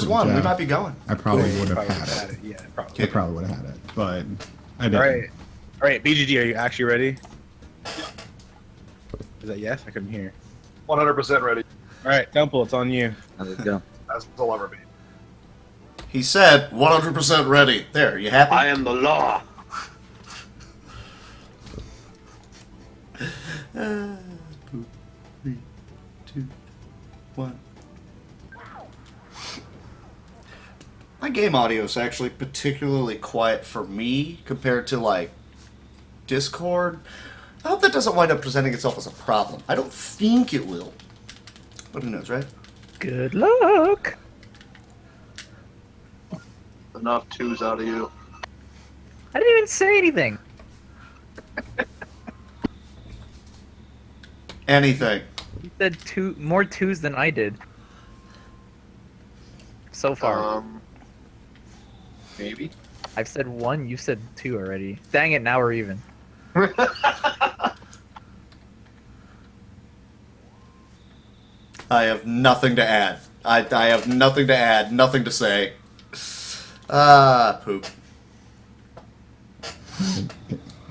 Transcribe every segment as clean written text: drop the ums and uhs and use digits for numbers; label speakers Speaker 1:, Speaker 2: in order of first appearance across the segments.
Speaker 1: there's one. We might be going.
Speaker 2: I probably
Speaker 3: Yeah,
Speaker 2: would have
Speaker 3: probably
Speaker 2: had it.
Speaker 3: Yeah, probably.
Speaker 2: I probably would have had it, but I didn't.
Speaker 3: All right, BGG, are you actually ready? Is that yes? I couldn't hear.
Speaker 4: 100% ready.
Speaker 3: All right, Temple, it's on you.
Speaker 5: Let's go.
Speaker 4: As will ever be.
Speaker 1: He said 100% ready. There, you happy?
Speaker 5: I am the law.
Speaker 1: 3, 2, 1. My game audio is actually particularly quiet for me compared to like Discord. I hope that doesn't wind up presenting itself as a problem. I don't think it will. But who knows, right?
Speaker 6: Good luck.
Speaker 5: Enough twos out of you.
Speaker 6: I didn't even say anything.
Speaker 1: Anything.
Speaker 6: You said more twos than I did. So far.
Speaker 5: Maybe.
Speaker 6: I've said 1, you said 2 already. Dang it, now we're even.
Speaker 1: I have nothing to add. I have nothing to add, nothing to say. Poop.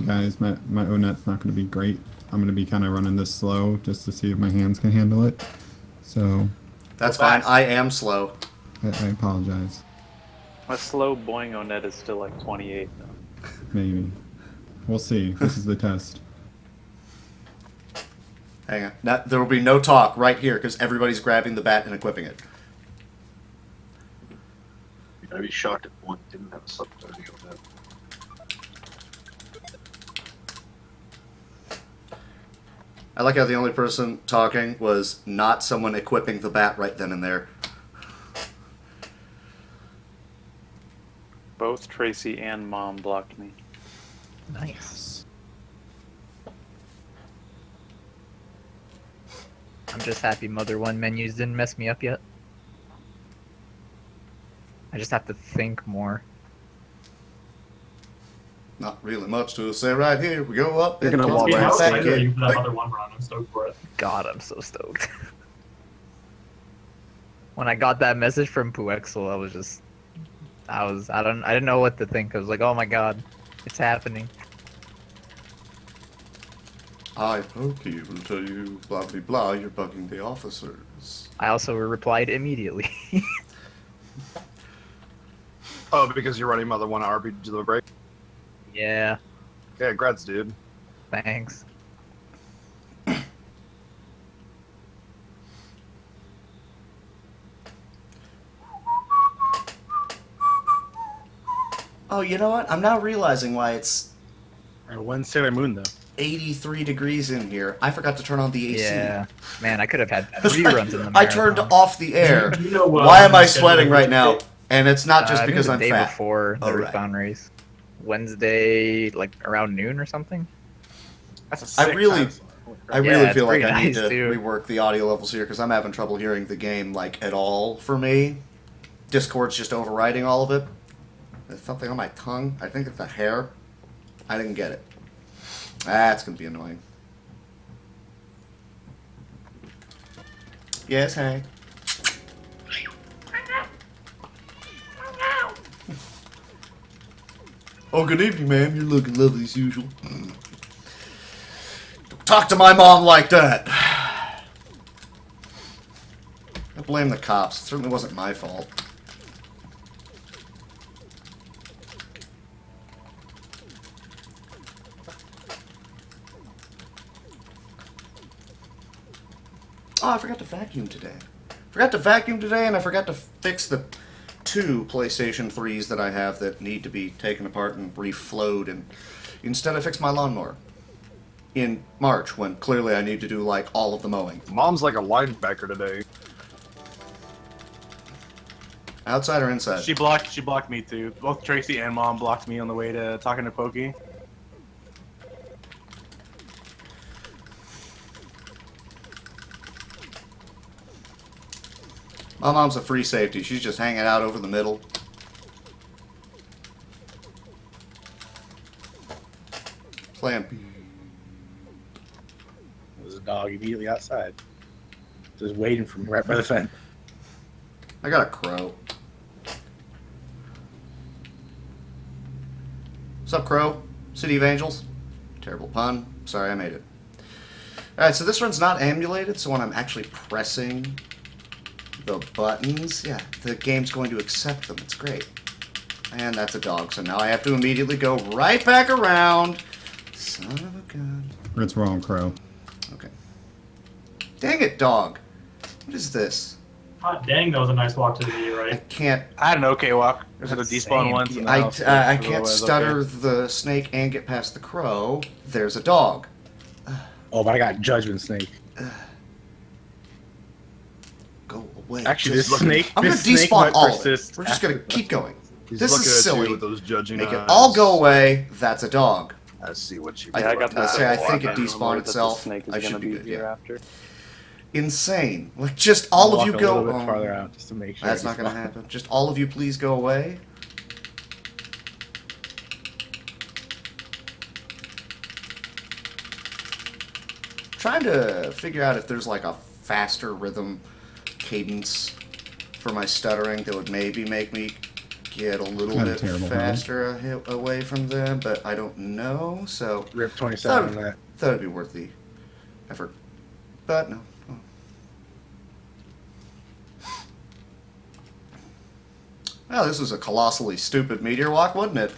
Speaker 2: Guys, my O-net's not going to be great. I'm going to be kind of running this slow just to see if my hands can handle it. So...
Speaker 1: That's fine. I am slow.
Speaker 2: I apologize.
Speaker 7: My slow boing net is still like 28 though.
Speaker 2: Maybe. We'll see. This is the test.
Speaker 1: Hang on. Now, there will be no talk right here because everybody's grabbing the bat and equipping it.
Speaker 5: I'd be shocked if one didn't have a subtitle on that.
Speaker 1: I like how the only person talking was not someone equipping the bat right then and there.
Speaker 7: Both Tracy and Mom blocked me.
Speaker 6: Nice. I'm just happy Mother 1 menus didn't mess me up yet. I just have to think more.
Speaker 1: Not really much to say right here. We go up.
Speaker 2: You're gonna walk
Speaker 1: right
Speaker 2: right
Speaker 1: back
Speaker 2: through
Speaker 1: in.
Speaker 8: that other one run. I'm stoked for it.
Speaker 6: God, I'm so stoked. When I got that message from Puexel, I was just... I didn't know what to think. I was like, oh my god, it's happening.
Speaker 1: I, Pokey, will tell you blah blah blah, you're bugging the officers.
Speaker 6: I also replied immediately.
Speaker 4: Oh, because you're running Mother 1 RPG to the break?
Speaker 6: Yeah,
Speaker 4: Yeah, congrats, dude.
Speaker 6: thanks.
Speaker 1: Oh, you know what? I'm now realizing why it's
Speaker 3: Or 1 Sailor Moon, though.
Speaker 1: 83 degrees in here. I forgot to turn on the AC.
Speaker 6: Yeah, man, I could have had
Speaker 1: It's
Speaker 6: 3
Speaker 1: like,
Speaker 6: runs in the
Speaker 1: I turned
Speaker 6: marathon.
Speaker 1: off the air.
Speaker 8: You know,
Speaker 1: Why am I
Speaker 8: schedule
Speaker 1: sweating right
Speaker 8: for
Speaker 1: now?
Speaker 8: today.
Speaker 1: And it's not just
Speaker 6: I think
Speaker 1: because
Speaker 6: the
Speaker 1: I'm
Speaker 6: day
Speaker 1: fat.
Speaker 6: before the
Speaker 1: Oh, right.
Speaker 6: Earthbound race. Wednesday, like around noon or something.
Speaker 3: That's a sick
Speaker 1: I really
Speaker 3: time slot. Holy crap.
Speaker 1: I
Speaker 6: Yeah,
Speaker 1: really
Speaker 6: it's
Speaker 1: feel like
Speaker 6: pretty
Speaker 1: I need
Speaker 6: nice,
Speaker 1: to
Speaker 6: dude.
Speaker 1: rework the audio levels here because I'm having trouble hearing the game like at all for me. Discord's just overriding all of it. There's something on my tongue. I think it's the hair. I didn't get it. That's gonna be annoying. Yes, Hank. Oh, good evening, ma'am. You're looking lovely as usual. Don't talk to my mom like that. I blame the cops. It certainly wasn't my fault. Oh, I forgot to vacuum today. And I forgot to fix the 2 PlayStation 3s that I have that need to be taken apart and reflowed, and instead I fixed my lawnmower. In March, when clearly I need to do, like, all of the mowing.
Speaker 4: Mom's like a linebacker today.
Speaker 1: Outside or inside?
Speaker 3: She blocked me too. Both Tracy and Mom blocked me on the way to talking to Pokey.
Speaker 1: My mom's a free safety. She's just hanging out over the middle. Playing.
Speaker 3: There's a dog immediately outside. Just waiting for me right by the fence.
Speaker 1: I got a crow. What's up, Crow? City of Angels? Terrible pun. Sorry, I made it. Alright, so this run's not emulated, so when I'm actually pressing the buttons, yeah, the game's going to accept them. It's great. And that's a dog, so now I have to immediately go right back around. Son of a gun.
Speaker 2: It's wrong, Crow.
Speaker 1: Okay. Dang it, dog. What is this?
Speaker 8: Hot dang, that was a nice walk to the V,
Speaker 1: I
Speaker 8: right?
Speaker 1: can't.
Speaker 3: I had an okay walk. There's a despawn
Speaker 6: Insane.
Speaker 3: once. And the
Speaker 1: I,
Speaker 3: house
Speaker 1: I
Speaker 3: was
Speaker 1: can't
Speaker 3: otherwise
Speaker 1: stutter
Speaker 3: okay.
Speaker 1: the snake and get past the crow. There's a dog.
Speaker 9: Oh, but I got Judgment Snake.
Speaker 1: Go away.
Speaker 9: Actually,
Speaker 1: Just
Speaker 9: this
Speaker 1: look-
Speaker 9: snake.
Speaker 1: I'm gonna
Speaker 9: this snake
Speaker 1: despawn
Speaker 9: might
Speaker 1: all of it.
Speaker 9: persist
Speaker 1: We're just gonna
Speaker 9: after-
Speaker 1: keep going.
Speaker 4: He's
Speaker 1: This
Speaker 4: looking
Speaker 1: is
Speaker 4: at
Speaker 1: silly.
Speaker 4: you with those judging
Speaker 1: Make
Speaker 4: eyes.
Speaker 1: it all go away. That's a dog.
Speaker 4: I see what you.
Speaker 1: I-
Speaker 7: Yeah, I got this.
Speaker 1: say I think it
Speaker 7: I
Speaker 1: despawned
Speaker 7: remember that
Speaker 1: itself.
Speaker 7: The snake is
Speaker 1: I should
Speaker 7: gonna
Speaker 1: be
Speaker 7: be
Speaker 1: good,
Speaker 7: here
Speaker 1: yeah.
Speaker 7: after.
Speaker 1: Insane. Like, just all of
Speaker 9: Walk
Speaker 1: you
Speaker 9: a
Speaker 1: go.
Speaker 9: little bit
Speaker 1: oh,
Speaker 9: farther out just to make sure.
Speaker 1: that's
Speaker 9: it
Speaker 1: not gonna
Speaker 9: despawns.
Speaker 1: happen. Just all of you, please go away. Trying to figure out if there's like a faster rhythm cadence for my stuttering that would maybe make me get a little
Speaker 2: Not a
Speaker 1: bit
Speaker 2: terrible
Speaker 1: faster away from them, but I don't know. So
Speaker 9: Rip 27 on
Speaker 1: thought,
Speaker 9: that.
Speaker 1: thought it'd be worth the effort, but no. Oh. Well, this was a colossally stupid meteor walk, wasn't it?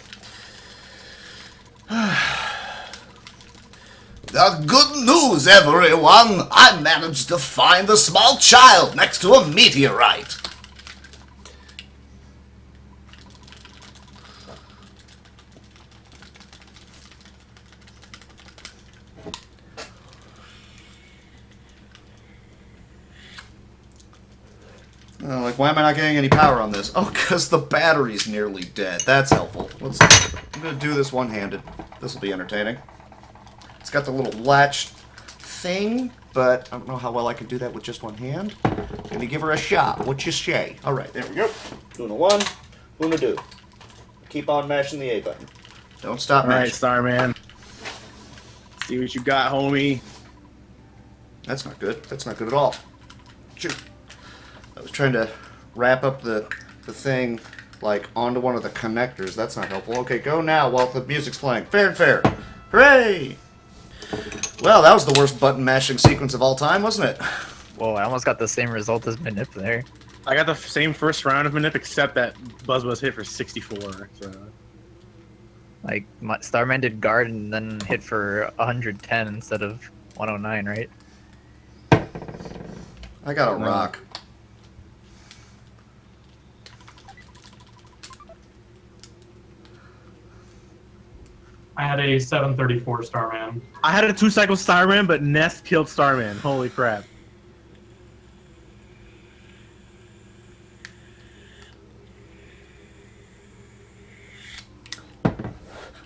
Speaker 1: Good news, everyone! I managed to find a small child next to a meteorite. Like, why am I not getting any power on this? Oh, because the battery's nearly dead. That's helpful. I'm going to do this one-handed. This will be entertaining. It's got the little latch thing, but I don't know how well I can do that with just one hand. Gonna give her a shot. What you say? All right, there we go. Doing a one, doing a two. Keep on mashing the A button. Don't stop
Speaker 9: All right,
Speaker 1: mashing.
Speaker 9: Starman. See what you got, homie.
Speaker 1: That's not good. That's not good at all. Shoot. I was trying to wrap up the thing like onto one of the connectors. That's not helpful. Okay, go now while the music's playing. Fair and fair. Hooray! Well, that was the worst button mashing sequence of all time, wasn't it?
Speaker 6: Whoa, I almost got the same result as Manip there.
Speaker 3: I got the same first round of Manip, except that Buzz hit for 64. So.
Speaker 6: Like, Starman did guard and then hit for 110 instead of 109, right?
Speaker 1: I got a rock.
Speaker 8: I had a 734 Starman.
Speaker 3: I had a 2-cycle Starman, but Nest killed Starman. Holy crap.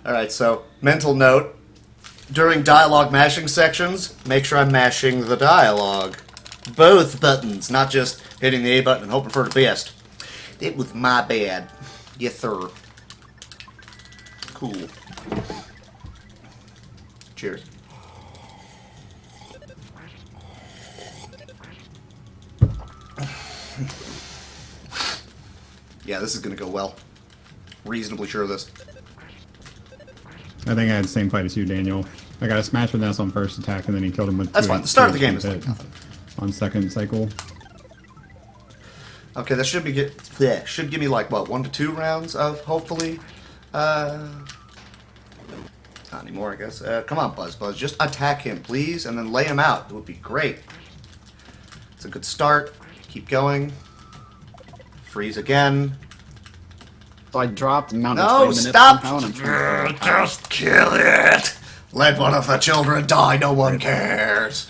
Speaker 1: Alright, so, mental note. During dialogue mashing sections, make sure I'm mashing the dialogue. Both buttons, not just hitting the A button and hoping for the best. It was my bad. Yes, sir. Cool. Cheers. Yeah, this is gonna go well. Reasonably sure of this.
Speaker 2: I think I had the same fight as you, Daniel. I got a smash with Ness on first attack, and then he killed him with
Speaker 1: That's
Speaker 2: two
Speaker 1: fine. The start of the
Speaker 2: two
Speaker 1: game is like
Speaker 2: hit
Speaker 1: nothing.
Speaker 2: on second cycle.
Speaker 1: Okay, that should be should give me like what 1 to 2 rounds of hopefully. Not anymore, I guess. Come on, Buzz, just attack him, please, and then lay him out. It would be great. It's a good start. Keep going. Freeze again.
Speaker 10: So I dropped Mountain
Speaker 1: No,
Speaker 10: Minutes
Speaker 1: stop!
Speaker 10: somehow, and I'm trying to
Speaker 1: Just kill it. Let one of the children die. No one cares.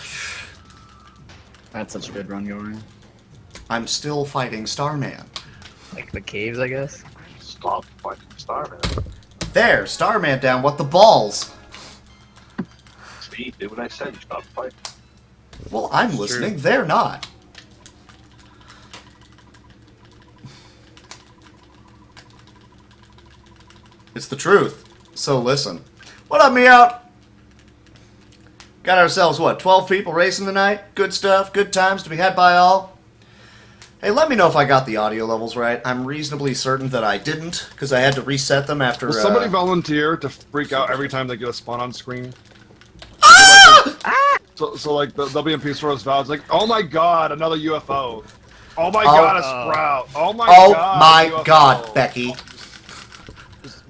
Speaker 10: I had such a good run going.
Speaker 1: I'm still fighting Starman.
Speaker 6: Like the caves, I guess.
Speaker 5: Stop fighting Starman.
Speaker 1: There, Starman down. What the balls?
Speaker 5: See, do what I said. You stop fighting.
Speaker 1: Well, I'm listening. They're not. It's the truth. So listen. What up, me out? Got ourselves, what, 12 people racing tonight? Good stuff, good times to be had by all. Hey, let me know if I got the audio levels right. I'm reasonably certain that I didn't, because I had to reset them after...
Speaker 4: Will somebody volunteer to freak out every time they get a spawn on screen?
Speaker 1: Ah!
Speaker 4: So like, they'll be in Peace Forest Vows, like, oh my god, another UFO. Oh my god, a sprout. Oh my
Speaker 1: Oh
Speaker 4: god,
Speaker 1: my
Speaker 4: UFO.
Speaker 1: god, Becky.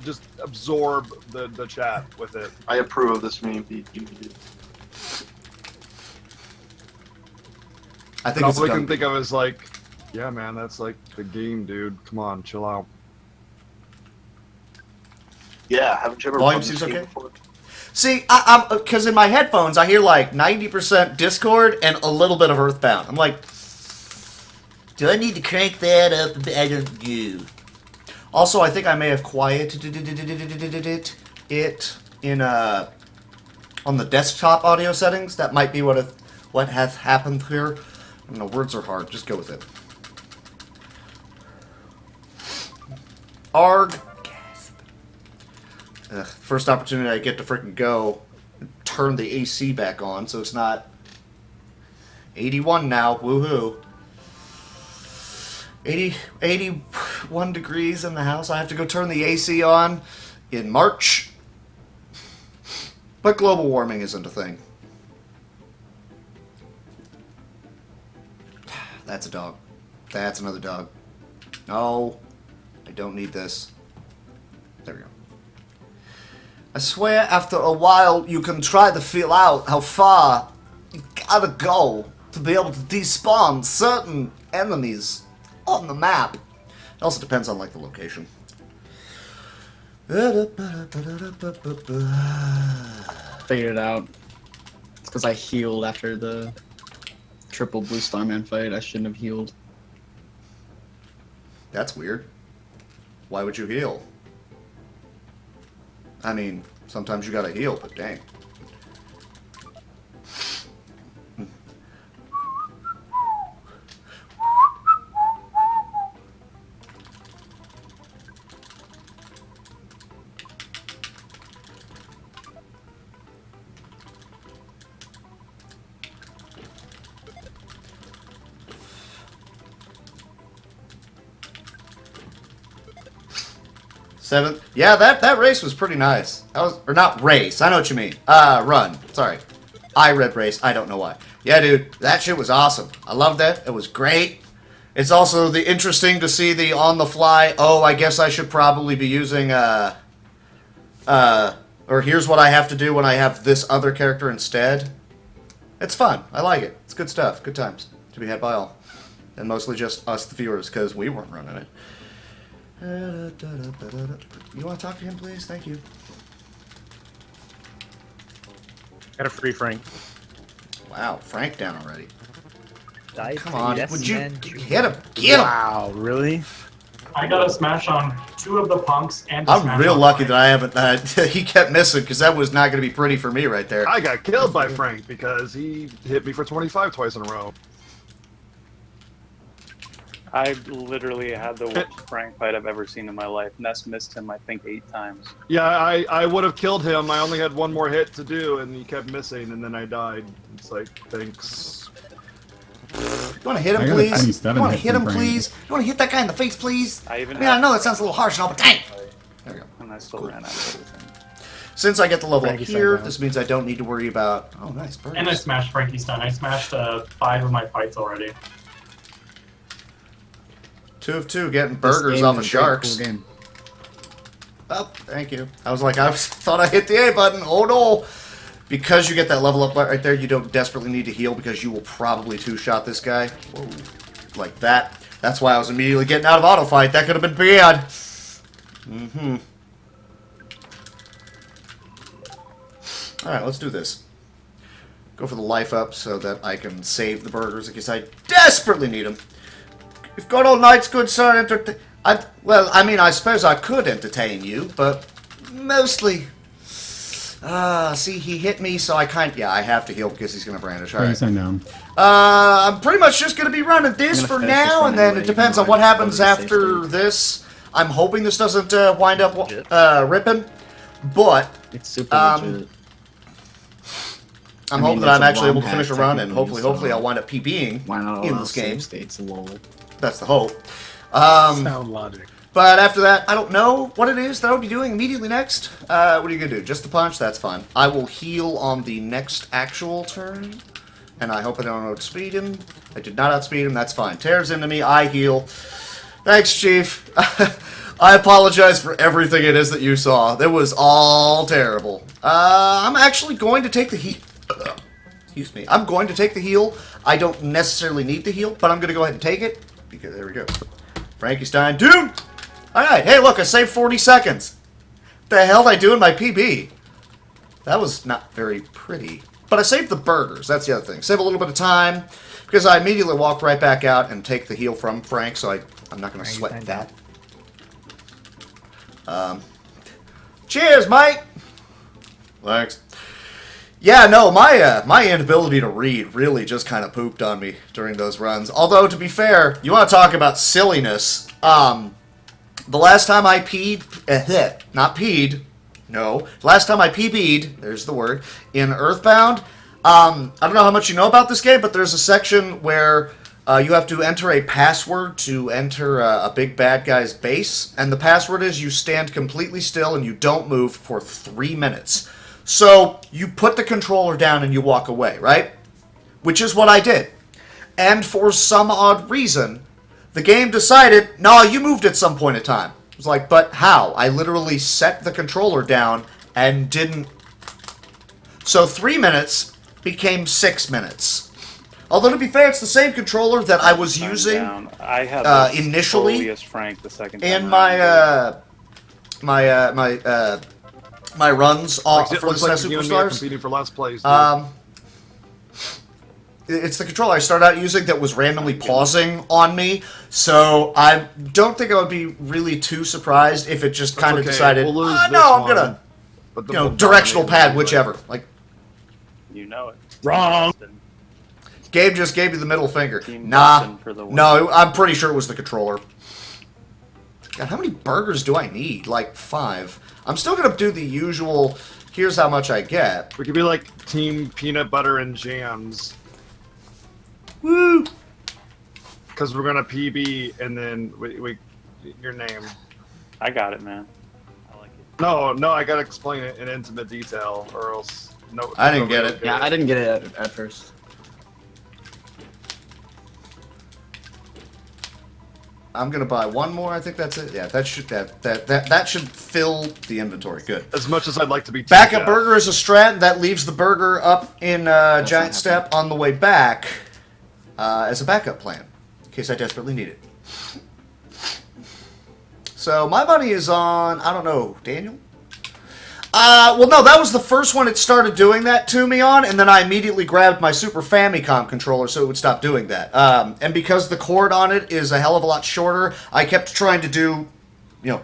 Speaker 4: Just absorb the chat with it.
Speaker 5: I approve of this meme.
Speaker 1: I think
Speaker 4: All
Speaker 1: it's
Speaker 4: we
Speaker 1: done.
Speaker 4: can think of is like, yeah, man, that's like the game, dude. Come on, chill out.
Speaker 5: Yeah, haven't you ever
Speaker 1: Volume
Speaker 5: run this
Speaker 1: seems
Speaker 5: game
Speaker 1: okay?
Speaker 5: before?
Speaker 1: See, I'm because in my headphones I hear like 90% Discord and a little bit of Earthbound. I'm like, do I need to crank that up? I don't know. Also, I think I may have quieted it in on the desktop audio settings. That might be what has happened here. I don't know, words are hard. Just go with it. Arg. First opportunity I get to freaking go, turn the AC back on, so it's not 81 now. Woohoo! 81 degrees in the house. I have to go turn the AC on in March. But global warming isn't a thing. That's a dog. That's another dog. No, I don't need this. There we go. I swear after a while you can try to feel out how far you gotta go to be able to despawn certain enemies on the map. It also depends on like the location.
Speaker 10: Figured it out. It's because I healed after the triple Blue Starman fight. I shouldn't have healed.
Speaker 1: That's weird. Why would you heal? I mean, sometimes you gotta heal, but dang. Seventh. Yeah, that race was pretty nice. That was, or not race. I know what you mean. Run. Sorry. I read race. I don't know why. Yeah, dude, that shit was awesome. I loved it. It was great. It's also the interesting to see the on the fly. Oh, I guess I should probably be using or here's what I have to do when I have this other character instead. It's fun. I like it. It's good stuff. Good times to be had by all, and mostly just us, the viewers, because we weren't running it. You want to talk to him, please? Thank you.
Speaker 3: Got a free Frank.
Speaker 1: Wow, Frank down already. Come
Speaker 6: Come
Speaker 1: on, would you hit him? Get him!
Speaker 3: Wow, really?
Speaker 8: I got a smash on 2 of the punks and a
Speaker 1: I'm
Speaker 8: smash
Speaker 1: real
Speaker 8: on
Speaker 1: lucky
Speaker 8: Frank.
Speaker 1: that I haven't. He kept missing because that was not going to be pretty for me right there.
Speaker 4: I got killed by Frank because he hit me for 25 twice in a row.
Speaker 7: I literally had the worst Frank fight I've ever seen in my life. Ness missed him, I think, 8 times.
Speaker 4: Yeah, I would have killed him. I only had one more hit to do, and he kept missing, and then I died. It's like, thanks.
Speaker 1: You want to hit him,
Speaker 2: I got a
Speaker 1: please?
Speaker 2: 27
Speaker 1: You want to
Speaker 2: hit
Speaker 1: hit him,
Speaker 2: from Frank.
Speaker 1: please? You want to hit that guy in the face, please?
Speaker 7: I even
Speaker 1: I mean, I know that sounds a little harsh and all, but dang! There we go.
Speaker 7: and I still ran out of everything.
Speaker 1: Since I get the level up
Speaker 3: Frankie
Speaker 1: here,
Speaker 3: sent
Speaker 1: this means I don't need to worry about... Oh, nice. Burgers.
Speaker 8: And I smashed Frankie's stun. I smashed 5 of my fights already.
Speaker 1: 2 of 2 getting
Speaker 10: This
Speaker 1: burgers
Speaker 10: game
Speaker 1: off
Speaker 10: is
Speaker 1: of
Speaker 10: a very
Speaker 1: sharks.
Speaker 10: Cool game.
Speaker 1: Oh, thank you. I was like, thought I hit the A button. Oh no! Because you get that level up right there, you don't desperately need to heal because you will probably 2-shot this guy. Whoa. Like that. That's why I was immediately getting out of auto fight. That could have been bad. Mm-hmm. Alright, let's do this. Go for the life up so that I can save the burgers in case I desperately need them. If God all night's good, sir, well, I mean, I suppose I could entertain you, but mostly... see, he hit me, so I can't... Yeah, I have to heal because he's going to brandish. All
Speaker 2: Right.
Speaker 1: right.
Speaker 2: Sign down.
Speaker 1: I'm pretty much just going to be running this
Speaker 10: I'm
Speaker 1: for
Speaker 10: gonna finish this
Speaker 1: now,
Speaker 10: one
Speaker 1: and then
Speaker 10: anyway,
Speaker 1: it depends
Speaker 10: even
Speaker 1: on what
Speaker 10: though I
Speaker 1: happens
Speaker 10: go to the safe
Speaker 1: after
Speaker 10: state.
Speaker 1: this. I'm hoping this doesn't wind up ripping, but
Speaker 10: It's super legit.
Speaker 1: I'm
Speaker 10: I mean,
Speaker 1: hoping that
Speaker 10: it's
Speaker 1: I'm
Speaker 10: a
Speaker 1: actually
Speaker 10: ROM
Speaker 1: able to finish a
Speaker 10: hack
Speaker 1: run, and
Speaker 10: technically,
Speaker 1: hopefully
Speaker 10: so
Speaker 1: I'll wind up PBing
Speaker 10: Why not
Speaker 1: in
Speaker 10: allow
Speaker 1: this game.
Speaker 10: save states, lol.
Speaker 1: That's the hope.
Speaker 9: Sound logic.
Speaker 1: But after that, I don't know what it is that I would be doing immediately next. What are you going to do? Just the punch? That's fine. I will heal on the next actual turn. And I hope I don't outspeed him. I did not outspeed him. That's fine. Tears into me. I heal. Thanks, Chief. I apologize for everything it is that you saw. That was all terrible. I'm actually going to take the heal. Excuse me. I'm going to take the heal. I don't necessarily need the heal, but I'm going to go ahead and take it. Because there we go. Frankenstein Doom! Alright, hey look, I saved 40 seconds. The hell did I do in my PB? That was not very pretty. But I saved the burgers, that's the other thing. Save a little bit of time, because I immediately walk right back out and take the heal from Frank, so I'm not going to sweat that. Cheers, Mike! Thanks. Yeah, no, my inability to read really just kind of pooped on me during those runs. Although, to be fair, you want to talk about silliness. The last time I not peed, no. Last time I PB'd, there's the word, in Earthbound, I don't know how much you know about this game, but there's a section where you have to enter a password to enter a big bad guy's base, and the password is you stand completely still and you don't move for 3 minutes. So, you put the controller down and you walk away, right? Which is what I did. And for some odd reason, the game decided, no, you moved at some point in time. It was like, but how? I literally set the controller down and didn't... So 3 minutes became 6 minutes. Although, to be fair, it's the same controller that I was using
Speaker 7: I had
Speaker 1: initially
Speaker 7: fully as Frank the second time
Speaker 1: in
Speaker 7: around.
Speaker 1: my runs
Speaker 4: Like,
Speaker 1: for
Speaker 4: it
Speaker 1: the
Speaker 4: looks like
Speaker 1: SNES
Speaker 4: you and me are
Speaker 1: Superstars.
Speaker 4: competing for last place. Dude.
Speaker 1: It's the controller I started out using that was randomly pausing on me, so I don't think I would be really too surprised if it just kind of
Speaker 4: okay.
Speaker 1: decided,
Speaker 4: We'll lose
Speaker 1: no,
Speaker 4: this
Speaker 1: I'm
Speaker 4: one,
Speaker 1: gonna,
Speaker 4: but
Speaker 1: you know,
Speaker 4: we'll
Speaker 1: directional
Speaker 4: dominate
Speaker 1: pad,
Speaker 4: anyway.
Speaker 1: whichever. Like,
Speaker 7: You know it.
Speaker 9: Wrong.
Speaker 1: Gabe just gave you the middle finger.
Speaker 7: Team
Speaker 1: Nah,
Speaker 7: Dustin for the win.
Speaker 1: no, I'm pretty sure it was the controller. God, how many burgers do I need? Like 5. I'm still gonna do the usual, here's how much I get.
Speaker 4: We could be like Team Peanut Butter and Jams.
Speaker 1: Woo!
Speaker 4: Because we're gonna PB and then we your name.
Speaker 7: I got it, man. I like it.
Speaker 4: No, I gotta explain it in intimate detail, or else no.
Speaker 1: I didn't get
Speaker 4: nobody
Speaker 1: it.
Speaker 4: will
Speaker 10: Yeah, I didn't get it at first.
Speaker 1: I'm gonna buy one more. I think that's it. Yeah, that should fill the inventory. Good.
Speaker 4: As much as I'd like to be Team
Speaker 1: Backup
Speaker 4: Jeff.
Speaker 1: burger is a strat that leaves the burger up in Giant Step on the way back as a backup plan in case I desperately need it. So my money is on, I don't know, Daniel? Well, no, that was the first one it started doing that to me on, and then I immediately grabbed my Super Famicom controller so it would stop doing that. And because the cord on it is a hell of a lot shorter, I kept trying to do,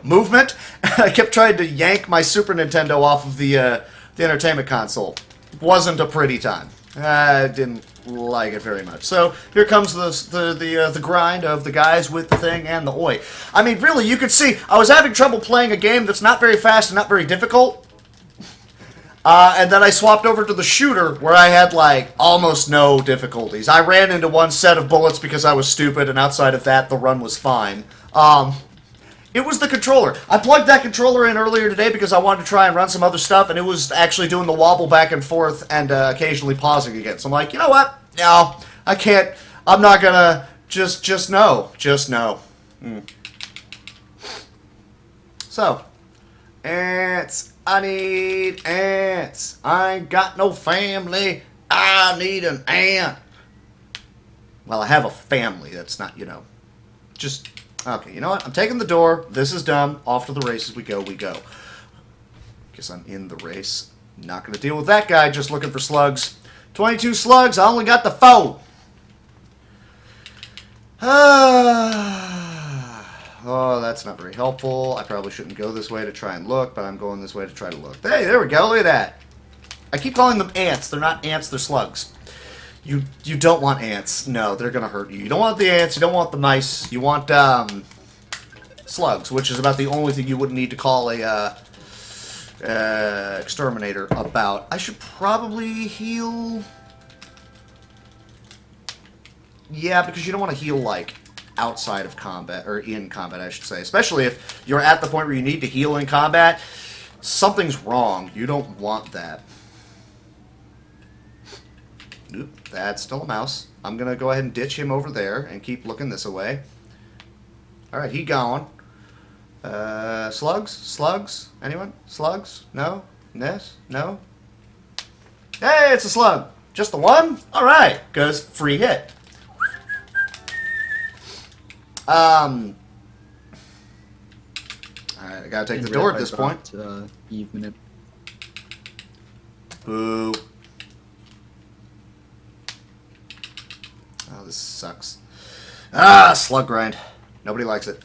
Speaker 1: movement. I kept trying to yank my Super Nintendo off of the entertainment console. Wasn't a pretty time. I didn't like it very much. So here comes the grind of the guys with the thing and the oi. I mean, really, you could see I was having trouble playing a game that's not very fast and not very difficult. And then I swapped over to the shooter, where I had, like, almost no difficulties. I ran into one set of bullets because I was stupid, and outside of that, the run was fine. It was the controller. I plugged that controller in earlier today because I wanted to try and run some other stuff, and it was actually doing the wobble back and forth and occasionally pausing again. So I'm like, you know what? No, I can't. I'm not gonna. Just no. Just no. So, ants. I need ants. I ain't got no family. I need an ant. Well, I have a family. That's not, just... Okay, you know what? I'm taking the door. This is done. Off to the races we go. Guess I'm in the race. Not going to deal with that guy just looking for slugs. 22 slugs. I only got the 4. Oh, that's not very helpful. I probably shouldn't go this way to try and look, but I'm going this way to try to look. Hey, there we go. Look at that. I keep calling them ants. They're not ants. They're slugs. You don't want ants. No, they're going to hurt you. You don't want the ants. You don't want the mice. You want slugs, which is about the only thing you would need to call a exterminator about. I should probably heal... Yeah, because you don't want to heal, like, outside of combat, or in combat, I should say. Especially if you're at the point where you need to heal in combat. Something's wrong. You don't want that. Nope, that's still a mouse. I'm going to go ahead and ditch him over there and keep looking this way. Alright, he gone. Slugs? Slugs? Anyone? Slugs? No? Ness? No? Hey, it's a slug! Just the one? Alright, because free hit. Alright, I gotta take the door at this point.
Speaker 10: Eve minute.
Speaker 1: Boo. Oh, this sucks. Ah, slug grind. Nobody likes it.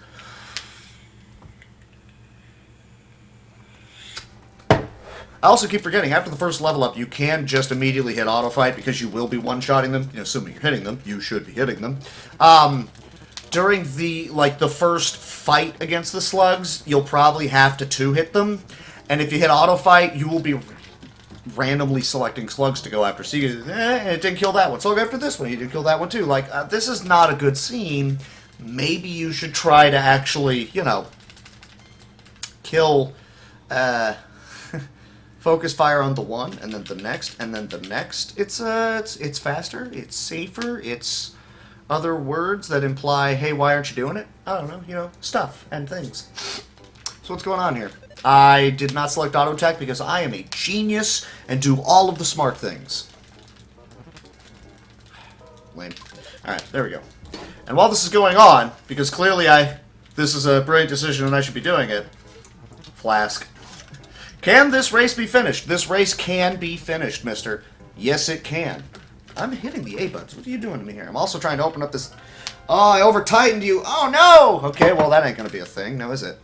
Speaker 1: I also keep forgetting, after the first level up, you can just immediately hit auto fight because you will be one-shotting them. You know, assuming you're hitting them, you should be hitting them. During the first fight against the slugs, you'll probably have to two-hit them. And if you hit auto fight, you will be randomly selecting slugs to go after. See, it didn't kill that one, so I'll go after this one. You didn't kill that one too. Like, this is not a good scene. Maybe you should try to actually, you know, kill, focus fire on the one, and then the next, and then the next. It's faster, it's safer, it's other words that imply, hey, why aren't you doing it? I don't know, you know, stuff and things. So what's going on here? I did not select auto attack because I am a genius and do all of the smart things. Lame. Alright, there we go. And while this is going on, because clearly this is a brilliant decision and I should be doing it, Flask. Can this race be finished? This race can be finished, mister. Yes, it can. I'm hitting the A-buttons. What are you doing to me here? I'm also trying to open up this... Oh, I over-tightened you. Oh, no! Okay, well, that ain't going to be a thing, now is it?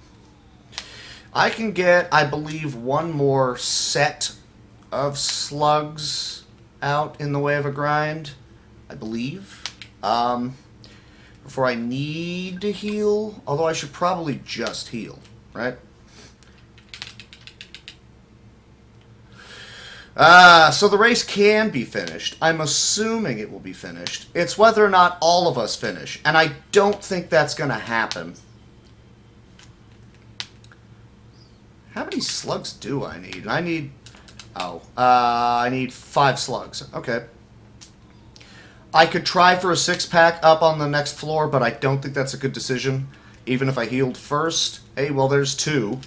Speaker 1: I can get, I believe, one more set of slugs out in the way of a grind. I believe. Before I need to heal. Although I should probably just heal, right? So the race can be finished. I'm assuming it will be finished. It's whether or not all of us finish. And I don't think that's going to happen. How many slugs do I need? I need... Oh. I need 5 slugs. Okay. I could try for a 6-pack up on the next floor, but I don't think that's a good decision. Even if I healed first. Hey, well, there's 2.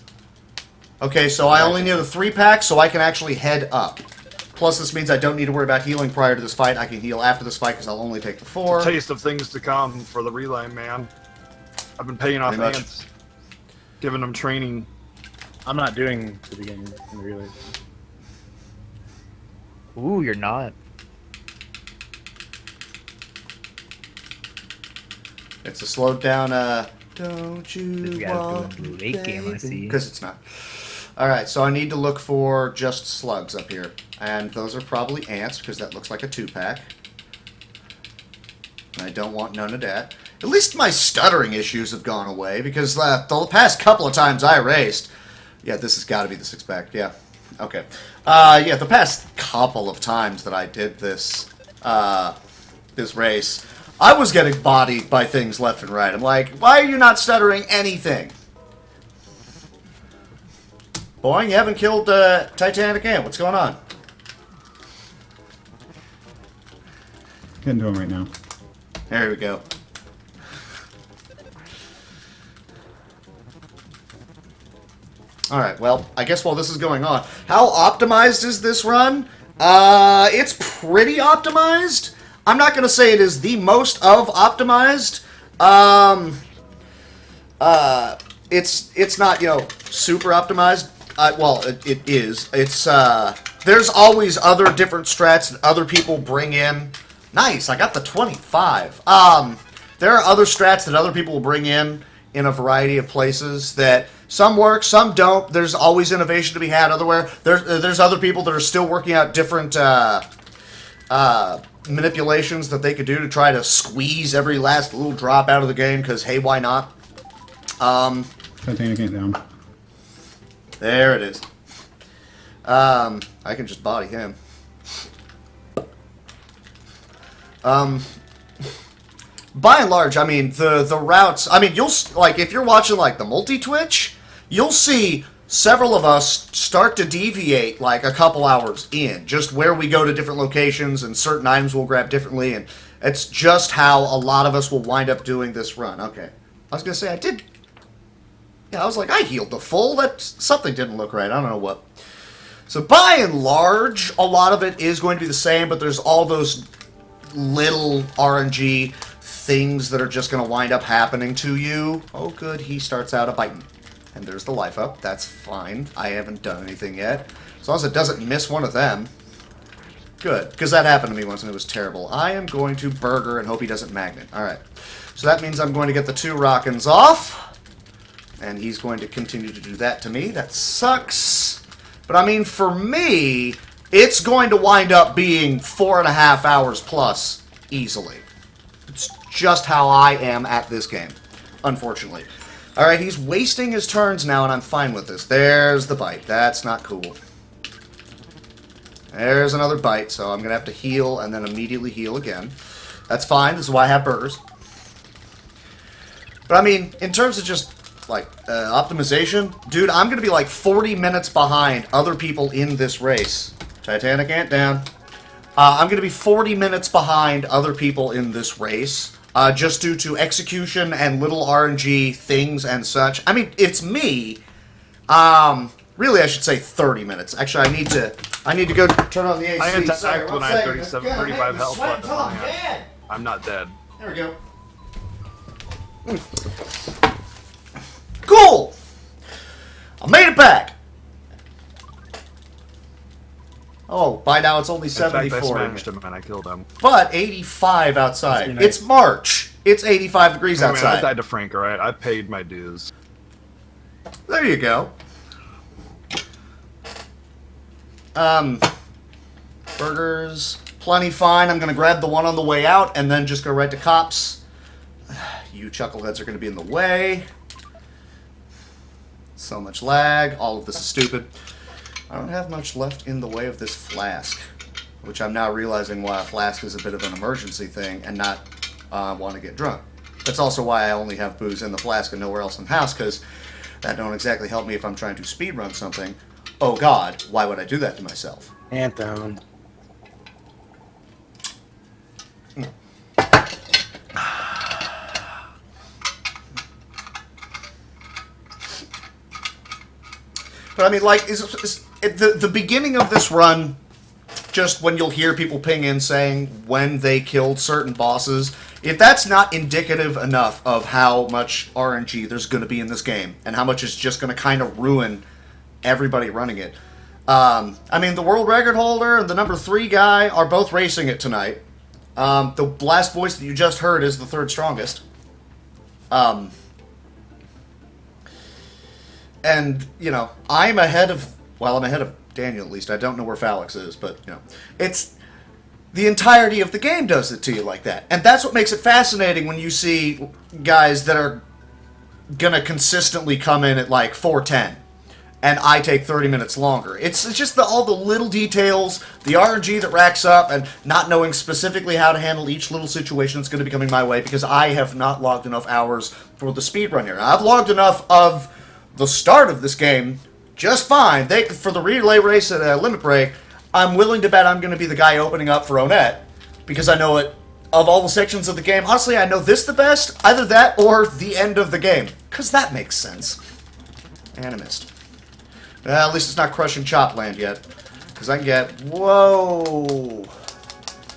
Speaker 1: Okay, so I only need a 3-pack, so I can actually head up. Plus, this means I don't need to worry about healing prior to this fight. I can heal after this fight, because I'll only take the 4.
Speaker 4: Taste of things to come for the relay, man. I've been paying off ants. Giving them training.
Speaker 9: I'm not doing the beginning really.
Speaker 6: Ooh, you're not.
Speaker 1: It's a slowed down, don't you
Speaker 6: This guy's
Speaker 1: want
Speaker 6: doing late game, I see.
Speaker 1: Because it's not. Alright, so I need to look for just slugs up here. And those are probably ants, because that looks like a 2-pack. I don't want none of that. At least my stuttering issues have gone away, because the past couple of times I raced... Yeah, this has got to be the 6-pack, yeah. Okay. Yeah, the past couple of times that I did this, this race, I was getting bodied by things left and right. I'm like, why are you not stuttering anything? Boing, you haven't killed Titanic Ant. What's going on?
Speaker 2: Getting to him right now.
Speaker 1: There we go. Alright, well, I guess while this is going on, how optimized is this run? It's pretty optimized. I'm not going to say it is the most of optimized. It's not, you know, super optimized. Well, it is. It's, there's always other different strats that other people bring in. Nice, I got the 25. There are other strats that other people will bring in a variety of places that some work, some don't. There's always innovation to be had elsewhere. There's other people that are still working out different manipulations that they could do to try to squeeze every last little drop out of the game, because hey, why not?
Speaker 2: Titanic Ant down.
Speaker 1: There it is. I can just body him. by and large, I mean, the routes, I mean, like, if you're watching, like, the multi-Twitch, you'll see several of us start to deviate, like, a couple hours in, just where we go to different locations, and certain items we'll grab differently, and it's just how a lot of us will wind up doing this run. Okay. I was gonna say, I was like, I healed the full, something didn't look right, I don't know what. So by and large, a lot of it is going to be the same, but there's all those little RNG things that are just going to wind up happening to you. Oh good, he starts out a biting. And there's the life up, that's fine. I haven't done anything yet. As long as it doesn't miss one of them. Good, because that happened to me once and it was terrible. I am going to burger and hope he doesn't magnet. Alright, so that means I'm going to get the 2 rockins off. And he's going to continue to do that to me. That sucks. But I mean, for me, it's going to wind up being 4.5 hours plus, easily. It's just how I am at this game, unfortunately. Alright, he's wasting his turns now, and I'm fine with this. There's the bite. That's not cool. There's another bite, so I'm going to have to heal and then immediately heal again. That's fine. This is why I have burgers. But I mean, in terms of just like optimization, dude, I'm gonna be like 40 minutes behind other people in this race. Titanic ant down. I'm gonna be 40 minutes behind other people in this race, just due to execution and little RNG things and such. I mean, it's me. Really, I should say 30 minutes. Actually, I need to go turn on the AC.
Speaker 4: I attacked
Speaker 1: Sorry,
Speaker 4: when I had 35 health. But I'm not dead.
Speaker 1: There we go. Cool! I made it back! Oh, by now it's only 74.
Speaker 4: In fact, I smashed him and I killed him.
Speaker 1: But 85 outside.
Speaker 9: Nice.
Speaker 1: It's March. It's 85 degrees
Speaker 4: Hey, man,
Speaker 1: outside.
Speaker 4: I died to Frank, alright? I paid my dues.
Speaker 1: There you go. Burgers. Plenty fine. I'm going to grab the one on the way out and then just go right to cops. You chuckleheads are going to be in the way. So much lag. All of this is stupid. I don't have much left in the way of this flask, which I'm now realizing why a flask is a bit of an emergency thing and not want to get drunk. That's also why I only have booze in the flask and nowhere else in the house, because that don't exactly help me if I'm trying to speedrun something. Oh god, why would I do that to myself?
Speaker 9: Anthem.
Speaker 1: But I mean, like, the beginning of this run, just when you'll hear people ping in saying when they killed certain bosses, if that's not indicative enough of how much RNG there's going to be in this game, and how much it's just going to kind of ruin everybody running it. I mean, the world record holder and the number 3 guy are both racing it tonight. The last voice that you just heard is the 3rd strongest. And, you know, I'm ahead of Daniel at least. I don't know where Phalix is, but, you know, it's the entirety of the game does it to you like that. And that's what makes it fascinating when you see guys that are going to consistently come in at, like, 4:10, and I take 30 minutes longer. It's just all the little details, the RNG that racks up, and not knowing specifically how to handle each little situation that's going to be coming my way, because I have not logged enough hours for the speedrun here. I've logged enough of the start of this game just fine. For the relay race at Limit Break, I'm willing to bet I'm going to be the guy opening up for Onett, because I know it. Of all the sections of the game, honestly, I know this the best. Either that or the end of the game, because that makes sense. And I missed. Well, at least it's not crushing Chopland yet, because I can get... Whoa!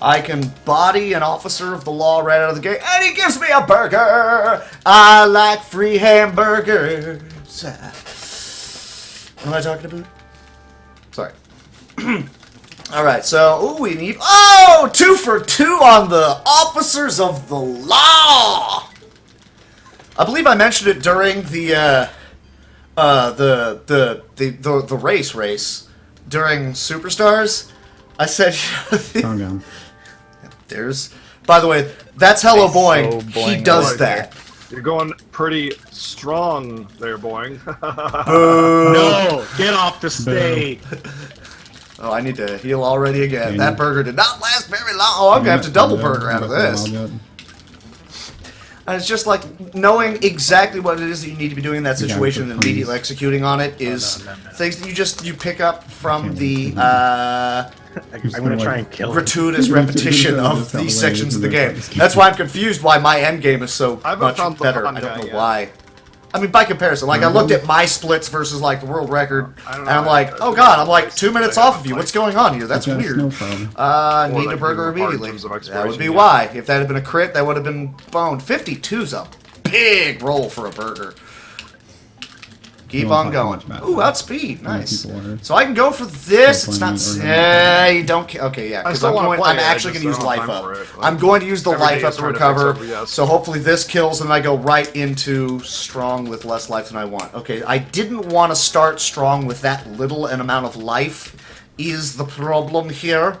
Speaker 1: I can body an officer of the law right out of the gate, and he gives me a burger! I like free hamburgers. What am I talking about? Sorry. Alright, so, ooh, we need... Oh! 2 for 2 on the officers of the law! I believe I mentioned it during the race during Superstars. I said...
Speaker 2: Calm down.
Speaker 1: There's... By the way, that's Hello Boing.
Speaker 6: So
Speaker 1: He
Speaker 6: Boing
Speaker 1: does
Speaker 6: over
Speaker 1: that.
Speaker 4: You're going pretty strong there, Boing.
Speaker 9: No, get off the stage.
Speaker 1: Oh, I need to heal already again.
Speaker 2: Dang.
Speaker 1: That burger did not last very long. Oh, I'm going to have to double burger out of this. And it's just like knowing exactly what it is that you need to be doing in that
Speaker 2: Yeah,
Speaker 1: situation
Speaker 2: but
Speaker 1: and immediately
Speaker 2: please.
Speaker 1: executing on it is things that you pick up from the
Speaker 9: I'm gonna try and kill him.
Speaker 1: gratuitous repetition of these sections of the game. That's why I'm confused why my end game is so
Speaker 4: I haven't
Speaker 1: much
Speaker 4: found the
Speaker 1: better.
Speaker 4: fun
Speaker 1: I don't
Speaker 4: guy
Speaker 1: know
Speaker 4: yet.
Speaker 1: why. I mean, by comparison, like I looked at my splits versus like the world record,
Speaker 4: I don't
Speaker 1: and
Speaker 4: know,
Speaker 1: I'm like,
Speaker 4: I
Speaker 1: oh
Speaker 4: think
Speaker 1: god,
Speaker 4: it's
Speaker 1: I'm like
Speaker 4: places
Speaker 1: 2 minutes
Speaker 4: that I
Speaker 1: off
Speaker 4: have
Speaker 1: of you.
Speaker 4: to
Speaker 1: What's going on here? That's
Speaker 2: That's
Speaker 1: weird.
Speaker 2: no problem.
Speaker 1: Need
Speaker 4: like
Speaker 1: a burger
Speaker 4: moving apart in
Speaker 1: immediately.
Speaker 4: terms of
Speaker 1: That would
Speaker 4: exploration,
Speaker 1: be
Speaker 4: yeah.
Speaker 1: why. If that had been a crit, that would have been boned. 52's a big roll for a burger. Keep
Speaker 2: won't
Speaker 1: on
Speaker 2: talk too
Speaker 1: going.
Speaker 2: much about
Speaker 1: Ooh,
Speaker 2: that.
Speaker 1: outspeed.
Speaker 2: How many
Speaker 1: Nice.
Speaker 2: people are-
Speaker 1: So I can go for this. It's
Speaker 2: playing
Speaker 1: not.
Speaker 2: it or
Speaker 1: You don't. Okay, yeah.
Speaker 4: I
Speaker 1: Because
Speaker 4: still wanna play
Speaker 1: I'm
Speaker 4: it, I
Speaker 1: actually
Speaker 4: just
Speaker 1: going to use
Speaker 4: don't have
Speaker 1: life
Speaker 4: time
Speaker 1: up.
Speaker 4: for it.
Speaker 1: I'm going to use the
Speaker 4: Every day
Speaker 1: life up
Speaker 4: is
Speaker 1: to
Speaker 4: trying to
Speaker 1: recover.
Speaker 4: fix every yes.
Speaker 1: So hopefully this kills, and I go right into strong with less life than I want. Okay, I didn't want to start strong with that little an amount of life. Is the problem here?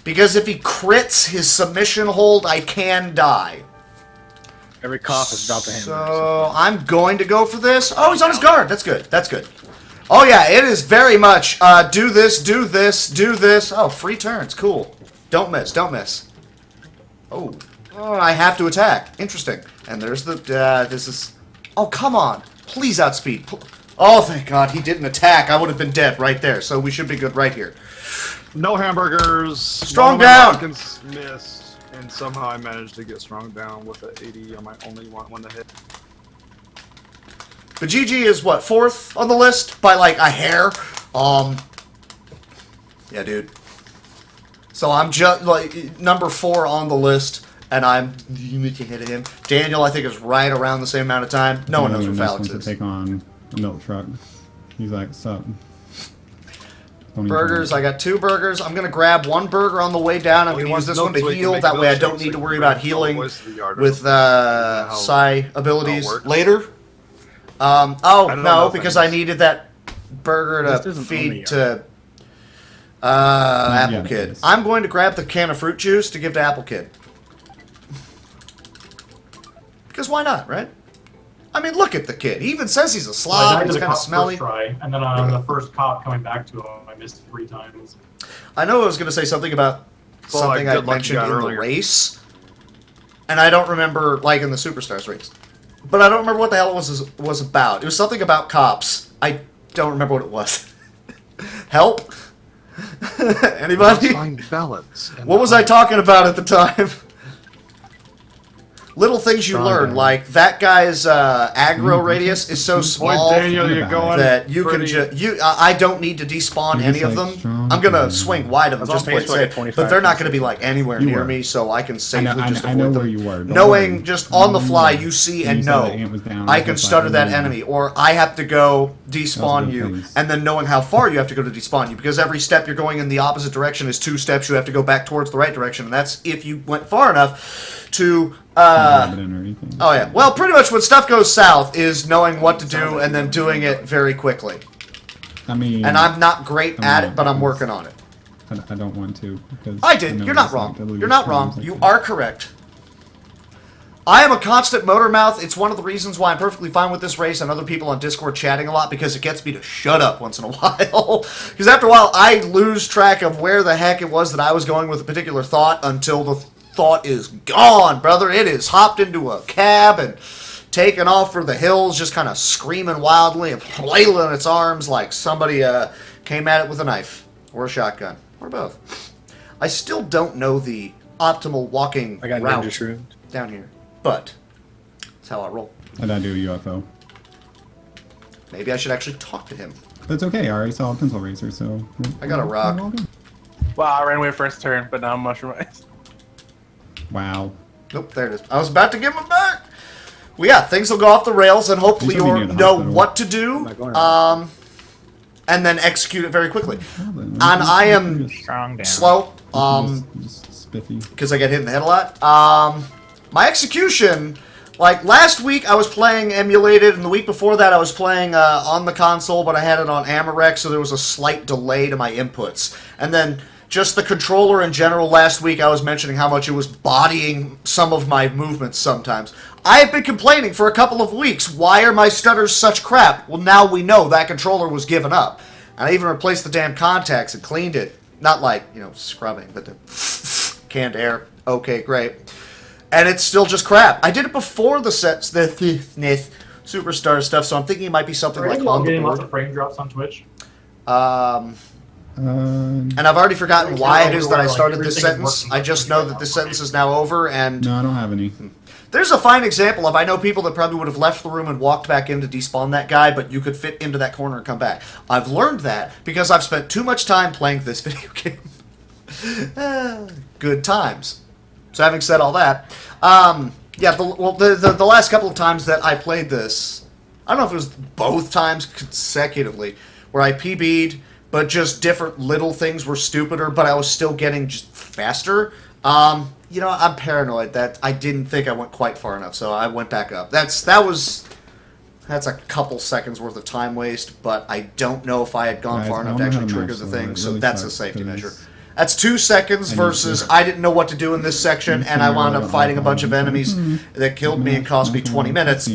Speaker 1: Because if he crits his submission hold, I can die.
Speaker 9: Every cough has dropped a hammer.
Speaker 1: So I'm going to go for this. Oh, he's on his guard. That's good. That's good. Oh yeah, it is very much do this, do this, do this. Oh, free turns. Cool. Don't miss. Don't miss. Oh, I have to attack. Interesting. And there's the. This is. Oh, come on. Please outspeed. Oh, thank God he didn't attack. I would have been dead right there. So we should be good right here.
Speaker 4: No hamburgers.
Speaker 1: Strong
Speaker 4: One of my
Speaker 1: down.
Speaker 4: Falcons missed, and somehow I managed to get strong down with an 80 on my only one to hit.
Speaker 1: But GG is what, 4th on the list by like a hair. Yeah, dude. So I'm just like number 4 on the list, and I'm ahead of him. Daniel, I think, is right around the same amount of time. No one knows where
Speaker 2: Next
Speaker 1: Phalanx
Speaker 2: one
Speaker 1: is.
Speaker 2: to take on a milk truck. He's like, sup. Don't even
Speaker 1: Burgers.
Speaker 2: try.
Speaker 1: I got 2 burgers. I'm gonna grab 1 burger on the way down. I'm
Speaker 4: Well, he
Speaker 1: gonna use
Speaker 4: wants
Speaker 1: this
Speaker 4: milk
Speaker 1: one to
Speaker 4: so he can
Speaker 1: heal.
Speaker 4: make
Speaker 1: That way, I
Speaker 4: milkshakes
Speaker 1: don't
Speaker 4: so
Speaker 1: need
Speaker 4: he
Speaker 1: to
Speaker 4: can
Speaker 1: worry
Speaker 4: bring
Speaker 1: about
Speaker 4: it all the
Speaker 1: healing
Speaker 4: way to the yard or
Speaker 1: with
Speaker 4: something. I don't know how-
Speaker 1: psi abilities
Speaker 4: works.
Speaker 1: later.
Speaker 4: I
Speaker 1: Oh
Speaker 4: don't
Speaker 1: no,
Speaker 4: know
Speaker 1: because
Speaker 4: things.
Speaker 1: I needed that burger
Speaker 9: This
Speaker 1: to
Speaker 9: doesn't own
Speaker 1: feed
Speaker 9: the
Speaker 1: to Apple
Speaker 2: yeah, it
Speaker 1: Kid.
Speaker 2: is.
Speaker 1: I'm going to grab the can of fruit juice to give to Apple Kid. Because why not, right? I mean, look at the kid. He even says he's a
Speaker 8: I
Speaker 1: slob.
Speaker 8: died to
Speaker 1: He's
Speaker 8: the
Speaker 1: kind of
Speaker 8: cop
Speaker 1: smelly.
Speaker 8: first try, and then on the first cop coming back to him, I missed 3 times.
Speaker 1: I know I was going to say something about
Speaker 4: Well,
Speaker 1: something
Speaker 4: like,
Speaker 1: I
Speaker 4: good luck you
Speaker 1: mentioned
Speaker 4: got
Speaker 1: in the
Speaker 4: earlier.
Speaker 1: race, and I don't remember, like in the Superstars race. But I don't remember what the hell it was about. It was something about cops. I don't remember what it was. Help? Anybody?
Speaker 4: Find balance. and
Speaker 1: What was I talking about at the time? Little things you
Speaker 2: Strong
Speaker 1: learn,
Speaker 2: guy.
Speaker 1: like that guy's aggro radius is so
Speaker 4: Boy,
Speaker 1: small
Speaker 4: Daniel, you're going
Speaker 1: that you can
Speaker 4: pretty-
Speaker 1: just I don't need to despawn
Speaker 2: You're
Speaker 1: any
Speaker 2: just,
Speaker 1: of
Speaker 2: like,
Speaker 1: them.
Speaker 2: strong
Speaker 1: I'm gonna
Speaker 2: guy.
Speaker 1: swing wide of them
Speaker 9: I was
Speaker 1: just
Speaker 9: on
Speaker 1: to
Speaker 9: pace
Speaker 1: play
Speaker 9: for
Speaker 1: it
Speaker 9: like
Speaker 1: safe,
Speaker 9: 25
Speaker 1: but they're not gonna be like anywhere
Speaker 2: You
Speaker 1: near
Speaker 2: were.
Speaker 1: me, so I can safely just
Speaker 2: I know
Speaker 1: avoid
Speaker 2: where
Speaker 1: them.
Speaker 2: you were. Don't
Speaker 1: Knowing
Speaker 2: worry.
Speaker 1: just on the fly, you see
Speaker 2: When
Speaker 1: and
Speaker 2: you said
Speaker 1: know
Speaker 2: that ant was down,
Speaker 1: I
Speaker 2: was
Speaker 1: can
Speaker 2: just
Speaker 1: stutter
Speaker 2: like,
Speaker 1: that
Speaker 2: "Mm."
Speaker 1: enemy, or I have to go despawn
Speaker 2: good
Speaker 1: you,
Speaker 2: things.
Speaker 1: and then knowing how far you have to go to despawn you, because every step you're going in the opposite direction is 2 steps you have to go back towards the right direction, and that's if you went far enough to
Speaker 2: Grab it in or anything.
Speaker 1: Oh yeah. Well, pretty much when stuff goes south is knowing what to do and then doing it very quickly.
Speaker 2: I mean,
Speaker 1: And I'm not great
Speaker 2: I'm
Speaker 1: at
Speaker 2: not
Speaker 1: it, but I'm
Speaker 2: because-
Speaker 1: working on it.
Speaker 2: I don't want to. Because
Speaker 1: I did.
Speaker 2: know
Speaker 1: You're
Speaker 2: what
Speaker 1: not
Speaker 2: it's like
Speaker 1: wrong.
Speaker 2: to lose
Speaker 1: You're not
Speaker 2: times
Speaker 1: wrong.
Speaker 2: like
Speaker 1: You
Speaker 2: that.
Speaker 1: are correct. I am a constant motor mouth. It's one of the reasons why I'm perfectly fine with this race and other people on Discord chatting a lot, because it gets me to shut up once in a while. Because after a while, I lose track of where the heck it was that I was going with a particular thought until the thought is gone, brother. It is hopped into a cab and taken off for the hills, just kind of screaming wildly and flailing its arms like somebody came at it with a knife or a shotgun or both. I still don't know the optimal walking
Speaker 9: I got
Speaker 1: route
Speaker 9: ninja shrooms.
Speaker 1: down here, but that's how I roll.
Speaker 2: And I do a UFO.
Speaker 1: Maybe I should actually talk to him.
Speaker 2: That's okay. I already saw a pencil racer, so.
Speaker 1: I got a rock.
Speaker 2: we're all good.
Speaker 3: Wow, I ran away first turn, but now I'm mushroom ice.
Speaker 2: Wow.
Speaker 1: Nope, there it is. I was about to give him back. Well, yeah, things will go off the rails, and hopefully
Speaker 2: You should be
Speaker 1: you'll
Speaker 2: near the
Speaker 1: know
Speaker 2: hospital.
Speaker 1: what to do,
Speaker 9: not going around.
Speaker 1: and then execute it very quickly.
Speaker 2: And
Speaker 1: I am
Speaker 6: Strong down.
Speaker 1: slow,
Speaker 2: just spiffy.
Speaker 1: because I get hit in the head a lot. My execution, like last week I was playing emulated, and the week before that I was playing on the console, but I had it on Amarek, so there was a slight delay to my inputs. And then just the controller in general, last week I was mentioning how much it was bodying some of my movements sometimes. I have been complaining for a couple of weeks. Why are my stutters such crap? Well, now we know that controller was given up. And I even replaced the damn contacts and cleaned it. Not like, scrubbing, but the canned air. Okay, great. And it's still just crap. I did it before the sets, the superstar stuff, so I'm thinking it might be something
Speaker 8: Are
Speaker 1: like
Speaker 8: you all
Speaker 1: on the
Speaker 8: getting lots
Speaker 1: board.
Speaker 8: of frame drops on Twitch?
Speaker 1: And I've already forgotten why it is that I started this
Speaker 8: Everything is
Speaker 1: sentence.
Speaker 8: working
Speaker 1: I just know that this sentence is now over, and
Speaker 2: No, I don't have any.
Speaker 1: there's a fine example of I know people that probably would have left the room and walked back in to despawn that guy, but you could fit into that corner and come back. I've learned that because I've spent too much time playing this video game. Good times. So having said all that, yeah, the last couple of times that I played this, I don't know if it was both times consecutively, where I PB'd, but just different little things were stupider, but I was still getting just faster. You know, I'm paranoid that I didn't think I went quite far enough, so I went back up. That's a couple seconds worth of time waste, but I don't know if I had gone
Speaker 2: Guys,
Speaker 1: far
Speaker 2: I
Speaker 1: enough
Speaker 2: don't
Speaker 1: to
Speaker 2: know
Speaker 1: actually
Speaker 2: how to
Speaker 1: trigger the
Speaker 2: match, so
Speaker 1: thing,
Speaker 2: it
Speaker 1: so
Speaker 2: really
Speaker 1: that's a
Speaker 2: sucks,
Speaker 1: safety
Speaker 2: 'cause
Speaker 1: measure. That's 2 seconds
Speaker 2: I need
Speaker 1: versus
Speaker 2: to-
Speaker 1: I didn't know what to do in this section, and I wound up fighting a bunch of enemies that killed me and cost me 20 minutes.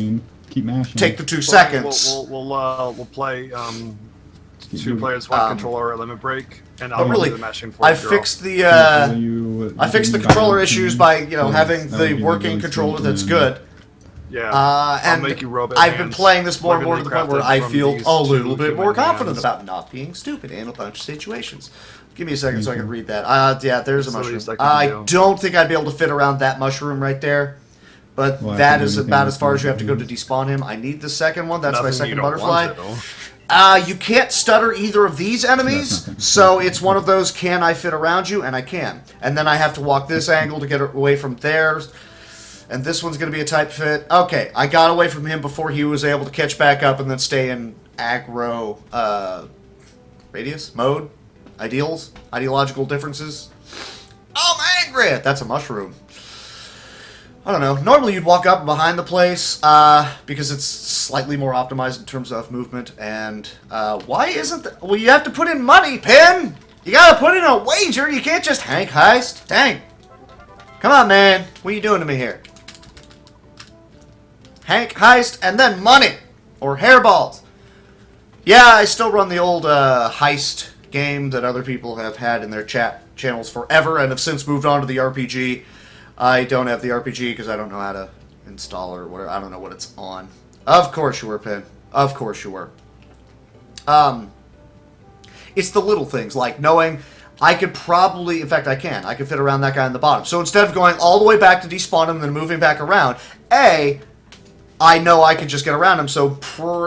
Speaker 2: Keep mashing.
Speaker 1: Take the 2 seconds.
Speaker 4: We'll play 2
Speaker 2: doing-
Speaker 4: players, 1 controller at limit break, and
Speaker 1: But
Speaker 4: I'll
Speaker 1: really,
Speaker 4: do the mashing for
Speaker 1: I
Speaker 4: you, girl.
Speaker 1: fixed the
Speaker 2: Will
Speaker 1: I fixed the
Speaker 2: you
Speaker 1: controller
Speaker 2: buy
Speaker 1: issues
Speaker 2: it?
Speaker 1: by
Speaker 2: Please,
Speaker 1: having
Speaker 2: that would
Speaker 1: the
Speaker 2: be
Speaker 1: working
Speaker 2: really
Speaker 1: controller
Speaker 2: sweet,
Speaker 1: that's
Speaker 2: and-
Speaker 1: good.
Speaker 4: Yeah.
Speaker 1: And
Speaker 4: make you robot
Speaker 1: I've been
Speaker 4: hands,
Speaker 1: playing this more and more to the point where I
Speaker 4: crafted from
Speaker 1: feel
Speaker 4: these
Speaker 1: a
Speaker 4: 2
Speaker 1: little bit more
Speaker 4: human
Speaker 1: confident
Speaker 4: hands.
Speaker 1: about not being stupid in a bunch of situations. Give me a second so I can read that. Yeah, there's a
Speaker 4: That's the
Speaker 1: mushroom.
Speaker 4: least I can
Speaker 1: I
Speaker 4: do.
Speaker 1: don't think I'd be able to fit around that mushroom right there. But
Speaker 2: Well, I
Speaker 1: that
Speaker 2: can do
Speaker 1: is
Speaker 2: anything
Speaker 1: about
Speaker 2: with
Speaker 1: as far as you have to go to
Speaker 2: something.
Speaker 1: despawn him. I need the second one. That's my
Speaker 4: Nothing
Speaker 1: second
Speaker 4: you don't
Speaker 1: butterfly.
Speaker 4: want to, though.
Speaker 1: You can't stutter either of these enemies,
Speaker 2: nothing.
Speaker 1: so it's one of those, can I fit around you? And I can. And then I have to walk this angle to get away from theirs. And this one's going to be a type fit. Okay, I got away from him before he was able to catch back up and then stay in aggro radius, mode, ideals, ideological differences. Oh, I'm angry! That's a mushroom. I don't know. Normally you'd walk up behind the place because it's slightly more optimized in terms of movement. And why isn't that? Well, you have to put in money, Pin! You gotta put in a wager. You can't just Hank heist. Dang. Come on, man. What are you doing to me here? Hank heist and then money. Or hairballs. Yeah, I still run the old heist game that other people have had in their chat channels forever and have since moved on to the RPG. I don't have the RPG because I don't know how to install it or whatever. I don't know what it's on. Of course you were, Pin. Of course you were. It's the little things, like knowing I could probably, in fact I can, I could fit around that guy on the bottom. So instead of going all the way back to despawn him and then moving back around, A, I know I could just get around him, so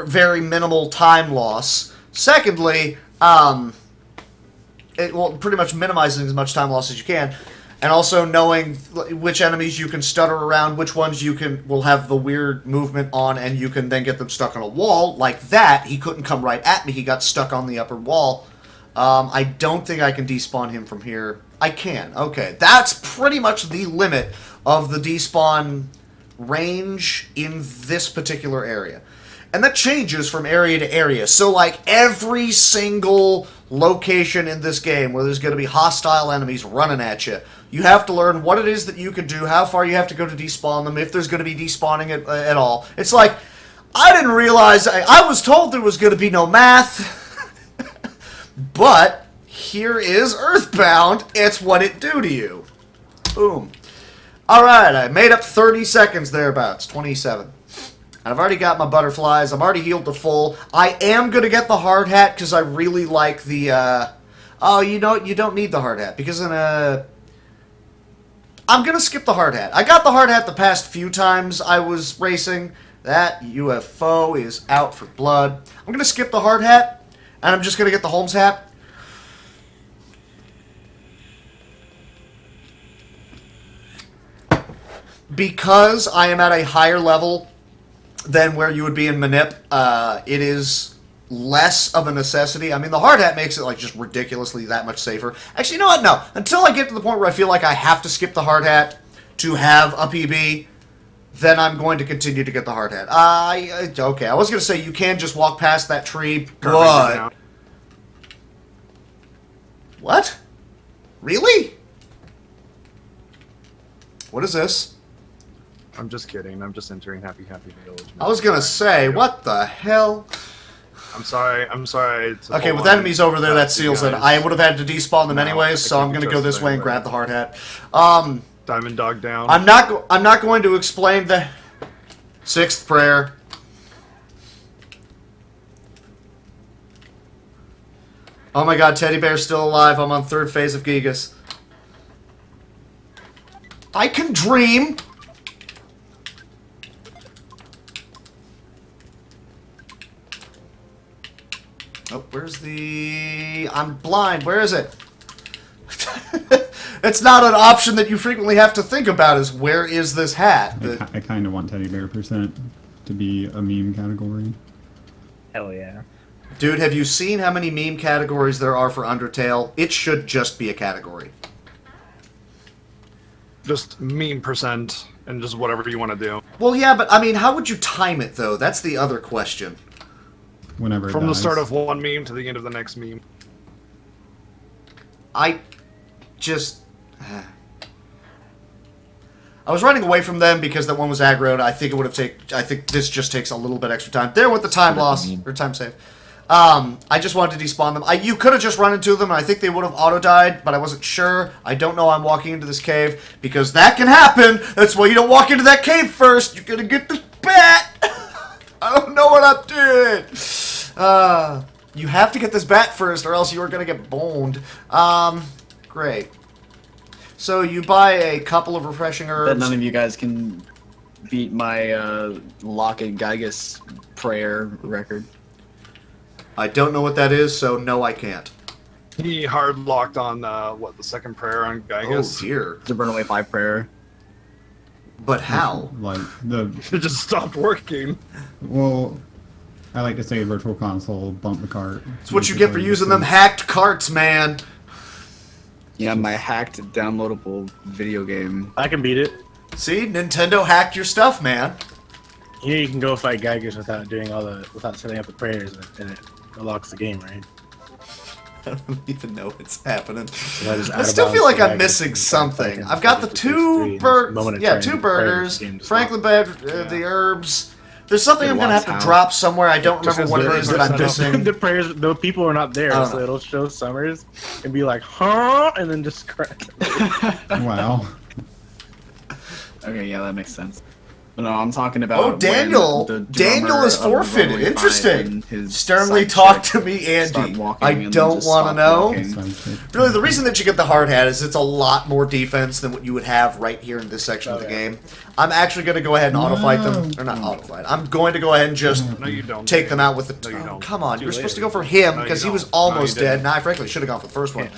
Speaker 1: very minimal time loss. Secondly, pretty much minimizing as much time loss as you can. And also knowing which enemies you can stutter around, which ones you will have the weird movement on, and you can then get them stuck on a wall. Like that, he couldn't come right at me. He got stuck on the upper wall. I don't think I can despawn him from here. I can. Okay. That's pretty much the limit of the despawn range in this particular area. And that changes from area to area. So, like, every single location in this game where there's going to be hostile enemies running at you, you have to learn what it is that you can do, how far you have to go to despawn them, if there's going to be despawning at all. It's like, I didn't realize, I was told there was going to be no math, but here is Earthbound. It's what it do to you. Boom. Alright, I made up 30 seconds thereabouts, 27. I've already got my butterflies. I'm already healed to full. I am going to get the hard hat because I really like the... Oh, you know, you don't need the hard hat because in a... I'm going to skip the hard hat. I got the hard hat the past few times I was racing. That UFO is out for blood. I'm going to skip the hard hat, and I'm just going to get the Holmes hat. Because I am at a higher level than where you would be in Manip, it is less of a necessity. I mean, the hard hat makes it like just ridiculously that much safer. Actually, you know what? No. Until I get to the point where I feel like I have to skip the hard hat to have a PB, then I'm going to continue to get the hard hat. Okay, I was going to say you can just walk past that tree, but... What? Really? What is this?
Speaker 4: I'm just kidding. I'm just entering Happy Village.
Speaker 1: I was going to say, what the hell?
Speaker 4: I'm sorry. It's a
Speaker 1: Okay, with
Speaker 4: full-on
Speaker 1: enemies over there, that
Speaker 4: pass, you
Speaker 1: seals it.
Speaker 4: guys.
Speaker 1: I would have had to despawn them
Speaker 4: No,
Speaker 1: anyways,
Speaker 4: I
Speaker 1: so I'm
Speaker 4: can't
Speaker 1: gonna
Speaker 4: be
Speaker 1: go this
Speaker 4: trusted
Speaker 1: way and
Speaker 4: anyway.
Speaker 1: grab the hard hat.
Speaker 4: Diamond Dog down.
Speaker 1: I'm not going to explain the sixth prayer. Oh my god, Teddy Bear's still alive. I'm on third phase of Gigas. I can dream. Oh, where's the... I'm blind. Where is it? It's not an option that you frequently have to think about, is where is this hat?
Speaker 2: I kind of want teddy bear percent to be a meme category.
Speaker 6: Hell yeah.
Speaker 1: Dude, have you seen how many meme categories there are for Undertale? It should just be a category.
Speaker 4: Just meme percent and just whatever you want to do.
Speaker 1: Well, yeah, but I mean, how would you time it, though? That's the other question.
Speaker 2: Whenever it
Speaker 4: From the
Speaker 2: dies.
Speaker 4: start of one meme to the end of the next meme.
Speaker 1: I just... I was running away from them because that one was aggroed. I think it would have I think this just takes a little bit extra time. There with the time loss, or time save. I just wanted to despawn them. You could have just run into them, and I think they would have auto-died, but I wasn't sure. I don't know I'm walking into this cave, because that can happen! That's why you don't walk into that cave first! You're gonna get this bat! I don't know what I'm doing! You have to get this bat first, or else you are gonna get boned. Great. So you buy a couple of refreshing
Speaker 10: Bet
Speaker 1: herbs.
Speaker 10: none of you guys can beat my Locket Gygus prayer record.
Speaker 1: I don't know what that is, so no, I can't.
Speaker 4: He hard locked on the second prayer on Gygus.
Speaker 1: Oh dear.
Speaker 10: The Burn Away 5 prayer.
Speaker 1: But how?
Speaker 2: Like the
Speaker 4: It just stopped working.
Speaker 2: well, I like to say virtual console bump the cart.
Speaker 1: It's what you get for using them hacked carts, man.
Speaker 10: Yeah, my hacked downloadable video game.
Speaker 9: I can beat it.
Speaker 1: See, Nintendo hacked your stuff, man.
Speaker 9: You know you can go fight Gygus without doing without setting up the prayers, and it unlocks the game, right?
Speaker 1: I don't even know what's happening.
Speaker 9: So just
Speaker 1: I
Speaker 9: out
Speaker 1: still
Speaker 9: of
Speaker 1: feel
Speaker 9: bounds
Speaker 1: like
Speaker 9: to
Speaker 1: I'm
Speaker 9: Gygus
Speaker 1: missing
Speaker 9: and
Speaker 1: something.
Speaker 9: fight
Speaker 1: I've got
Speaker 9: him
Speaker 1: the
Speaker 9: to
Speaker 1: two two burgers, Franklin bed, the herbs. There's something
Speaker 10: It
Speaker 1: I'm gonna have
Speaker 10: wants
Speaker 1: to
Speaker 10: how.
Speaker 1: drop somewhere. I don't remember what it is that I'm missing.
Speaker 9: The prayers, the people are not there,
Speaker 1: I don't
Speaker 9: so
Speaker 1: know.
Speaker 9: it'll show Summers and be like, huh? And then just crack.
Speaker 2: Wow.
Speaker 10: Okay, yeah, that makes sense. But no, I'm talking about.
Speaker 1: Oh, Daniel!
Speaker 10: when the
Speaker 1: Daniel
Speaker 10: drummer
Speaker 1: is
Speaker 10: of Burn
Speaker 1: forfeited.
Speaker 10: Away 5
Speaker 1: Interesting.
Speaker 10: and his
Speaker 1: Sternly
Speaker 10: side
Speaker 1: talk
Speaker 10: chick
Speaker 1: to me,
Speaker 10: start
Speaker 1: Andy.
Speaker 10: walking
Speaker 1: I
Speaker 10: and then
Speaker 1: don't
Speaker 10: just
Speaker 1: want to
Speaker 10: stop
Speaker 1: know.
Speaker 10: walking.
Speaker 2: Sidekick.
Speaker 1: Really, the reason that you get the hard hat is it's a lot more defense than what you would have right here in this section of the game. I'm actually going to go ahead and auto-fight them. Or not auto-fight. I'm going to go ahead and just
Speaker 4: No, you don't.
Speaker 1: take them out with the...
Speaker 4: No, you
Speaker 1: Oh,
Speaker 4: don't.
Speaker 1: come on.
Speaker 9: Too
Speaker 1: You're
Speaker 9: late.
Speaker 1: supposed to go for him
Speaker 4: No,
Speaker 1: because
Speaker 4: you
Speaker 1: he was
Speaker 4: don't. No,
Speaker 1: almost
Speaker 4: you
Speaker 1: dead.
Speaker 4: didn't.
Speaker 1: Nah, I frankly should have gone for the first one.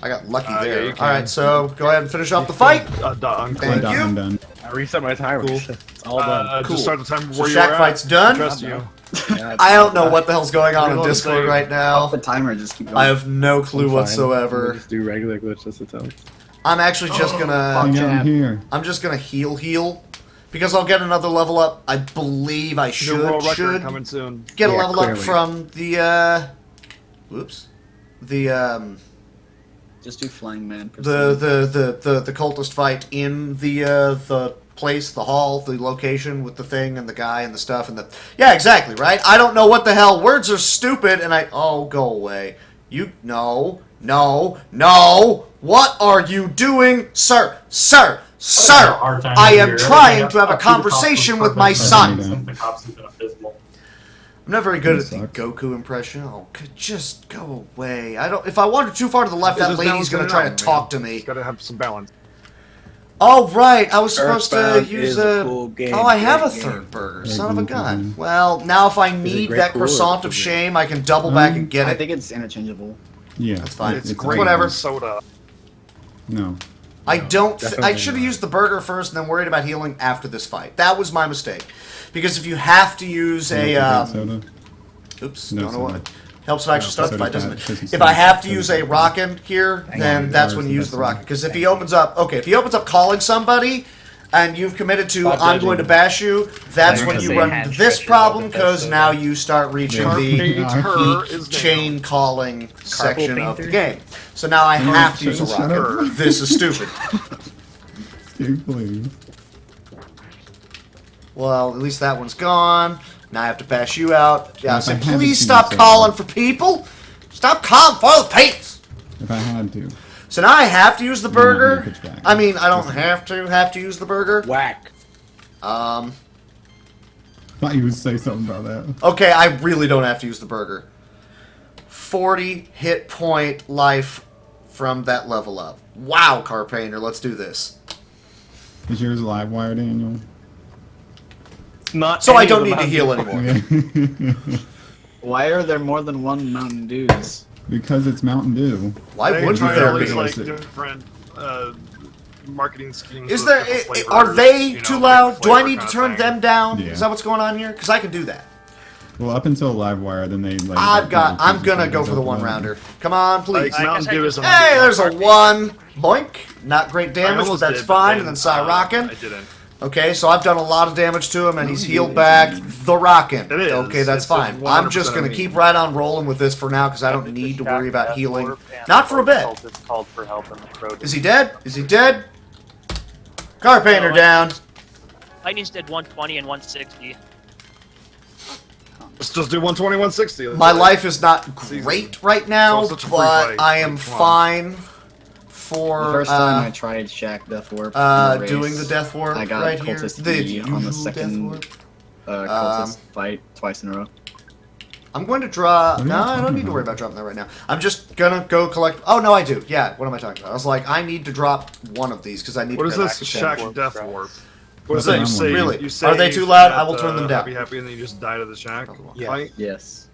Speaker 1: I got lucky
Speaker 4: Yeah,
Speaker 1: there.
Speaker 4: you can.
Speaker 1: Alright, so go ahead and finish off the fight.
Speaker 2: I'm
Speaker 1: Thank
Speaker 2: done.
Speaker 1: you.
Speaker 2: I'm done.
Speaker 9: I reset my timer.
Speaker 1: Cool.
Speaker 9: It's all done.
Speaker 1: Cool.
Speaker 4: Just start the time
Speaker 1: So
Speaker 4: where
Speaker 1: Shack
Speaker 4: you're
Speaker 1: Fight's
Speaker 4: at.
Speaker 1: done?
Speaker 4: Trust you.
Speaker 1: I don't know what the hell's going on in
Speaker 4: Reload
Speaker 1: Discord
Speaker 4: save.
Speaker 1: right
Speaker 10: Off the
Speaker 1: now.
Speaker 10: timer, just keep going.
Speaker 1: I have no clue
Speaker 9: I'm fine.
Speaker 1: whatsoever.
Speaker 9: Just do regular glitchless attempts.
Speaker 1: I'm actually just gonna...
Speaker 2: I got here.
Speaker 1: I'm just gonna heal. Because I'll get another level up. I believe I
Speaker 4: New world record
Speaker 1: should
Speaker 4: coming soon.
Speaker 1: get a
Speaker 9: Yeah,
Speaker 1: level up
Speaker 9: clearly.
Speaker 1: from the, whoops. The
Speaker 10: Just do Flying Man.
Speaker 1: the cultist fight in the place, the hall, the location with the thing and the guy and the stuff and the... Yeah, exactly, right? I don't know what the hell. Words are stupid and Oh, go away. No. What are you doing? Sir!
Speaker 8: Hard time
Speaker 1: I
Speaker 8: to
Speaker 1: am
Speaker 8: hear.
Speaker 1: trying
Speaker 8: Everything
Speaker 1: to have a
Speaker 8: up to the top was
Speaker 1: conversation with
Speaker 8: perfect.
Speaker 1: my son.
Speaker 8: The cops have been abysmal.
Speaker 1: I'm not very good
Speaker 2: That
Speaker 1: at the
Speaker 2: sucks.
Speaker 1: Goku impression. Oh, just go away. I don't. If I wander too far to the left,
Speaker 4: It's
Speaker 1: that
Speaker 4: just
Speaker 1: lady's
Speaker 4: balancing
Speaker 1: gonna
Speaker 4: it
Speaker 1: try
Speaker 4: out,
Speaker 1: to
Speaker 4: man.
Speaker 1: talk to me.
Speaker 4: Gotta have some balance.
Speaker 1: Oh right, I was supposed to
Speaker 9: Earthbound
Speaker 1: use
Speaker 9: is a cool game,
Speaker 1: Oh, I have a
Speaker 9: great
Speaker 1: third
Speaker 9: game.
Speaker 1: burger.
Speaker 2: Great
Speaker 1: Son of a
Speaker 2: game,
Speaker 1: gun.
Speaker 2: game.
Speaker 1: Well, now if I need
Speaker 9: great
Speaker 1: that
Speaker 9: cool or
Speaker 1: croissant of
Speaker 9: is it-
Speaker 1: shame, I can double back and get
Speaker 10: I
Speaker 1: it.
Speaker 10: think it's interchangeable.
Speaker 2: Yeah.
Speaker 1: That's fine.
Speaker 4: It's
Speaker 1: It's
Speaker 4: great.
Speaker 1: whatever.
Speaker 4: Soda.
Speaker 2: No.
Speaker 1: I don't.
Speaker 9: definitely
Speaker 1: I should have
Speaker 9: not.
Speaker 1: used the burger first, and then worried about healing after this fight. That was my mistake. Because if you have to use a
Speaker 2: soda.
Speaker 1: oops,
Speaker 2: No
Speaker 1: don't know what.
Speaker 2: soda.
Speaker 1: Helps to actually start the
Speaker 2: soda
Speaker 1: fight, doesn't
Speaker 2: bad,
Speaker 1: it?
Speaker 2: because it's
Speaker 1: If I have to
Speaker 2: soda
Speaker 1: use a
Speaker 2: bad.
Speaker 1: rockin' here, then
Speaker 2: on,
Speaker 1: that's
Speaker 2: ours
Speaker 1: when
Speaker 2: is
Speaker 1: you
Speaker 2: the
Speaker 1: use the
Speaker 2: best one.
Speaker 1: rocket. Because if he opens up, if he opens up calling somebody, and you've committed to
Speaker 9: Stop
Speaker 1: I'm
Speaker 9: judging.
Speaker 1: going to bash you, that's
Speaker 6: They're
Speaker 1: when
Speaker 6: gonna
Speaker 1: you
Speaker 6: say
Speaker 1: run
Speaker 6: hand
Speaker 1: into this
Speaker 6: stretches
Speaker 1: problem
Speaker 6: of the
Speaker 1: because
Speaker 6: best
Speaker 1: now
Speaker 6: soda.
Speaker 1: you start reaching
Speaker 2: Yeah.
Speaker 1: the
Speaker 4: Her is
Speaker 1: peak chain calling section of the
Speaker 6: painter?
Speaker 1: game. So now I have to use a
Speaker 2: shut
Speaker 1: rocket.
Speaker 2: up.
Speaker 1: This is stupid.
Speaker 2: Steve, please.
Speaker 1: Well, at least that one's gone. Now I have to pass you out. Yeah,
Speaker 2: If
Speaker 1: say,
Speaker 2: I had
Speaker 1: please
Speaker 2: to
Speaker 1: stop
Speaker 2: choose,
Speaker 1: calling for people. Stop calling for the peeps.
Speaker 2: If I had to.
Speaker 1: So now I have to use the
Speaker 2: No, no,
Speaker 1: burger.
Speaker 2: pitch back.
Speaker 1: I mean, I don't have to use the burger.
Speaker 9: Whack.
Speaker 2: Thought you would say something about that.
Speaker 1: Okay, I really don't have to use the burger. 40 hit point life from that level up. Wow, Car Painter, let's do this.
Speaker 2: Is yours live wire, Daniel?
Speaker 7: Not
Speaker 1: So I
Speaker 7: any
Speaker 1: don't
Speaker 7: of
Speaker 1: need to
Speaker 7: them
Speaker 1: heal
Speaker 7: have-
Speaker 1: anymore.
Speaker 2: Okay.
Speaker 10: Why are there more than one Mountain Dews?
Speaker 2: Because it's Mountain Dew.
Speaker 1: Why
Speaker 4: They
Speaker 1: wouldn't
Speaker 4: try
Speaker 1: there
Speaker 4: all
Speaker 1: be?
Speaker 4: these like
Speaker 2: Is it-
Speaker 4: different marketing schemes.
Speaker 1: Is
Speaker 4: with
Speaker 1: there?
Speaker 4: different flavors,
Speaker 1: Are they
Speaker 4: you know,
Speaker 1: too
Speaker 4: like
Speaker 1: loud? Do I
Speaker 4: flavor
Speaker 1: need to
Speaker 4: kinda
Speaker 1: turn
Speaker 4: thing.
Speaker 1: them down?
Speaker 2: Yeah.
Speaker 1: Is that what's going on here? Because I can do that.
Speaker 2: Well, up until live wire, then they like.
Speaker 1: I'm gonna
Speaker 2: choose
Speaker 1: go for the
Speaker 2: up
Speaker 1: one
Speaker 2: and
Speaker 1: rounder. Come on, please.
Speaker 4: Like Mountain Dew is a
Speaker 1: Hey, there's a one. Boink. Not great damage, but
Speaker 4: almost
Speaker 1: that's
Speaker 4: did, but
Speaker 1: fine.
Speaker 4: then,
Speaker 1: And then Cy Rockin'.
Speaker 4: I didn't.
Speaker 1: Okay, so I've done a lot of damage to him, and he's healed back. The Rockin'.
Speaker 4: It is.
Speaker 1: Okay, that's
Speaker 4: It's
Speaker 1: fine.
Speaker 4: just
Speaker 1: I'm just
Speaker 4: 100%
Speaker 1: gonna
Speaker 4: me.
Speaker 1: keep right on rolling with this for now because I don't
Speaker 7: It's
Speaker 1: need to
Speaker 7: a
Speaker 1: worry about
Speaker 7: death
Speaker 1: healing.
Speaker 7: orb, and
Speaker 1: Not for a bit.
Speaker 7: It's called for help in the pro.
Speaker 1: Is he dead? Is he dead? Car Painter
Speaker 11: No,
Speaker 1: down.
Speaker 11: Lightning's did 120 and 160.
Speaker 4: Let's just do 120, 160.
Speaker 1: My life is not
Speaker 4: easy.
Speaker 1: great right now,
Speaker 4: So it's such a free
Speaker 1: but
Speaker 4: fight.
Speaker 1: I am
Speaker 4: Like, come on.
Speaker 1: fine for
Speaker 10: The first time I tried Shack Death Warp. in the race,
Speaker 1: doing the death warp
Speaker 10: I got
Speaker 1: right here.
Speaker 10: Cultist
Speaker 1: The
Speaker 10: E on the
Speaker 1: Death
Speaker 10: second
Speaker 1: Warp.
Speaker 10: Cultist fight twice in a row.
Speaker 1: I'm going to draw.
Speaker 2: What are you
Speaker 1: No, I
Speaker 2: talking
Speaker 1: don't need to
Speaker 2: about?
Speaker 1: worry about dropping that right now. I'm just gonna go collect. Oh no, I do. Yeah. What am I talking about? I was like, I need to drop one of these because I need
Speaker 4: What
Speaker 1: to
Speaker 4: is
Speaker 1: go
Speaker 4: this
Speaker 1: back to
Speaker 4: Shack
Speaker 1: Death Warp.
Speaker 4: Death Warp? What is
Speaker 2: That's
Speaker 4: that? You
Speaker 2: what I'm
Speaker 4: say,
Speaker 2: wondering.
Speaker 1: Really?
Speaker 4: you say
Speaker 1: Are they too loud?
Speaker 4: at,
Speaker 1: I will turn them down.
Speaker 4: Happy, happy, and then you just die to the Shack
Speaker 9: Yes.
Speaker 4: fight?
Speaker 10: Yes.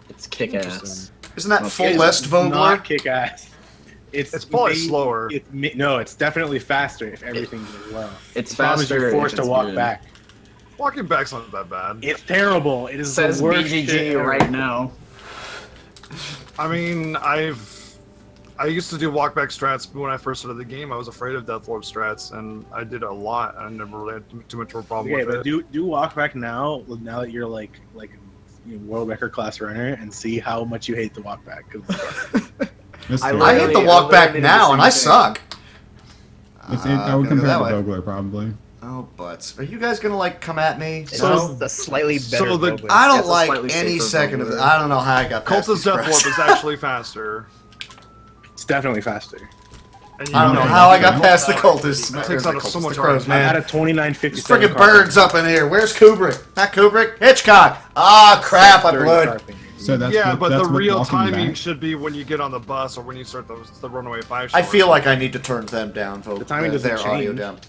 Speaker 10: It's kick ass.
Speaker 1: Isn't that
Speaker 10: Well,
Speaker 1: full
Speaker 10: it's
Speaker 1: list, Vogler?
Speaker 9: Not kick ass.
Speaker 4: It's probably slower.
Speaker 9: No, it's definitely faster if everything goes well.
Speaker 10: It's
Speaker 9: The problem is
Speaker 10: faster.
Speaker 9: you're forced
Speaker 10: if
Speaker 9: to
Speaker 10: it's
Speaker 9: walk
Speaker 10: good.
Speaker 9: back.
Speaker 4: Walking back's not that bad.
Speaker 9: It's terrible. It is
Speaker 10: Says
Speaker 9: the worst shit
Speaker 10: BGG
Speaker 9: ever.
Speaker 10: right now.
Speaker 4: I mean, I used to do walk back strats when I first started the game. I was afraid of Death Warp strats, and I did a lot. I never really had too much of a problem
Speaker 9: Okay,
Speaker 4: with
Speaker 9: but
Speaker 4: it.
Speaker 9: do walk back now that you're like world record class runner, and see how much you hate the walk back. 'cause
Speaker 2: It's
Speaker 10: I
Speaker 2: fair.
Speaker 1: I hate the
Speaker 10: Literally,
Speaker 1: walk
Speaker 10: I
Speaker 1: back
Speaker 10: literally did
Speaker 1: now,
Speaker 10: the
Speaker 1: and I
Speaker 10: same
Speaker 1: suck.
Speaker 2: I would
Speaker 1: gonna go
Speaker 2: compare
Speaker 1: that
Speaker 2: it
Speaker 1: way.
Speaker 2: to Vogler probably.
Speaker 1: Oh, butts. Are you guys gonna like come at me?
Speaker 6: It's
Speaker 1: No?
Speaker 6: just a slightly better.
Speaker 4: so the-
Speaker 6: Vogler.
Speaker 1: I
Speaker 10: Yeah,
Speaker 1: don't
Speaker 10: it's a
Speaker 1: like
Speaker 10: slightly
Speaker 1: any
Speaker 10: safer
Speaker 1: second of it.
Speaker 10: Vogler.
Speaker 1: I don't know how I got past
Speaker 4: Cultist
Speaker 1: these
Speaker 4: Death
Speaker 1: cracks.
Speaker 4: Warp is actually faster.
Speaker 9: it's definitely faster.
Speaker 4: And
Speaker 1: I don't know
Speaker 2: Okay,
Speaker 1: how I
Speaker 2: okay.
Speaker 1: got past the
Speaker 4: It
Speaker 1: cultists.
Speaker 4: takes out so much
Speaker 1: the crows,
Speaker 4: armor.
Speaker 9: I had
Speaker 1: man.
Speaker 9: a 2950.
Speaker 1: There's friggin' birds up in here. Where's Kubrick? Not Kubrick. Hitchcock. Ah, crap! I blew.
Speaker 2: So that's
Speaker 4: yeah,
Speaker 2: what,
Speaker 4: but
Speaker 2: that's
Speaker 4: the
Speaker 2: what
Speaker 4: real
Speaker 2: walking
Speaker 4: timing
Speaker 2: back-
Speaker 4: should be when you get on the bus or when you start the Runaway 5
Speaker 1: I
Speaker 4: story.
Speaker 1: feel like I need to turn them down, folks.
Speaker 9: The timing doesn't
Speaker 1: their audio
Speaker 9: change.
Speaker 1: down.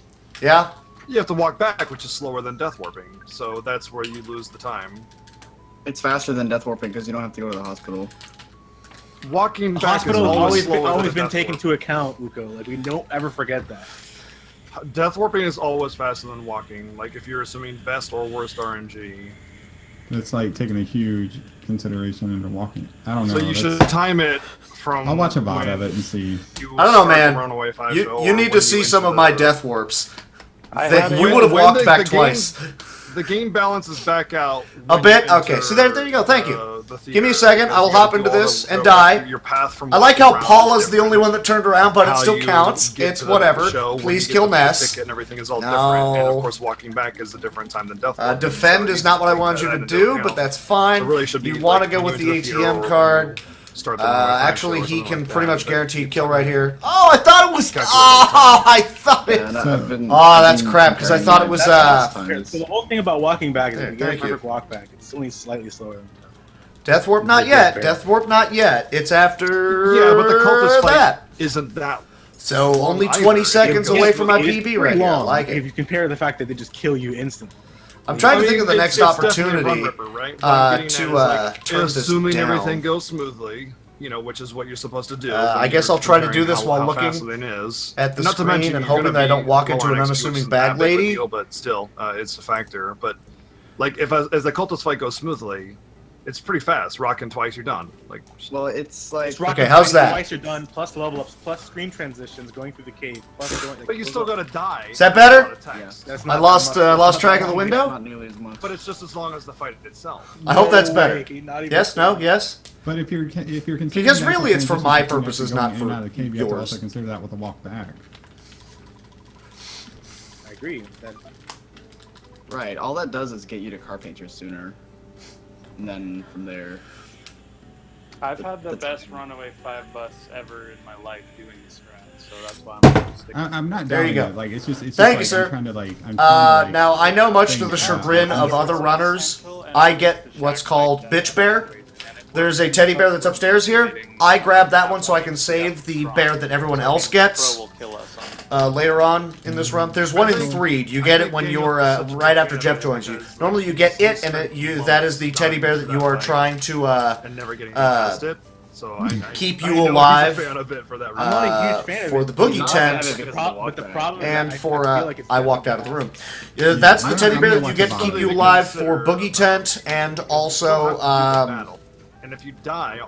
Speaker 1: Yeah.
Speaker 4: You have to walk back, which is slower than Death Warping. So that's where you lose the time.
Speaker 10: It's faster than Death Warping because you don't have to go to the hospital.
Speaker 4: Walking
Speaker 9: The
Speaker 4: back
Speaker 9: hospital
Speaker 4: is
Speaker 9: has
Speaker 4: always
Speaker 9: always
Speaker 4: slower
Speaker 9: been
Speaker 4: than Death
Speaker 9: taken
Speaker 4: Warp.
Speaker 9: into account, Uko. Like we don't ever forget that.
Speaker 4: Death Warping is always faster than walking. Like if you're assuming best or worst RNG.
Speaker 2: It's like taking a huge consideration into walking. I don't know.
Speaker 4: So you
Speaker 2: that's-
Speaker 4: should time it from.
Speaker 2: I'll watch a VOD
Speaker 4: when
Speaker 2: of it and see.
Speaker 4: you
Speaker 1: I don't know,
Speaker 4: start the
Speaker 1: man.
Speaker 4: Runaway 5
Speaker 1: You
Speaker 4: show
Speaker 1: you
Speaker 4: or
Speaker 1: need
Speaker 4: when
Speaker 1: to see
Speaker 4: you
Speaker 1: some
Speaker 4: enter
Speaker 1: of my
Speaker 4: the-
Speaker 1: death warps.
Speaker 7: I
Speaker 1: That
Speaker 7: haven't-
Speaker 1: you would have
Speaker 4: When
Speaker 1: walked
Speaker 4: the
Speaker 1: back
Speaker 4: game-
Speaker 1: twice.
Speaker 4: The game balances back out.
Speaker 1: A
Speaker 4: when
Speaker 1: bit?
Speaker 4: you
Speaker 1: Okay,
Speaker 4: enter,
Speaker 1: so there you go, thank you.
Speaker 4: the
Speaker 1: Give me a
Speaker 4: theater,
Speaker 1: second,
Speaker 4: because
Speaker 1: I will
Speaker 4: you gotta
Speaker 1: hop
Speaker 4: do
Speaker 1: into
Speaker 4: all
Speaker 1: this
Speaker 4: the-
Speaker 1: and die.
Speaker 4: Your path from
Speaker 1: I like
Speaker 4: walking
Speaker 1: how
Speaker 4: around
Speaker 1: Paula's the
Speaker 4: different.
Speaker 1: only one that turned around, but it
Speaker 4: How
Speaker 1: still
Speaker 4: you
Speaker 1: counts.
Speaker 4: get
Speaker 1: It's
Speaker 4: to the
Speaker 1: whatever.
Speaker 4: show, when
Speaker 1: Please
Speaker 4: you
Speaker 1: kill
Speaker 4: get the
Speaker 1: Ness.
Speaker 4: ticket and everything is all
Speaker 1: No.
Speaker 4: different. And of course, walking back is a different time than Death Warping,
Speaker 1: Defend
Speaker 4: so
Speaker 1: is
Speaker 4: you
Speaker 1: not what I
Speaker 4: take
Speaker 1: wanted
Speaker 4: that
Speaker 1: you to
Speaker 4: into
Speaker 1: do,
Speaker 4: account.
Speaker 1: but that's fine.
Speaker 4: So it really should be
Speaker 1: You want to
Speaker 4: like
Speaker 1: go
Speaker 4: when
Speaker 1: with
Speaker 4: you
Speaker 1: the
Speaker 4: enter theater
Speaker 1: ATM
Speaker 4: or
Speaker 1: card.
Speaker 4: when you start the Runaway 5
Speaker 1: Actually,
Speaker 4: show or
Speaker 1: he
Speaker 4: something
Speaker 1: can
Speaker 4: like
Speaker 1: pretty
Speaker 4: that,
Speaker 1: much
Speaker 4: but
Speaker 1: guaranteed
Speaker 4: it's
Speaker 1: kill
Speaker 4: okay.
Speaker 1: right here. Oh, I thought it was.
Speaker 4: Calculate
Speaker 1: Oh, I thought
Speaker 10: Yeah,
Speaker 1: it.
Speaker 10: and
Speaker 2: So-
Speaker 10: I've been.
Speaker 1: Oh, that's
Speaker 10: I've been
Speaker 1: crap, 'cause I thought it was,
Speaker 10: comparing my times.
Speaker 9: So the whole thing about walking back is
Speaker 1: There,
Speaker 9: if you get a
Speaker 1: thank you.
Speaker 9: perfect walk back, it's only slightly slower.
Speaker 1: Death warp not yet. Death warp not yet. It's after
Speaker 4: Yeah, but the cultist fight
Speaker 1: that.
Speaker 4: isn't that.
Speaker 1: So only
Speaker 4: either.
Speaker 1: 20 seconds
Speaker 9: It-
Speaker 1: away
Speaker 9: it-
Speaker 1: from my
Speaker 9: it is
Speaker 1: PB
Speaker 9: pretty
Speaker 1: right here. I
Speaker 9: long
Speaker 1: like
Speaker 9: If
Speaker 1: it.
Speaker 9: you compare the fact that they just kill you instantly.
Speaker 1: I'm trying to
Speaker 4: I
Speaker 1: think
Speaker 4: mean,
Speaker 1: of the
Speaker 4: it's-
Speaker 1: next
Speaker 4: it's definitely a
Speaker 1: opportunity
Speaker 4: run ripper, right? What I'm getting
Speaker 1: to
Speaker 4: at is,
Speaker 1: turn this
Speaker 4: assuming
Speaker 1: down.
Speaker 4: everything goes smoothly, which is what you're supposed to do.
Speaker 1: I
Speaker 4: when
Speaker 1: guess
Speaker 4: you're
Speaker 1: I'll try to
Speaker 4: comparing
Speaker 1: do this while
Speaker 4: how fast
Speaker 1: looking
Speaker 4: it is.
Speaker 1: at the
Speaker 4: Not to
Speaker 1: screen
Speaker 4: mention
Speaker 1: and
Speaker 4: you're
Speaker 1: hoping
Speaker 4: gonna
Speaker 1: that I don't
Speaker 4: be
Speaker 1: walk
Speaker 4: low
Speaker 1: into
Speaker 4: on
Speaker 1: an
Speaker 4: XP, which
Speaker 1: unassuming
Speaker 4: isn't
Speaker 1: bag
Speaker 4: that big of a
Speaker 1: lady.
Speaker 4: deal, but still, it's a factor. But like, if as the cultist fight goes smoothly, it's pretty fast. Rocking twice, you're done. Like,
Speaker 10: Well, it's like.
Speaker 9: It's rocking
Speaker 1: Okay, how's
Speaker 9: twice,
Speaker 1: that?
Speaker 9: Twice you're done, plus level ups, plus screen transitions, going through the cave, plus going. Like,
Speaker 4: but you still gotta die.
Speaker 1: Is that better?
Speaker 4: A lot of times.
Speaker 9: That's
Speaker 1: I
Speaker 9: not that
Speaker 1: lost
Speaker 9: much.
Speaker 1: lost track of the
Speaker 10: It's
Speaker 1: window.
Speaker 10: not nearly as much.
Speaker 4: But it's just as long as the fight itself.
Speaker 1: I hope that's
Speaker 9: No
Speaker 1: better.
Speaker 9: way, not even
Speaker 1: Yes, no, yes.
Speaker 2: But if you're considering
Speaker 1: Because
Speaker 2: that
Speaker 1: really it's for
Speaker 2: transition
Speaker 1: my
Speaker 2: between
Speaker 1: purposes,
Speaker 2: actually
Speaker 1: not
Speaker 2: going in
Speaker 1: for
Speaker 2: and out of the cave, you have to
Speaker 1: yours.
Speaker 2: also consider that with a walk back.
Speaker 9: I agree.
Speaker 10: Right. All that does is get you to Carpenter sooner, and then from there.
Speaker 7: I've had the best runaway 5 bus ever in my life doing the strat, so that's why I'm gonna stick.
Speaker 2: I'm not
Speaker 1: There you
Speaker 2: doubting
Speaker 1: go.
Speaker 2: it. Like it's just
Speaker 1: Thank
Speaker 2: like,
Speaker 1: you, sir.
Speaker 2: I'm trying to like. I'm trying to, like,
Speaker 1: Now, I know much to
Speaker 2: think
Speaker 1: the
Speaker 2: it
Speaker 1: chagrin
Speaker 2: out.
Speaker 1: of other runners, I get what's called Bitch Bear. There's a teddy bear that's upstairs here. I grab that one so I can save the bear that everyone else gets later on in this run. There's one in 3. You get it when you're right after Jeff joins you. Normally you get it, and that is the teddy bear that you are trying to
Speaker 4: And never getting past it. So I
Speaker 1: keep
Speaker 4: I
Speaker 1: you
Speaker 4: know he's a
Speaker 1: alive
Speaker 4: fan of it for that reason.
Speaker 9: I'm not a huge fan of
Speaker 1: for
Speaker 9: it.
Speaker 1: the boogie
Speaker 10: Not
Speaker 1: tent.
Speaker 10: bad because
Speaker 9: But the problem is
Speaker 1: And
Speaker 9: I
Speaker 1: for
Speaker 9: feel like it's
Speaker 1: I
Speaker 9: better
Speaker 1: walked
Speaker 9: than
Speaker 1: out of the
Speaker 9: that.
Speaker 1: room. That's the
Speaker 2: I'm
Speaker 1: teddy bear
Speaker 2: gonna
Speaker 1: that you
Speaker 2: watch
Speaker 1: get
Speaker 2: the
Speaker 1: to keep
Speaker 2: bottom.
Speaker 1: you alive for boogie tent, and also
Speaker 4: And if you die,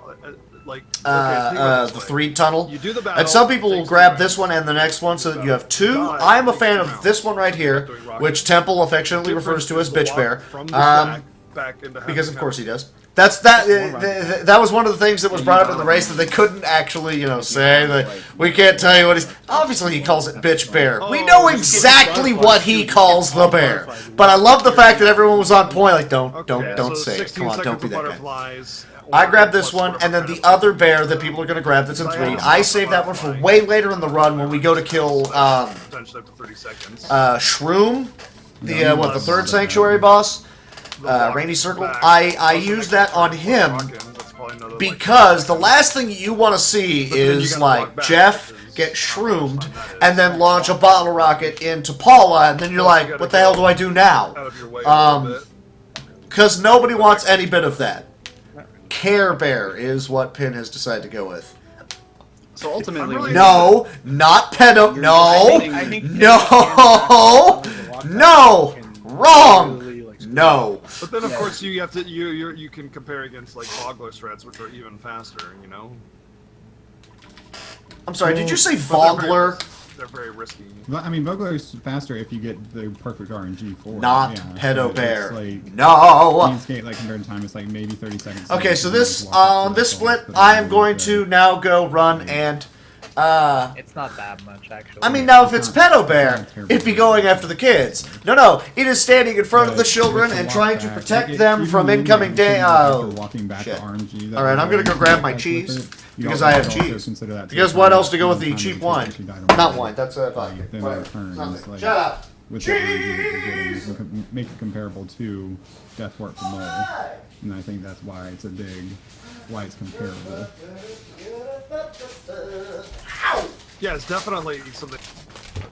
Speaker 4: like
Speaker 1: the 3 tunnel.
Speaker 4: You do the battle,
Speaker 1: And some people will
Speaker 4: takes
Speaker 1: grab
Speaker 4: 2
Speaker 1: this one and the next one so that you have 2.
Speaker 4: Die,
Speaker 1: I'm a
Speaker 4: takes
Speaker 1: fan
Speaker 4: 2
Speaker 1: of
Speaker 4: rounds.
Speaker 1: this one right here, which Temple affectionately refers to as Bitch Bear. Because of course he does. That's that was one of the things that was brought up in the race that they couldn't actually, say that we can't tell you what he's. Obviously, he calls it Bitch Bear. We know exactly what he calls the bear. But I love the fact that everyone was on point. Like, don't say it. Come on, don't be that guy. I grabbed this one, and then the other bear that people are going to grab that's in 3. I saved that one for way later in the run when we go to kill Shroom, the 3rd Sanctuary boss. Rainy Circle. I use that on him because the last thing you want to see is like Jeff get shroomed and then launch a bottle rocket into Paula, and then you're like, what the hell do I do now? Because nobody wants any bit of that. Care Bear is what Pin has decided to go with.
Speaker 10: So ultimately,
Speaker 1: No, not pedo. No,
Speaker 9: I think
Speaker 1: no, wrong. No.
Speaker 4: But then, of course, you have to you can compare against like Vogler strats, which are even faster.
Speaker 1: I'm sorry. Did you say
Speaker 4: But
Speaker 1: Vogler?
Speaker 4: They're very risky.
Speaker 2: Well, I mean, Vogler's faster if you get the perfect RNG for it.
Speaker 1: Not
Speaker 2: yeah,
Speaker 1: Pedo
Speaker 2: so
Speaker 1: Bear.
Speaker 2: it's like,
Speaker 1: No.
Speaker 2: skate like compared to time, it's like maybe 30 seconds.
Speaker 1: Okay, so
Speaker 2: and
Speaker 1: this
Speaker 2: just walk up to
Speaker 1: this
Speaker 2: the
Speaker 1: split,
Speaker 2: but
Speaker 1: I
Speaker 2: then
Speaker 1: am going
Speaker 2: the-
Speaker 1: to now go run and.
Speaker 6: It's not that much, actually.
Speaker 1: I mean, now if it's Pedo Bear, it'd be going after the kids. No, it is standing in front of the children and trying to protect them from incoming
Speaker 2: walking back
Speaker 1: shit.
Speaker 2: to RNG.
Speaker 1: All right, I'm gonna go grab my cheese because I have cheese. Because what else to go with the cheap wine? Not wine. That's vodka.
Speaker 2: Then
Speaker 1: Whatever.
Speaker 2: returns,
Speaker 1: Nothing.
Speaker 2: like,
Speaker 1: Shut up.
Speaker 2: with the RNG that you're getting, you can make it comparable to Death Warp the Mole, and I think that's why it's why it's comparable.
Speaker 4: Yeah, it's definitely something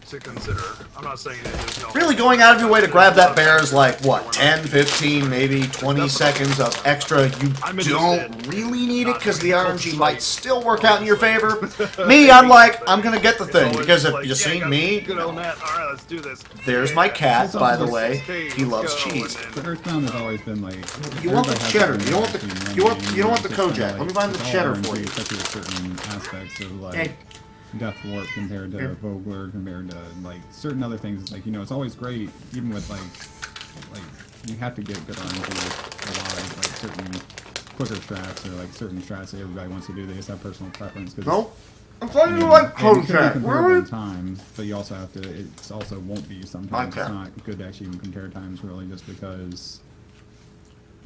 Speaker 4: to consider. I'm not saying that there's no.
Speaker 1: Really going out of your way to grab that bear is like, what, 10, 15, maybe 20 seconds of extra. You don't really need it because the RNG might still work out in your favor. Me, I'm like, I'm going to get the thing because if you see me,
Speaker 4: Good old net. All right, let's do this.
Speaker 1: there's my cat, by the way. He loves cheese.
Speaker 2: The Earthbound has always been like.
Speaker 1: You want the
Speaker 2: Earthbound
Speaker 1: cheddar.
Speaker 2: has
Speaker 1: You don't want
Speaker 2: been
Speaker 1: the
Speaker 2: like
Speaker 1: you want the
Speaker 2: it's kinda
Speaker 1: Kojak. Let me find the
Speaker 2: it's all
Speaker 1: cheddar
Speaker 2: RNG,
Speaker 1: for you.
Speaker 2: Especially with certain aspects of like
Speaker 1: Hey.
Speaker 2: Death Warp compared to
Speaker 1: Here.
Speaker 2: Vogler compared to like certain other things. It's like it's always great even with like you have to get good RNG with a lot of like certain quicker strats or like certain strats that everybody wants to do. They just have personal preference.
Speaker 1: No? I'm telling you like
Speaker 2: it can be
Speaker 1: Kojak.
Speaker 2: comparable
Speaker 1: Really?
Speaker 2: in time, but you also have to. It also won't be sometimes.
Speaker 1: Okay.
Speaker 2: It's not good to actually even compare times really, just because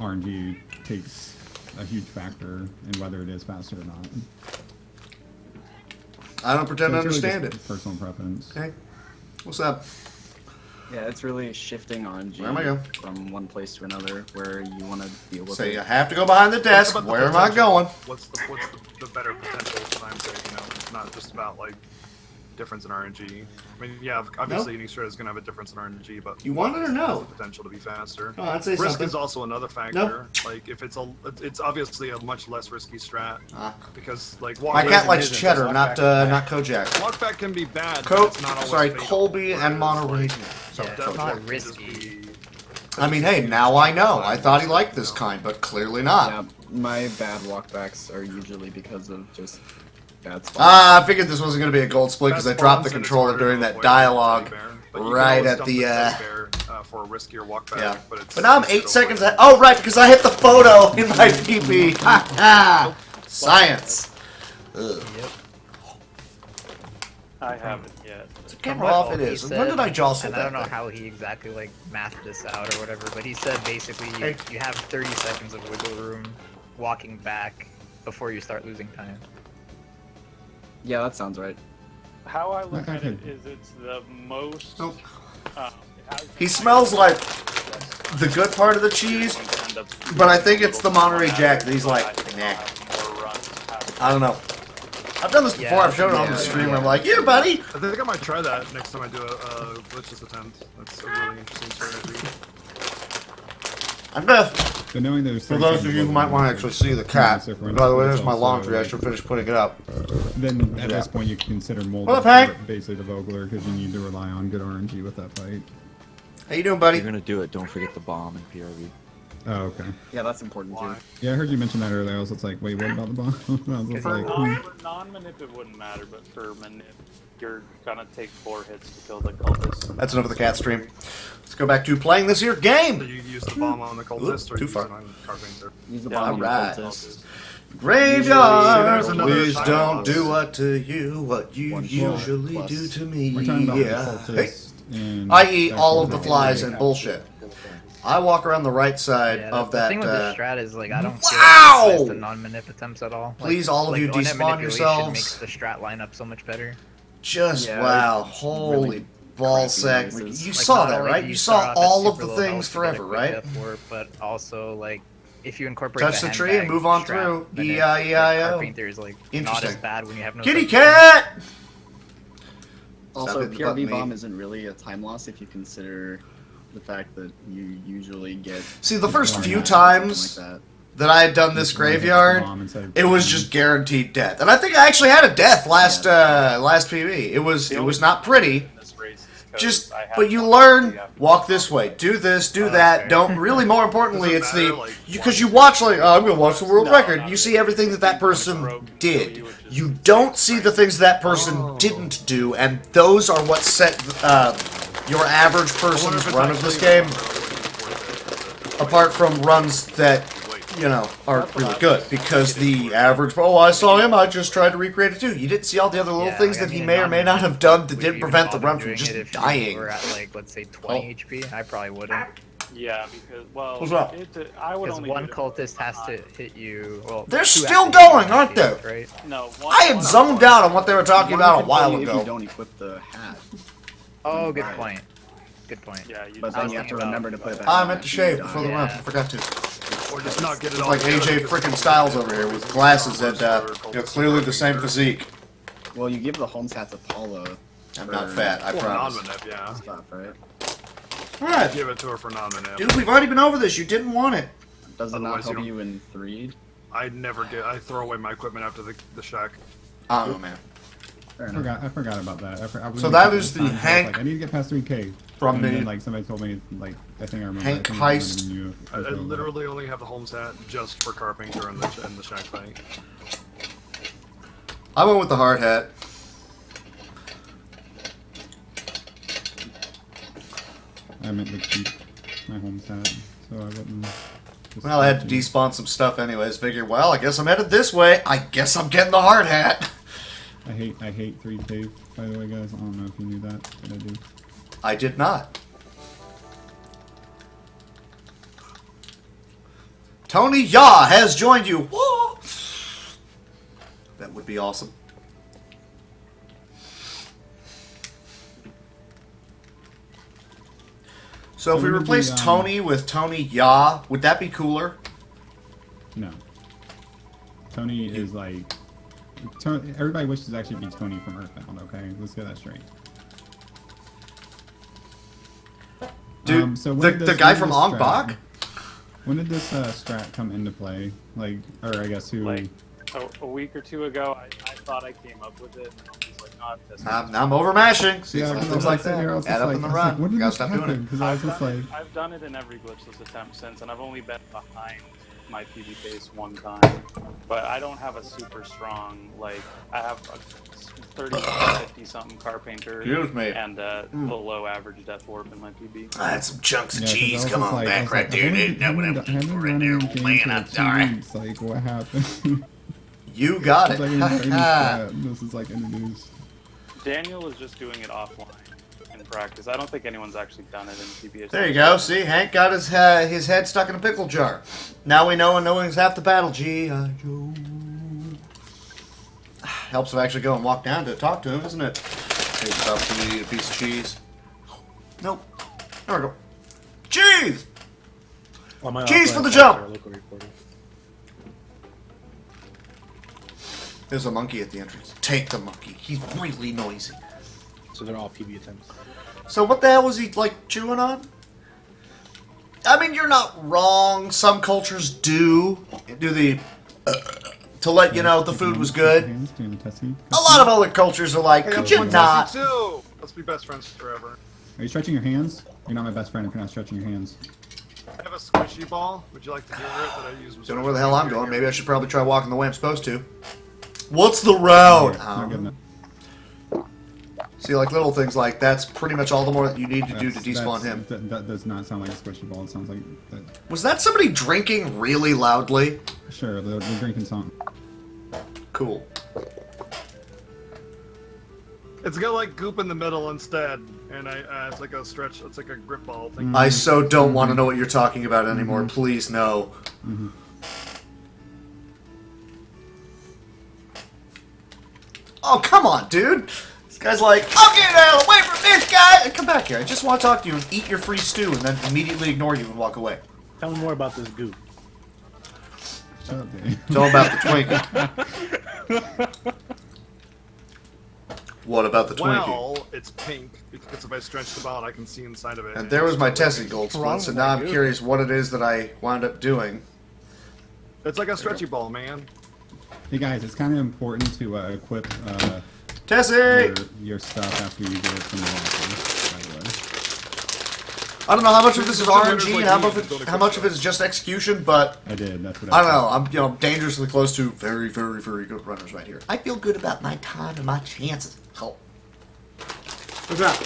Speaker 2: RNG takes a huge factor in whether it is faster or not.
Speaker 1: I don't pretend to
Speaker 2: So it's really
Speaker 1: understand
Speaker 2: just
Speaker 1: it.
Speaker 2: Personal preference.
Speaker 1: Okay. What's up?
Speaker 10: yeah, it's really shifting RNG
Speaker 1: Where am I going?
Speaker 10: from one place to another where you want to deal with
Speaker 1: Say
Speaker 10: it.
Speaker 1: you have to go behind the desk.
Speaker 4: About the
Speaker 1: Where am I
Speaker 4: potential.
Speaker 1: going?
Speaker 4: What's the better potential time save? It's not just about like difference in RNG. I mean, yeah, obviously any strat is going to have a difference in RNG, but
Speaker 1: You want it or
Speaker 4: has
Speaker 1: no?
Speaker 4: the potential to be faster.
Speaker 1: Oh, I'd say
Speaker 4: Risk
Speaker 1: something.
Speaker 4: is also another factor. Like if it's obviously a much less risky strat because like
Speaker 1: My cat likes cheddar, not Kojak.
Speaker 4: walkback can be bad. But it's not always fatal.
Speaker 1: Colby and Monterey. Sorry,
Speaker 6: Yeah, it's
Speaker 1: Kojak.
Speaker 6: not risky.
Speaker 1: I mean, hey, now I know. I thought he liked this kind, but clearly not.
Speaker 10: Yeah, my bad walkbacks are usually because of just bad spots.
Speaker 1: I figured this wasn't going to be a gold split because I dropped the controller during that dialogue right at the,
Speaker 4: for a riskier walkback.
Speaker 1: yeah.
Speaker 4: But
Speaker 1: But now I'm 8 seconds ahead. Oh, right, because I hit the photo in my PP. Ha ha! Science. Ugh.
Speaker 7: I haven't yet.
Speaker 1: Is it
Speaker 6: From
Speaker 1: camera
Speaker 6: what
Speaker 1: off? It
Speaker 6: Oki
Speaker 1: is.
Speaker 6: said,
Speaker 1: When did I jostle
Speaker 6: and
Speaker 1: that
Speaker 6: I don't know
Speaker 1: thing?
Speaker 6: how he exactly like mathed this out or whatever, but he said basically you,
Speaker 1: Hey.
Speaker 6: you have 30 seconds of wiggle room walking back before you start losing time.
Speaker 10: Yeah, that sounds right.
Speaker 7: How I look at it
Speaker 2: Okay.
Speaker 7: is it's the most.
Speaker 1: Nope.
Speaker 7: It has the
Speaker 1: He smells like the good part of the cheese, but I think it's the Monterey Jack that he's like, nah. I don't know. I've done this before. I've shown it on the stream. I'm like, here, buddy.
Speaker 4: I think I might try that next time I do a glitchless attempt. That's a really interesting strategy.
Speaker 1: I'm gonna.
Speaker 2: So knowing there's
Speaker 1: For those of you who might want to actually see the cat. By the way, there's my laundry. I should finish putting it up.
Speaker 2: Then at
Speaker 1: Yeah.
Speaker 2: this point you can consider molding
Speaker 1: What up, Hank?
Speaker 2: basically the Vogler because you need to rely on good RNG with that fight.
Speaker 1: How you doing, buddy?
Speaker 12: If you're gonna do it, don't forget the bomb and PRV.
Speaker 2: Oh, okay.
Speaker 10: Yeah, that's important too.
Speaker 2: Yeah, I heard you mention that earlier. I was just like, wait, what about the bomb? I was just
Speaker 7: For
Speaker 2: like,
Speaker 7: non-manip, it wouldn't matter, but for manip, you're gonna take 4 hits to kill the cultist.
Speaker 1: That's enough of the cat stream. Let's go back to playing this here
Speaker 4: So
Speaker 1: game.
Speaker 4: you use the bomb on the cultist or
Speaker 1: too
Speaker 4: use
Speaker 1: far.
Speaker 4: it on Carpenter?
Speaker 10: Use the
Speaker 1: Yeah,
Speaker 10: bomb on the
Speaker 1: alright.
Speaker 10: cultist.
Speaker 1: Graveyard,
Speaker 4: There's another
Speaker 1: please
Speaker 4: time
Speaker 1: don't
Speaker 4: loss.
Speaker 1: do what to you what you
Speaker 10: One
Speaker 1: usually
Speaker 10: plus.
Speaker 1: do to me.
Speaker 2: we're talking about
Speaker 1: Yeah.
Speaker 2: the
Speaker 1: Hey.
Speaker 2: cultist and
Speaker 1: I.e. all of the
Speaker 2: actual
Speaker 1: flies
Speaker 2: Vogler.
Speaker 1: and bullshit. I walk around the right side
Speaker 6: Yeah,
Speaker 1: of
Speaker 6: the
Speaker 1: that.
Speaker 6: thing with this strat is like I don't
Speaker 1: Wow!
Speaker 6: feel like the non-manip attempts at all.
Speaker 1: Please, all of you,
Speaker 6: on-net
Speaker 1: despawn
Speaker 6: manipulation
Speaker 1: yourselves.
Speaker 6: Makes the strat line up so much better.
Speaker 1: Just
Speaker 10: Yeah,
Speaker 1: wow,
Speaker 10: it's
Speaker 1: holy
Speaker 10: really
Speaker 1: ball
Speaker 10: crappy
Speaker 1: sack!
Speaker 10: noises.
Speaker 1: You
Speaker 6: Like,
Speaker 1: saw
Speaker 6: not
Speaker 1: that,
Speaker 6: only
Speaker 1: right?
Speaker 6: do
Speaker 1: You
Speaker 6: start
Speaker 1: saw
Speaker 6: off at
Speaker 1: all of
Speaker 6: super
Speaker 1: the
Speaker 6: low
Speaker 1: things
Speaker 6: health to get a
Speaker 1: forever,
Speaker 6: quick
Speaker 1: right?
Speaker 6: death warp, but also like if you incorporate
Speaker 1: Touch the tree and
Speaker 6: handbag
Speaker 1: move on
Speaker 6: strat,
Speaker 1: through.
Speaker 6: then it-
Speaker 1: E-I-E-I-O.
Speaker 6: Carpenter is like not as
Speaker 1: Interesting.
Speaker 6: bad when you have no
Speaker 1: Kitty
Speaker 6: touch.
Speaker 1: cat.
Speaker 10: Also,
Speaker 1: Stop hitting the button,
Speaker 10: PRV bomb
Speaker 1: me.
Speaker 10: isn't really a time loss if you consider the fact that you usually get.
Speaker 1: See, the first
Speaker 10: one
Speaker 1: few
Speaker 10: match or something
Speaker 1: times
Speaker 10: like that.
Speaker 1: that I had done this
Speaker 2: Just wanted to hit the
Speaker 1: graveyard,
Speaker 2: bomb instead of-
Speaker 1: it was just guaranteed death. And I think I actually had a death last last PV. It was not pretty.
Speaker 7: In this race is 'cause
Speaker 1: Just
Speaker 7: I have
Speaker 1: but you
Speaker 7: one
Speaker 1: learn,
Speaker 7: PRV.
Speaker 1: walk this way, do this, do that.
Speaker 7: okay.
Speaker 1: Don't really. More importantly,
Speaker 4: Doesn't
Speaker 1: it's
Speaker 4: matter,
Speaker 1: the
Speaker 4: like,
Speaker 1: because you watch like oh, I'm gonna watch the world
Speaker 7: No,
Speaker 1: record.
Speaker 7: not
Speaker 1: You see
Speaker 7: really.
Speaker 1: everything that that
Speaker 7: Like
Speaker 1: person
Speaker 7: rogue, so
Speaker 1: did.
Speaker 7: you would just
Speaker 1: You don't see the things that person
Speaker 4: Oh.
Speaker 1: didn't do, and those are what set your average
Speaker 4: I wonder
Speaker 1: person's
Speaker 4: if it's
Speaker 1: run of this
Speaker 4: actually
Speaker 1: game.
Speaker 4: the one
Speaker 1: Apart from runs that you know aren't really good, because the average oh I saw him, I just tried to recreate it too. You didn't see all the other little
Speaker 6: Yeah,
Speaker 1: things
Speaker 6: like, I
Speaker 1: that he
Speaker 6: mean,
Speaker 1: may or may not have done that
Speaker 6: Would you
Speaker 1: didn't
Speaker 6: even
Speaker 1: prevent the
Speaker 6: bother
Speaker 1: run from
Speaker 6: doing
Speaker 1: just
Speaker 6: it if you
Speaker 1: dying.
Speaker 6: were at like let's say 20 HP? I probably wouldn't.
Speaker 7: Yeah, because well,
Speaker 1: What's up?
Speaker 7: I would
Speaker 6: Because
Speaker 7: only
Speaker 6: one
Speaker 7: do it
Speaker 6: cultist
Speaker 7: one
Speaker 6: has to
Speaker 7: time.
Speaker 6: hit you. Well,
Speaker 1: They're
Speaker 6: two
Speaker 1: still
Speaker 6: have to hit you
Speaker 1: going,
Speaker 6: in
Speaker 1: aren't
Speaker 6: field,
Speaker 1: they?
Speaker 6: Right?
Speaker 7: No,
Speaker 1: I had zoned out on what they were talking
Speaker 10: One
Speaker 1: about a
Speaker 10: could
Speaker 1: while
Speaker 10: kill you If you
Speaker 1: ago.
Speaker 10: don't equip the hat,
Speaker 6: Oh, good
Speaker 10: Right.
Speaker 6: point. Good point.
Speaker 7: Yeah, you
Speaker 10: but
Speaker 7: just
Speaker 10: then
Speaker 6: was
Speaker 10: you have to
Speaker 6: thinking
Speaker 10: remember to
Speaker 6: about-
Speaker 10: put it back.
Speaker 1: I
Speaker 10: on
Speaker 1: meant to
Speaker 10: after
Speaker 1: shave
Speaker 10: you
Speaker 1: before
Speaker 10: die.
Speaker 1: the run. I
Speaker 6: Yeah.
Speaker 1: forgot to.
Speaker 4: or just not get it
Speaker 1: It's
Speaker 4: all
Speaker 1: like
Speaker 4: together
Speaker 1: AJ
Speaker 4: because
Speaker 1: freaking
Speaker 4: it's
Speaker 1: Styles
Speaker 4: not
Speaker 1: over here with
Speaker 4: the
Speaker 1: glasses and
Speaker 4: cultist or
Speaker 1: clearly the
Speaker 4: cultist
Speaker 1: same
Speaker 4: or
Speaker 1: physique.
Speaker 10: Well, you give the Holmes hat to Paulo.
Speaker 1: I'm not
Speaker 10: for
Speaker 1: fat, I
Speaker 4: Well,
Speaker 1: promise.
Speaker 4: non-manip, yeah.
Speaker 10: Stuff, right?
Speaker 1: Alright,
Speaker 4: Give it to her for non-manip.
Speaker 1: dude, we've already been over this. You didn't want it.
Speaker 10: Does it not
Speaker 4: Otherwise, you
Speaker 10: help
Speaker 4: don't-
Speaker 10: you in 3?
Speaker 4: I never get. I throw away my equipment after the shack.
Speaker 1: I don't know, man.
Speaker 10: Fair
Speaker 2: I
Speaker 10: enough.
Speaker 2: forgot about that. I was
Speaker 1: So
Speaker 2: doing
Speaker 1: that
Speaker 2: it
Speaker 1: is the
Speaker 2: this time, so I was
Speaker 1: Hank
Speaker 2: like, I need to get past 3K.
Speaker 1: from
Speaker 2: and
Speaker 1: the-
Speaker 2: then, like somebody told me like I think I remember.
Speaker 1: Hank
Speaker 2: I think it was
Speaker 1: Heist.
Speaker 2: you,
Speaker 4: I
Speaker 2: as well.
Speaker 4: literally only have the Holmes hat just for Carpenter and the shack thing.
Speaker 1: I went with the hard hat.
Speaker 2: I meant to keep my home hat, so I wouldn't. just
Speaker 1: Well, I had to despawn some stuff anyways. Figure, well, I guess I'm headed this way. I guess I'm getting the hard hat.
Speaker 2: I hate 3K. By the way, guys, I don't know if you knew that, but I do.
Speaker 1: I did not. Tony Yaw has joined you. Whoa! That would be awesome. So if we
Speaker 2: So would it
Speaker 1: replace
Speaker 2: be,
Speaker 1: Tony with Tony Yaw, would that be cooler?
Speaker 2: No. Tony is like. Everybody wishes to actually be Tony from Earthbound. Okay, let's get that straight.
Speaker 1: Dude,
Speaker 2: so when
Speaker 1: the
Speaker 2: did this-
Speaker 1: guy
Speaker 2: when
Speaker 1: from
Speaker 2: did this
Speaker 1: Ong
Speaker 2: strat-
Speaker 1: Bak?
Speaker 2: When did this strat come into play? Like, or I guess who?
Speaker 7: Like a week or two ago, I thought I came up with it, and I was like, no, I've tested
Speaker 1: I'm over mashing. See,
Speaker 2: Yeah,
Speaker 1: some
Speaker 2: 'cause I
Speaker 1: things
Speaker 2: was
Speaker 1: like
Speaker 2: sitting here, I
Speaker 1: that.
Speaker 2: was just
Speaker 1: Add up
Speaker 2: like-
Speaker 1: in the
Speaker 2: I was like,
Speaker 1: run.
Speaker 2: when did
Speaker 1: Gotta
Speaker 2: this
Speaker 1: stop doing
Speaker 2: happen?
Speaker 1: it.
Speaker 2: 'Cause I was just like,
Speaker 7: I've done it in every glitchless attempt since, and I've only been behind my PB base one time. But I don't have a super strong, like, I have a 50 something Carpenter
Speaker 1: Excuse me.
Speaker 7: and a below average Death Warp in my PB.
Speaker 1: I had some chunks of
Speaker 2: yeah, 'cause I
Speaker 1: cheese.
Speaker 2: was
Speaker 1: Come
Speaker 2: just
Speaker 1: on
Speaker 2: like- I
Speaker 1: back
Speaker 2: was
Speaker 1: right
Speaker 2: like,
Speaker 1: there,
Speaker 2: I've
Speaker 1: dude. Know what I'm
Speaker 2: only
Speaker 1: looking for right
Speaker 2: run
Speaker 1: there.
Speaker 2: any
Speaker 1: Old
Speaker 2: games
Speaker 1: man,
Speaker 2: for
Speaker 1: I'm
Speaker 2: 2
Speaker 1: sorry.
Speaker 2: weeks, like, what happened?
Speaker 1: You got
Speaker 2: It's
Speaker 1: it.
Speaker 2: like, in the famous strat, this is like introduced.
Speaker 7: Daniel was just doing it offline in practice. I don't think anyone's actually done it in PBH.
Speaker 1: There you go. See, Hank got his head stuck in a pickle jar. Now we know, and knowing's half the battle. G.I. Joe. Helps if I actually go and walk down to talk to him, doesn't it? Takes about to eat a piece of cheese. Nope. There we go. Cheese! Cheese for the jump! There's a monkey at the entrance. Take the monkey. He's really noisy.
Speaker 9: So they're all PB attempts.
Speaker 1: So what the hell was he, like, chewing on? I mean, you're not wrong. Some cultures do the... to let you know the food was good. A lot of other cultures are like, could you not?
Speaker 4: Too. Let's be best friends forever.
Speaker 2: Are you stretching your hands? You're not my best friend if you're not stretching your hands.
Speaker 4: I have a squishy ball. Would you like to hear it that I use?
Speaker 1: Don't know where the hell I'm going. Maybe I should probably try walking the way I'm supposed to. What's the route?
Speaker 2: Not good enough.
Speaker 1: See, like little things like that's pretty much all the more that you need to do to despawn him.
Speaker 2: That does not sound like a squishy ball. It sounds like...
Speaker 1: Was that somebody drinking really loudly?
Speaker 2: Sure, they're drinking something.
Speaker 1: Cool.
Speaker 4: It's got like goop in the middle instead, and it's like a stretch. It's like a grip ball thing.
Speaker 1: I so don't want to know what you're talking about anymore. Please, no. Oh, come on, dude. This guy's like, I'll get out away from this guy! And come back here. I just want to talk to you and eat your free stew and then immediately ignore you and walk away.
Speaker 9: Tell me more about this goop.
Speaker 2: Shut up, Dave.
Speaker 1: Tell him about the Twinkie. What about the Twinkie?
Speaker 4: Well, it's pink because if I stretch the ball, I can see inside of it.
Speaker 1: And there was my Tessie gold split, so now I'm curious what it is that I wound up doing.
Speaker 4: It's like a stretchy ball, man.
Speaker 2: Hey guys, it's kind of important to equip
Speaker 1: Tessie!
Speaker 2: Your stuff after you get it from the locker, by the way.
Speaker 1: I don't know how much of this is RNG and how much of it is just execution, but
Speaker 2: I did. That's what
Speaker 1: I don't know. I'm dangerously close to very, very, very good runners right here. I feel good about my time and my chances. Oh. What's that?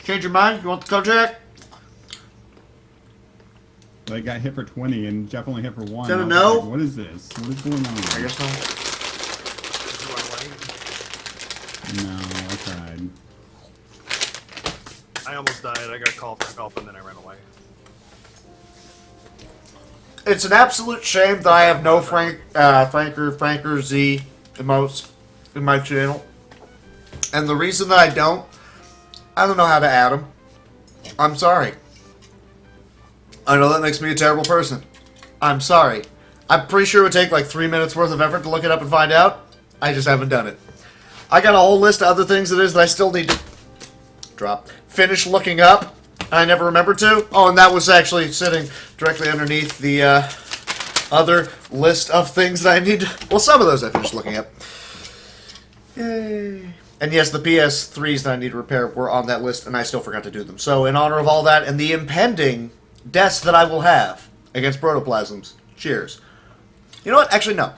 Speaker 1: Change your mind? You want the Kojak?
Speaker 2: Well, I got hit for 20 and Jeff only hit for 1.
Speaker 1: Is that a no?
Speaker 2: Like, what is this? What is going on?
Speaker 1: I guess not.
Speaker 2: No, I tried.
Speaker 4: I almost died. I got called for help and then I ran away.
Speaker 1: It's an absolute shame that I have no Franker Z emotes in my channel. And the reason that I don't know how to add them. I'm sorry. I know that makes me a terrible person. I'm sorry. I'm pretty sure it would take like 3 minutes worth of effort to look it up and find out. I just haven't done it. I got a whole list of other things it is that I still need to finish looking up. I never remembered to. Oh, and that was actually sitting directly underneath the other list of things that I need to... Well, some of those I finished looking up. Yay. And yes, the PS3s that I need to repair were on that list, and I still forgot to do them. So in honor of all that and the impending deaths that I will have against protoplasms, cheers. You know what? Actually, no.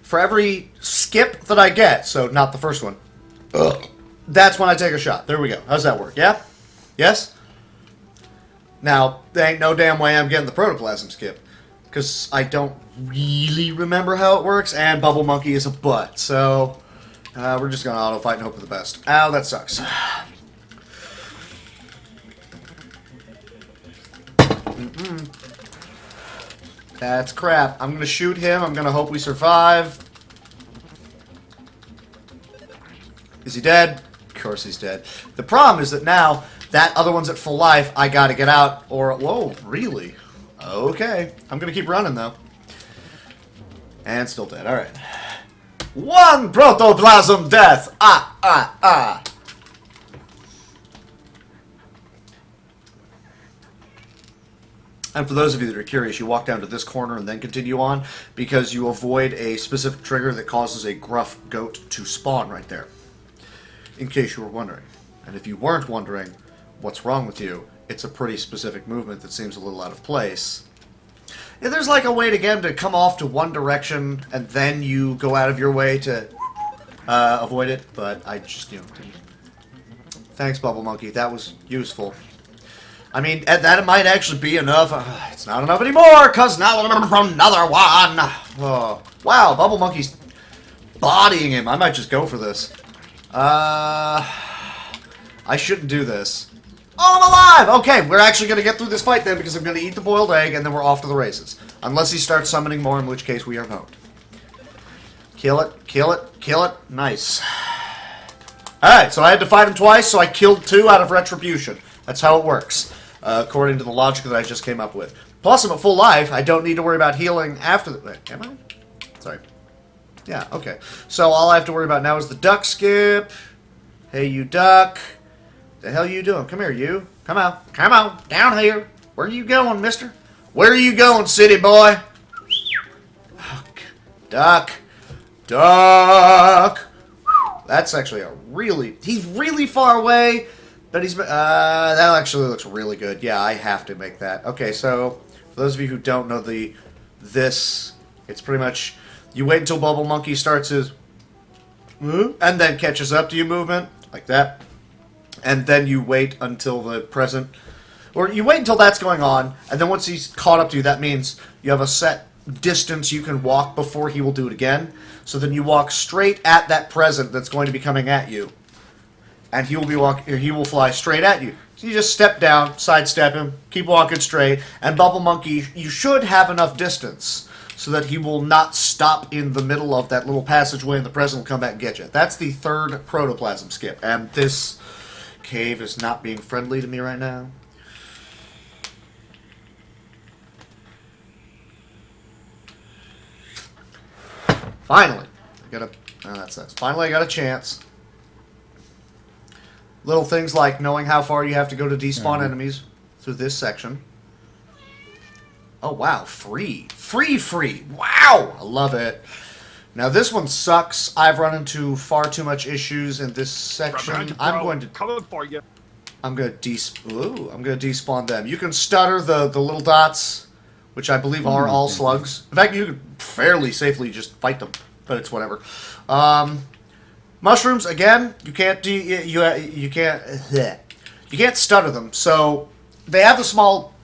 Speaker 1: For every skip that I get, so not the first one, that's when I take a shot. There we go. How's that work? Yeah? Yes? Now, there ain't no damn way I'm getting the protoplasm skip, because I don't really remember how it works, and Bubble Monkey is a butt, so we're just going to auto-fight and hope for the best. Ow, that sucks. That's crap. I'm going to shoot him. I'm going to hope we survive. Is he dead? Of course he's dead. The problem is that now, that other one's at full life. I got to get out or... Whoa, really? Okay. I'm going to keep running, though. And still dead. All right. One protoplasm death. Ah. And for those of you that are curious, you walk down to this corner and then continue on because you avoid a specific trigger that causes a gruff goat to spawn right there. In case you were wondering. And if you weren't wondering, what's wrong with you? It's a pretty specific movement that seems a little out of place. Yeah, there's like a way to get him to come off to one direction and then you go out of your way to avoid it, but I just, didn't. Thanks, Bubble Monkey. That was useful. I mean, that might actually be enough. It's not enough anymore, because now I'm from another one. Oh, wow, Bubble Monkey's bodying him. I might just go for this. I shouldn't do this. Oh, I'm alive! Okay, we're actually going to get through this fight then because I'm going to eat the boiled egg and then we're off to the races. Unless he starts summoning more, in which case we are pwned. Kill it, kill it, kill it. Nice. Alright, so I had to fight him twice, so I killed 2 out of retribution. That's how it works, according to the logic that I just came up with. Plus, I'm at full life. I don't need to worry about healing after the... Wait, am I? Sorry. Yeah, okay. So all I have to worry about now is the duck skip. Hey, you duck. The hell you doing? Come here, you. Come on. Come on. Down here. Where are you going, mister? Where are you going, city boy? Duck. Duck. That's actually a really... He's really far away, but he's... that actually looks really good. Yeah, I have to make that. Okay, so for those of you who don't know this, it's pretty much... You wait until Bubble Monkey starts his... and then catches up to you movement, like that. And then you wait until the present... Or you wait until that's going on, and then once he's caught up to you, that means you have a set distance you can walk before he will do it again. So then you walk straight at that present that's going to be coming at you. And he will fly straight at you. So you just step down, sidestep him, keep walking straight, and Bubble Monkey, you should have enough distance so that he will not stop in the middle of that little passageway and the present will come back and get you. That's the 3rd protoplasm skip. And this cave is not being friendly to me right now. Finally, that sucks. Finally, I got a chance. Little things like knowing how far you have to go to despawn enemies through this section. Oh wow, free. Wow, I love it. Now this one sucks. I've run into far too much issues in this section. I'm going to despawn them. You can stutter the little dots, which I believe are all slugs. In fact, you can fairly safely just fight them, but it's whatever. Mushrooms, again, you can't stutter them. So they have the small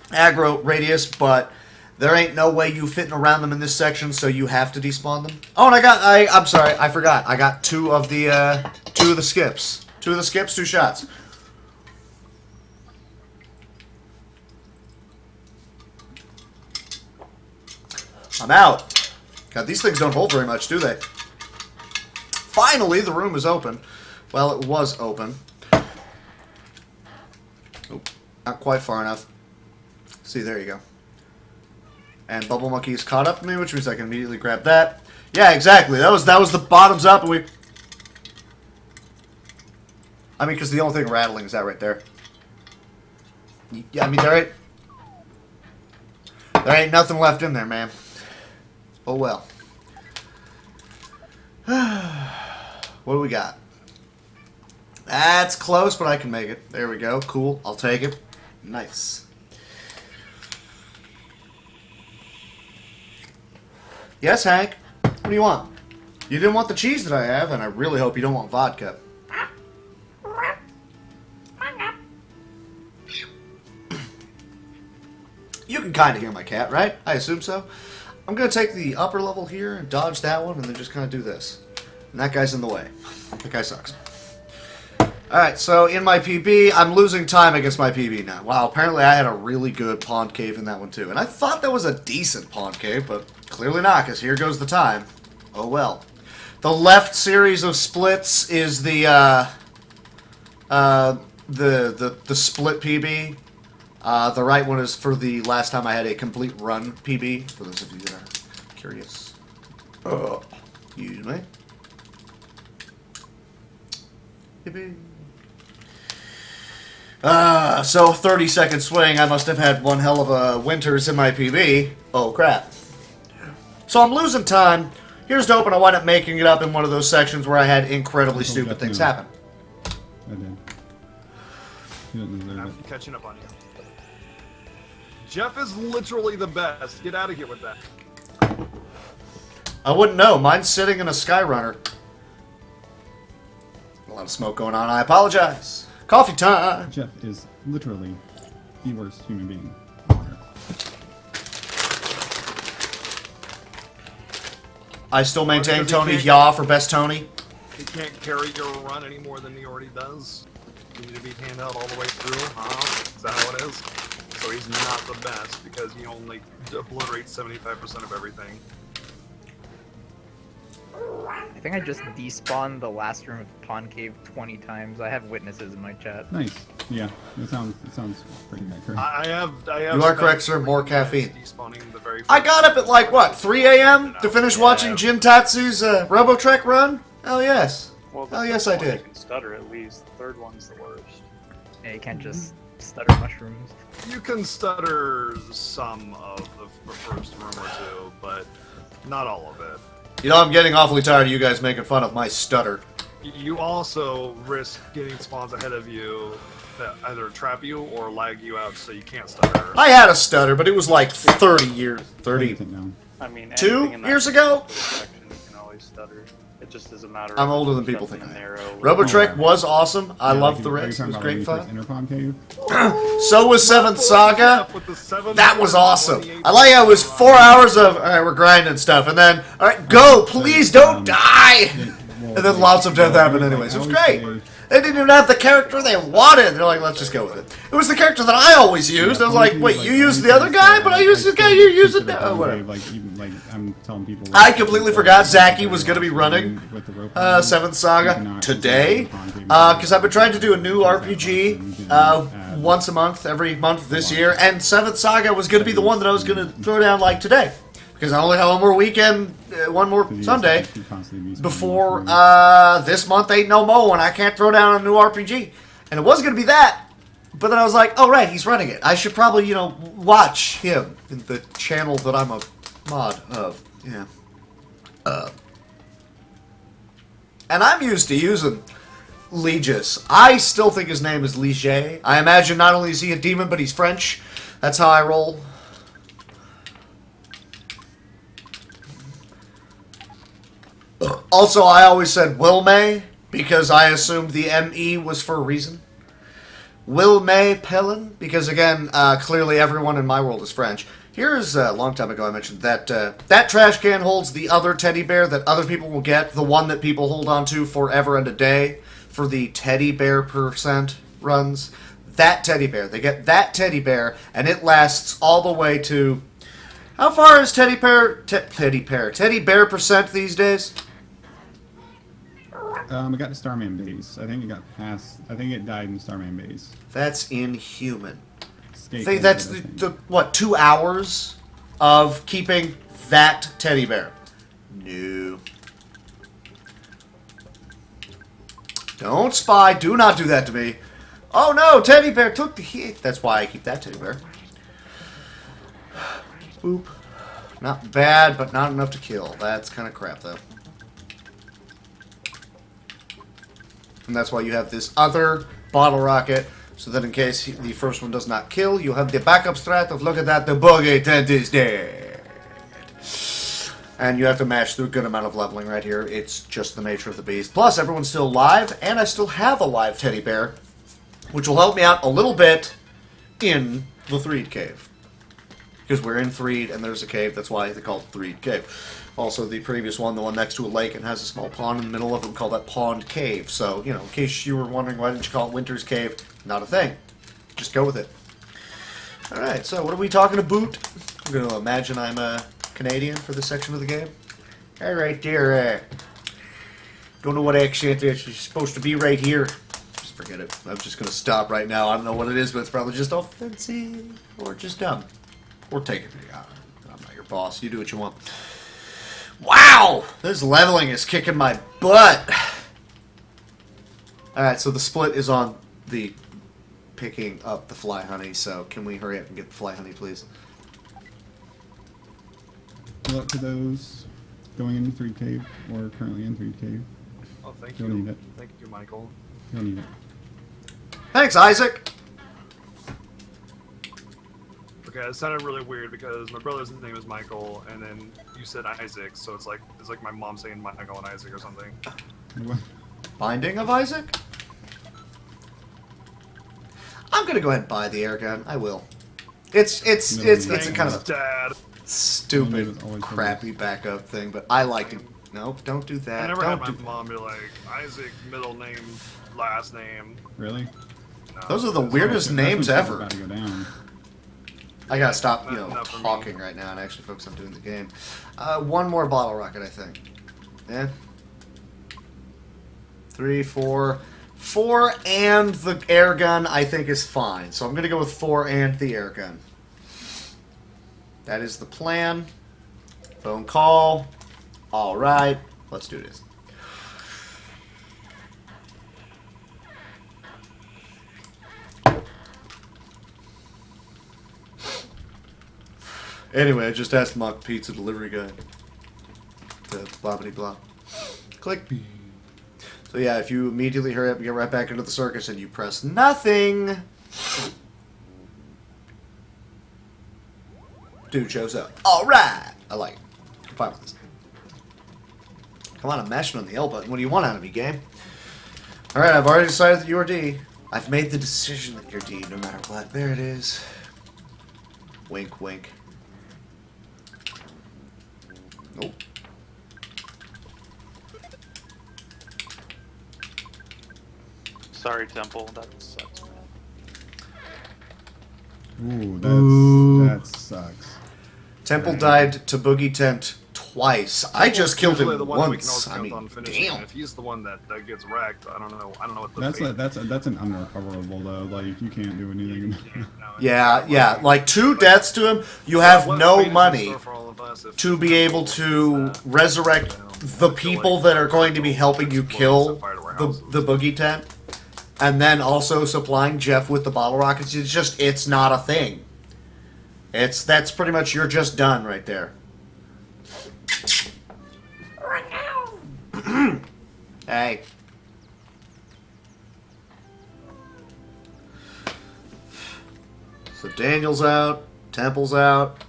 Speaker 1: aggro radius, but there ain't no way you fitting around them in this section, so you have to despawn them. Oh, and I'm sorry, I forgot. I got 2 of the skips. 2 of the skips, 2 shots. I'm out. God, these things don't hold very much, do they? Finally, the room is open. Well, it was open. Oh, not quite far enough. See, there you go. And Bubble Monkey's caught up to me, which means I can immediately grab that. Yeah, exactly. That was the bottoms up, and we... I mean, because the only thing rattling is that right there. Yeah, I mean, there ain't nothing left in there, man. Oh well. What do we got? That's close, but I can make it. There we go. Cool. I'll take it. Nice. Yes, Hank? What do you want? You didn't want the cheese that I have, and I really hope you don't want vodka. You can kind of hear my cat, right? I assume so. I'm going to take the upper level here and dodge that one and then just kind of do this. And that guy's in the way. That guy sucks. Alright, so in my PB, I'm losing time against my PB now. Wow, apparently I had a really good pond cave in that one too. And I thought that was a decent pond cave, but clearly not, because here goes the time. Oh well. The left series of splits is the split PB. The right one is for the last time I had a complete run PB, for those of you that are curious. Excuse me. PB. So 30-second swing, I must have had one hell of a winters in my PB. Oh, crap. So I'm losing time. Here's to hoping I wind up making it up in one of those sections where I had incredibly stupid things happen.
Speaker 2: I did. You don't deserve
Speaker 4: I'm
Speaker 2: it.
Speaker 4: catching up on you. Jeff is literally the best. Get out of here with that.
Speaker 1: I wouldn't know. Mine's sitting in a Skyrunner. A lot of smoke going on. I apologize. Coffee time.
Speaker 2: Jeff is literally the worst human being.
Speaker 1: I still maintain
Speaker 4: Because he
Speaker 1: Tony
Speaker 4: can't-
Speaker 1: Yaw for best Tony.
Speaker 4: He can't carry your run any more than he already does. You need to be handheld all the way through. Is that how it is? So he's not the best because he only obliterates 75% of everything.
Speaker 6: I think I just despawned the last room of Pawn Cave 20 times. I have witnesses in my chat.
Speaker 2: Nice. Yeah, it sounds pretty accurate.
Speaker 4: I have.
Speaker 1: You are correct, sir. More caffeine.
Speaker 4: Despawning the very
Speaker 1: I got up at like what 3 a.m. to finish watching Jin Tatsu's Robotrek run. Hell yes.
Speaker 7: Well, the
Speaker 1: Hell yes,
Speaker 7: first
Speaker 1: I
Speaker 7: one
Speaker 1: did.
Speaker 7: You can stutter at least. The third one's the worst.
Speaker 6: Yeah, you can't just stutter mushrooms.
Speaker 4: You can stutter some of the first room or two, but not all of it.
Speaker 1: You know, I'm getting awfully tired of you guys making fun of my stutter.
Speaker 4: You also risk getting spawns ahead of you that either trap you or lag you out so you can't stutter.
Speaker 1: I had a stutter, but it was like 30
Speaker 7: I mean,
Speaker 1: Two
Speaker 7: anything in that
Speaker 1: years ago?
Speaker 7: section, you can always stutter. It just is a matter
Speaker 1: I'm
Speaker 7: of
Speaker 1: older than people
Speaker 7: jumping
Speaker 1: think
Speaker 7: a
Speaker 1: I am.
Speaker 7: narrow
Speaker 1: Robotrek was awesome. I
Speaker 2: Yeah,
Speaker 1: loved
Speaker 2: like,
Speaker 1: the
Speaker 2: are you
Speaker 1: race. It
Speaker 2: talking
Speaker 1: was
Speaker 2: about
Speaker 1: great
Speaker 2: when you
Speaker 1: fun.
Speaker 2: first enter Pawn Cave?
Speaker 1: So was Seventh Saga. That was awesome. I like how it was 4 hours of, alright, we're grinding stuff, and then, alright, go, please don't die! And then lots of death happened anyways. It was great. They didn't even have the character they wanted. They're like, let's just go with it. It was the character that I always used. I was like, wait, you used the other guy, but I used this guy, you used it now. Whatever.
Speaker 2: Like I'm telling people.
Speaker 1: I completely forgot Zaki was going to be running Seventh Saga today, because I've been trying to do a new RPG once a month, every month this year, and Seventh Saga was going to be the one that I was going to throw down like today, because I only have one more weekend, one more Sunday before this month ain't no more, and I can't throw down a new RPG, and it was going to be that. But then I was like, oh right, he's running it. I should probably, you know, watch him in the channel that I'm a mod of. Yeah. And I'm used to using Legis. I still think his name is Ligier. I imagine not only is he a demon, but he's French. That's how I roll. Also, I always said Wilme, because I assumed the M-E was for a reason. Wilme Pellin, because again, clearly everyone in my world is French. Here's a long time ago I mentioned that that trash can holds the other teddy bear that other people will get, the one that people hold on to forever and a day for the teddy bear % runs. That teddy bear, they get that teddy bear, and it lasts all the way to, how far is teddy bear % these days?
Speaker 2: It got to Starman Base. I think it got past. I think it died in Starman Base.
Speaker 1: That's inhuman.
Speaker 2: Skate
Speaker 1: Think that's
Speaker 2: I think.
Speaker 1: the what, 2 hours of keeping that teddy bear? No. Don't spy. Do not do that to me. Oh no, teddy bear took the hit. That's why I keep that teddy bear. Boop. Not bad, but not enough to kill. That's kind of crap, though. And that's why you have this other bottle rocket, so that in case the first one does not kill, you have the backup strat of, look at that, the bogey tent is dead. And you have to match through a good amount of leveling right here. It's just the nature of the beast. Plus, everyone's still alive, and I still have a live teddy bear, which will help me out a little bit in the Threed Cave. Because we're in Threed, and there's a cave, that's why they call it Threed Cave. Also, the previous one, the one next to a lake and has a small pond in the middle of it, we call that Pond Cave. So, you know, in case you were wondering why didn't you call it Winter's Cave, not a thing. Just go with it. Alright, so what are we talking about? I'm going to imagine I'm a Canadian for this section of the game. Alright, dear. Don't know what accent it is. It's supposed to be right here. Just forget it. I'm just going to stop right now. I don't know what it is, but it's probably just offensive. Or just dumb. Or take it. I'm not your boss. You do what you want. Wow! This leveling is kicking my butt. Alright, so the split is on the picking up the fly honey, so can we hurry up and get the fly honey, please?
Speaker 2: Good luck to those going into Threed Cave or currently in Threed Cave.
Speaker 4: Oh, thank
Speaker 2: Don't
Speaker 4: you.
Speaker 2: need it.
Speaker 4: Thank you, Michael.
Speaker 2: Don't need it.
Speaker 1: Thanks, Isaac!
Speaker 4: Okay, it sounded really weird because my brother's name is Michael, and then you said Isaac, so it's like my mom saying Michael and Isaac or something.
Speaker 2: What?
Speaker 1: Binding of Isaac? I'm gonna go ahead and buy the air gun. I will. It's a kind of
Speaker 4: Dad.
Speaker 1: stupid,
Speaker 2: Always for
Speaker 1: crappy backup thing, but I liked it. Nope, don't do
Speaker 4: I
Speaker 1: that.
Speaker 4: never had
Speaker 1: Don't
Speaker 4: my
Speaker 1: do.
Speaker 4: mom be like, Isaac, middle name, last name.
Speaker 2: Really?
Speaker 4: No.
Speaker 1: Those are the
Speaker 2: That's
Speaker 1: weirdest
Speaker 2: when
Speaker 1: names
Speaker 2: shit's
Speaker 1: ever.
Speaker 2: about to go down.
Speaker 1: I gotta stop,
Speaker 4: Not for me.
Speaker 1: talking right now and actually focus on doing the game. One more bottle rocket, I think. Yeah. 3, 4. 4 and the air gun, I think, is fine. So I'm gonna go with 4 and the air gun. That is the plan. Phone call. All right, let's do this. Anyway, I just asked Mock Pizza delivery guy. The blah blah blah. Click. So yeah, if you immediately hurry up and get right back into the circus and you press nothing, dude shows up. All right, I like it. I'm fine with this. Come on, I'm mashing on the L button. What do you want out of me, game? All right, I've already decided that you're D. I've made the decision that you're D, no matter what. There it is. Wink, wink. Nope.
Speaker 7: Sorry, Temple. That sucks, man.
Speaker 2: Ooh, that sucks.
Speaker 1: Temple died to Boogie Tent twice. I just killed him
Speaker 4: Usually the one that we can
Speaker 1: once.
Speaker 4: always
Speaker 1: I
Speaker 4: count
Speaker 1: mean,
Speaker 4: on finishing.
Speaker 1: damn.
Speaker 4: If he's the one that gets wrecked, I don't know. I don't know what the
Speaker 2: That's an unrecoverable though. Like you can't do anything.
Speaker 1: Yeah, yeah. Like 2 deaths to him, you have no money to be able to resurrect the people that are going to be helping you kill the Boogie Tent. And then also supplying Jeff with the bottle rockets. It's not a thing. That's pretty much, you're just done right there. Hey. So Daniel's out, Temple's out.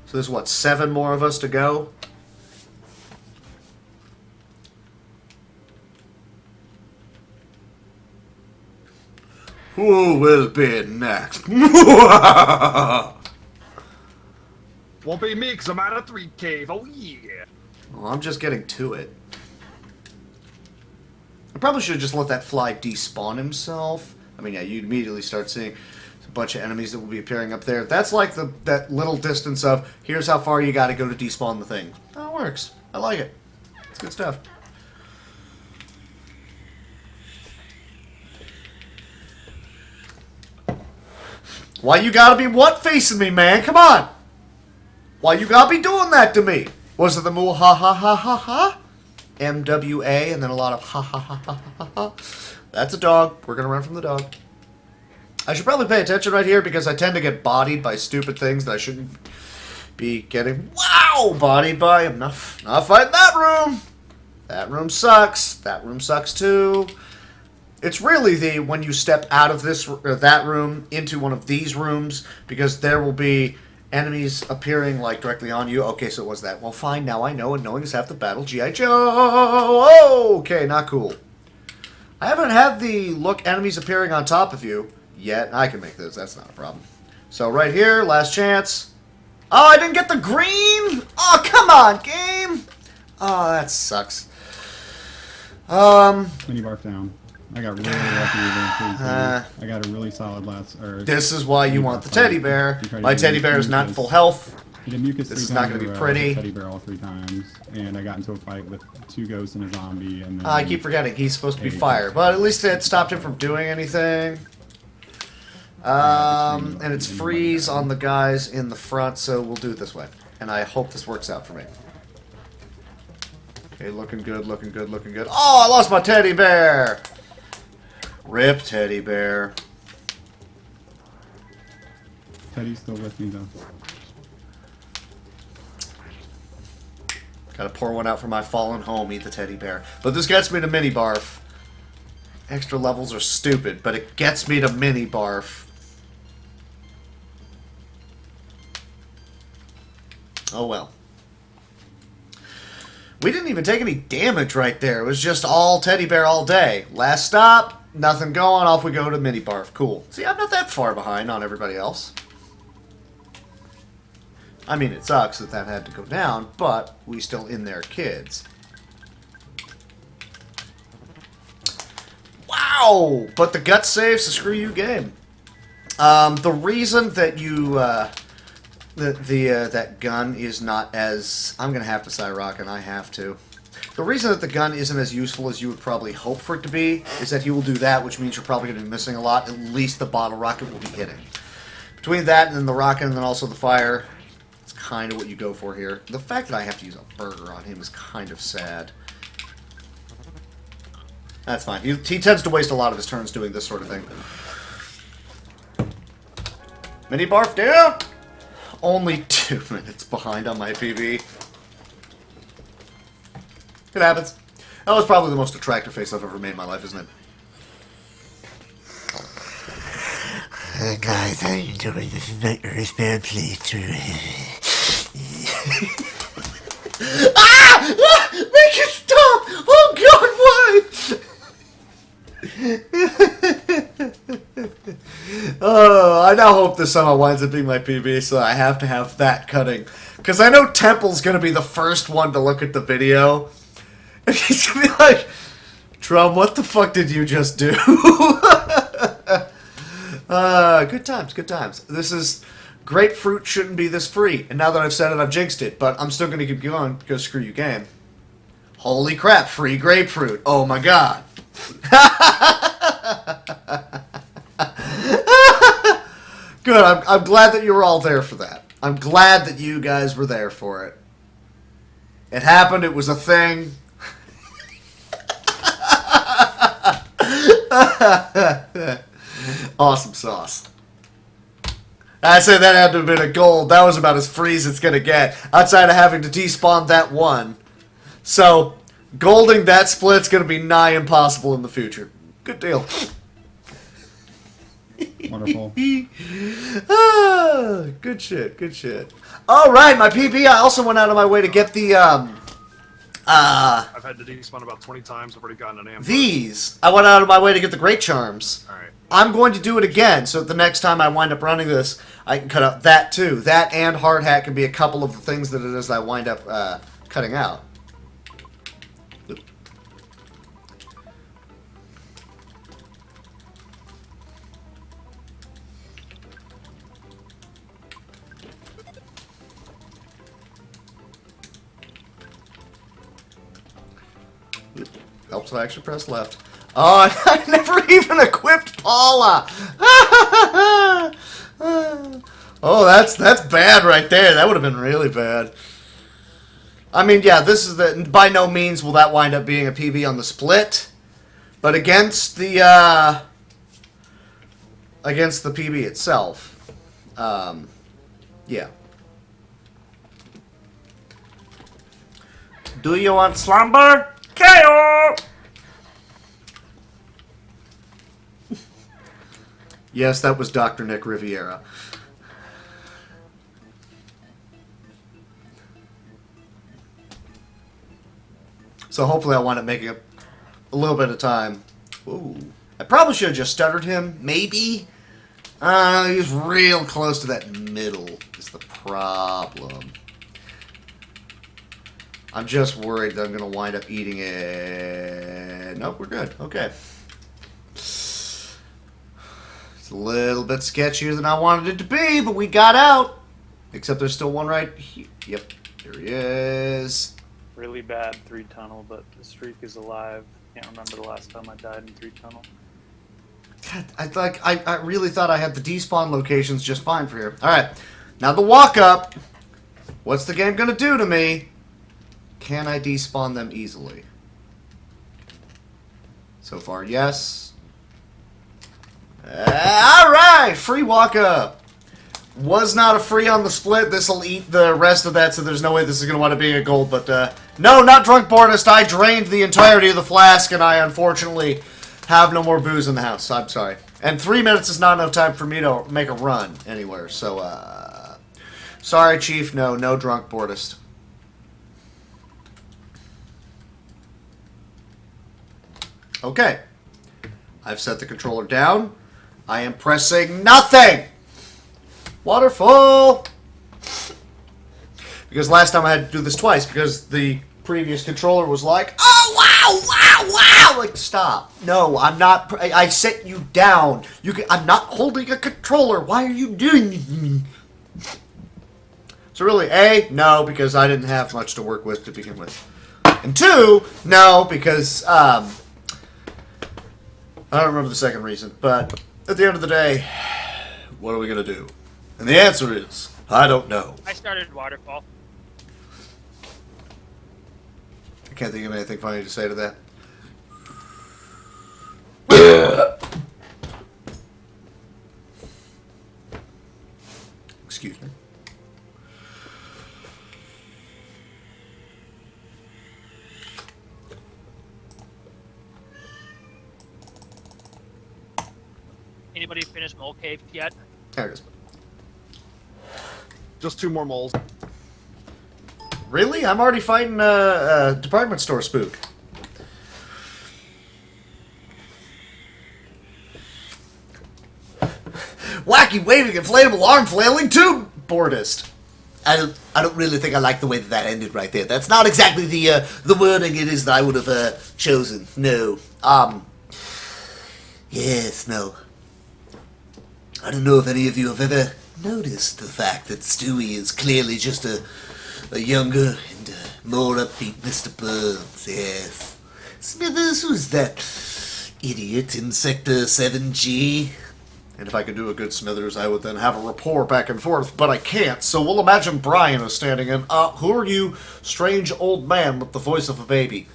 Speaker 1: So there's what, 7 more of us to go? Who will be next?
Speaker 4: Won't be me because I'm out of 3 cave. Oh yeah.
Speaker 1: Well, I'm just getting to it. I probably should have just let that fly despawn himself. I mean, yeah, you'd immediately start seeing a bunch of enemies that will be appearing up there. That's like that little distance of, here's how far you got to go to despawn the thing. That works. I like it. It's good stuff. Why you gotta be what-facing me, man? Come on! Why you gotta be doing that to me? Was it the moo ha ha ha ha ha? MWA, and then a lot of ha ha ha ha ha ha. That's a dog. We're gonna run from the dog. I should probably pay attention right here because I tend to get bodied by stupid things that I shouldn't be getting. Wow! Bodied by. I'm not fighting that room! That room sucks. That room sucks too. It's really when you step out of this or that room into one of these rooms, because there will be enemies appearing like directly on you. Okay, so it was that. Well, fine. Now I know, and knowing is half the battle. G.I. Joe. Okay, not cool. I haven't had the look enemies appearing on top of you yet. I can make this. That's not a problem. So right here, last chance. Oh, I didn't get the green. Oh, come on, game. Oh, that sucks.
Speaker 2: Mini barf down. I got really lucky with I got a really solid last.
Speaker 1: This is why you want the teddy bear. My teddy bear is not full health. This is not going to be pretty.
Speaker 2: Teddy bear all 3 times, and I got into a fight with 2 ghosts and a zombie. And then
Speaker 1: I keep forgetting he's supposed to be fire, but at least it stopped him from doing anything. And it's freeze on the guys in the front, so we'll do it this way. And I hope this works out for me. Okay, looking good, looking good, looking good. Oh, I lost my teddy bear! Rip teddy bear.
Speaker 2: Teddy's still with me though.
Speaker 1: Gotta pour one out for my fallen home, eat the teddy bear. But this gets me to mini barf. Extra levels are stupid, but it gets me to mini barf. Oh well. We didn't even take any damage right there. It was just all teddy bear all day. Last stop, nothing going, off we go to mini barf. Cool. See, I'm not that far behind on everybody else. I mean, it sucks that that had to go down, but we still in there kids. Wow! But the gut saves, so screw you game. The reason that you, that gun is not as... I'm gonna have to Cyrock, and I have to. The reason that the gun isn't as useful as you would probably hope for it to be is that he will do that, which means you're probably going to be missing a lot. At least the bottle rocket will be hitting. Between that and then the rocket and then also the fire, it's kind of what you go for here. The fact that I have to use a burger on him is kind of sad. That's fine. He tends to waste a lot of his turns doing this sort of thing. Mini barf down! Only 2 minutes behind on my PB. It happens. That was probably the most attractive face I've ever made in my life, isn't it?
Speaker 13: Guys, how you doing? This is my Earthbound playthrough.
Speaker 1: Ah! Make it stop! Oh God, why? Oh, I now hope this somehow winds up being my PB, so I have to have that cutting. Because I know Temple's going to be the first one to look at the video. And he's going to be like, Drum, what the fuck did you just do? Good times, good times. This is... Grapefruit shouldn't be this free. And now that I've said it, I've jinxed it. But I'm still going to keep going because screw you game. Holy crap, free grapefruit. Oh my god. Good, I'm glad that you were all there for that. I'm glad that you guys were there for it. It happened, it was a thing. Awesome sauce. I said that had to have been a gold. That was about as free as it's going to get. Outside of having to despawn that one. So, golding that split's going to be nigh impossible in the future. Good deal.
Speaker 2: Wonderful.
Speaker 1: Ah, good shit, good shit. Alright, my PB, I also went out of my way to get the,
Speaker 4: I've had to despawn about 20 times. I've already gotten an ambush.
Speaker 1: these. I went out of my way to get the Great Charms.
Speaker 4: Alright.
Speaker 1: I'm going to do it again, so the next time I wind up running this, I can cut out that too. That and Hard Hat can be a couple of the things that it is I wind up cutting out. Oop. Oop. Helps if I actually press left. Oh, I never even equipped Paula! Oh, that's bad right there. That would have been really bad. I mean, yeah, this is the... By no means will that wind up being a PB on the split. But against the PB itself. Yeah. Do you want slumber? KO! Yes, that was Dr. Nick Riviera. So hopefully I wind up making a little bit of time. Ooh. I probably should have just stuttered him, maybe. He was real close to that middle is the problem. I'm just worried that I'm going to wind up eating it. Nope, we're good. Okay. It's a little bit sketchier than I wanted it to be, but we got out. Except there's still one right here. Yep, there he is.
Speaker 7: Really bad 3 tunnel, but the streak is alive. Can't remember the last time I died in 3 tunnel.
Speaker 1: God, I really thought I had the despawn locations just fine for here. Alright, now the walk up. What's the game gonna do to me? Can I despawn them easily? So far, yes. Alright, free walk up. Was not a free on the split. This will eat the rest of that, so there's no way this is going to wind up being a gold. But, no, not Drumboardist. I drained the entirety of the flask, and I unfortunately have no more booze in the house. I'm sorry. And 3 minutes is not enough time for me to make a run anywhere. So, sorry, Chief. No Drumboardist. Okay. I've set the controller down. I am pressing nothing! Waterfall! Because last time I had to do this twice because the previous controller was like, oh, wow, wow, wow! Like, stop. No, I'm not... I set you down. I'm not holding a controller. Why are you doing this to me? So really, A, no, because I didn't have much to work with to begin with. And 2, no, because, I don't remember the second reason. But at the end of the day, what are we going to do? And the answer is, I don't know.
Speaker 11: I started Waterfall.
Speaker 1: I can't think of anything funny to say to that. Excuse me.
Speaker 11: Anybody finish Mole Cave yet?
Speaker 1: There it is.
Speaker 4: Just 2 more moles.
Speaker 1: Really? I'm already fighting a department store spook. Wacky waving inflatable arm flailing tube boardist. I don't really think I like the way that ended right there. That's not exactly the wording it is that I would have chosen. No. Yes, no. I don't know if any of you have ever noticed the fact that Stewie is clearly just a younger and more upbeat Mr. Burns, yes. Smithers, who's that idiot in Sector 7G? And if I could do a good Smithers, I would then have a rapport back and forth, but I can't, so we'll imagine Brian is standing in. Who are you, strange old man with the voice of a baby?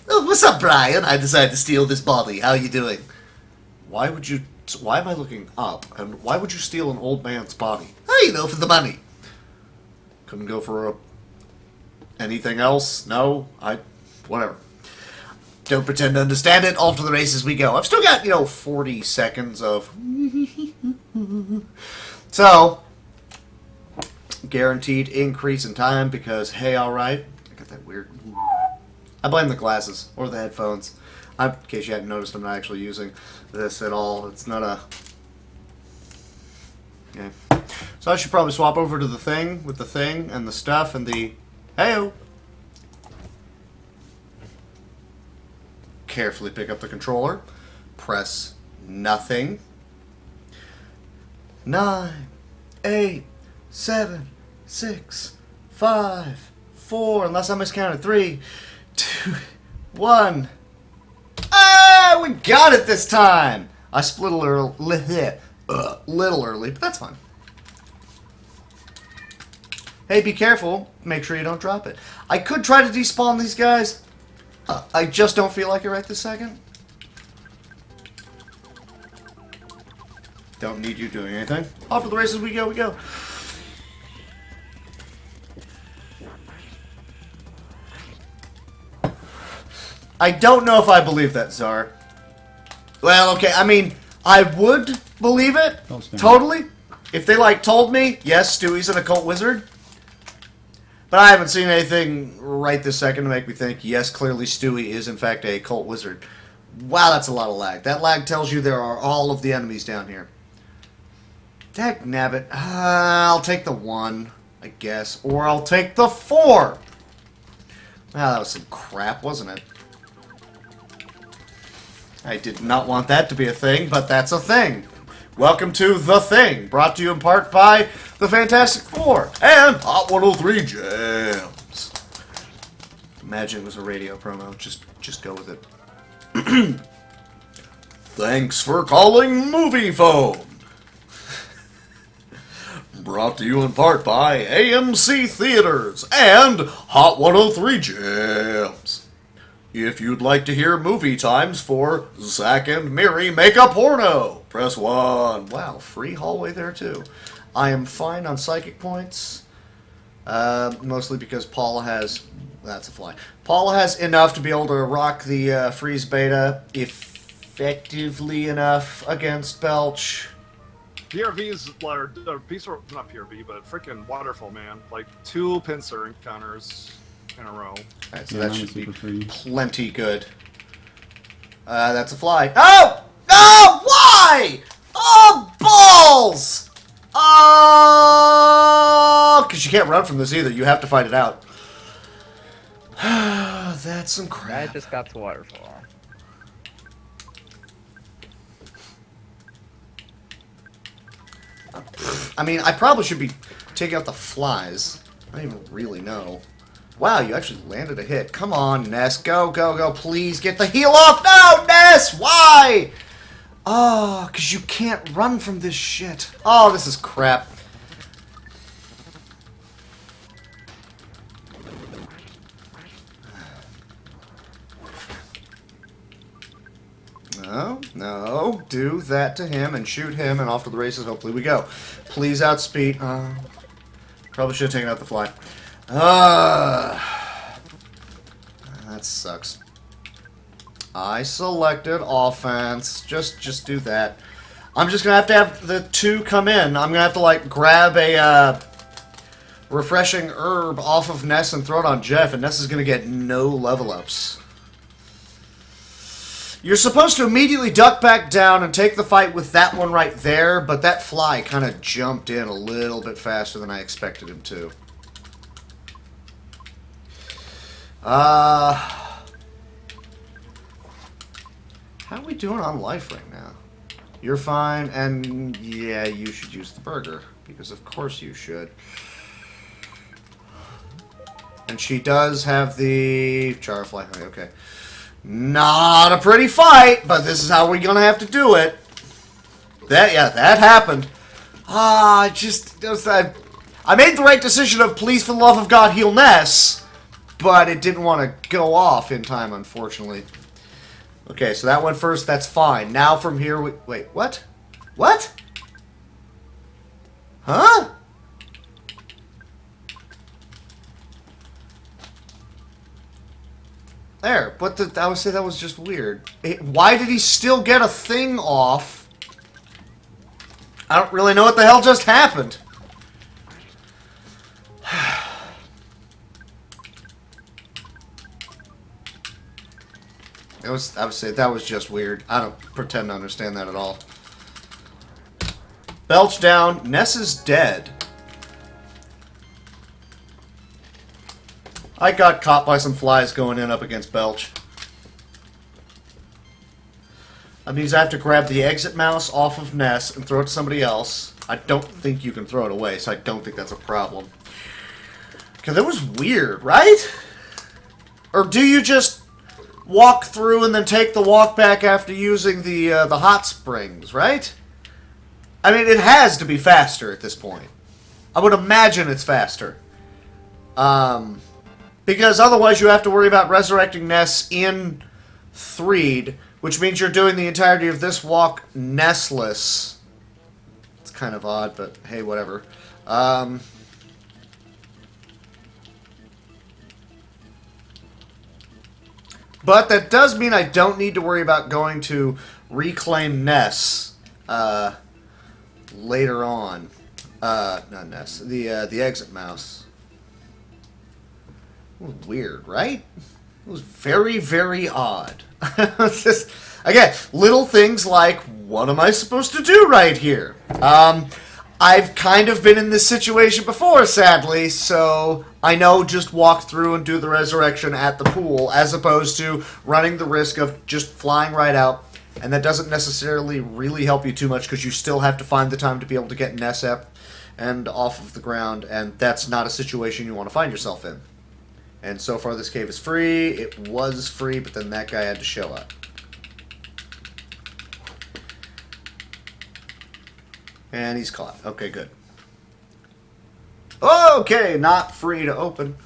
Speaker 1: Oh, what's up, Brian? I decided to steal this body. How you doing? Why am I looking up, and why would you steal an old man's body? Oh, you know, for the money. Couldn't go for anything else? No? Whatever. Don't pretend to understand it. Off to the races we go. I've still got, 40 seconds of... So, guaranteed increase in time because, hey, alright. I got that weird... I blame the glasses or the headphones. In case you hadn't noticed, I'm not actually using this at all. It's not a... Yeah. So I should probably swap over to the thing with the thing and the stuff and the... Hey-o! Carefully pick up the controller. Press nothing. 9, 8, 7, 6, 5, 4, unless I miscounted, 3, 2, 1. Ah, we got it this time! I split a little early, but that's fine. Hey, be careful. Make sure you don't drop it. I could try to despawn these guys. I just don't feel like it right this second. Don't need you doing anything. Off to the races we go, we go. I don't know if I believe that, Czar. Well, okay, I mean, I would believe it. Totally. If they, told me, yes, Stewie's an occult wizard. But I haven't seen anything right this second to make me think, yes, clearly Stewie is, in fact, a occult wizard. Wow, that's a lot of lag. That lag tells you there are all of the enemies down here. Dagnabbit. I'll take the 1, I guess. Or I'll take the 4. That was some crap, wasn't it? I did not want that to be a thing, but that's a thing. Welcome to The Thing, brought to you in part by the Fantastic Four and Hot 103 Jams. Imagine it was a radio promo. Just go with it. Thanks for calling Movie Phone. Brought to you in part by AMC Theaters and Hot 103 Jams. If you'd like to hear movie times for Zack and Miri Make a Porno, press 1. Wow, free hallway there too. I am fine on psychic points. Mostly because Paula has... That's a fly. Paula has enough to be able to rock the freeze beta effectively enough against Belch.
Speaker 4: PRV's, or not PRV, but freaking Waterfall, man. 2 pincer encounters in a row.
Speaker 1: Alright, so that should be plenty good. That's a fly. Oh! Oh! Why? Oh, balls! because you can't run from this either. You have to fight it out. That's some crap.
Speaker 6: I just got to waterfall.
Speaker 1: I mean, I probably should be taking out the flies. I don't even really know. Wow, you actually landed a hit. Come on, Ness. Go, go, go. Please get the heal off. No, Ness! Why? Oh, because you can't run from this shit. Oh, this is crap. No, no. Do that to him and shoot him, and off to the races hopefully we go. Please outspeed. Probably should have taken out the fly. That sucks. I selected offense. Just do that. I'm just gonna have the 2 come in. I'm gonna have to like grab a refreshing herb off of Ness and throw it on Jeff, and Ness is gonna get no level ups. You're supposed to immediately duck back down and take the fight with that one right there, but that fly kind of jumped in a little bit faster than I expected him to. How are we doing on life right now? You're fine, and yeah, you should use the burger, because of course you should. And she does have the Charfly. Okay. Not a pretty fight, but this is how we're gonna have to do it. That happened. I made the right decision of please, for the love of God, heal Ness, but it didn't want to go off in time, unfortunately. Okay, so that went first. That's fine. Now from here, wait, what? What? Huh? There, but I would say that was just weird. Why did he still get a thing off? I don't really know what the hell just happened. I would say that was just weird. I don't pretend to understand that at all. Belch down. Ness is dead. I got caught by some flies going in up against Belch. That means I have to grab the exit mouse off of Ness and throw it to somebody else. I don't think you can throw it away, so I don't think that's a problem. Because it was weird, right? Or do you just walk through and then take the walk back after using the hot springs, right? I mean, it has to be faster at this point. I would imagine it's faster. Because otherwise you have to worry about resurrecting Ness in Threed, which means you're doing the entirety of this walk Nessless. It's kind of odd, but hey, whatever. But that does mean I don't need to worry about going to reclaim Ness later on. Not Ness. The exit mouse. It was weird, right? It was very, very odd. It's just, again, little things like, what am I supposed to do right here? I've kind of been in this situation before, sadly, so I know just walk through and do the resurrection at the pool, as opposed to running the risk of just flying right out, and that doesn't necessarily really help you too much, because you still have to find the time to be able to get Ness up and off of the ground, and that's not a situation you want to find yourself in. And so far this cave is free. It was free, but then that guy had to show up. And he's caught. Okay, good. Okay, not free to open.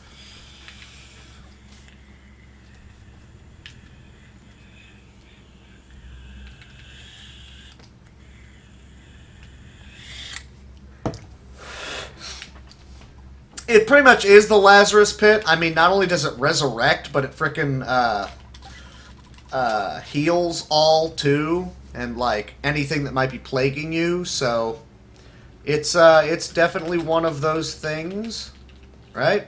Speaker 1: It pretty much is the Lazarus Pit. I mean, not only does it resurrect, but it frickin' heals all too, and like anything that might be plaguing you. So it's definitely one of those things, right?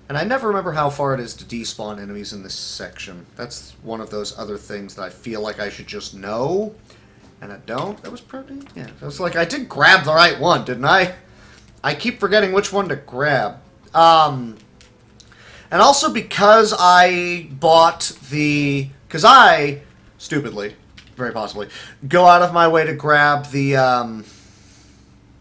Speaker 1: And I never remember how far it is to despawn enemies in this section. That's one of those other things that I feel like I should just know, and I don't. That was pretty. Yeah, I was like, I did grab the right one, didn't I? I keep forgetting which one to grab. And also because I bought the... Because I, stupidly, very possibly, go out of my way to grab the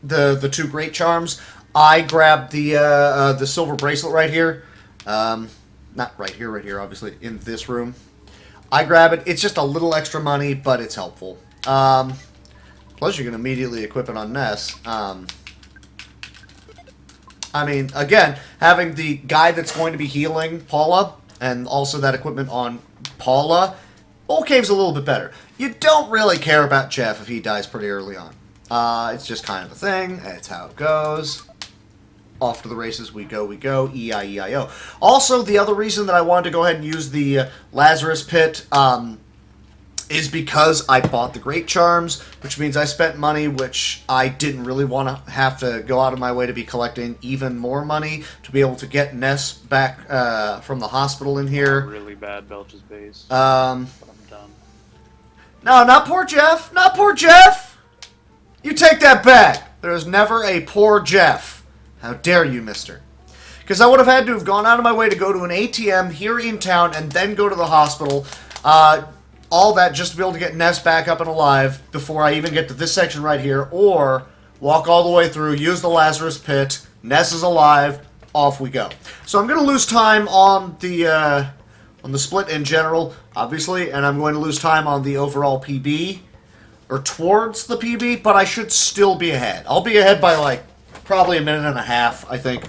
Speaker 1: 2 Great Charms. I grabbed the silver bracelet right here. Not right here, obviously, in this room. I grab it. It's just a little extra money, but it's helpful. Plus, you can immediately equip it on Ness. I mean, again, having the guy that's going to be healing Paula, and also that equipment on Paula, Bowl Cave's a little bit better. You don't really care about Jeff if he dies pretty early on. It's just kind of a thing. It's how it goes. Off to the races we go, E-I-E-I-O. Also, the other reason that I wanted to go ahead and use the Lazarus Pit is because I bought the Great Charms, which means I spent money which I didn't really want to have to go out of my way to be collecting even more money to be able to get Ness back from the hospital in here.
Speaker 7: Really bad Belch's base.
Speaker 1: But
Speaker 7: I'm done.
Speaker 1: No, not poor Jeff. Not poor Jeff. You take that back. There is never a poor Jeff. How dare you, mister? Because I would have had to have gone out of my way to go to an ATM here in town and then go to the hospital. All that just to be able to get Ness back up and alive before I even get to this section right here. Or walk all the way through, use the Lazarus Pit, Ness is alive, off we go. So I'm going to lose time on the split in general, obviously, and I'm going to lose time on the overall PB, or towards the PB, but I should still be ahead. I'll be ahead by, like, probably a minute and a half, I think.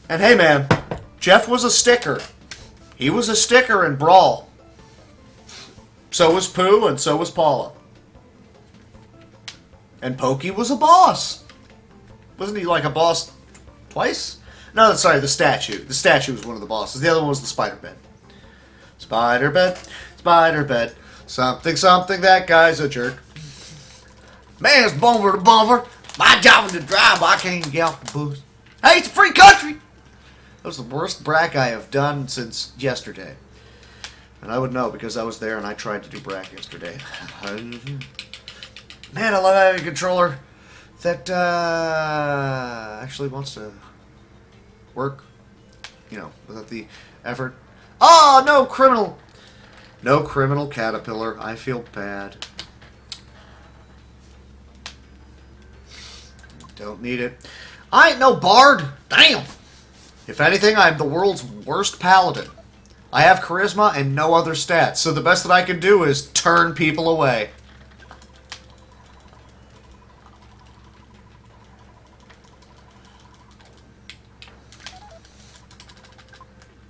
Speaker 1: And hey, man, Jeff was a sticker. He was a sticker in Brawl. So was Pooh, and so was Paula. And Pokey was a boss. Wasn't he like a boss twice? No, sorry, the statue. The statue was one of the bosses. The other one was the spider bed. Spider bed, spider bed. Something, something, that guy's a jerk. Man, it's bumper to bumper. My job is to drive, but I can't even get off the booth. Hey, it's a free country! That was the worst brack I have done since yesterday. And I would know because I was there and I tried to do brack yesterday. Man, I love having a controller that actually wants to work, you know, without the effort. Oh, no criminal! No criminal caterpillar. I feel bad. Don't need it. I ain't no bard. Damn! If anything, I'm the world's worst paladin. I have charisma and no other stats, so the best that I can do is turn people away.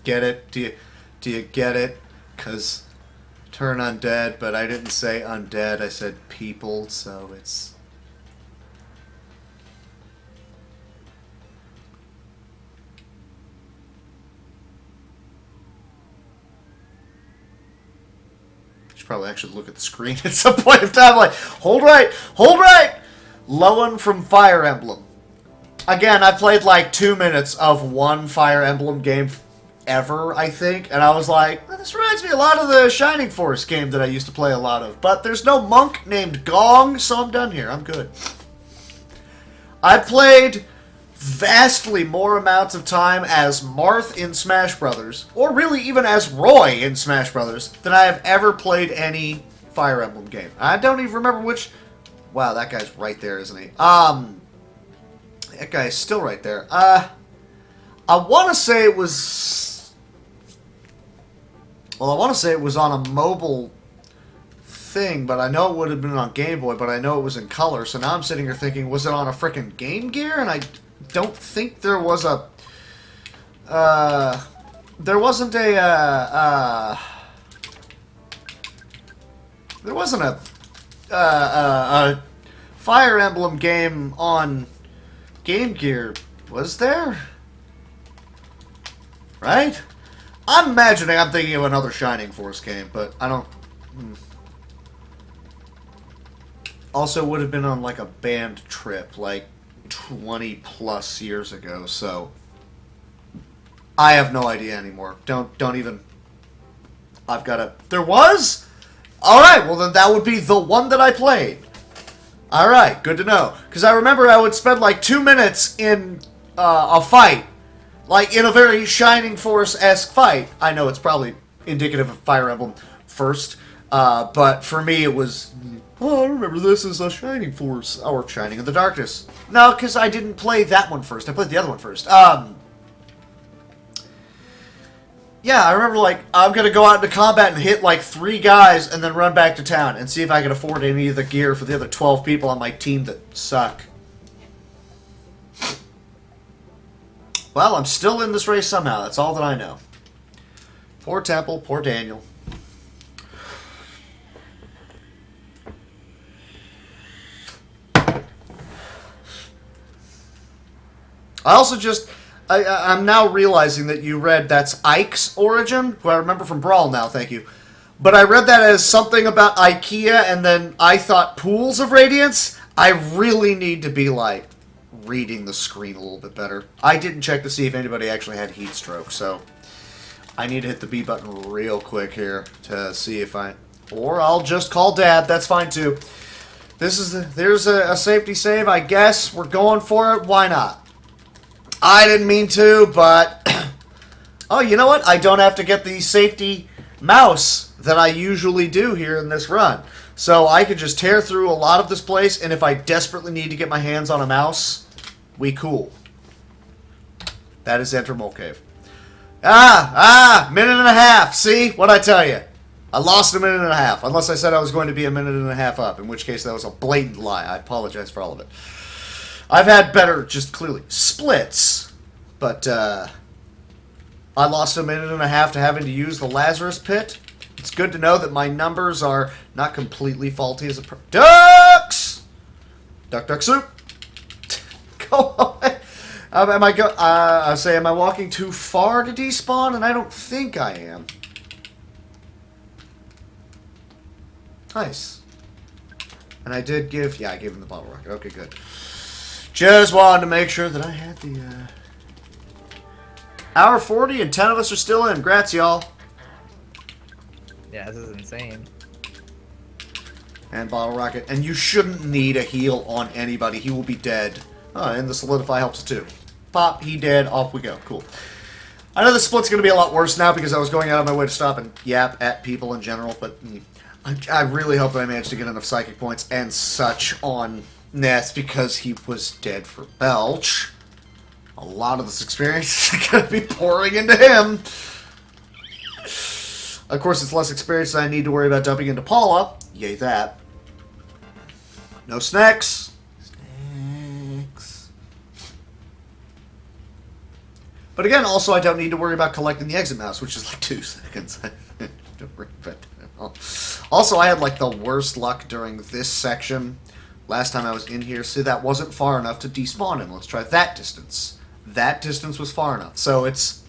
Speaker 1: Get it? Do you get it? 'Cause turn undead, but I didn't say undead, I said people, so it's... Should probably actually look at the screen at some point in time, like, hold right! Hold right! Lowen from Fire Emblem. Again, I played like 2 minutes of one Fire Emblem game ever, I think, and I was like, well, this reminds me a lot of the Shining Force game that I used to play a lot of, but there's no monk named Gong, so I'm done here. I'm good. I played vastly more amounts of time as Marth in Smash Brothers, or really even as Roy in Smash Brothers, than I have ever played any Fire Emblem game. I don't even remember which... Wow, that guy's right there, isn't he? That guy is still right there. I want to say it was... Well, I want to say it was on a mobile thing, but I know it would have been on Game Boy, but I know it was in color, so now I'm sitting here thinking, was it on a frickin' Game Gear? And I don't think there was a... there wasn't a... there wasn't a Fire Emblem game on Game Gear, was there? Right? I'm imagining I'm thinking of another Shining Force game, but I don't... Also would have been on like a band trip like 20 plus years ago, so I have no idea anymore. Don't even... I've got a... There was Alright, well then that would be the one that I played. Alright, good to know. Because I remember I would spend like 2 minutes in a fight. Like in a very Shining Force-esque fight. I know it's probably indicative of Fire Emblem first. But for me it was... Oh, I remember this as a Shining Force. Or Shining in the Darkness. No, because I didn't play that one first. I played the other one first. Yeah, I remember, like, I'm going to go out into combat and hit, like, 3 guys and then run back to town and see if I can afford any of the gear for the other 12 people on my team that suck. Well, I'm still in this race somehow. That's all that I know. Poor Temple, poor Daniel. I also just... I'm now realizing that you read that's Ike's origin, who I remember from Brawl now, thank you. But I read that as something about IKEA, and then I thought Pools of Radiance. I really need to be, like, reading the screen a little bit better. I didn't check to see if anybody actually had heat stroke, so I need to hit the B button real quick here to see if I... Or I'll just call Dad, that's fine too. There's a safety save, I guess. We're going for it, why not? I didn't mean to, but... Oh, you know what? I don't have to get the safety mouse that I usually do here in this run. So I could just tear through a lot of this place, and if I desperately need to get my hands on a mouse, we cool. That is Enter Mole Cave. Minute and a half. See? What'd I tell you? I lost a minute and a half, unless I said I was going to be a minute and a half up, in which case that was a blatant lie. I apologize for all of it. I've had better, just clearly, splits, but I lost a minute and a half to having to use the Lazarus Pit. It's good to know that my numbers are not completely faulty as a Ducks! Duck, duck, soup! Go away! Am I walking too far to despawn? And I don't think I am. Nice. And I did give... Yeah, I gave him the bottle rocket. Okay, good. Just wanted to make sure that I had the, Hour 40 and 10 of us are still in. Grats, y'all.
Speaker 6: Yeah, this is insane.
Speaker 1: And bottle rocket. And you shouldn't need a heal on anybody. He will be dead. Oh, and the solidify helps too. Pop, he dead. Off we go. Cool. I know the split's going to be a lot worse now because I was going out of my way to stop and yap at people in general, but I really hope that I managed to get enough psychic points and such on Ness because he was dead for Belch. A lot of this experience is going to be pouring into him. Of course, it's less experience than I need to worry about dumping into Paula. Yay that. No snacks. Snacks. But again, also I don't need to worry about collecting the exit mouse, which is like 2 seconds. Don't worry about that. Also, I had like the worst luck during this section. Last time I was in here, see, that wasn't far enough to despawn him. Let's try that distance. That distance was far enough. So it's...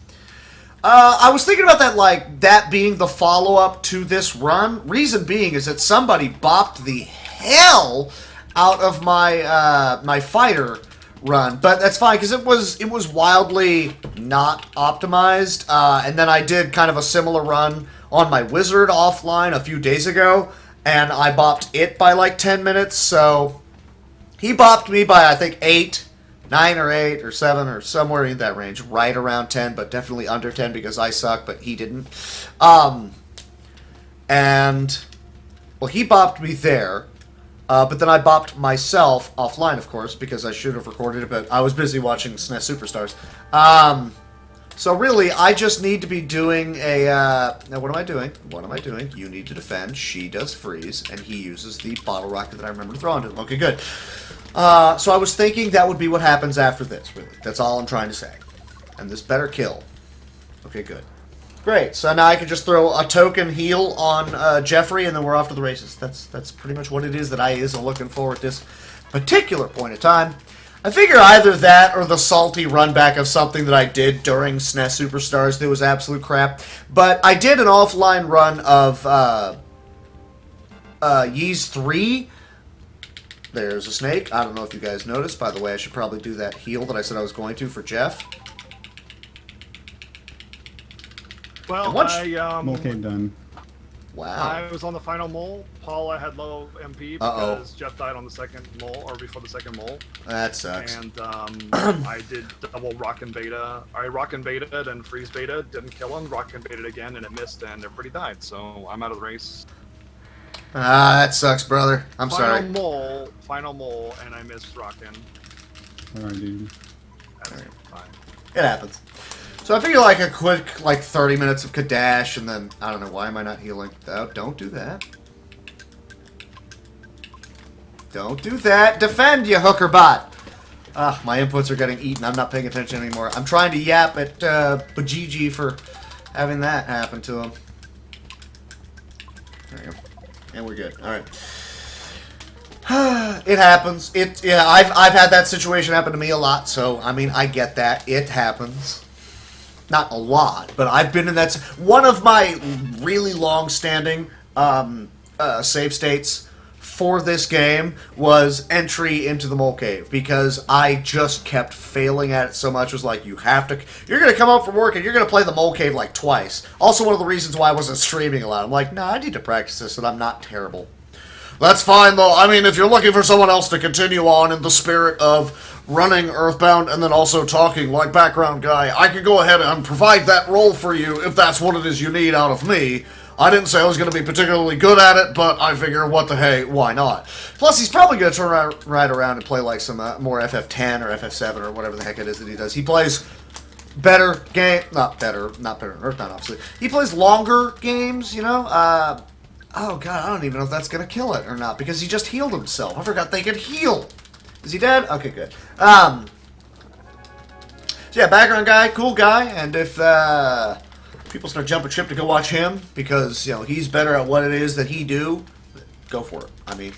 Speaker 1: I was thinking about that, like, that being the follow-up to this run. Reason being is that somebody bopped the hell out of my, my fighter run. But that's fine, because it was wildly not optimized. And then I did kind of a similar run on my wizard offline a few days ago. And I bopped it by like 10 minutes, so he bopped me by, I think, 9 or 8 or 7 or somewhere in that range. Right around 10, but definitely under 10 because I suck, but he didn't. And, well, he bopped me there, but then I bopped myself offline, of course, because I should have recorded it, but I was busy watching SNES Superstars. So really, I just need to be doing a, now what am I doing? What am I doing? You need to defend, she does freeze, and he uses the bottle rocket that I remember to throw into him. Okay, good. So I was thinking that would be what happens after this, really. That's all I'm trying to say. And this better kill. Okay, good. Great, so now I can just throw a token heal on Jeffrey, and then we're off to the races. That's pretty much what it is that I is looking for at this particular point in time. I figure either that or the salty run back of something that I did during SNES Superstars that was absolute crap. But I did an offline run of Ys 3. There's a snake. I don't know if you guys noticed. By the way, I should probably do that heal that I said I was going to for Jeff.
Speaker 4: Well,
Speaker 2: Mole Cave done.
Speaker 1: Wow.
Speaker 4: I was on the final mole. Paula had low MP
Speaker 1: Uh-oh.
Speaker 4: because Jeff died on the second mole, or before the second mole.
Speaker 1: That sucks.
Speaker 4: And I did double rock and beta. I rock and baited and freeze beta, didn't kill him. Rock and baited again, and it missed, and everybody died. So I'm out of the race.
Speaker 1: Ah, that sucks, brother. I'm sorry.
Speaker 4: Final mole, and I missed rockin'.
Speaker 2: Alright, dude.
Speaker 4: That's fine.
Speaker 1: It happens. So I figure like a quick 30 minutes of Kadash, and then I don't know, why am I not healing? Oh, don't do that. Don't do that. Defend, you hooker bot. Ah, my inputs are getting eaten. I'm not paying attention anymore. I'm trying to yap at Bajiji for having that happen to him. There you go. And we're good. All right. It happens. Yeah, I've had that situation happen to me a lot. So I mean, I get that. It happens. Not a lot, but I've been in that. One of my really long-standing save states for this game was entry into the mole cave, because I just kept failing at it so much. It was like, you're going to come home from work and you're going to play the mole cave like twice. Also, one of the reasons why I wasn't streaming a lot. I'm like, nah, I need to practice this, and I'm not terrible. That's fine, though. I mean, if you're looking for someone else to continue on in the spirit of running Earthbound and then also talking like background guy, I could go ahead and provide that role for you if that's what it is you need out of me. I didn't say I was going to be particularly good at it, but I figure, what the hey, why not? Plus, he's probably going to turn right around and play like some more FF10 or FF7 or whatever the heck it is that he does. He plays better game, not better than Earthbound, obviously. He plays longer games, you know. Oh god, I don't even know if that's going to kill it or not, because he just healed himself. I forgot they could heal. Is he dead? Okay, good. So yeah, background guy, cool guy, and if people start jumping ship to go watch him because, you know, he's better at what it is that he do, go for it. I mean,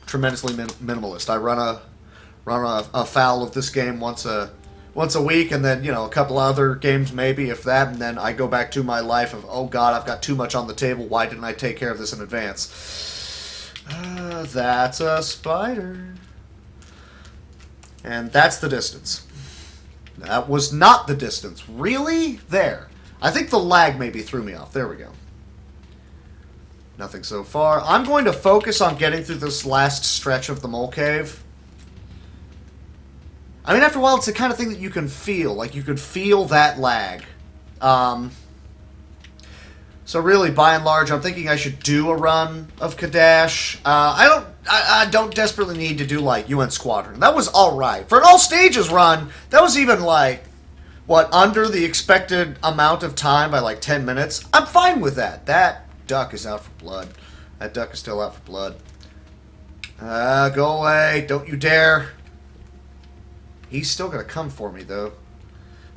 Speaker 1: tremendously minimalist. I run a foul of this game once a week, and then, you know, a couple other games maybe, if that, and then I go back to my life of, oh god, I've got too much on the table. Why didn't I take care of this in advance? That's a spider. And that's the distance. That was not the distance. Really? There. I think the lag maybe threw me off. There we go. Nothing so far. I'm going to focus on getting through this last stretch of the mole cave. I mean, after a while, it's the kind of thing that you can feel. Like, you could feel that lag. So really, by and large, I'm thinking I should do a run of Kadash. I don't desperately need to do, like, UN Squadron. That was alright. For an all-stages run, that was even, like, what, under the expected amount of time by, like, 10 minutes? I'm fine with that. That duck is out for blood. That duck is still out for blood. Go away. Don't you dare. He's still going to come for me, though.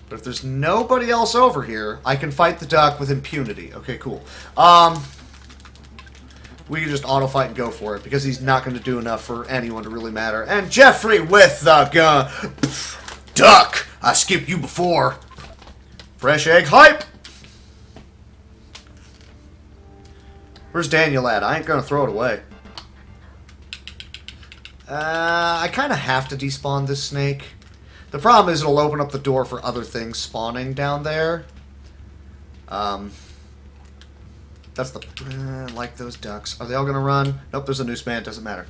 Speaker 1: But if there's nobody else over here, I can fight the duck with impunity. Okay, cool. We can just auto-fight and go for it, because he's not going to do enough for anyone to really matter. And Jeffrey with the gun. Duck! I skipped you before. Fresh egg hype! Where's Daniel at? I ain't going to throw it away. I kind of have to despawn this snake. The problem is it'll open up the door for other things spawning down there. That's the... like those ducks. Are they all going to run? Nope, there's a noose man. Doesn't matter.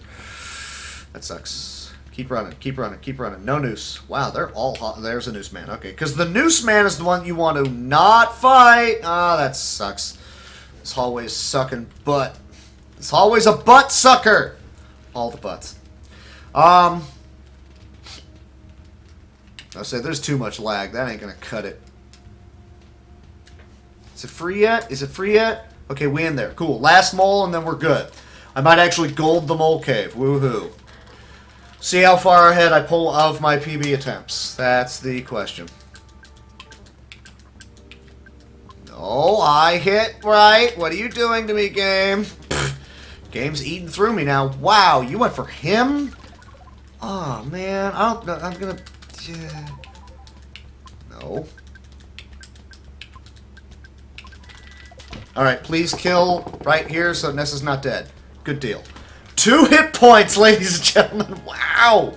Speaker 1: That sucks. Keep running, keep running, keep running. No noose. Wow, they're all hot. There's a noose man. Okay, because the noose man is the one you want to not fight. Ah, that sucks. This hallway is sucking butt. This hallway's a butt sucker. All the butts. I say there's too much lag. That ain't gonna cut it. Is it free yet? Is it free yet? Okay, we in there. Cool. Last mole, and then we're good. I might actually gold the mole cave. Woohoo. See how far ahead I pull of my PB attempts. That's the question. No, I hit right. What are you doing to me, game? Pfft. Game's eating through me now. Wow, you went for him? Oh, man. I'm gonna... Yeah. No. Alright, please kill right here so Nessa's not dead. Good deal. 2 hit points, ladies and gentlemen. Wow.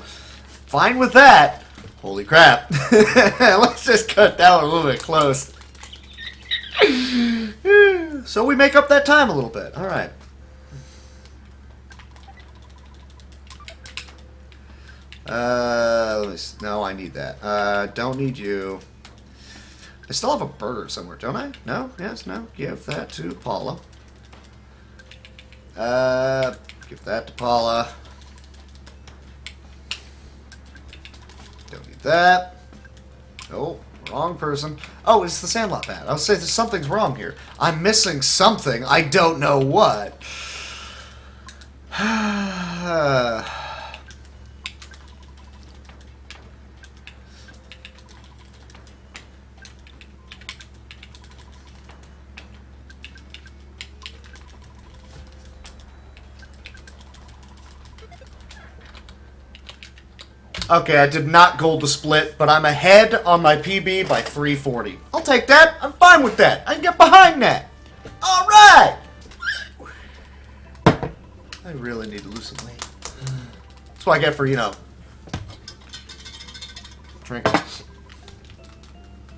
Speaker 1: Fine with that. Holy crap. Let's just cut that one a little bit close. So we make up that time a little bit. All right. Let me no, I need that. Don't need you. I still have a burger somewhere, don't I? No? Yes? No? Give that to Paula. Give that to Paula. Don't need that. Oh, wrong person. Oh, it's the Sandlot pad. I was saying something's wrong here. I'm missing something. I don't know what. Okay, I did not gold the split, but I'm ahead on my PB by 340. I'll take that. I'm fine with that. I can get behind that. All right. I really need to lose some weight. That's what I get for, you know, drinking.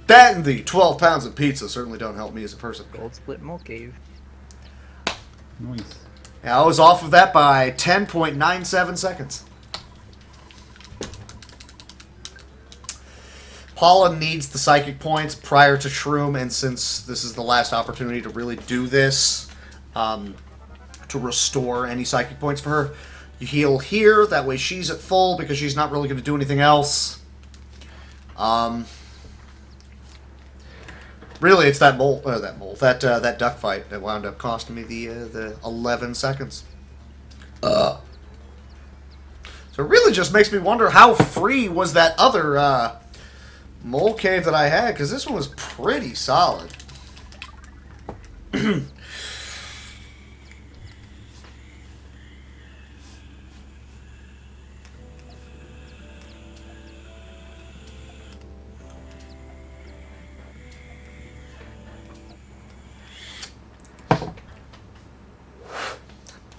Speaker 1: That and the 12 pounds of pizza certainly don't help me as a person.
Speaker 6: Gold split Mole Cave.
Speaker 2: Nice.
Speaker 1: Yeah, I was off of that by 10.97 seconds. Paula needs the psychic points prior to Shroom, and since this is the last opportunity to really do this, to restore any psychic points for her, you heal here. That way she's at full because she's not really going to do anything else. Really, it's that that duck fight that wound up costing me the 11 seconds. So it really just makes me wonder how free was that other mole cave that I had, because this one was pretty solid.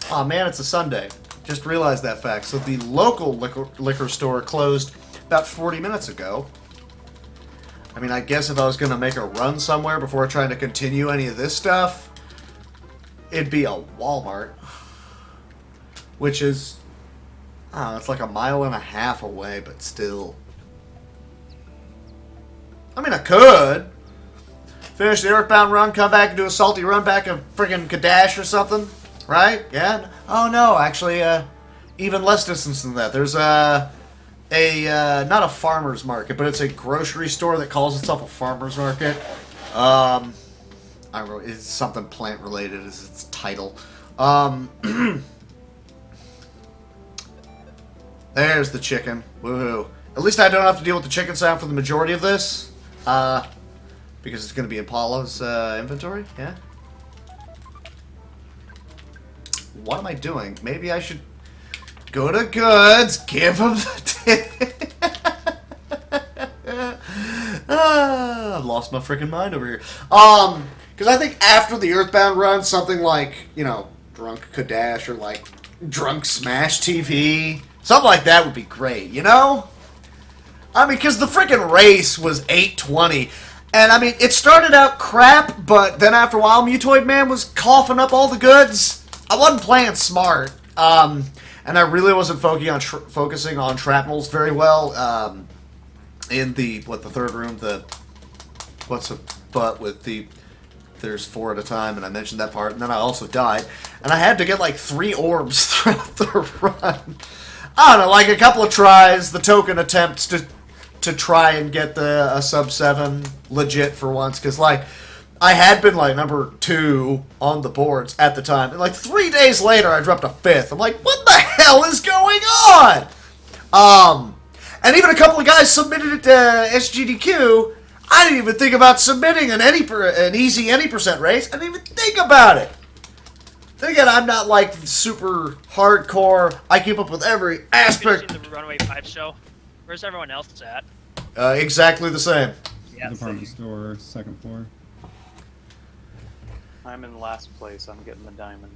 Speaker 1: Aw, man, it's a Sunday. Just realized that fact. So the local liquor store closed about 40 minutes ago. I mean, I guess if I was going to make a run somewhere before trying to continue any of this stuff, it'd be a Walmart. Which is, I don't know, it's like a mile and a half away, but still. I mean, I could finish the Earthbound run, come back and do a salty run back of friggin' Kadash or something, right? Yeah? Oh no, actually, even less distance than that. There's not a farmer's market, but it's a grocery store that calls itself a farmer's market. I don't know, it's something plant related is its title. There's the chicken. Woohoo. At least I don't have to deal with the chicken sound for the majority of this. Because it's going to be in Paula's inventory. Yeah. What am I doing? Maybe I should go to goods, give him the I've lost my freaking mind over here. Because I think after the Earthbound run, something like, you know, Drunk Kadash or like Drunk Smash TV, something like that would be great, you know? I mean, because the freaking race was 820. And I mean, it started out crap, but then after a while, Mutoid Man was coughing up all the goods. I wasn't playing smart. And I really wasn't focusing on shrapnels very well. In the third room, there's 4 at a time, and I mentioned that part, and then I also died, and I had to get like 3 orbs throughout the run. I don't know, like a couple of tries, the token attempts to try and get a sub 7 legit for once, because like I had been like number 2 on the boards at the time, and like 3 days later I dropped a 5th. I'm like, what the hell is going on? And even a couple of guys submitted it to SGDQ. I didn't even think about submitting an easy any percent race. I didn't even think about it. Then again, I'm not like super hardcore. I keep up with every aspect.
Speaker 11: Finishing the Runway 5 show. Where's everyone else at?
Speaker 1: Exactly the same.
Speaker 11: Yeah,
Speaker 2: Department store, second floor.
Speaker 7: I'm in last place. I'm getting the diamond.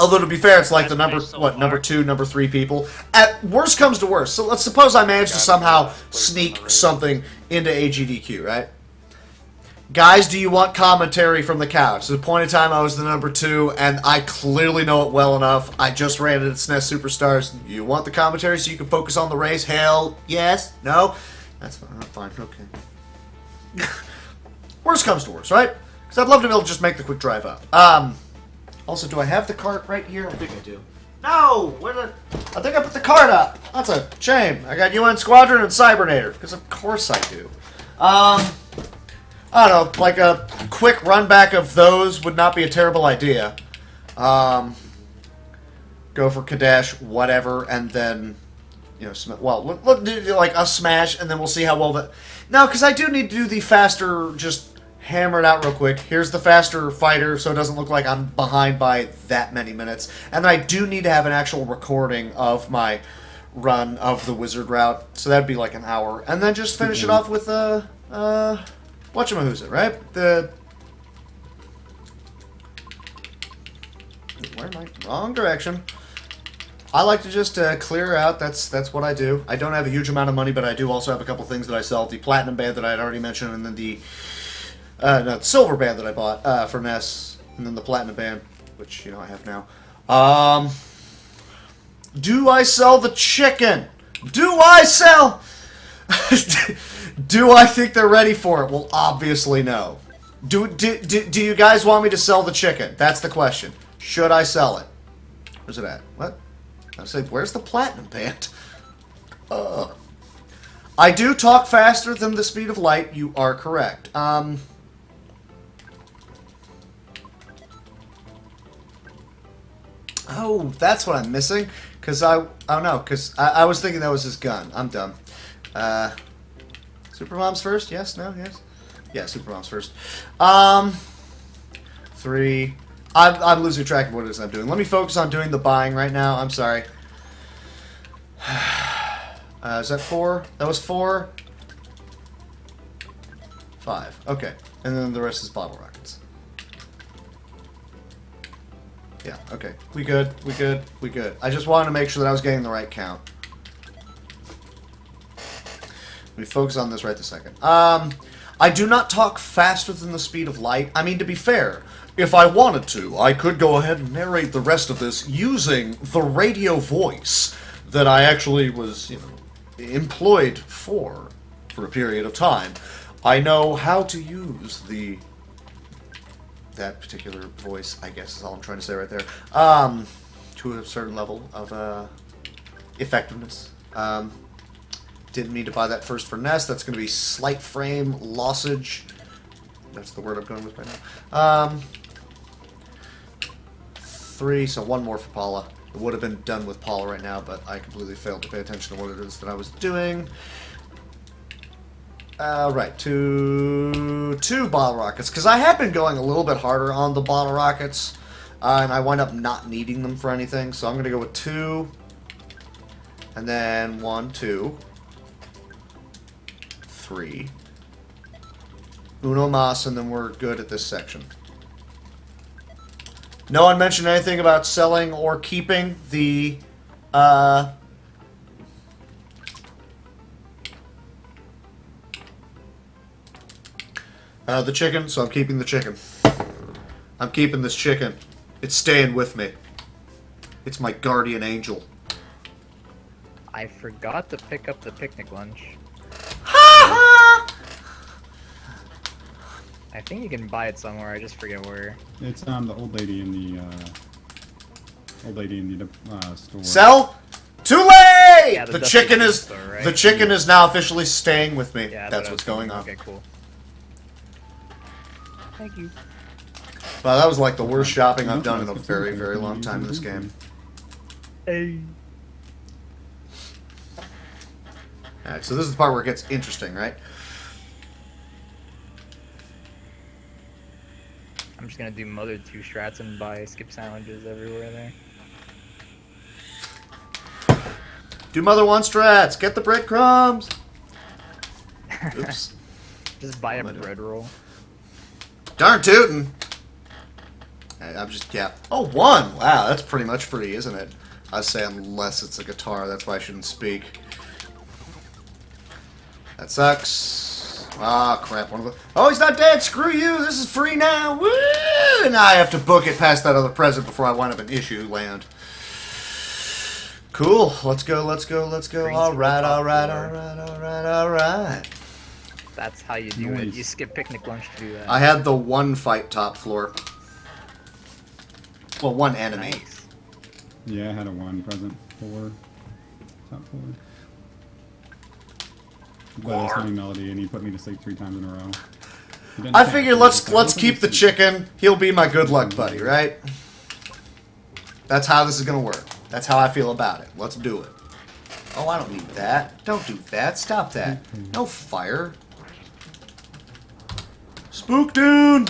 Speaker 1: Although to be fair, it's like the
Speaker 11: That's
Speaker 1: number
Speaker 11: so
Speaker 1: number
Speaker 11: hard.
Speaker 1: 2, number 3 people. At worst comes to worst. So let's suppose I manage to somehow sneak something into AGDQ, right? Guys, do you want commentary from the couch? At a point in time, I was the number 2, and I clearly know it well enough. I just ran it at SNES Superstars. You want the commentary so you can focus on the race? Hell, yes? No? That's fine. Fine. Okay. Worst comes to worst, right? Because I'd love to be able to just make the quick drive up. Also, do I have the cart right here? I think I do. No! I think I put the cart up. That's a shame. I got UN Squadron and Cybernator, because of course I do. I don't know, like a quick run back of those would not be a terrible idea. Go for Kadesh, whatever, and then, you know, well, look, do like a smash, and then we'll see how well that... No, because I do need to do the faster, just hammer it out real quick. Here's the faster fighter, so it doesn't look like I'm behind by that many minutes. And I do need to have an actual recording of my run of the wizard route, so that'd be like an hour. And then just finish it off with whatchamahoo's it, right? Where am I? Wrong direction. I like to just clear out. That's what I do. I don't have a huge amount of money, but I do also have a couple things that I sell. The platinum band that I had already mentioned, and then the silver band that I bought for NES, and then the platinum band, which, you know, I have now. Do I sell the chicken? Do I sell... Do I think they're ready for it? Well, obviously no. Do you guys want me to sell the chicken? That's the question. Should I sell it? Where's it at? What? I say, where's the platinum band? I do talk faster than the speed of light. You are correct. Oh, that's what I'm missing. Because I don't know. Because I was thinking that was his gun. I'm dumb. Supermom's first? Yes? No? Yes? Yeah, Supermom's first. 3. I'm losing track of what it is I'm doing. Let me focus on doing the buying right now. I'm sorry. Is that 4? That was 4? 5. Okay. And then the rest is bottle rockets. Yeah, okay. We good. We good. We good. I just wanted to make sure that I was getting the right count. Let me focus on this right this second. I do not talk faster than the speed of light. I mean, to be fair, if I wanted to, I could go ahead and narrate the rest of this using the radio voice that I actually was, you know, employed for a period of time. I know how to use that particular voice, I guess is all I'm trying to say right there, to a certain level of effectiveness. Didn't mean to buy that first for NES. That's going to be slight frame lossage. That's the word I'm going with right now. 3, so 1 more for Paula. It would have been done with Paula right now, but I completely failed to pay attention to what it is that I was doing. Right, 2 bottle rockets, because I have been going a little bit harder on the bottle rockets, and I wind up not needing them for anything, so I'm going to go with 2, and then 1, 2, 3, uno mas, and then we're good at this section. No one mentioned anything about selling or keeping the, the chicken, so I'm keeping the chicken. I'm keeping this chicken. It's staying with me. It's my guardian angel.
Speaker 6: I forgot to pick up the picnic lunch. I think you can buy it somewhere. I just forget where.
Speaker 2: It's the old lady in the store.
Speaker 1: Sell? Too late!
Speaker 6: Yeah,
Speaker 1: the chicken is
Speaker 6: store, right?
Speaker 1: the chicken is now officially staying with me.
Speaker 6: Yeah,
Speaker 1: that's what's going on.
Speaker 6: Okay, cool. Thank you.
Speaker 1: Wow, that was like the worst shopping I've done in a very, very long time in this game.
Speaker 6: Hey.
Speaker 1: Alright, so this is the part where it gets interesting, right?
Speaker 6: I'm just gonna do Mother 2 strats and buy skip sandwiches everywhere there.
Speaker 1: Do Mother 1 strats! Get the breadcrumbs! Oops.
Speaker 6: Just buy a bread roll.
Speaker 1: Darn tootin'! I'm just, yeah. Oh, 1! Wow, that's pretty much free, isn't it? I say unless it's a guitar, that's why I shouldn't speak. That sucks. Ah, crap. One of the... Oh, he's not dead! Screw you! This is free now! Woo! And I have to book it past that other present before I wind up in issue land. Cool. Let's go, let's go, let's go. Alright, alright, alright, alright, alright.
Speaker 6: That's how you do it. You skip picnic lunch to do that.
Speaker 1: I had the 1 fight top floor. Well, 1 enemy.
Speaker 6: Nice.
Speaker 2: Yeah, I had a 1 present 4. Top 4. But I was playing Melody and he put me to sleep 3 times in a row.
Speaker 1: I figure let's keep the chicken. He'll be my good luck buddy, right? That's how this is gonna work. That's how I feel about it. Let's do it. Oh, I don't need that. Don't do that. Stop that. No fire. Spook Dune!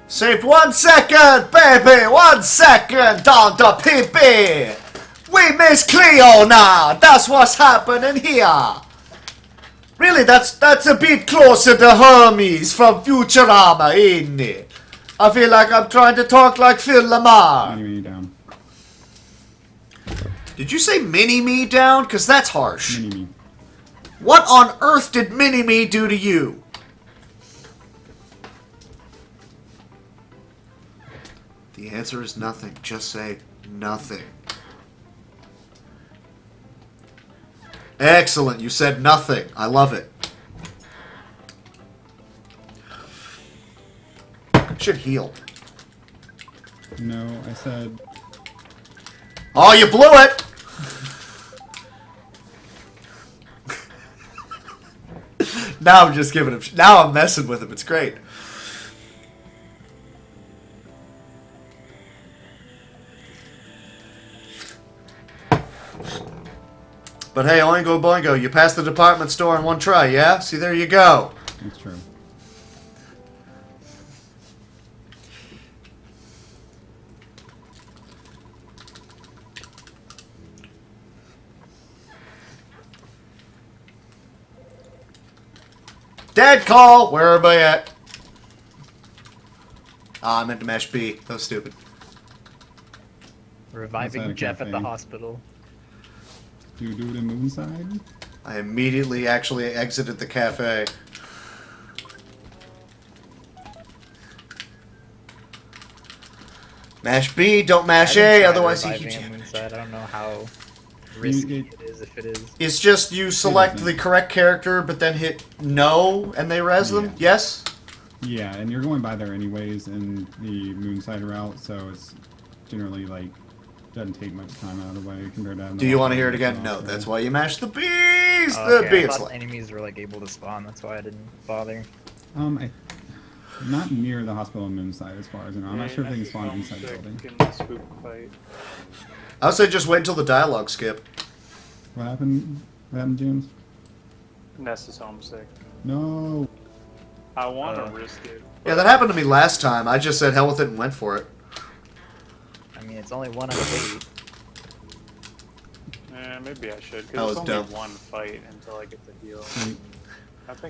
Speaker 1: Saved 1 second, baby! 1 second on the PB! We miss Cleo now! That's what's happening here! Really, that's a bit closer to Hermes from Futurama, ain't it? I feel like I'm trying to talk like Phil Lamar.
Speaker 2: Mini-me down.
Speaker 1: Did you say Mini-Me down? Because that's harsh.
Speaker 2: Mini-me.
Speaker 1: What on earth did Mini-Me do to you? The answer is nothing. Just say nothing. Excellent. You said nothing. I love it. Should heal.
Speaker 2: No, I said...
Speaker 1: Oh, you blew it! Now I'm just giving him... Now I'm messing with him. It's great. But hey, oingo boingo, you passed the department store in 1 try, yeah? See, there you go.
Speaker 2: That's true.
Speaker 1: Dead call! Where are everybody at? Ah, I meant to mash B. That was stupid.
Speaker 6: Reviving Jeff at the hospital.
Speaker 2: Do you do it in Moonside?
Speaker 1: I immediately actually exited the cafe. Mash B, don't mash A, otherwise he keeps
Speaker 6: Reviving Moonside. I don't know how risky it is if it is.
Speaker 1: It's just you select the correct character, but then hit no, and they res them? Yes?
Speaker 2: Yeah, and you're going by there anyways in the Moonside route, so it's generally like doesn't take much time out of the way compared to having
Speaker 1: Do you want to hear it again? No, that's why you mash the B's!
Speaker 6: Oh,
Speaker 1: The B
Speaker 6: I
Speaker 1: and
Speaker 6: thought
Speaker 1: select.
Speaker 6: enemies were like able to spawn, that's why I didn't bother.
Speaker 2: Not near the hospital in Moonside as far as I know. I'm not sure if they can spawn inside the building.
Speaker 7: In the spook fight.
Speaker 1: I would say just wait until the dialogue skip.
Speaker 2: What happened? What happened, James?
Speaker 7: Ness is homesick.
Speaker 2: No.
Speaker 7: I want to risk it.
Speaker 1: Yeah, that happened to me last time. I just said hell with it and went for it.
Speaker 6: I mean, it's only 1 out of 8.
Speaker 7: Maybe I should,
Speaker 1: That
Speaker 7: because
Speaker 1: was
Speaker 7: it's only
Speaker 1: dumb.
Speaker 7: 1 fight until I get the heal.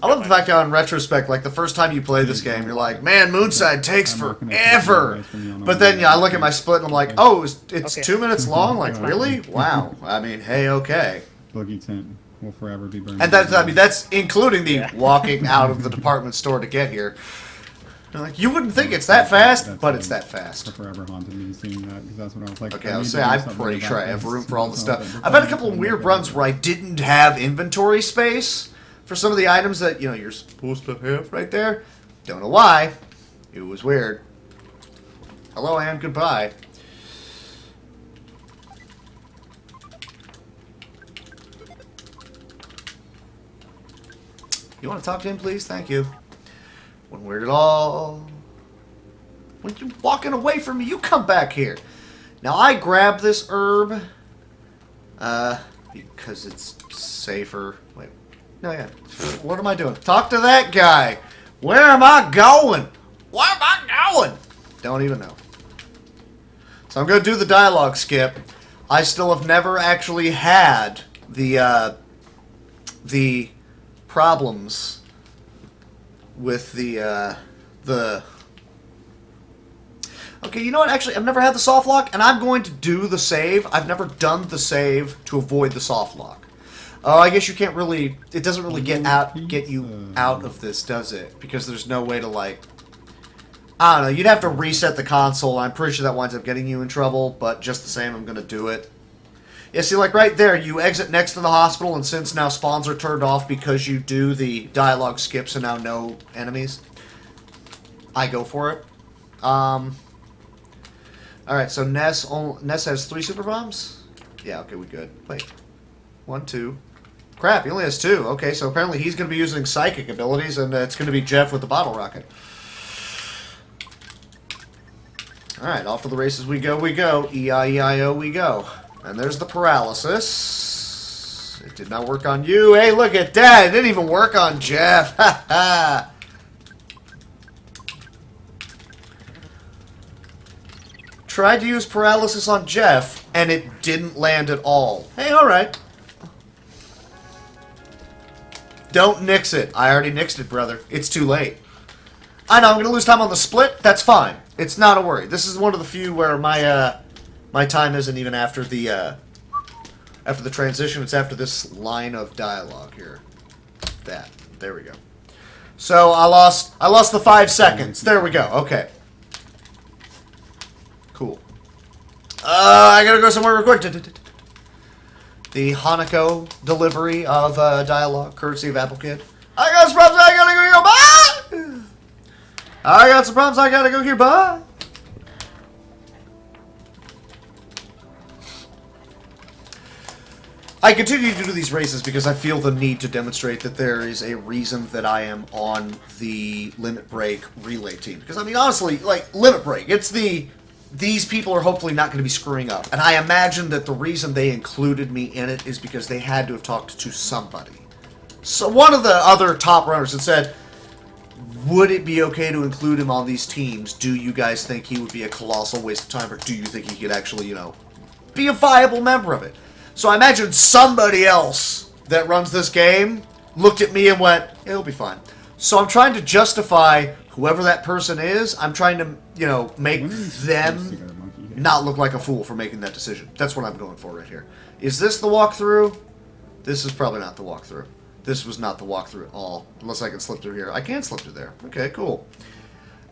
Speaker 1: I love the fact how in retrospect, like the first time you play this game, you're like, man, Moonside takes forever. But then yeah, I look at my split and I'm like, oh, it's 2 minutes long? Like, really? Wow. I mean, hey, okay.
Speaker 2: Boogie tent will forever be burned.
Speaker 1: And that's including the walking out of the department store to get here. Like, you wouldn't think it's that fast, but it's that fast.
Speaker 2: Forever haunted me seeing that because that's what I was like.
Speaker 1: Okay, I was saying, I'm pretty sure I have room for all the stuff. I've had a couple of weird runs where I didn't have inventory space for some of the items that, you know, you're supposed to have right there. Don't know why. It was weird. Hello and goodbye. You want to talk to him, please? Thank you. Wasn't weird at all. When you're walking away from me, you come back here. Now, I grab this herb because it's safer. Wait. No, yeah. What am I doing? Talk to that guy. Where am I going? Where am I going? Don't even know. So I'm going to do the dialogue skip. I still have never actually had the problems with the Okay, you know what? Actually, I've never had the soft lock, and I'm going to do the save. I've never done the save to avoid the soft lock. Oh, I guess you can't really... It doesn't really get you out of this, does it? Because there's no way to, like... I don't know. You'd have to reset the console. I'm pretty sure that winds up getting you in trouble, but just the same, I'm going to do it. Yeah, see, like right there, you exit next to the hospital, and since now spawns are turned off because you do the dialogue skips and now no enemies, I go for it. Alright, so Ness has 3 super bombs? Yeah, okay, we good. Wait. 1, 2. Crap, he only has 2. Okay, so apparently he's going to be using psychic abilities, and it's going to be Jeff with the bottle rocket. Alright, off to the races we go, we go. E-I-E-I-O, we go. And there's the paralysis. It did not work on you. Hey, look at that! It didn't even work on Jeff. Ha ha! Tried to use paralysis on Jeff, and it didn't land at all. Hey, alright. Don't nix it. I already nixed it, brother. It's too late. I know, I'm going to lose time on the split. That's fine. It's not a worry. This is one of the few where my time isn't even after the transition. It's after this line of dialogue here. There we go. So I lost the 5 seconds. There we go. Okay. Cool. I gotta go somewhere real quick. The Hanako delivery of dialogue, courtesy of Apple Kid. I got some problems. I gotta go here. Bye. I got some problems. I gotta go here. Bye. I continue to do these races because I feel the need to demonstrate that there is a reason that I am on the Limit Break relay team. Because, I mean, honestly, like, Limit Break, it's these people are hopefully not going to be screwing up. And I imagine that the reason they included me in it is because they had to have talked to somebody. So one of the other top runners had said, would it be okay to include him on these teams? Do you guys think he would be a colossal waste of time? Or do you think he could actually, you know, be a viable member of it? So I imagine somebody else that runs this game looked at me and went, it'll be fine. So I'm trying to justify whoever that person is. I'm trying to, you know, make them not look like a fool for making that decision. That's what I'm going for right here. Is this the walkthrough? This is probably not the walkthrough. This was not the walkthrough at all. Unless I can slip through here. I can slip through there. Okay, cool.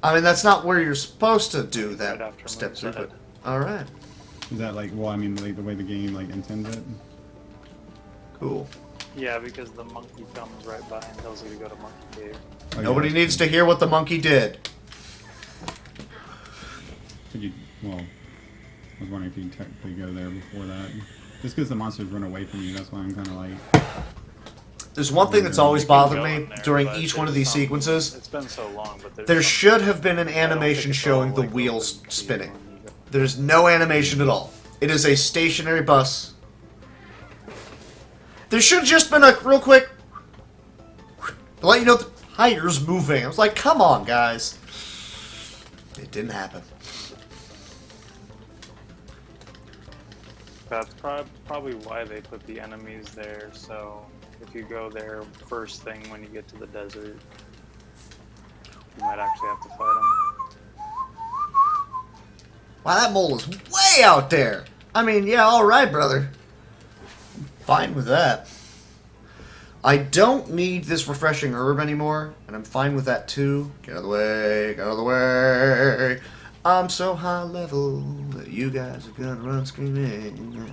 Speaker 1: I mean, that's not where you're supposed to do that step through, but alright.
Speaker 2: Is that like, well, I mean, like the way the game like intends it?
Speaker 1: Cool.
Speaker 7: Yeah, because the monkey comes right by and tells you to go to Monkey Cave.
Speaker 2: Oh,
Speaker 1: Nobody needs to hear what the monkey did.
Speaker 2: Could you, well, I was wondering if you'd technically go there before that. Just because the monsters run away from you, that's why I'm kind of like...
Speaker 1: There's one thing that's always bothered me during each one of these sequences.
Speaker 7: It's been so long, but
Speaker 1: there should have been an animation showing the wheels spinning. There's no animation at all. It is a stationary bus. There should have just been a real quick... to let you know the tire's moving. I was like, come on, guys. It didn't happen.
Speaker 7: That's probably why they put the enemies there, so if you go there first thing when you get to the desert, you might actually have to fight them.
Speaker 1: Wow, that mole is way out there. I mean, yeah, alright, brother. I'm fine with that. I don't need this refreshing herb anymore, and I'm fine with that too. Get out of the way, get out of the way. I'm so high level that you guys are gonna run screaming.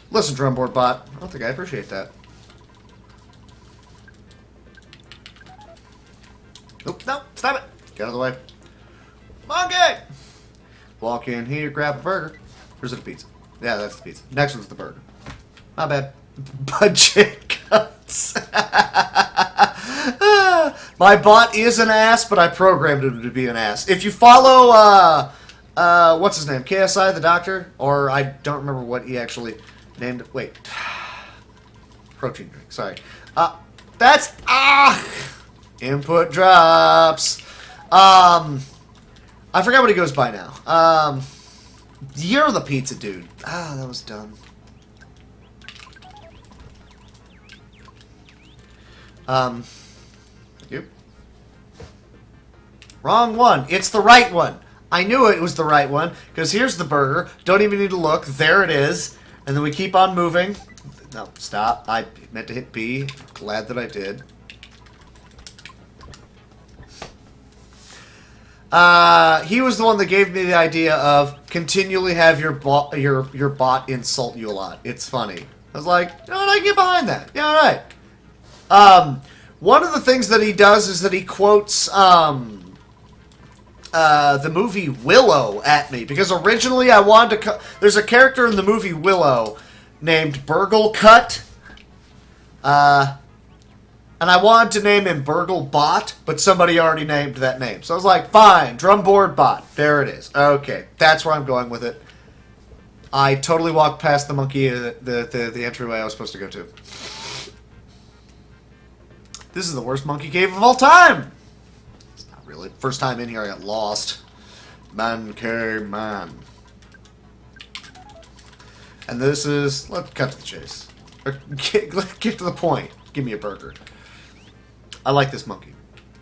Speaker 1: Listen, Drumboard bot, I don't think I appreciate that. Nope, no, stop it. Get out of the way. Monkey! Walk in here, grab a burger. Or is it a pizza? Yeah, that's the pizza. Next one's the burger. My bad. Budget cuts. My bot is an ass, but I programmed him to be an ass. If you follow, what's his name? KSI, the doctor? Or I don't remember what he actually named it. Wait. Protein drink, sorry. That's, input drops. I forgot what he goes by now. You're the pizza dude. That was dumb. Thank you. Wrong one. It's the right one. I knew it was the right one, because here's the burger. Don't even need to look. There it is. And then we keep on moving. No, stop. I meant to hit B. Glad that I did. He was the one that gave me the idea of continually have your bot insult you a lot. It's funny. I was like, you know what, I can get behind that. Yeah, all right. One of the things that he does is that he quotes the movie Willow at me, because originally I wanted to. There's a character in the movie Willow named Burgle Cut, and I wanted to name him Burgle Bot, but somebody already named that name, so I was like, fine, Drumboard Bot. There it is. Okay, that's where I'm going with it. I totally walked past the monkey, the entryway I was supposed to go to. This is the worst monkey cave of all time. It's not really. First time in here, I got lost. Man cave man. And this is... Let's cut to the chase. Get to the point. Give me a burger. I like this monkey.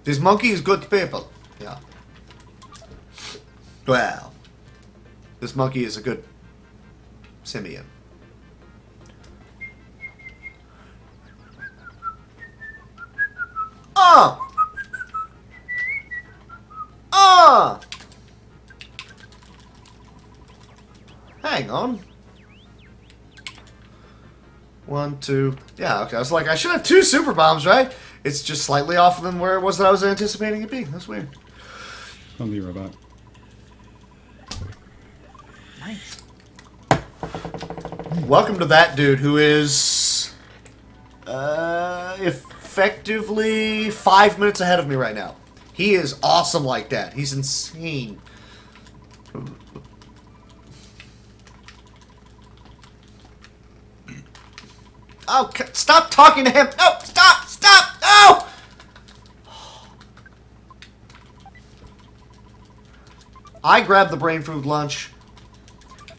Speaker 1: This monkey is good people. Yeah. Well. This monkey is a good simian. Hang on. 1, 2. Yeah, okay. I was like, I should have 2 super bombs, right? It's just slightly off than where it was that I was anticipating it being. That's weird.
Speaker 2: Don't be a robot.
Speaker 6: Nice.
Speaker 1: Welcome to that dude who is effectively 5 minutes ahead of me right now. He is awesome like that. He's insane. Oh, stop talking to him. No, stop, no! I grab the brain food lunch.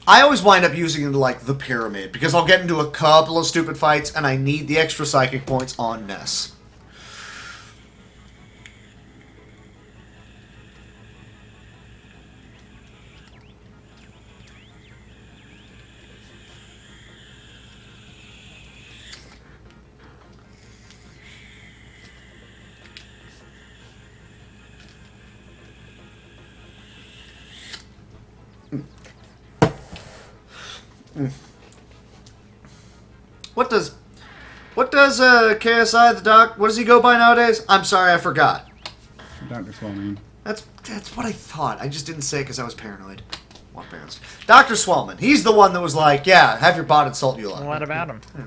Speaker 1: I always wind up using it like the pyramid, because I'll get into a couple of stupid fights and I need the extra psychic points on Ness. What does KSI the doc? What does he go by nowadays? I'm sorry, I forgot.
Speaker 2: Dr. Swellman.
Speaker 1: That's what I thought. I just didn't say it because I was paranoid. What parents? Dr. Swellman. He's the one that was like, yeah, have your bot insult you a lot.
Speaker 6: What about him?
Speaker 1: Yeah.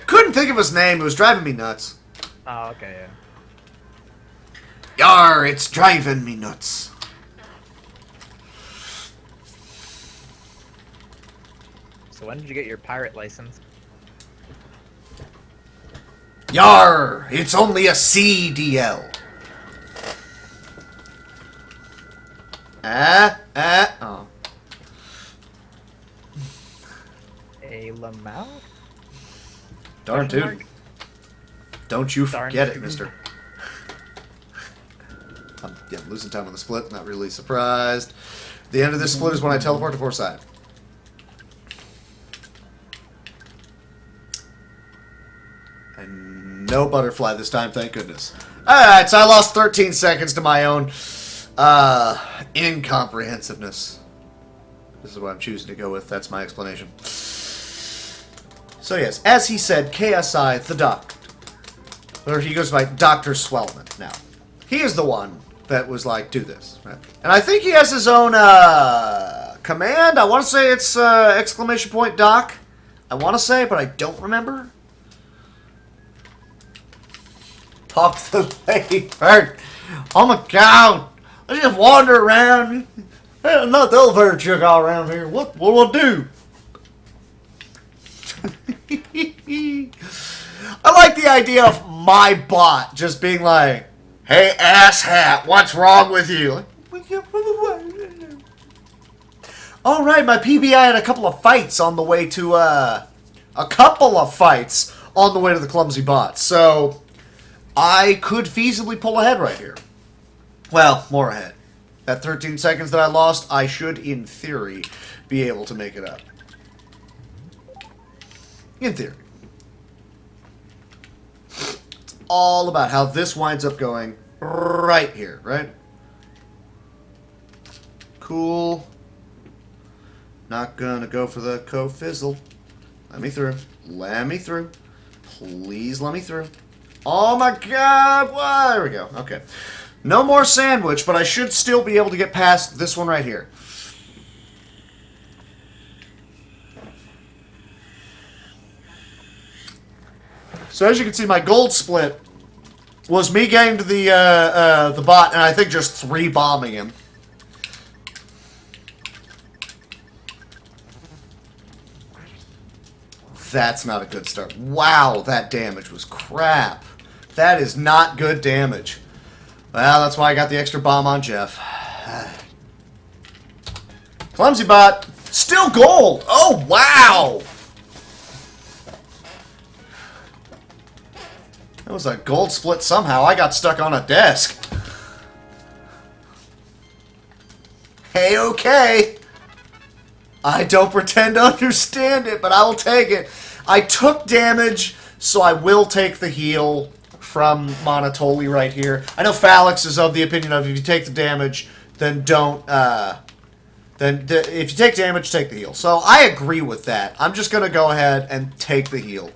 Speaker 1: Couldn't think of his name. It was driving me nuts.
Speaker 6: Oh, okay, yeah.
Speaker 1: Yar, it's driving me nuts.
Speaker 6: So when did you get your pirate license?
Speaker 1: Yar, it's only a CDL. Oh.
Speaker 6: A Lamau?
Speaker 1: Darn dude. Don't you forget it, mister. I'm losing time on the split, not really surprised. The end of this split is when I teleport to Forsyth. And no butterfly this time, thank goodness. Alright, so I lost 13 seconds to my own incomprehensiveness. This is what I'm choosing to go with, that's my explanation. So yes, as he said, KSI, the doc. Or he goes by Dr. Swellman now. He is the one that was like, do this. Right? And I think he has his own command. I want to say it's exclamation point doc. I want to say, but I don't remember. Talk to the lady first. Oh my god. I just wander around. Hey, not the elevator chick all around here. What will I do? I like the idea of my bot just being like, hey, asshat, what's wrong with you? Alright, my PBI had a couple of fights on the way to, the Clumsy Bot, so I could feasibly pull ahead right here. Well, more ahead. That 13 seconds that I lost, I should, in theory, be able to make it up. In theory. It's all about how this winds up going right here, right? Cool. Not gonna go for the co-fizzle. Let me through. Let me through. Please let me through. Oh my god! Well, there we go. Okay. No more sandwich, but I should still be able to get past this one right here. So as you can see, my gold split was me getting to the bot, and I think just 3 bombing him. That's not a good start. Wow, that damage was crap. That is not good damage. Well, that's why I got the extra bomb on Jeff. Clumsy bot. Still gold. Oh, wow. That was a gold split somehow. I got stuck on a desk. Hey, okay. I don't pretend to understand it, but I will take it. I took damage, so I will take the heal from Monotoli right here. I know Phalix is of the opinion of if you take the damage, then don't, if you take damage, take the heal. So I agree with that. I'm just going to go ahead and take the heal.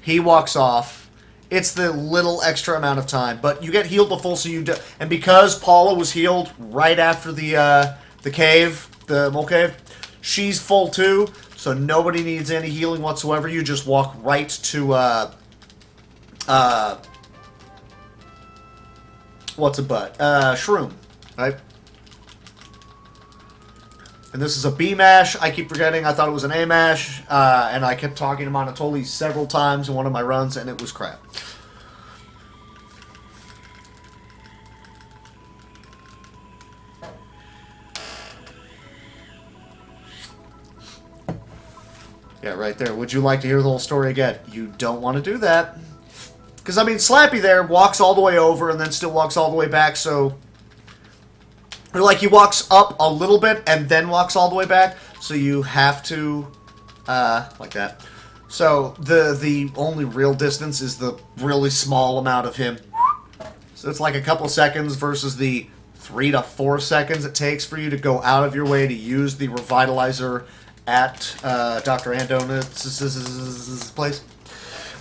Speaker 1: He walks off. It's the little extra amount of time, but you get healed the full, so you do, and because Paula was healed right after the cave, the mole cave, she's full too, so nobody needs any healing whatsoever. You just walk right to, what's a butt? Shroom, right? And this is a B mash. I keep forgetting. I thought it was an A mash, and I kept talking to Monotoli several times in one of my runs, and it was crap. Yeah, right there. Would you like to hear the whole story again? You don't want to do that. Because, I mean, Slappy there walks all the way over and then still walks all the way back, so... Or, like, he walks up a little bit and then walks all the way back, so you have to... like that. So, the only real distance is the really small amount of him. So it's like a couple seconds versus the 3 to 4 seconds it takes for you to go out of your way to use the Revitalizer at Dr. Andona's place.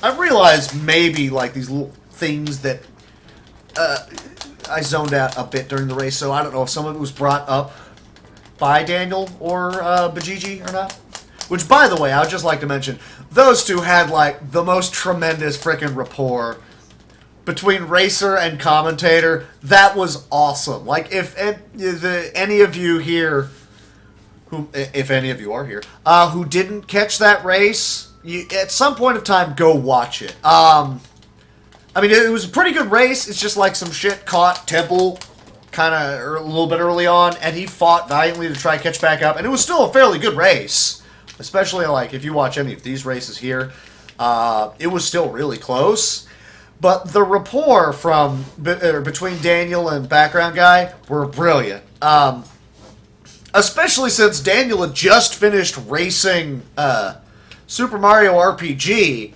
Speaker 1: I realized maybe like these little things that I zoned out a bit during the race, so I don't know if some of it was brought up by Daniel or Bajiji or not. Which, by the way, I would just like to mention, those two had like the most tremendous frickin' rapport between racer and commentator. That was awesome. Like, if any of you here... if any of you are here, who didn't catch that race, at some point of time, go watch it. I mean, it was a pretty good race. It's just like some shit caught Temple kind of a little bit early on, and he fought valiantly to try to catch back up, and it was still a fairly good race. Especially, like, if you watch any of these races here, it was still really close. But the rapport from between Daniel and background guy were brilliant. Especially since Daniel had just finished racing Super Mario RPG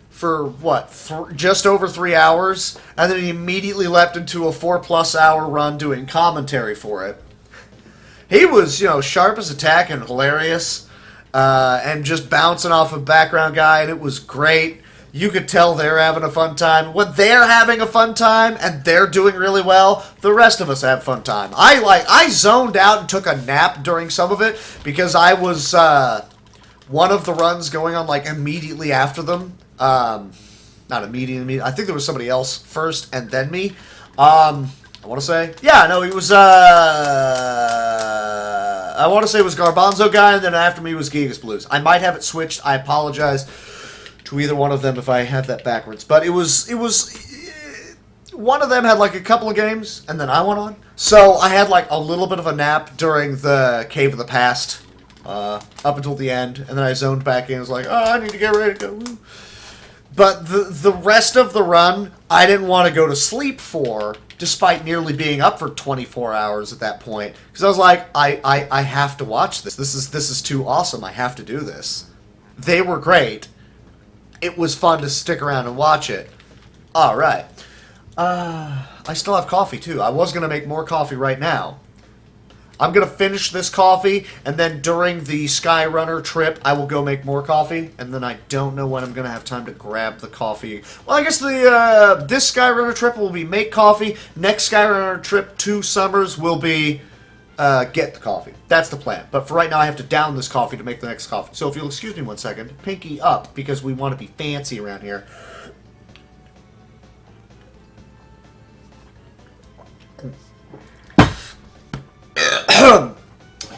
Speaker 1: for, what, just over 3 hours? And then he immediately leapt into a 4+ hour run doing commentary for it. He was, you know, sharp as a tack and hilarious. And just bouncing off a background guy, and it was great. You could tell they're having a fun time. When they're having a fun time and they're doing really well, the rest of us have fun time. I zoned out and took a nap during some of it because I was one of the runs going on like immediately after them. Not immediately. I think there was somebody else first and then me. I want to say, yeah, no, it was. I want to say it was Garbanzo guy, and then after me was Gigas Blues. I might have it switched. I apologize to either one of them if I have that backwards. But it was one of them had like a couple of games, and then I went on. So I had like a little bit of a nap during the Cave of the Past, up until the end, and then I zoned back in. I was like, oh, I need to get ready to go. Woo. But the rest of the run, I didn't want to go to sleep for, despite nearly being up for 24 hours at that point. Because I was like, I have to watch this. This is too awesome. I have to do this. They were great. It was fun to stick around and watch it. All right. I still have coffee, too. I was going to make more coffee right now. I'm going to finish this coffee, and then during the Skyrunner trip, I will go make more coffee, and then I don't know when I'm going to have time to grab the coffee. Well, I guess this Skyrunner trip will be make coffee. Next Skyrunner trip, 2 summers, will be get the coffee. That's the plan. But for right now, I have to down this coffee to make the next coffee. So if you'll excuse me 1 second, pinky up, because we want to be fancy around here.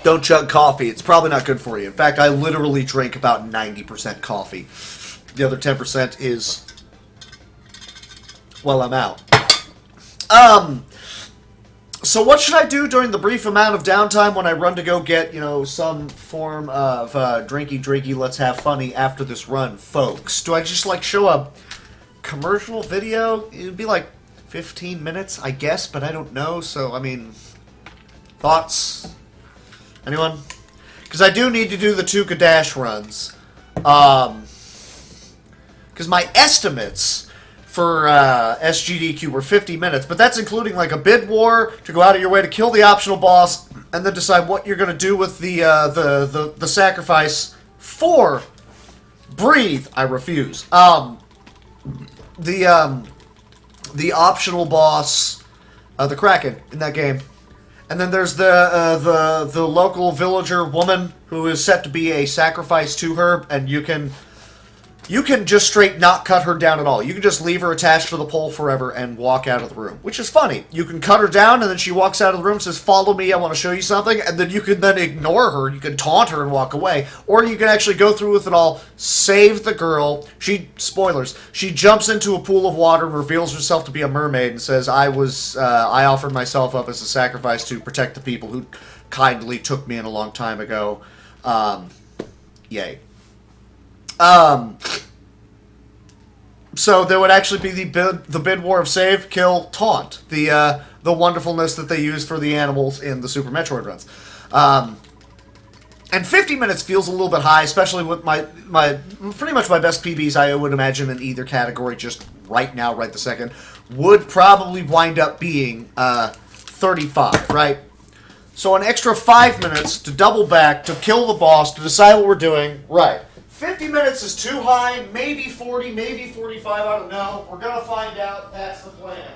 Speaker 1: Don't chug coffee. It's probably not good for you. In fact, I literally drink about 90% coffee. The other 10% is, well, I'm out. So what should I do during the brief amount of downtime when I run to go get, some form of drinky, let's have funny after this run, folks? Do I just, show a commercial video? It'd be 15 minutes, I guess, but I don't know, so, thoughts? Anyone? Because I do need to do the 2 Kadash runs. Because my estimates for SGDQ were 50 minutes, but that's including a bid war to go out of your way to kill the optional boss, and then decide what you're going to do with the sacrifice for Breathe. I refuse. The optional boss, the Kraken in that game. And then there's the local villager woman who is set to be a sacrifice to her, and you can just straight not cut her down at all. You can just leave her attached to the pole forever and walk out of the room, which is funny. You can cut her down, and then she walks out of the room and says, "Follow me, I want to show you something," and then you can then ignore her, you can taunt her and walk away, or you can actually go through with it all, save the girl. Spoilers, she jumps into a pool of water and reveals herself to be a mermaid and says, I offered myself up as a sacrifice to protect the people who kindly took me in a long time ago. Yay. So there would actually be the bid war of save, kill, taunt, the wonderfulness that they use for the animals in the Super Metroid runs. And 50 minutes feels a little bit high, especially with my pretty much my best PBs I would imagine in either category just right now, right the second, would probably wind up being 35, right? So an extra 5 minutes to double back, to kill the boss, to decide what we're doing, right. 50 minutes is too high, maybe 40, maybe 45, I don't know. We're going to find out. That's the plan.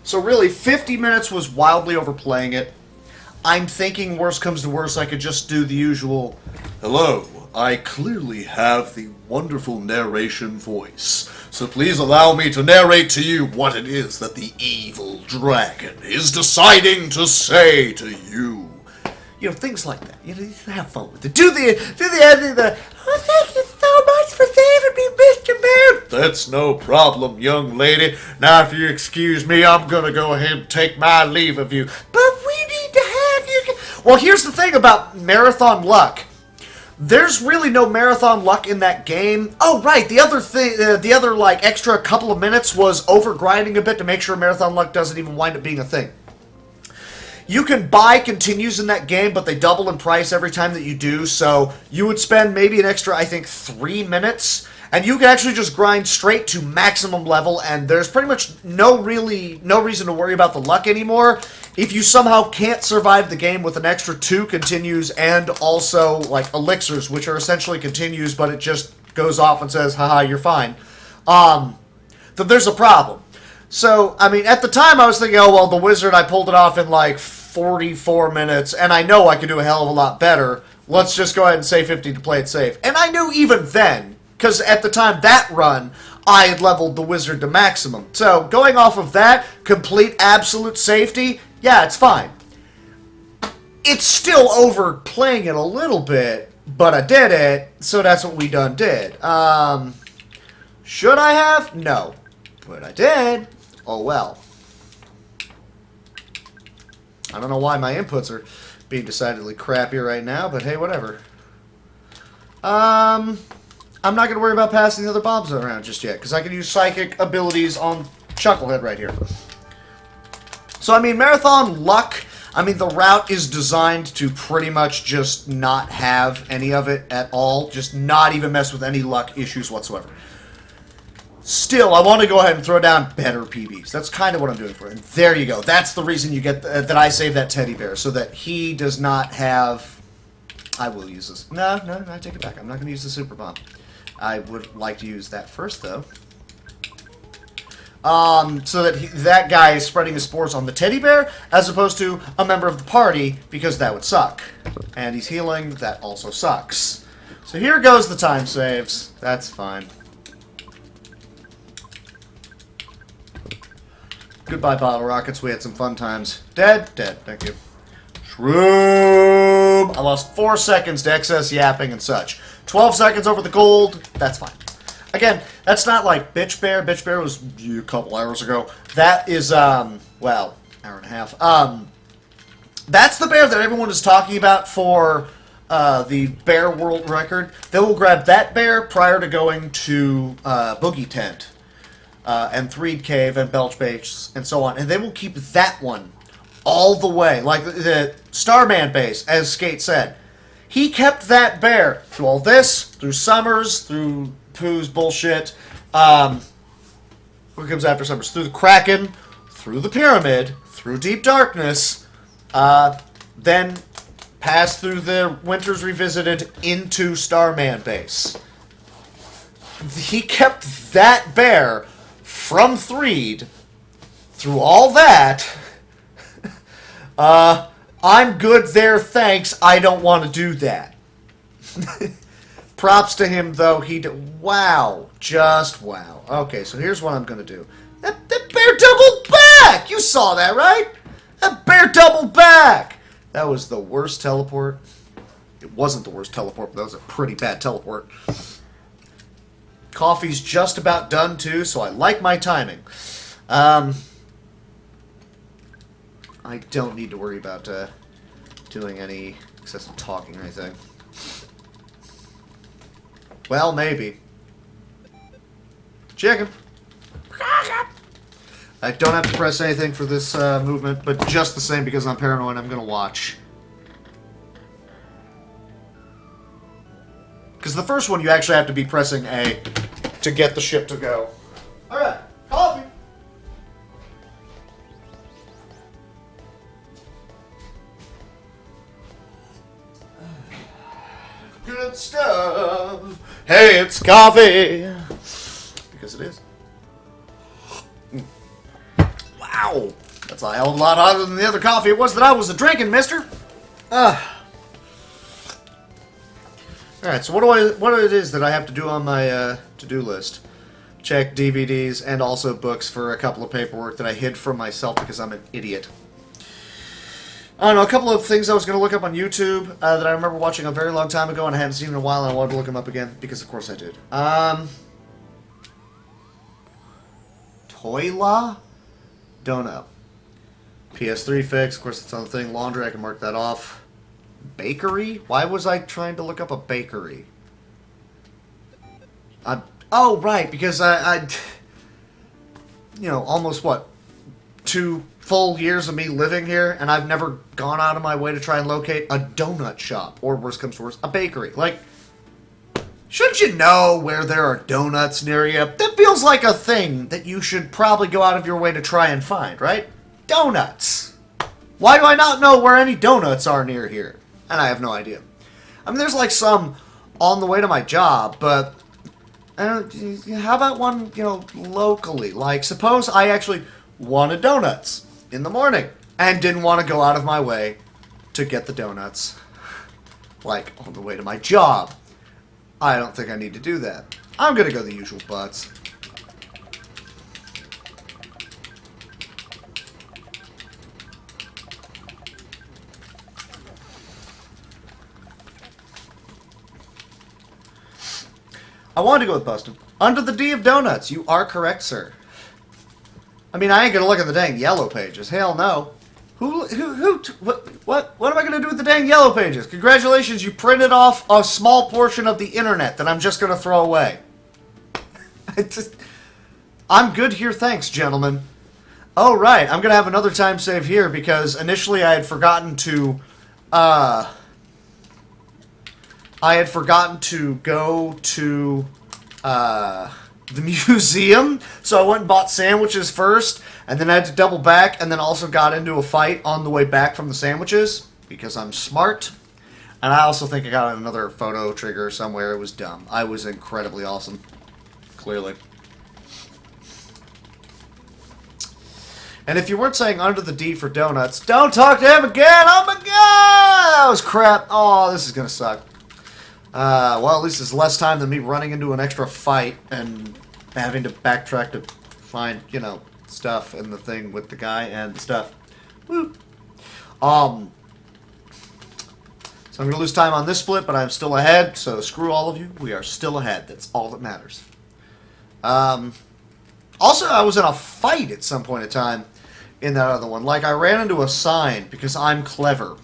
Speaker 1: So really, 50 minutes was wildly overplaying it. I'm thinking worst comes to worst, I could just do the usual, "Hello, I clearly have the wonderful narration voice, so please allow me to narrate to you what it is that the evil dragon is deciding to say to you." Things like that. Have fun with it. Do the ending, "Oh, thank you so much for saving me, Mr. Man." That's no problem, young lady. Now, if you excuse me, I'm gonna go ahead and take my leave of you. But we need to have you... Well, here's the thing about Marathon Luck. There's really no Marathon Luck in that game. Oh, right, the other thing, extra couple of minutes was over-grinding a bit to make sure Marathon Luck doesn't even wind up being a thing. You can buy continues in that game, but they double in price every time that you do, so you would spend maybe an extra, I think, 3 minutes, and you can actually just grind straight to maximum level, and there's pretty much no reason to worry about the luck anymore. If you somehow can't survive the game with an extra 2 continues and also, elixirs, which are essentially continues, but it just goes off and says, haha, you're fine, then there's a problem. So, at the time I was thinking, oh, well, the wizard, I pulled it off in, 44 minutes, and I know I could do a hell of a lot better. Let's just go ahead and say 50 to play it safe. And I knew even then, because at the time that run, I had leveled the wizard to maximum. So, going off of that, complete absolute safety, yeah, it's fine. It's still overplaying it a little bit, but I did it, so that's what we done did. Should I have? No. But I did. Oh well. I don't know why my inputs are being decidedly crappy right now, but hey, whatever. I'm not going to worry about passing the other bombs around just yet, because I can use psychic abilities on Chucklehead right here. So, I mean, Marathon Luck, I mean, the route is designed to pretty much just not have any of it at all, just not even mess with any luck issues whatsoever. Still, I want to go ahead and throw down better PBs. That's kind of what I'm doing for it. And there you go. That's the reason you get that I save that teddy bear, so that he does not have... I will use this. No, I take it back. I'm not going to use the super bomb. I would like to use that first, though. So that that guy is spreading his spores on the teddy bear, as opposed to a member of the party, because that would suck. And he's healing. That also sucks. So here goes the time saves. That's fine. Goodbye, bottle rockets. We had some fun times. Dead? Dead. Thank you. Shroom! I lost 4 seconds to excess yapping and such. 12 seconds over the gold. That's fine. Again, that's not like Bitch Bear. Bitch Bear was a couple hours ago. That is, well, hour and a half. That's the bear that everyone is talking about for the bear world record. They will grab that bear prior to going to Boogie Tent. And Threed Cave and Belch Base and so on. And they will keep that one all the way. Like the Starman base, as Skate said. He kept that bear through all this, through Summers, through Pooh's bullshit. What comes after Summers? Through the Kraken, through the Pyramid, through Deep Darkness, then passed through the Winters Revisited into Starman base. He kept that bear from Threed, through all that. I'm good there, thanks. I don't want to do that. Props to him, though. He did. Wow. Just wow. Okay, so here's what I'm going to do. That bear doubled back! You saw that, right? That bear doubled back! That was the worst teleport. It wasn't the worst teleport, but that was a pretty bad teleport. Coffee's just about done, too, so I like my timing. I don't need to worry about doing any excessive talking or anything. Well, maybe. Chicken. I don't have to press anything for this movement, but just the same, because I'm paranoid, I'm going to watch. Because the first one, you actually have to be pressing A to get the ship to go. Alright, coffee! Good stuff! Hey, it's coffee! Because it is. Wow! That's a hell of a lot hotter than the other coffee it was that I was drinking, mister! Alright, so what it is that I have to do on my to-do list. Check DVDs and also books for a couple of paperwork that I hid from myself because I'm an idiot. I don't know, a couple of things I was going to look up on YouTube that I remember watching a very long time ago and I haven't seen in a while and I wanted to look them up again because of course I did. Toila? Don't know. PS3 fix, of course it's on the thing. Laundry, I can mark that off. Bakery? Why was I trying to look up a bakery? Oh, right, because I you know, almost, what, 2 full years of me living here, and I've never gone out of my way to try and locate a donut shop, or worst comes to worst, a bakery. Like, shouldn't you know where there are donuts near you? That feels like a thing that you should probably go out of your way to try and find, right? Donuts. Why do I not know where any donuts are near here? And I have no idea. I mean, there's like some on the way to my job, but how about one, you know, locally? Like, suppose I actually wanted donuts in the morning. and didn't want to go out of my way to get the donuts, like on the way to my job. I don't think I need to do that. I'm gonna go the usual butts. I wanted to go with Bustin. Under the D of donuts. You are correct, sir. I mean, I ain't gonna look at the dang yellow pages. Hell no. What am I gonna do with the dang yellow pages? Congratulations, you printed off a small portion of the internet that I'm just gonna throw away. I'm good here, thanks, gentlemen. Oh, right, I'm gonna have another time save here because initially I had forgotten to, go to, the museum, so I went and bought sandwiches first, and then I had to double back, and then also got into a fight on the way back from the sandwiches, because I'm smart. And I also think I got another photo trigger somewhere. It was dumb. I was incredibly awesome. Clearly. And if you weren't saying under the D for donuts, don't talk to him again! Oh my god! That was crap. Oh, this is gonna suck. Well, at least it's less time than me running into an extra fight and having to backtrack to find, you know, stuff and the thing with the guy and the stuff. Woo! So I'm going to lose time on this split, but I'm still ahead, so screw all of you. We are still ahead. That's all that matters. Also, I was in a fight at some point in time in that other one. Like, I ran into a sign because I'm clever.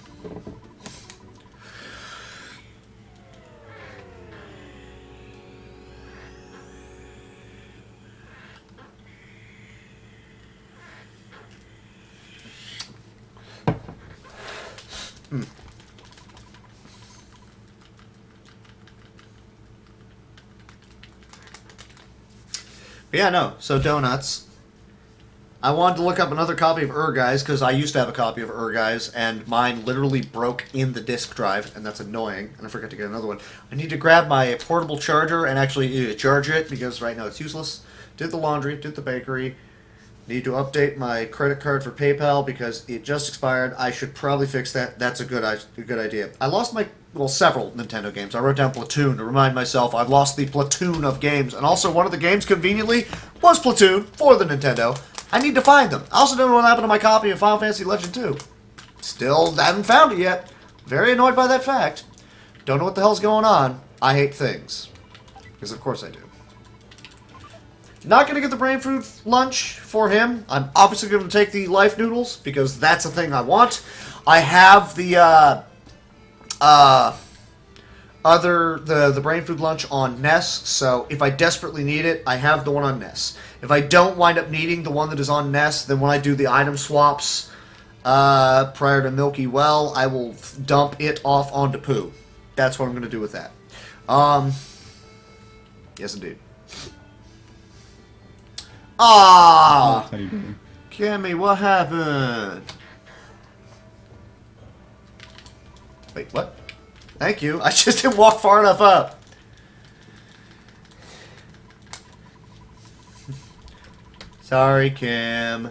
Speaker 1: But yeah, no. So donuts. I wanted to look up another copy of Guys because I used to have a copy of Guys, and mine literally broke in the disk drive, and that's annoying. And I forgot to get another one. I need to grab my portable charger and actually charge it because right now it's useless. Did the laundry, did the bakery. Need to update my credit card for PayPal because it just expired. I should probably fix that. That's a good idea. I lost my, well, several Nintendo games. I wrote down Platoon to remind myself I've lost the Platoon of games. And also one of the games, conveniently, was Platoon for the Nintendo. I need to find them. I also don't know what happened to my copy of Final Fantasy Legend 2. Still haven't found it yet. Very annoyed by that fact. Don't know what the hell's going on. I hate things. Because of course I do. Not going to get the brain food lunch for him. I'm obviously going to take the life noodles because that's the thing I want. I have the the brain food lunch on NES, so if I desperately need it, I have the one on NES. If I don't wind up needing the one that is on NES, then when I do the item swaps prior to Milky Well, I will dump it off onto Pooh. That's what I'm going to do with that. Yes, indeed. Ah! Kimmy, what happened? Wait, what? Thank you. I just didn't walk far enough up. Sorry, Kim.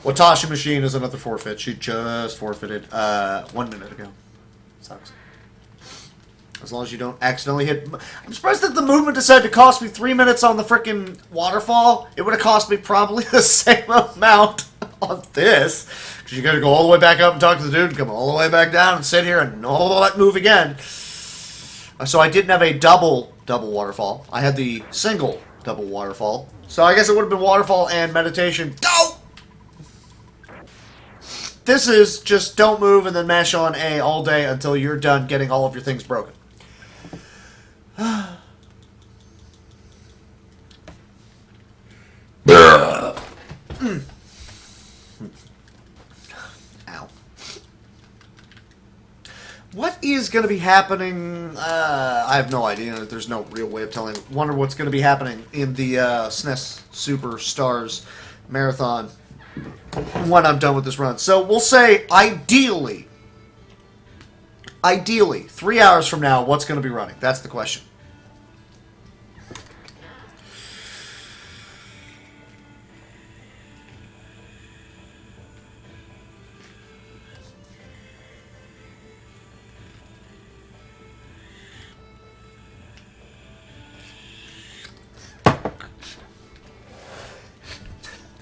Speaker 1: Watashi Machine is another forfeit. She just forfeited 1 minute ago. Sucks. As long as you don't accidentally hit... I'm surprised that the movement decided to cost me 3 minutes on the frickin' waterfall. It would have cost me probably the same amount on this. Because you gotta go all the way back up and talk to the dude, and come all the way back down and sit here and all that move again. So I didn't have a double waterfall. I had the single double waterfall. So I guess it would have been waterfall and meditation. Go! This is just don't move and then mash on A all day until you're done getting all of your things broken. Ow. What is going to be happening? I have no idea. There's no real way of telling. Wonder what's going to be happening in the SNES Superstars Marathon when I'm done with this run. So we'll say, ideally, 3 hours from now, what's going to be running? That's the question.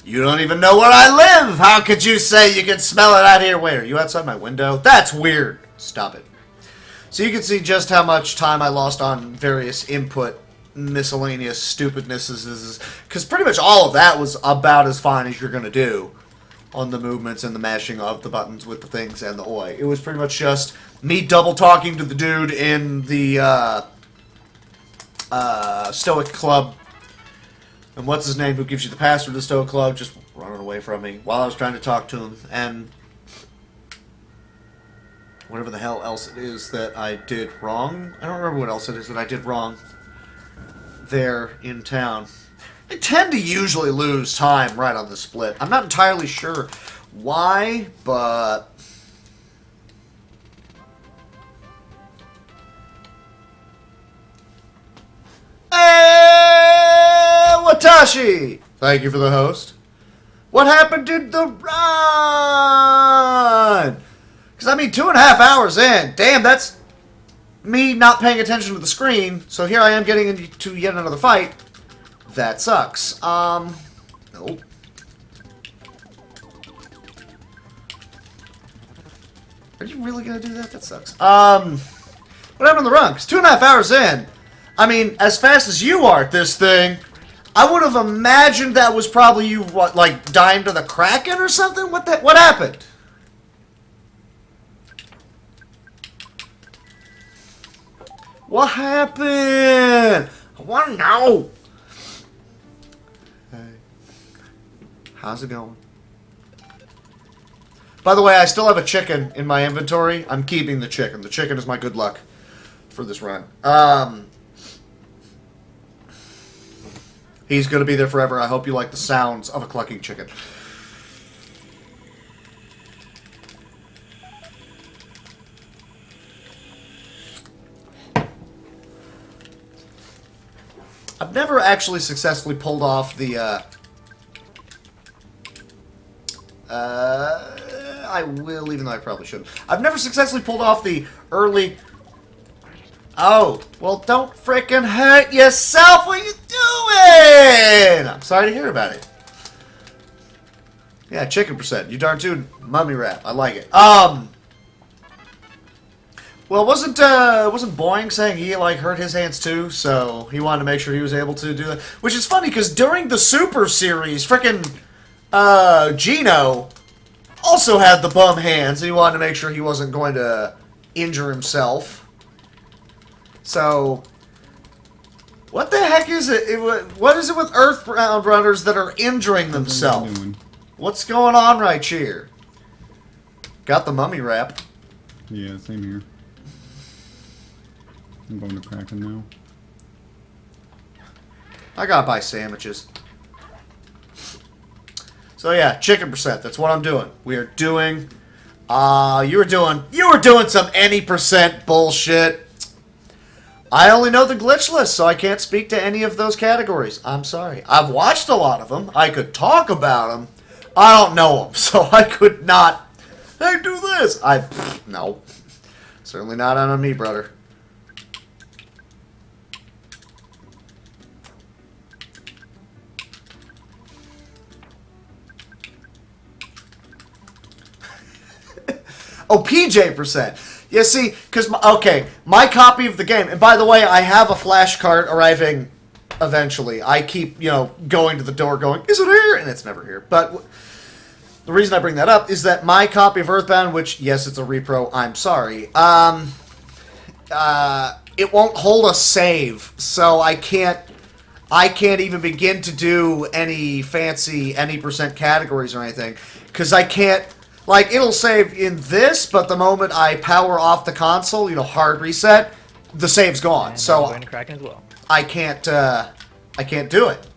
Speaker 1: You don't even know where I live! How could you say you can smell it out here? Wait, are you outside my window? That's weird! Stop it. So you can see just how much time I lost on various input miscellaneous stupidnesses, because pretty much all of that was about as fine as you're going to do on the movements and the mashing of the buttons with the things and the oi. It was pretty much just me double talking to the dude in the Stoic Club, and what's his name who gives you the password to the Stoic Club just running away from me while I was trying to talk to him, and whatever the hell else it is that I did wrong. I don't remember what else it is that I did wrong there in town. I tend to usually lose time right on the split. I'm not entirely sure why, but hey, Watashi! Thank you for the host. What happened to the run? Because, I mean, 2.5 hours in. Damn, that's me not paying attention to the screen. So here I am getting into yet another fight. That sucks. Nope. Are you really going to do that? That sucks. What happened on the run? Because 2.5 hours in, I mean, as fast as you are at this thing, I would have imagined that was probably you, what, like, dying to the Kraken or something? What happened? What happened? I want to know. Hey. How's it going? By the way, I still have a chicken in my inventory. I'm keeping the chicken. The chicken is my good luck for this run. He's going to be there forever. I hope you like the sounds of a clucking chicken. I've never actually successfully pulled off the, I will, even though I probably shouldn't. I've never successfully pulled off the early... Oh, well, don't frickin' hurt yourself. What are you doing? I'm sorry to hear about it. Yeah, chicken percent. You darn tootin'. Mummy rap. I like it. Well, wasn't Boeing saying he, like, hurt his hands too, so he wanted to make sure he was able to do that? Which is funny, because during the Super Series, frickin' Gino also had the bum hands, and he wanted to make sure he wasn't going to injure himself. So, what the heck is it? What is it with Earthbound runners that are injuring themselves? What's going on right here? Got the mummy rap.
Speaker 2: Yeah, same here. I'm going to Kraken now.
Speaker 1: I gotta buy sandwiches. So yeah, chicken percent. That's what I'm doing. We are doing. You were doing some any percent bullshit. I only know the glitch list, so I can't speak to any of those categories. I'm sorry. I've watched a lot of them. I could talk about them. I don't know them, so I could not. Hey, do this. No, certainly not on me, brother. Oh, PJ percent. Yeah, see, because, my copy of the game, and by the way, I have a flash cart arriving eventually. I keep, going to the door going, is it here? And it's never here. But the reason I bring that up is that my copy of Earthbound, which, yes, it's a repro, I'm sorry, it won't hold a save, so I can't even begin to do any fancy any percent categories or anything, because I can't. Like, it'll save in this, but the moment I power off the console, hard reset, the save's gone.
Speaker 6: And
Speaker 1: so
Speaker 6: I'm going to Kraken as well.
Speaker 1: I can't do it.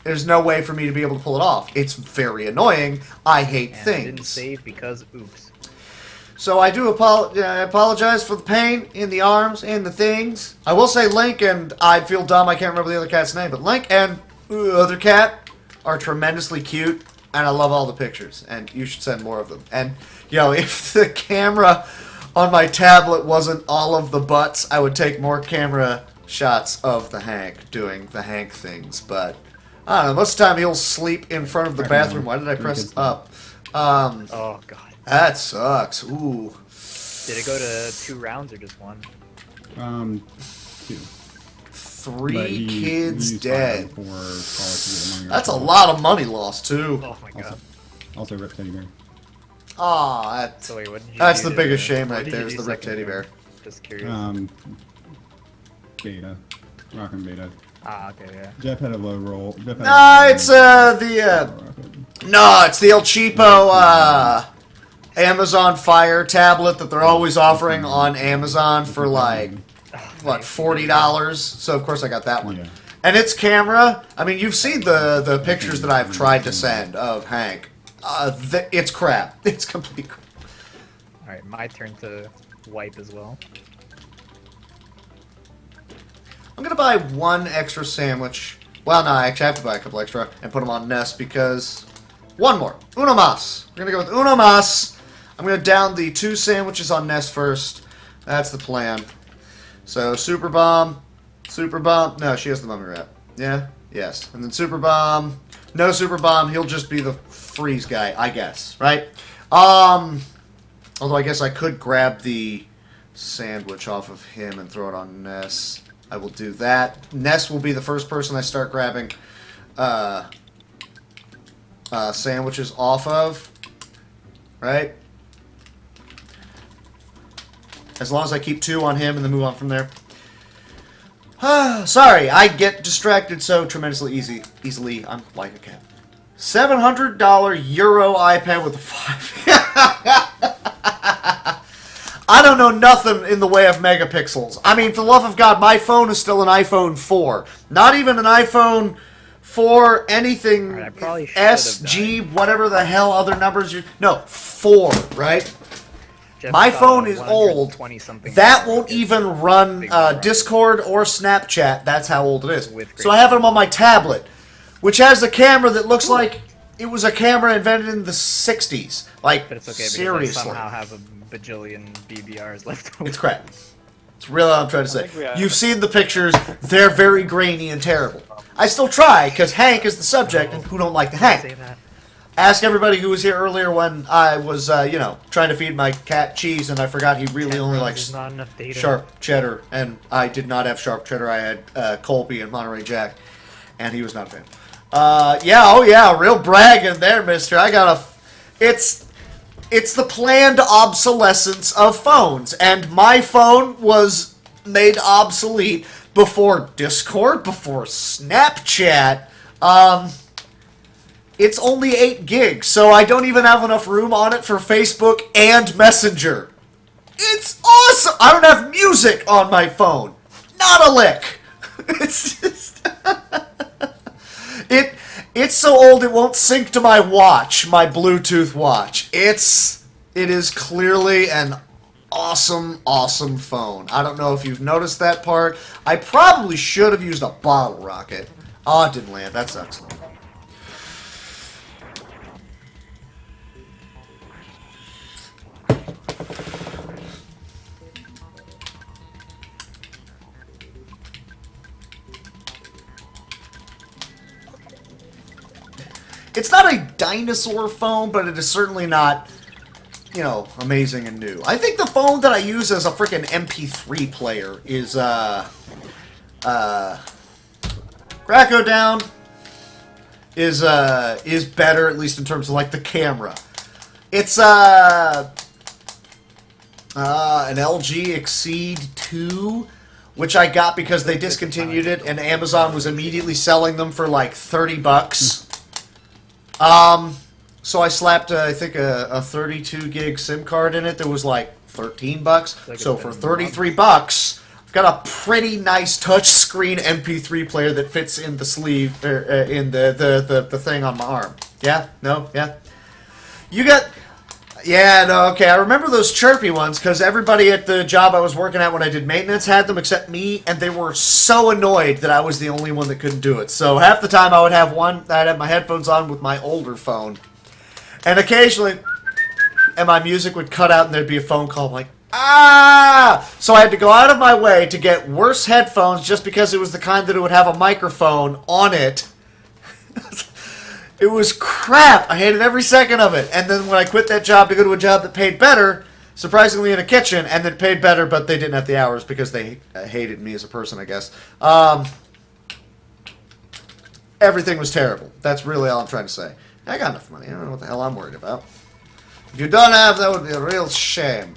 Speaker 1: There's no way for me to be able to pull it off. It's very annoying. I hate things.
Speaker 6: I didn't save because oops.
Speaker 1: So I do apologize for the pain in the arms and the things. I will say Link, and I feel dumb, I can't remember the other cat's name, but Link and other cat are tremendously cute. And I love all the pictures, and you should send more of them. And, if the camera on my tablet wasn't all of the butts, I would take more camera shots of the Hank doing the Hank things. But I don't know. Most of the time he'll sleep in front of the bathroom. Why did I press up?
Speaker 6: Oh god.
Speaker 1: That sucks. Ooh.
Speaker 6: Did it go to 2 rounds or just 1?
Speaker 2: 2.
Speaker 1: 3 kids
Speaker 2: used
Speaker 1: dead.
Speaker 2: fire before Call of Duty
Speaker 1: That's a lot of money lost too.
Speaker 6: Oh my god.
Speaker 2: Also Rip Teddy Bear.
Speaker 1: Aw, that's,
Speaker 6: So wait, what did you
Speaker 1: that's
Speaker 6: do
Speaker 1: the
Speaker 6: to-
Speaker 1: biggest shame
Speaker 6: what
Speaker 1: right
Speaker 6: did
Speaker 1: there
Speaker 6: you
Speaker 1: is
Speaker 6: do
Speaker 1: the Rip
Speaker 6: second
Speaker 1: Teddy
Speaker 6: there?
Speaker 1: Bear.
Speaker 6: Just curious.
Speaker 2: Beta. Rockin' Beta.
Speaker 6: Ah, okay, yeah.
Speaker 2: Jeff had a low roll. Jeff had
Speaker 1: No, it's no, it's the El Cheapo Amazon Fire tablet that they're always offering on Amazon for like what, $40. So of course I got that one.
Speaker 2: Yeah.
Speaker 1: And its camera, I mean, you've seen the pictures that I've tried to send of Hank. It's crap. It's complete crap.
Speaker 6: Alright, my turn to wipe as well.
Speaker 1: I'm gonna buy 1 extra sandwich. Well, no, I actually have to buy a couple extra and put them on Nest because 1 more. Uno mas. We're gonna go with uno mas. I'm gonna down the 2 sandwiches on Nest first. That's the plan. So Super Bomb. No, she has the mummy wrap. Yeah? Yes. And then Super Bomb. No Super Bomb. He'll just be the freeze guy, I guess. Right? Although I guess I could grab the sandwich off of him and throw it on Ness. I will do that. Ness will be the first person I start grabbing sandwiches off of. Right? As long as I keep 2 on him and then move on from there. Sorry, I get distracted so tremendously easily. I'm like a cat. $700 Euro iPad with a 5. I don't know nothing in the way of megapixels. I mean, for the love of God, my phone is still an iPhone 4. Not even an iPhone 4 anything SG, whatever the hell other numbers you... No, 4, right? My phone is old. That won't even run Discord or Snapchat. That's how old it is. So I have them on my tablet, which has a camera that looks like it was a camera invented in the 60s. Like,
Speaker 6: But it's okay
Speaker 1: seriously.
Speaker 6: because I somehow have a bajillion BBRs left over.
Speaker 1: It's crap. It's really what I'm trying to say. You've seen the pictures. They're very grainy and terrible. I still try, because Hank is the subject, and who don't like the Hank? Ask everybody who was here earlier when I was, you know, trying to feed my cat cheese, and I forgot he really only likes
Speaker 6: not enough data.
Speaker 1: sharp cheddar, and I did not have sharp cheddar. I had Colby and Monterey Jack, and he was not a fan. Yeah, oh yeah, real bragging there, mister. I got a... It's the planned obsolescence of phones, and my phone was made obsolete before Discord, before Snapchat. It's only 8 gigs, so I don't even have enough room on it for Facebook and Messenger. It's awesome! I don't have music on my phone. Not a lick. It's just... It's so old it won't sync to my watch, my Bluetooth watch. It is clearly an awesome, awesome phone. I don't know if you've noticed that part. I probably should have used a bottle rocket. Oh, it didn't land. That sucks. It's not a dinosaur phone, but it is certainly not, you know, amazing and new. I think the phone that I use as a freaking MP3 player is, Graco Down is better, at least in terms of, like, the camera. It's, an LG Exceed 2, which I got because they discontinued it, and Amazon was immediately selling them for, like, $30. So I slapped, I think, a 32 gig SIM card in it that was like $13. So for $33, I've got a pretty nice touchscreen MP3 player that fits in the sleeve, in the thing on my arm. Yeah? No? Yeah? You got... Yeah, no, okay. I remember those chirpy ones because everybody at the job I was working at when I did maintenance had them except me, and they were so annoyed that I was the only one that couldn't do it. So half the time I would have I'd have my headphones on with my older phone, and occasionally, and my music would cut out and there'd be a phone call. I'm like, ah! So I had to go out of my way to get worse headphones just because it was the kind that it would have a microphone on it. It was crap. I hated every second of it. And then when I quit that job to go to a job that paid better, surprisingly in a kitchen, and that paid better, but they didn't have the hours because they hated me as a person, I guess. Everything was terrible. That's really all I'm trying to say. I got enough money. I don't know what the hell I'm worried about. If you don't have, that would be a real shame.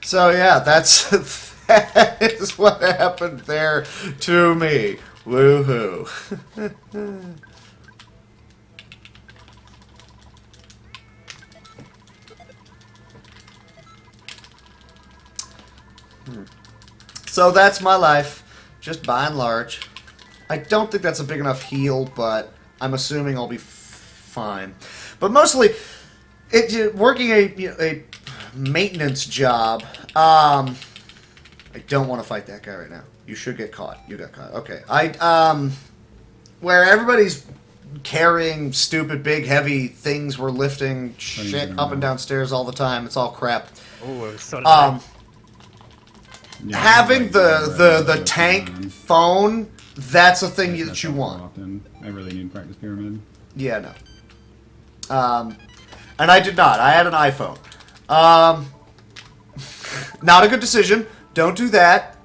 Speaker 1: So yeah, that is what happened there to me. Woohoo. So that's my life, just by and large. I don't think that's a big enough heal, but I'm assuming I'll be fine. But mostly, working a maintenance job, I don't want to fight that guy right now. You should get caught. You got caught. Okay. Where everybody's carrying stupid, big, heavy things, we're lifting shit up and down stairs all the time. It's all crap.
Speaker 6: Oh, so did I.
Speaker 2: Yeah,
Speaker 1: Having
Speaker 2: like,
Speaker 1: the tank phone, that's a thing that you want.
Speaker 2: Often. I really need practice pyramid.
Speaker 1: Yeah, no. And I did not. I had an iPhone. Not a good decision. Don't do that.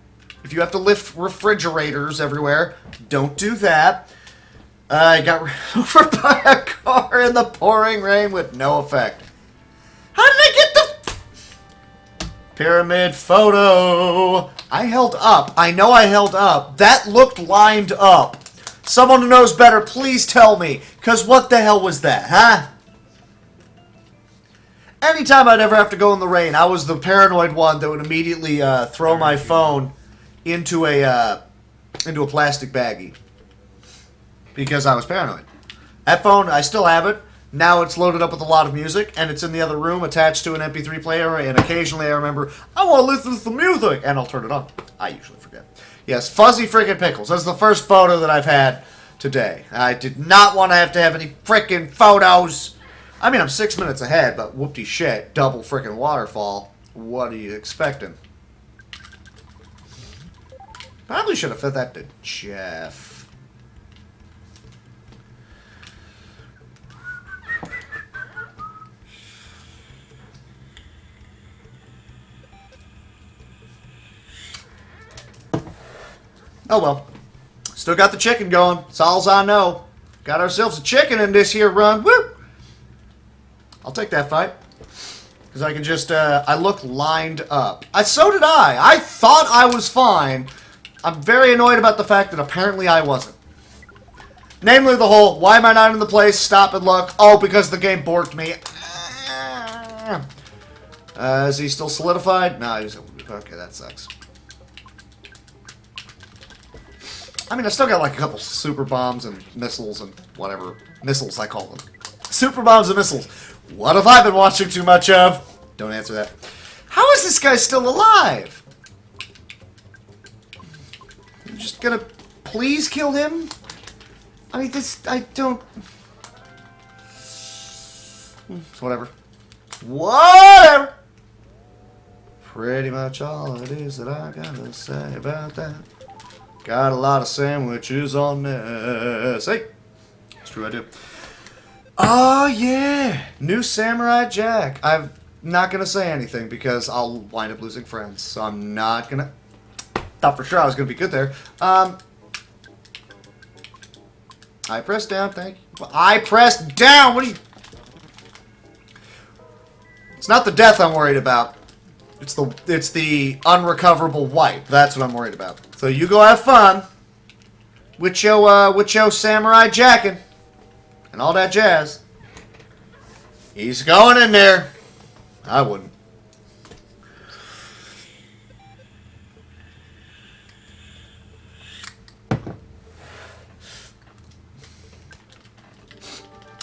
Speaker 1: If you have to lift refrigerators everywhere, don't do that. I got run over by a car in the pouring rain with no effect. How did I get the pyramid photo? I held up. I know I held up. That looked lined up. Someone who knows better, please tell me. Because what the hell was that, huh? Anytime I'd ever have to go in the rain, I was the paranoid one that would immediately throw my phone into a plastic baggie. Because I was paranoid. That phone, I still have it. Now it's loaded up with a lot of music, and it's in the other room attached to an MP3 player, and occasionally I remember, I want to listen to some music, and I'll turn it on. I usually forget. Yes, fuzzy freaking pickles. That's the first photo that I've had today. I did not want to have any freaking photos. I mean, I'm 6 minutes ahead, but whoopty shit, double freaking waterfall. What are you expecting? Probably should have fed that to Jeff. Oh well. Still got the chicken going. That's all I know. Got ourselves a chicken in this here run. Woo! I'll take that fight. Because I can just, I look lined up. So did I. I thought I was fine. I'm very annoyed about the fact that apparently I wasn't. Namely the whole, why am I not in the place? Stop and look. Oh, because the game borked me. Is he still solidified? No, he's... Okay, that sucks. I mean, I still got like a couple super bombs and missiles and whatever. Missiles, I call them. Super bombs and missiles. What have I been watching too much of? Don't answer that. How is this guy still alive? You're just gonna please kill him? I mean, this... I don't... It's whatever. Whatever! Pretty much all it is that I gotta say about that. Got a lot of sandwiches on this. Hey! It's true, I do. Oh, yeah! New Samurai Jack. I'm not gonna say anything because I'll wind up losing friends. So I'm not gonna... Thought for sure I was gonna be good there. I pressed down, thank you. I pressed down! What are you... It's not the death I'm worried about. It's the unrecoverable wipe. That's what I'm worried about. So you go have fun with your Samurai Jackin' and all that jazz. He's going in there. I wouldn't.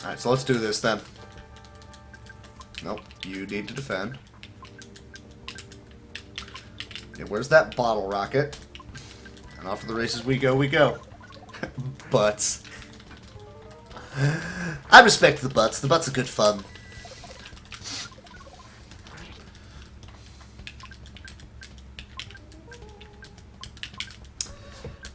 Speaker 1: Alright, so let's do this then. Nope, you need to defend. Yeah, where's that bottle rocket? And off to the races we go, we go. Butts. I respect the butts. The butts are good fun.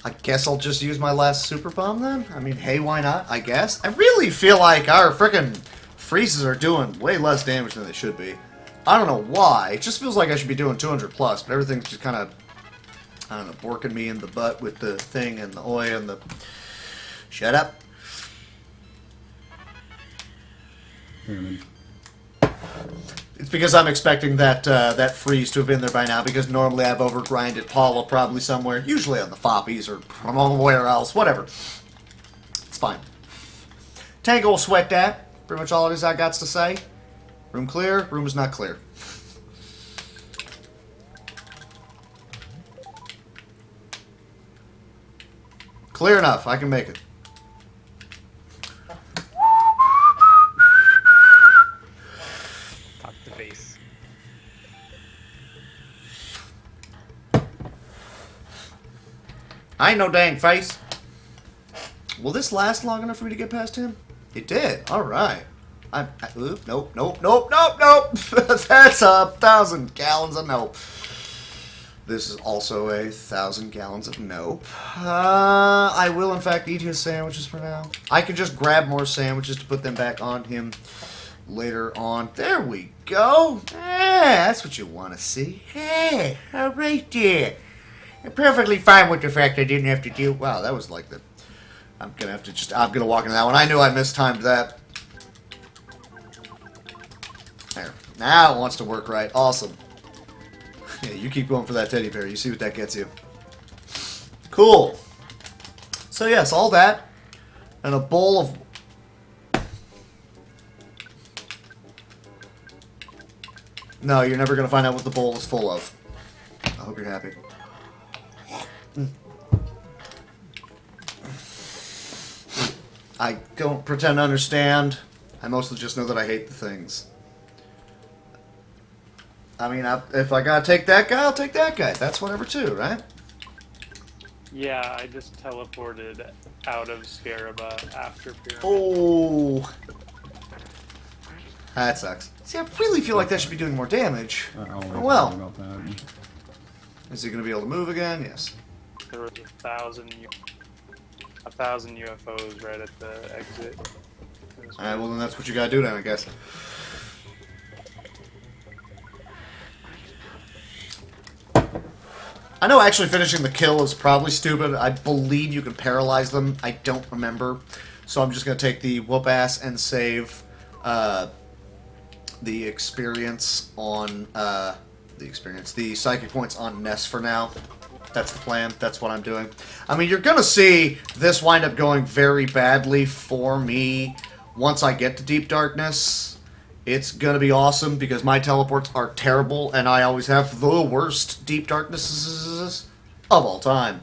Speaker 1: I Guess I'll just use my last super bomb then? I mean, hey, why not? I guess. I really feel like our frickin' freezes are doing way less damage than they should be. I don't know why. It just feels like I should be doing 200 plus, but everything's just kind of, I don't know, borking me in the butt with the thing and the oi and the... Shut up.
Speaker 2: Pyramid.
Speaker 1: It's because I'm expecting that that freeze to have been there by now, because normally I've overgrinded Paula probably somewhere, usually on the Foppies or from somewhere else, whatever. It's fine. Tango will sweat that. Pretty much all it is I got to say. Room clear, room is not clear. Clear enough, I can make it.
Speaker 6: Talk to face.
Speaker 1: I ain't no dang face. Will this last long enough for me to get past him? It did. All right. Oop, nope. That's 1,000 gallons of nope. This is also 1,000 gallons of nope. I will, in fact, eat his sandwiches for now. I could just grab more sandwiches to put them back on him later on. There we go. That's what you want to see. Hey, all right there. I'm perfectly fine with the fact I didn't have to deal... Wow, that was like the... I'm gonna walk into that one. I knew I mistimed that. There. Now it wants to work right. Awesome. Yeah, you keep going for that teddy bear. You see what that gets you. Cool. So yes, all that. And a bowl of... No, you're never gonna find out what the bowl is full of. I hope you're happy. I don't pretend to understand. I mostly just know that I hate the things. I mean, if I gotta take that guy, I'll take that guy. That's whatever too, right?
Speaker 7: Yeah, I just teleported out of Scaraba after Pyramid.
Speaker 1: Oh, that sucks. See, I really feel like that should be doing more damage. Oh well.
Speaker 2: About that.
Speaker 1: Is he gonna be able to move again? Yes.
Speaker 7: There was 1,000 UFOs right at the exit.
Speaker 1: Alright, well then that's what you gotta do then, I guess. I know actually finishing the kill is probably stupid. I believe you can paralyze them. I don't remember. So I'm just gonna take the whoop ass and save the experience on the psychic points on Ness for now. That's the plan. That's what I'm doing. I mean, you're going to see this wind up going very badly for me once I get to Deep Darkness. It's going to be awesome because my teleports are terrible and I always have the worst Deep Darknesses of all time.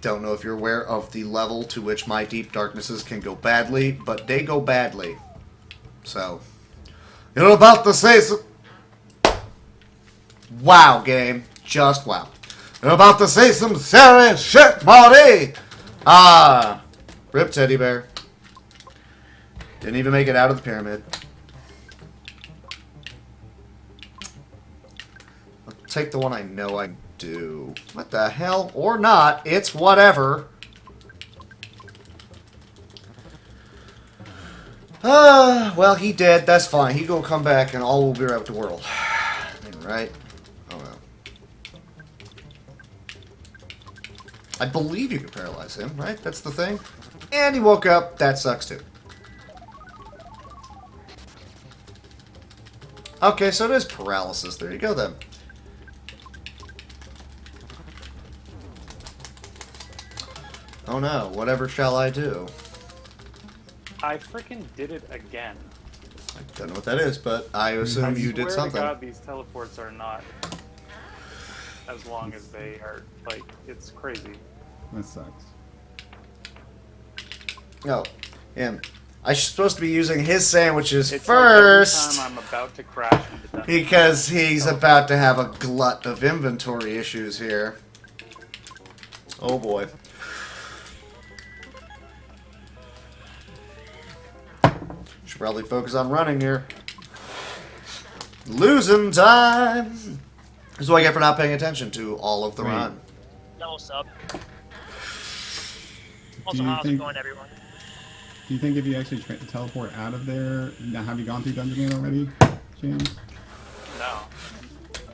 Speaker 1: Don't know if you're aware of the level to which my Deep Darknesses can go badly, but they go badly. So, you're about to say some... Wow, game. Just wow. You're about to say some serious shit, Marty! Rip teddy bear. Didn't even make it out of the pyramid. I'll take the one I know I do. What the hell? Or not. It's whatever. Well, he did. That's fine. He gonna come back and all will be right with the world. Right? Oh, well. I believe you can paralyze him, right? That's the thing. And he woke up. That sucks, too. Okay, so it is paralysis. There you go, then. Oh, no. Whatever shall I do?
Speaker 7: I freaking did it again.
Speaker 1: I don't know what that is, but I assume you did something.
Speaker 7: I swear to God, these teleports are not as long as they are. Like, it's crazy.
Speaker 2: That sucks.
Speaker 1: No, him. I'm supposed to be using his sandwiches
Speaker 7: It's
Speaker 1: first.
Speaker 7: like every time I'm about to crash into death.
Speaker 1: Because he's about to have a glut of inventory issues here. Oh boy. Should probably focus on running here. Losing time. This is what I get for not paying attention to all of the run.
Speaker 11: No sub. Also,
Speaker 2: you
Speaker 11: how's it
Speaker 2: think-
Speaker 11: going, everyone?
Speaker 2: Do you think if you actually teleport out of there, now have you gone through Dungeon Man already, James?
Speaker 7: No.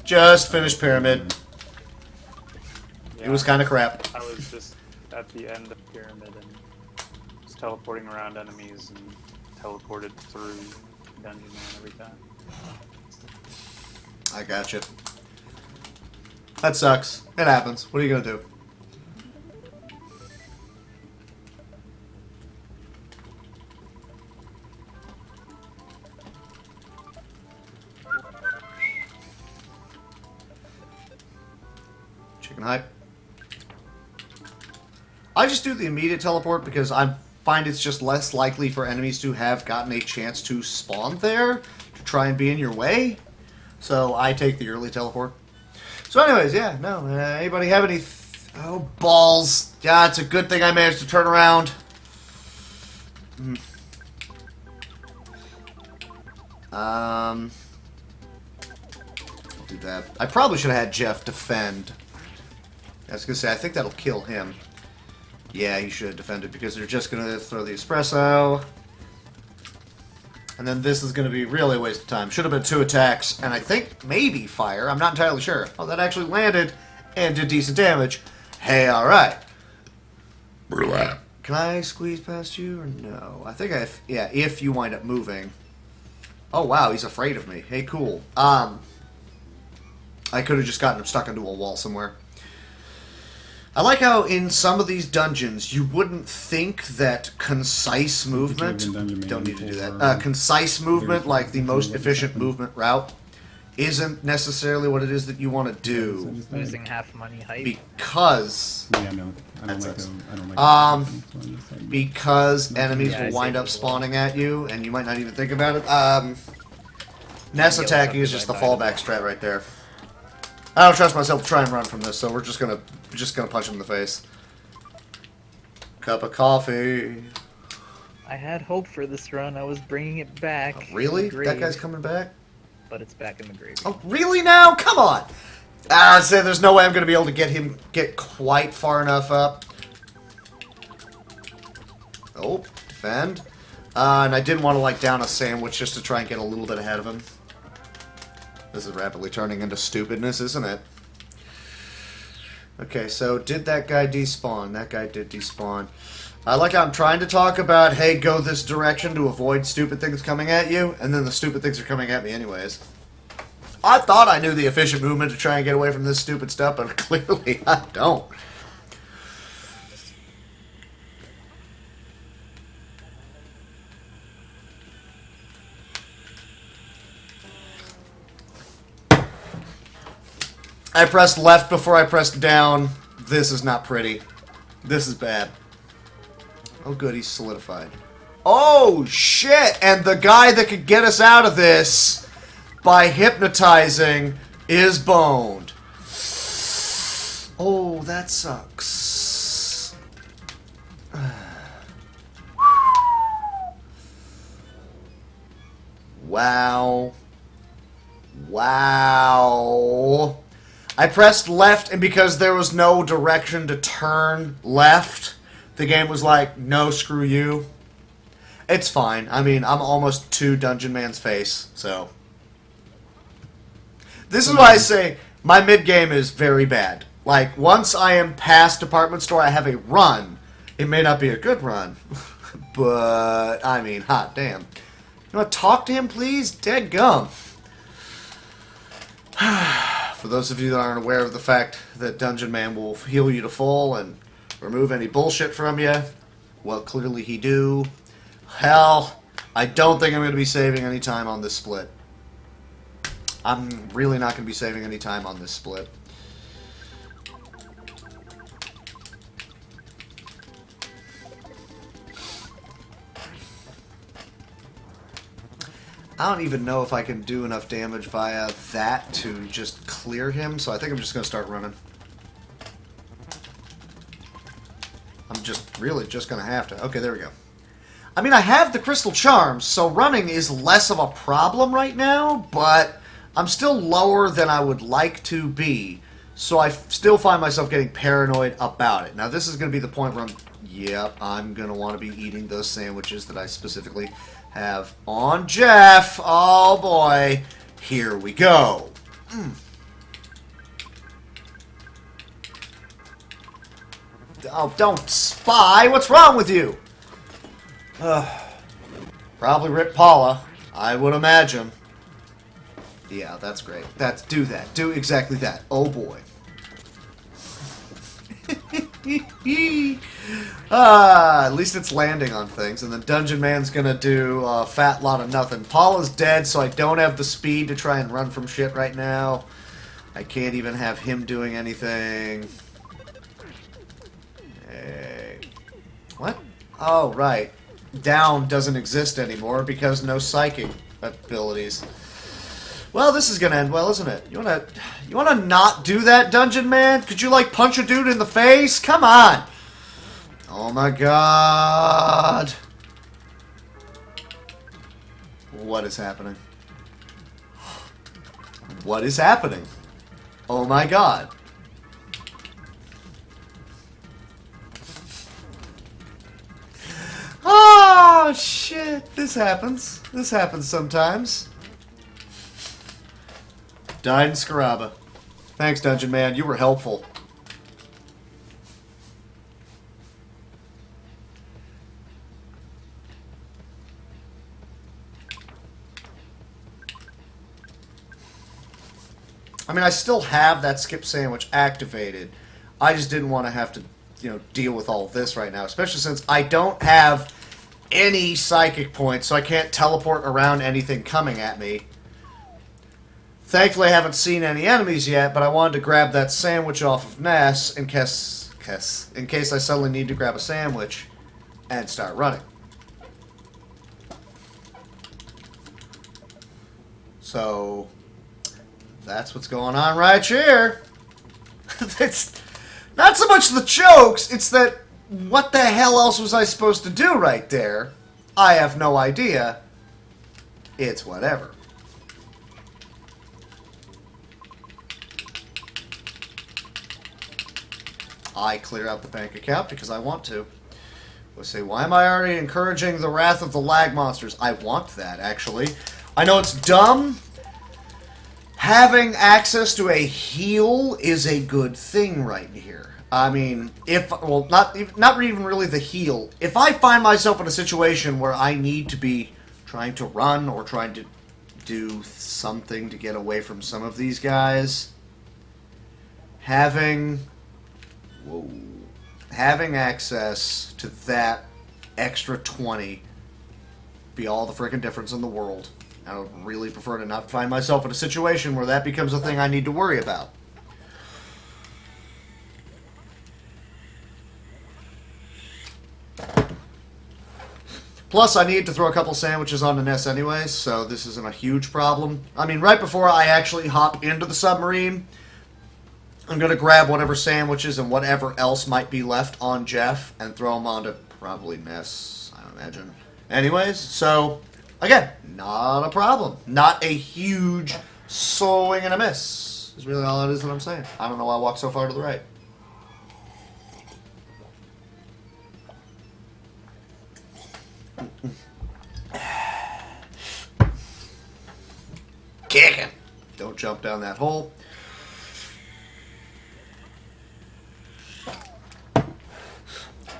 Speaker 1: Just finished Pyramid.
Speaker 7: Yeah,
Speaker 1: It was kind of crap.
Speaker 7: I was just at the end of Pyramid and was teleporting around enemies and teleported through Dungeon Man every time.
Speaker 1: I gotcha. That sucks. It happens. What are you gonna do? Chicken hype. I just do the immediate teleport because I find it's just less likely for enemies to have gotten a chance to spawn there to try and be in your way. So I take the early teleport. So anyways, yeah, no. Anybody have any... oh, balls. Yeah, it's a good thing I managed to turn around. I'll do that. I probably should have had Jeff defend. I was going to say, I think that'll kill him. Yeah, he should have defended because they're just going to throw the espresso. And then this is going to be really a waste of time. Should have been 2 attacks, and I think maybe fire. I'm not entirely sure. Oh, that actually landed and did decent damage. Hey, alright. Can I squeeze past you or no? I think yeah, if you wind up moving. Oh, wow, he's afraid of me. Hey, cool. I could have just gotten him stuck into a wall somewhere. I like how in some of these dungeons you wouldn't think that concise movement... Don't need to do that. Concise movement, like the most efficient movement route, isn't necessarily what it is that you want to do.
Speaker 6: Losing half money hype.
Speaker 2: Because... yeah, no. I don't like
Speaker 1: because enemies
Speaker 6: Yeah,
Speaker 1: will wind up spawning at you, and you might not even think about it. Ness attacking is just the fallback strat right there. I don't trust myself to try and run from this, so we're just gonna punch him in the face. Cup of coffee.
Speaker 6: I had hope for this run. I was bringing it back.
Speaker 1: Oh, really?
Speaker 6: from the
Speaker 1: That
Speaker 6: grave,
Speaker 1: guy's coming back?
Speaker 6: But it's back in the grave.
Speaker 1: Oh, really now? Come on! I say there's no way I'm gonna be able to get quite far enough up. Oh, defend. And I didn't want to like down a sandwich just to try and get a little bit ahead of him. This is rapidly turning into stupidness, isn't it? Okay, so did that guy despawn? That guy did despawn. I like how I'm trying to talk about, hey, go this direction to avoid stupid things coming at you, and then the stupid things are coming at me anyways. I thought I knew the efficient movement to try and get away from this stupid stuff, but clearly I don't. I pressed left before I pressed down. This is not pretty. This is bad. Oh good, he's solidified. Oh shit! And the guy that could get us out of this by hypnotizing is boned. Oh, that sucks. Wow. Wow. I pressed left, and because there was no direction to turn left, the game was like, no, screw you. It's fine. I mean, I'm almost to Dungeon Man's face, so. This is why I say my mid-game is very bad. Like, once I am past Department Store, I have a run. It may not be a good run, but, I mean, hot damn. You want to talk to him, please? Dead gum. For those of you that aren't aware of the fact that Dungeon Man will heal you to full and remove any bullshit from you, well, clearly he do. Hell, I don't think I'm going to be saving any time on this split. I'm really not going to be saving any time on this split. I don't even know if I can do enough damage via that to just clear him, so I think I'm just going to start running. I'm just really just going to have to. Okay, there we go. I mean, I have the Crystal Charms, so running is less of a problem right now, but I'm still lower than I would like to be, so I still find myself getting paranoid about it. Now, this is going to be the point where I'm Yep, I'm gonna want to be eating those sandwiches that I specifically have on Jeff. Oh boy. Here we go. Oh, don't spy. What's wrong with you? Probably Rip Paula, I would imagine. Yeah, that's great. Do that. Do exactly that. Oh boy. At least it's landing on things. And then Dungeon Man's gonna do a fat lot of nothing. Paula's dead, so I don't have the speed to try and run from shit right now. I can't even have him doing anything. Hey. What? Oh, right. Down doesn't exist anymore because no psychic abilities. Well, this is gonna end well, isn't it? You wanna not do that, Dungeon Man? Could you, like, punch a dude in the face? Come on! Oh my god! What is happening? What is happening? Oh my god. Oh, shit. This happens. This happens sometimes. Died in Scaraba. Thanks, Dungeon Man. You were helpful. I mean, I still have that skip sandwich activated. I just didn't want to have to, deal with all of this right now, especially since I don't have any psychic points, so I can't teleport around anything coming at me. Thankfully, I haven't seen any enemies yet, but I wanted to grab that sandwich off of Ness in case I suddenly need to grab a sandwich and start running. So, that's what's going on right here. It's not so much the jokes, it's that what the hell else was I supposed to do right there? I have no idea. It's whatever. I clear out the bank account because I want to. Let's say, why am I already encouraging the wrath of the lag monsters? I want that, actually. I know it's dumb. Having access to a heal is a good thing right here. I mean, not even really the heal. If I find myself in a situation where I need to be trying to run or trying to do something to get away from some of these guys, having access to that extra 20 be all the freaking difference in the world. I would really prefer to not find myself in a situation where that becomes a thing I need to worry about. Plus, I need to throw a couple sandwiches onto Ness anyways, so this isn't a huge problem. I mean, right before I actually hop into the submarine, I'm going to grab whatever sandwiches and whatever else might be left on Jeff and throw them onto probably Ness, I imagine. Anyways, so, again, not a problem. Not a huge swing and a miss is really all it is that I'm saying. I don't know why I walked so far to the right. Kick him. Don't jump down that hole.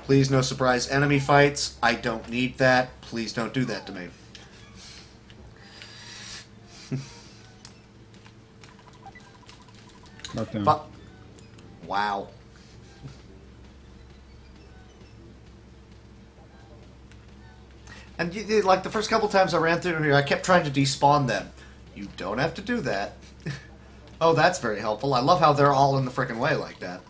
Speaker 1: Please, no surprise enemy fights. I don't need that. Please don't do that to me. Wow. And like the first couple times I ran through here, I kept trying to despawn them. You don't have to do that. Oh, that's very helpful. I love how they're all in the frickin' way like that.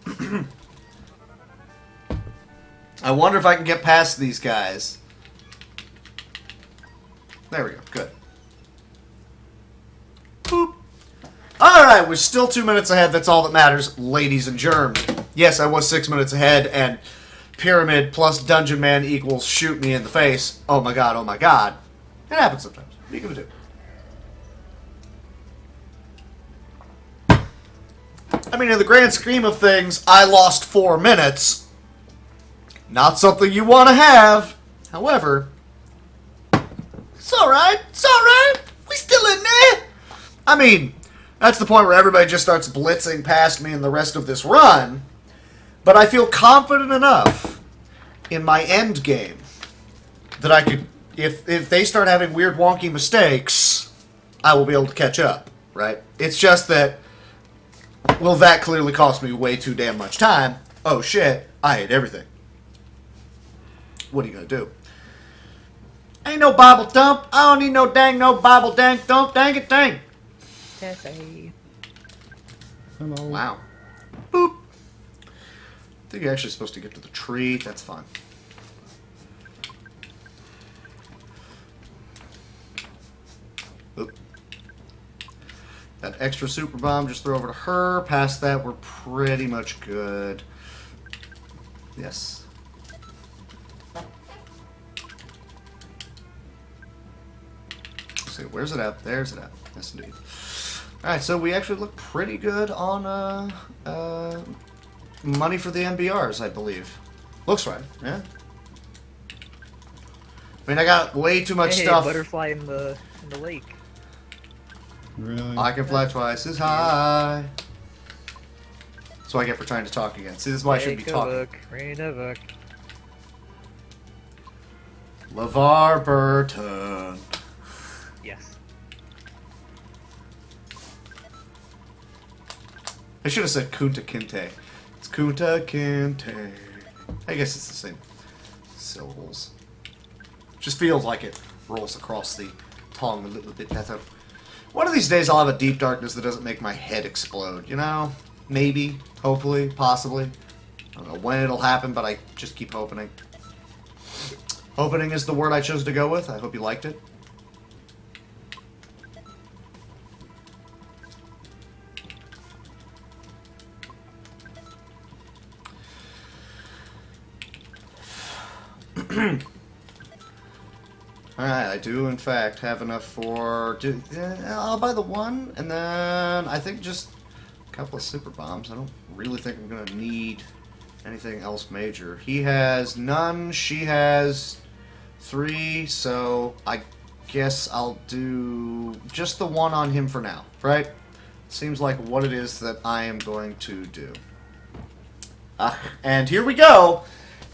Speaker 1: I wonder if I can get past these guys. There we go. Good. Boop. Alright, we're still 2 minutes ahead. That's all that matters, ladies and germs. Yes, I was 6 minutes ahead, and Pyramid plus Dungeon Man equals shoot me in the face. Oh my god, oh my god. It happens sometimes. What are you gonna do? I mean, in the grand scheme of things, I lost 4 minutes. Not something you want to have. However, it's alright. It's alright. We still in there. I mean, that's the point where everybody just starts blitzing past me in the rest of this run. But I feel confident enough in my end game that I could, if they start having weird wonky mistakes, I will be able to catch up, right? It's just that, well, that clearly cost me way too damn much time. Oh shit, I hate everything. What are you gonna do? Ain't no Bible dump. I don't need no Bible dang dump. Dang it, dang.
Speaker 6: Yes, I...
Speaker 2: Hello.
Speaker 1: Wow. Boop. I think you're actually supposed to get to the tree. That's fine. Oop. That extra super bomb, just throw over to her. Past that, we're pretty much good. Yes. Let's see, where's it at? There's it at. Yes, indeed. Alright, so we actually look pretty good on money for the NBRs, I believe. Looks right, yeah? I mean, I got way too much
Speaker 6: hey,
Speaker 1: stuff.
Speaker 6: Butterfly in the lake.
Speaker 2: Really?
Speaker 1: I can fly twice as high. That's what I get for trying to talk again. See, this is why I shouldn't be
Speaker 6: Take a
Speaker 1: talking.
Speaker 6: look, read a book.
Speaker 1: LeVar Burton.
Speaker 6: Yes.
Speaker 1: I should have said Kunta Kinte. It's Kunta Kinte. I guess it's the same syllables. Just feels like it rolls across the tongue a little bit better. One of these days I'll have a deep darkness that doesn't make my head explode, you know? Maybe, hopefully, possibly. I don't know when it'll happen, but I just keep hoping. Hoping is the word I chose to go with. I hope you liked it. Alright, I do in fact have enough for... I'll buy the one, and then I think just a couple of super bombs. I don't really think I'm going to need anything else major. He has none, she has 3, so I guess I'll do just the one on him for now, right? Seems like what it is that I am going to do. And here we go!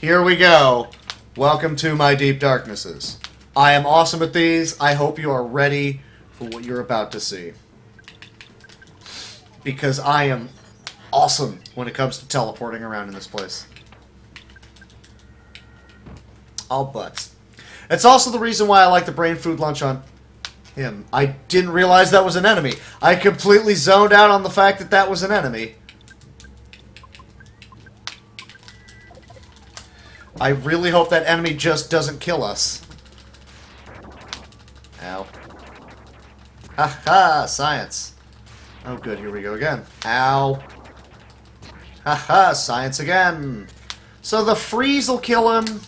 Speaker 1: Here we go! Welcome to my deep darknesses. I am awesome at these. I hope you are ready for what you're about to see. Because I am awesome when it comes to teleporting around in this place. All butts. It's also the reason why I like the brain food lunch on him. I didn't realize that was an enemy. I completely zoned out on the fact that that was an enemy. I really hope that enemy just doesn't kill us. Ow. Ha ha! Science. Oh good, here we go again. Ow. Ha ha! Science again. So the freeze will kill him.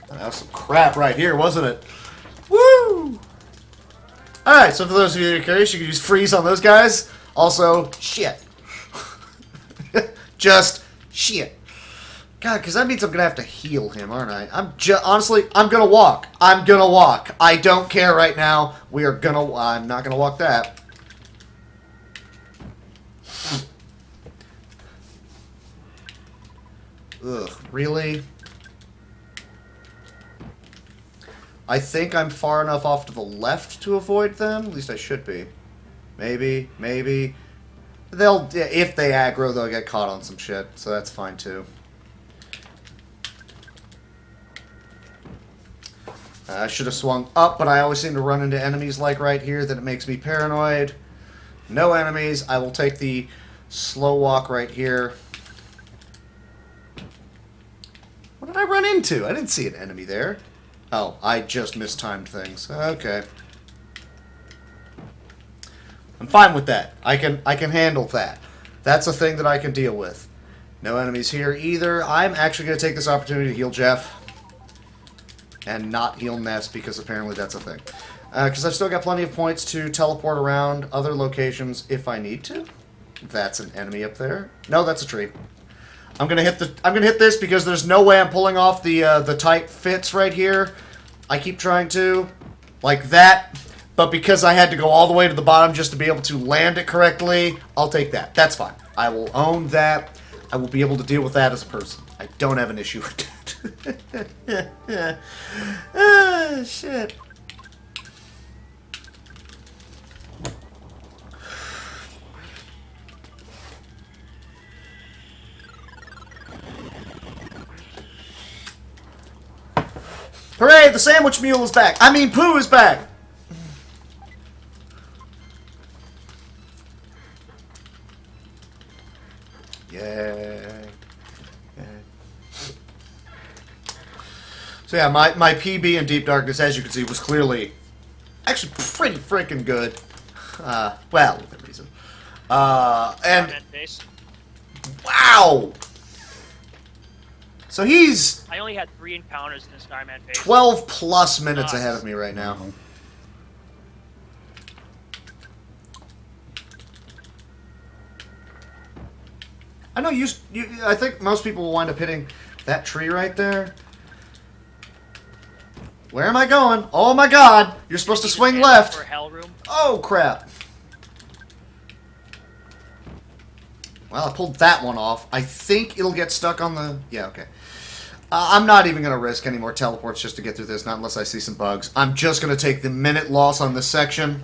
Speaker 1: That was some crap right here, wasn't it? Woo! Alright, so for those of you that are curious, you can use freeze on those guys. Also, shit. Just shit. God, because that means I'm going to have to heal him, aren't I? Honestly, I'm going to walk. I'm going to walk. I don't care right now. We are going to... I'm not going to walk that. Ugh, really? I think I'm far enough off to the left to avoid them. At least I should be. Maybe, maybe. They'll... If they aggro, they'll get caught on some shit. So that's fine, too. I should have swung up, but I always seem to run into enemies like right here that it makes me paranoid. No enemies. I will take the slow walk right here. What did I run into? I didn't see an enemy there. Oh, I just mistimed things. Okay. I'm fine with that. I can handle that. That's a thing that I can deal with. No enemies here either. I'm actually going to take this opportunity to heal Jeff. And not heal Ness, because apparently that's a thing. Because I've still got plenty of points to teleport around other locations if I need to. That's an enemy up there. No, that's a tree. I'm gonna hit this because there's no way I'm pulling off the tight fits right here. I keep trying to, like that, but because I had to go all the way to the bottom just to be able to land it correctly, I'll take that. That's fine. I will own that. I will be able to deal with that as a person. I don't have an issue with that. Ah, shit. Hooray, the sandwich mule is back. I mean, Pooh is back. Yay. So yeah, my PB in Deep Darkness, as you can see, was clearly actually pretty freaking good. Well, within reason. And wow. So he's
Speaker 11: I only had 3 encounters in the Starman phase.
Speaker 1: 12 plus minutes ahead of me right now. I know I think most people will wind up hitting that tree right there. Where am I going? Oh my god! You're supposed to swing left.
Speaker 11: For Hell Room.
Speaker 1: Oh crap! Well, I pulled that one off. I think it'll get stuck on the... Yeah, okay. I'm not even going to risk any more teleports just to get through this, not unless I see some bugs. I'm just going to take the minute loss on this section,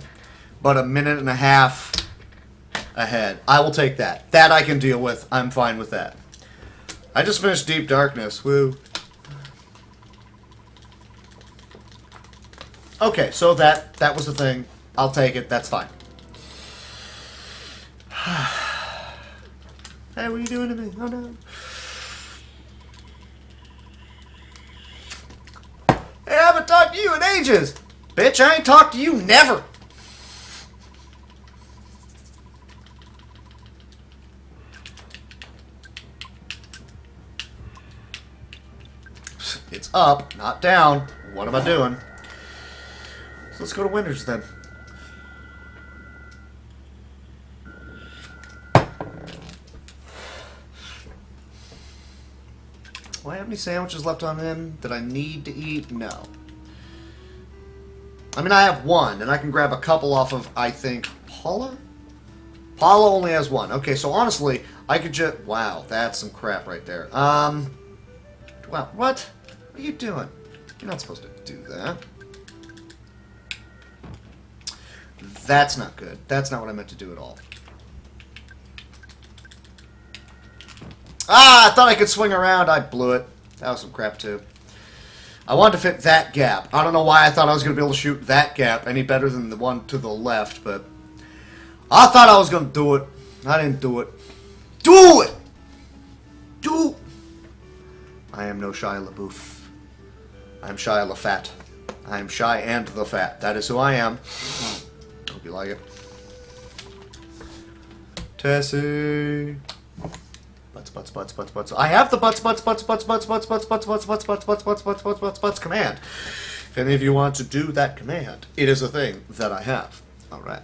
Speaker 1: but a minute and a half ahead. I will take that. That I can deal with. I'm fine with that. I just finished Deep Darkness. Woo. Okay, so that was the thing. I'll take it. That's fine. Hey, what are you doing to me? Oh no. Hey, I haven't talked to you in ages! Bitch, I ain't talked to you never! It's up, not down. What am I doing? So let's go to Winters then. Do I have any sandwiches left on him that I need to eat? No. I mean, I have one, and I can grab a couple off of, I think, Paula? Paula only has one. Okay, so honestly, I could just... Wow, that's some crap right there. Wow, what? What are you doing? You're not supposed to do that. That's not good. That's not what I meant to do at all. Ah, I thought I could swing around. I blew it. That was some crap, too. I wanted to fit that gap. I don't know why I thought I was going to be able to shoot that gap any better than the one to the left, but... I thought I was going to do it. I didn't do it. Do it! Do... I am no Shia LaBeouf. I am Shia LaFat. I am Shy and the Fat. That is who I am. Hope you like it. Tessie... Butts. I have the butts command. If any of you want to do that command, it is a thing that I have. Alright.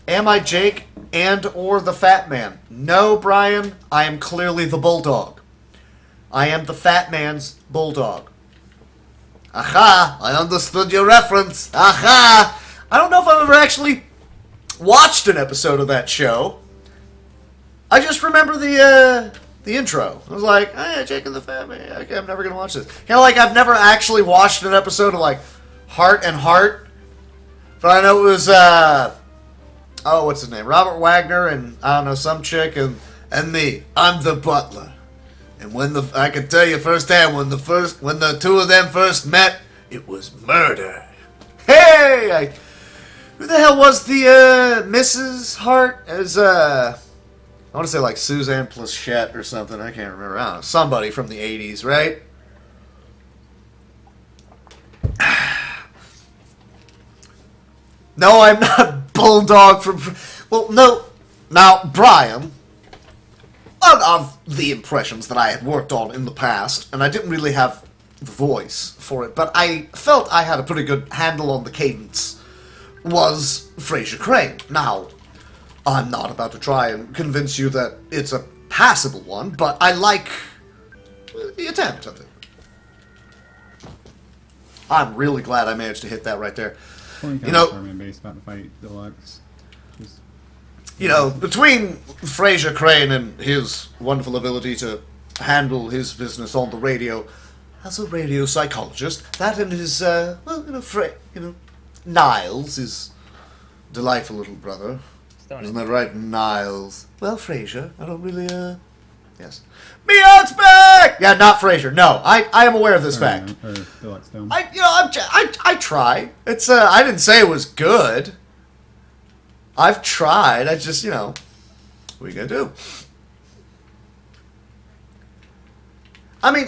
Speaker 1: Am I Jake and or the Fat Man? No, Brian. I am clearly the Bulldog. I am the fat man's bulldog. Aha! I understood your reference. Aha! I don't know if I've ever actually watched an episode of that show. I just remember the intro. I was like, hey, Jake and the Fat Man. Okay, I'm never going to watch this. Kind of like I've never actually watched an episode of, like, Heart and Heart. But I know it was, oh, what's his name? Robert Wagner and, I don't know, some chick and me. I'm the butler. And I can tell you firsthand, when the two of them first met, it was murder. Hey! Who the hell was the, Mrs. Hart? As, I want to say like Suzanne Plachette or something. I can't remember. I don't know. Somebody from the 80s, right? No, I'm not Bulldog from... Well, no. Now, Brian... of the impressions that I had worked on in the past, and I didn't really have the voice for it, but I felt I had a pretty good handle on the cadence, was Fraser Crane. Now, I'm not about to try and convince you that it's a passable one, but I like the attempt of it. I'm really glad I managed to hit that right there. You know,
Speaker 2: based about to fight Deluxe. Just,
Speaker 1: you know, between Fraser Crane and his wonderful ability to handle his business on the radio as a radio psychologist, that and his, Niles, his delightful little brother. Isn't that right, Niles? Well, Fraser, I don't really, yes. Meow's back! Yeah, not Fraser. No, I am aware of this fact.
Speaker 2: Or Deluxe Dome.
Speaker 1: I try. It's, I didn't say it was good. I've tried. I just, what are you gonna do? I mean,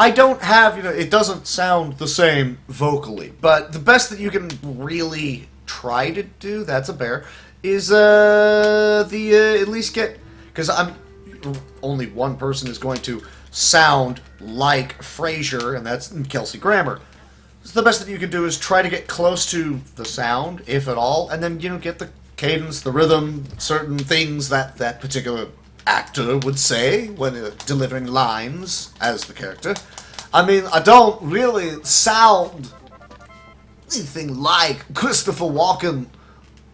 Speaker 1: I don't have, it doesn't sound the same vocally, but the best that you can really try to do, that's a bear, is at least get, because only one person is going to sound like Frasier, and that's Kelsey Grammer. So the best that you can do is try to get close to the sound, if at all, and then, get the cadence, the rhythm, certain things that that particular actor would say when delivering lines as the character. I mean, I don't really sound anything like Christopher Walken,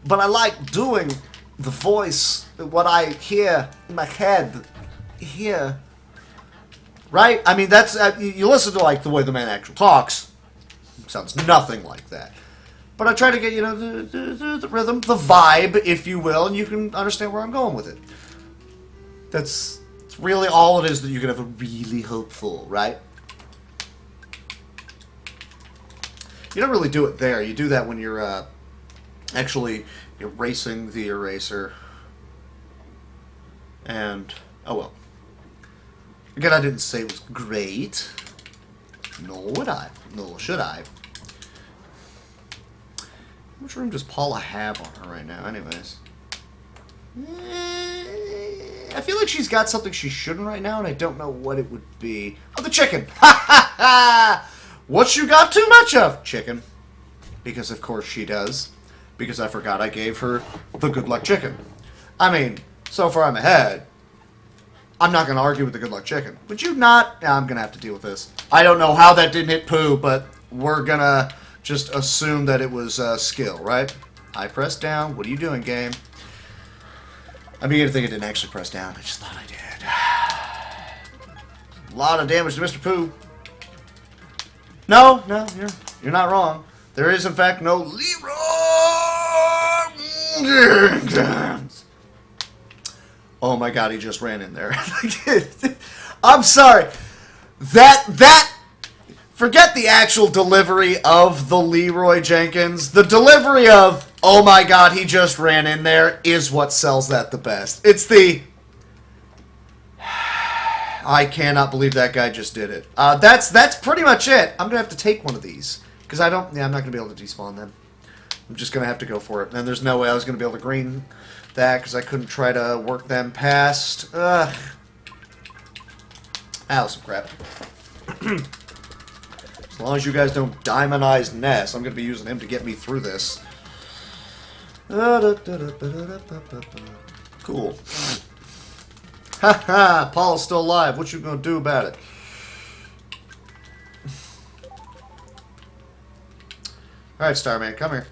Speaker 1: but I like doing the voice, what I hear in my head here. Right? I mean, that's, you listen to, the way the man actually talks, it sounds nothing like that. But I try to get, the rhythm, the vibe, if you will, and you can understand where I'm going with it. That's really all it is that you can ever really hope for, right? You don't really do it there. You do that when you're actually erasing the eraser. And, oh well. Again, I didn't say it was great. Nor would I. Nor should I. How much room does Paula have on her right now, anyways? I feel like she's got something she shouldn't right now, and I don't know what it would be. Oh, the chicken! Ha ha ha! What you got too much of? Chicken. Because of course she does. Because I forgot I gave her the good luck chicken. I mean, so far I'm ahead. I'm not going to argue with the good luck chicken. Would you not? Yeah, I'm going to have to deal with this. I don't know how that didn't hit poo, but we're going to just assume that it was skill, right? I pressed down. What are you doing, game? I'm beginning to think it didn't actually press down. I just thought I did. A lot of damage to Mr. Pooh. No, you're not wrong. There is, in fact, no Leroy Jenkins. Oh my god, he just ran in there. I'm sorry. Forget the actual delivery of the Leroy Jenkins. The delivery of, oh my god, he just ran in there, is what sells that the best. It's the, I cannot believe that guy just did it. That's pretty much it. I'm going to have to take one of these. Because I'm not going to be able to despawn them. I'm just going to have to go for it. And there's no way I was going to be able to green that because I couldn't try to work them past. Ugh. Ow, some crap. As long as you guys don't diamondize Ness, I'm going to be using him to get me through this. Cool. Haha, Paul's still alive. What you going to do about it? Alright, Starman, come here.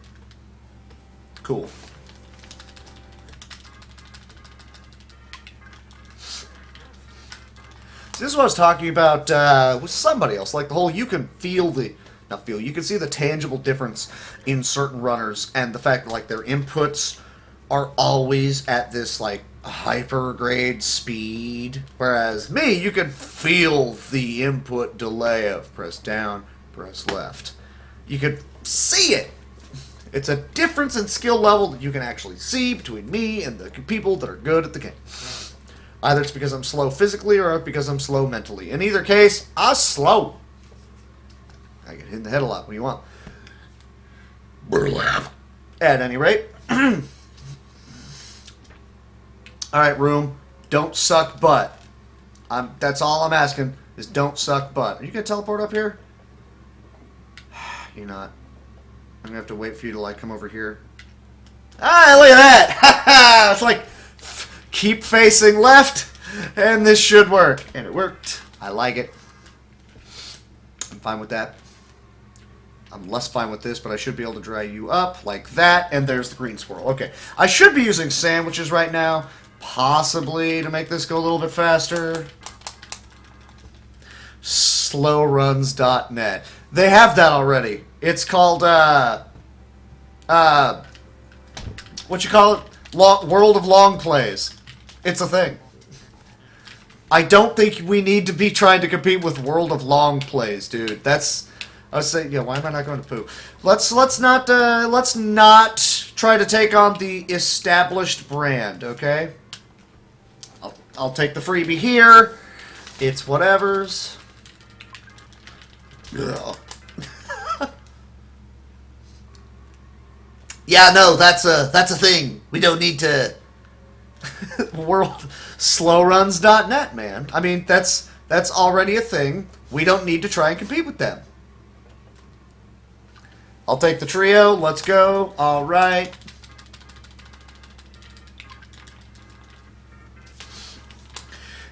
Speaker 1: Cool. This is what I was talking about with somebody else. Like the whole, you can feel the, not feel, you can see the tangible difference in certain runners and the fact that like their inputs are always at this like hyper grade speed. Whereas me, you can feel the input delay of press down, press left. You could see it. It's a difference in skill level that you can actually see between me and the people that are good at the game. Either it's because I'm slow physically or because I'm slow mentally. In either case, I'm slow. I get hit in the head a lot. What do you want? Burlap. At any rate. Alright, room. Don't suck butt. That's all I'm asking, is don't suck butt. Are you going to teleport up here? You're not. I'm going to have to wait for you to, like, come over here. Ah, look at that! It's like, keep facing left, and this should work. And it worked. I like it. I'm fine with that. I'm less fine with this, but I should be able to dry you up like that, and there's the green squirrel. Okay, I should be using sandwiches right now, possibly to make this go a little bit faster. Slowruns.net. They have that already. It's called, what you call it? World of Long Plays. It's a thing. I don't think we need to be trying to compete with World of Long Plays, dude. That's... I was saying, yeah, why am I not going to poo? Let's not try to take on the established brand, okay? I'll take the freebie here. It's whatevers. Ugh. Yeah, no, that's a thing. We don't need to slowruns.net, man. I mean, that's already a thing. We don't need to try and compete with them. I'll take the trio. Let's go. All right.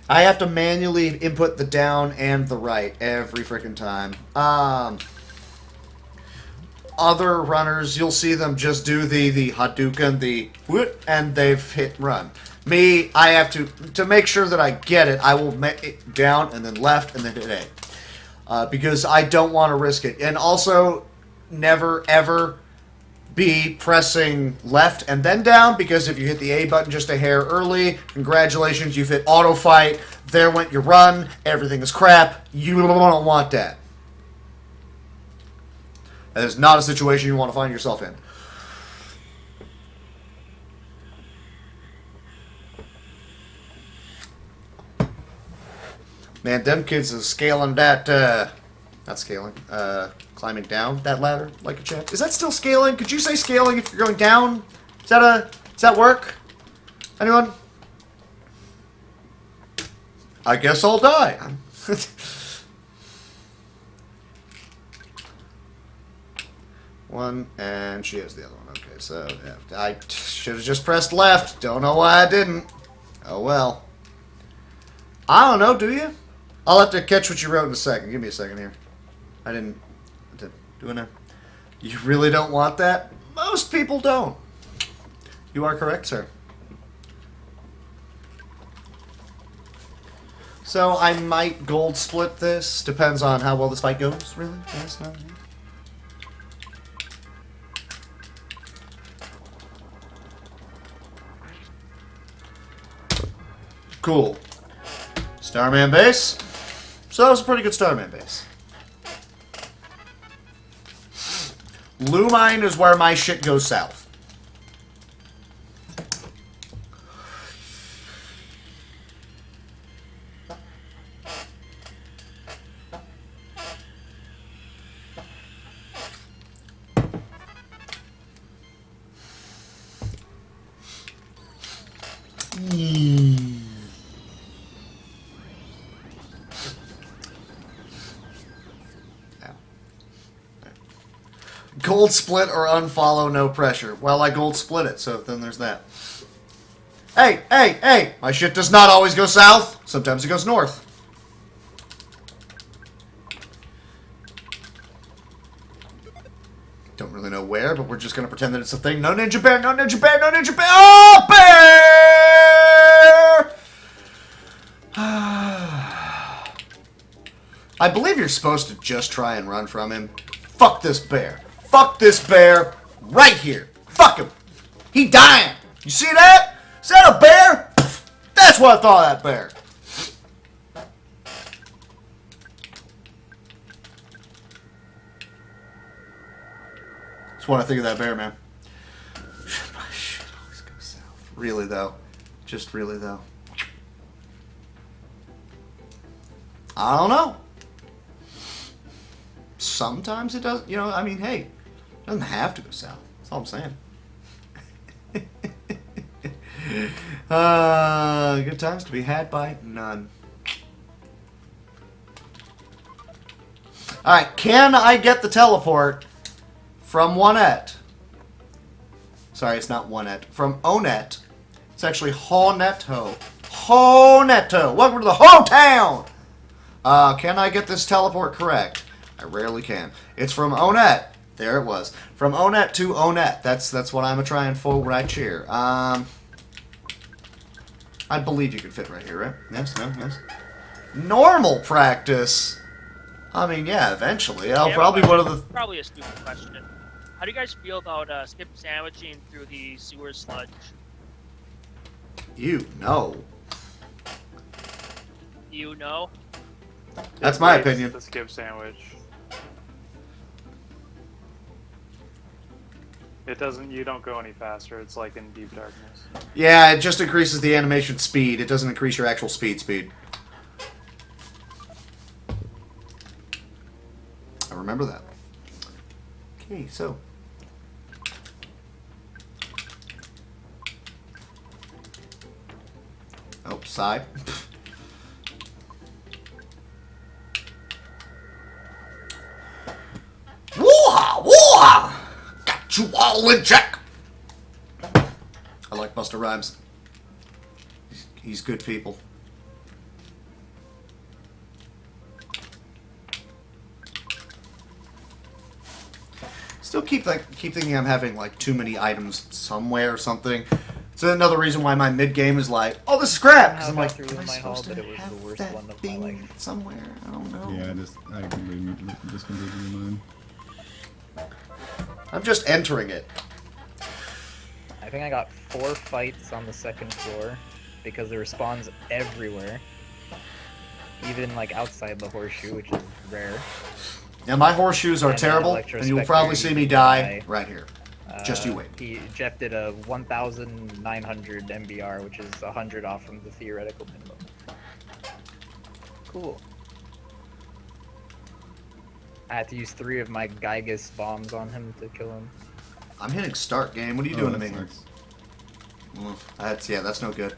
Speaker 1: I have to manually input the down and the right every freaking time. Other runners, you'll see them just do the Hadouken, the whoop, and they've hit run. Me, I have to make sure that I get it, I will make it down and then left and then hit A. Because I don't want to risk it. And also, never ever be pressing left and then down, because if you hit the A button just a hair early, congratulations, you've hit auto fight, there went your run, everything is crap, you don't want that. That is not a situation you want to find yourself in. Man, them kids is scaling that, not scaling, climbing down that ladder like a champ. Is that still scaling? Could you say scaling if you're going down? Does that work? Anyone? I guess I'll die. One, and she has the other one. Okay, so yeah, I should have just pressed left. Don't know why I didn't. Oh well. I don't know, do you? I'll have to catch what you wrote in a second. Give me a second here. I didn't do it now. You really don't want that? Most people don't. You are correct, sir. So I might gold split this. Depends on how well this fight goes, really. Yes, no. Cool. Starman base. So that was a pretty good Starman base. Lumine is where my shit goes south. Gold split or unfollow, no pressure. Well, I gold split it, so then there's that. Hey, hey, hey! My shit does not always go south. Sometimes it goes north. Don't really know where, but we're just going to pretend that it's a thing. No ninja bear, no ninja bear, no ninja bear! Oh, bear! I believe you're supposed to just try and run from him. Fuck this bear. Fuck this bear right here. Fuck him. He dying. You see that? Is that a bear? That's what I thought of that bear. That's what I think of that bear, man. My shit always goes south. Really, though. Just really, though. I don't know. Sometimes it does. You know, I mean, hey. It doesn't have to go south. That's all I'm saying. Good times to be had by none. Alright, can I get the teleport from Onet? Sorry, it's not Onet. From Onet. It's actually Honeto. Honeto! Welcome to the Ho Town! Can I get this teleport correct? I rarely can. It's from Onet. There it was. From Onet to Onet. That's what I'm a trying for right here. I believe you could fit right here, right? Yes, no, yes. Normal practice. I mean, yeah, eventually. I'll probably one of the...
Speaker 11: Probably a stupid question. How do you guys feel about skip sandwiching through the sewer sludge?
Speaker 1: You know.
Speaker 11: You know?
Speaker 1: That's my opinion.
Speaker 7: The skip sandwich. It doesn't. You don't go any faster. It's like in deep darkness.
Speaker 1: Yeah, it just increases the animation speed. It doesn't increase your actual speed. I remember that. Okay, so. Oh, side. Woo-ha! Woo-ha! Got you all in check! I like Busta Rhymes. He's good people. Still keep thinking I'm having like too many items somewhere or something. It's another reason why my mid game is like, oh, this is crap. Because I'm like, am I supposed to have that thing somewhere? I don't know.
Speaker 2: Yeah, I completely discontinued mine.
Speaker 1: I'm just entering it.
Speaker 6: I think I got 4 fights on the second floor because there spawns everywhere, even like outside the horseshoe, which is rare.
Speaker 1: Yeah, my horseshoes are terrible, and you'll probably see me die right here. Just you wait.
Speaker 6: Jeff did a 1,900 MBR, which is 100 off from the theoretical minimum. Cool. I had to use 3 of my Gygus bombs on him to kill him.
Speaker 1: I'm hitting start game. What are you doing to me? Yeah, that's no good.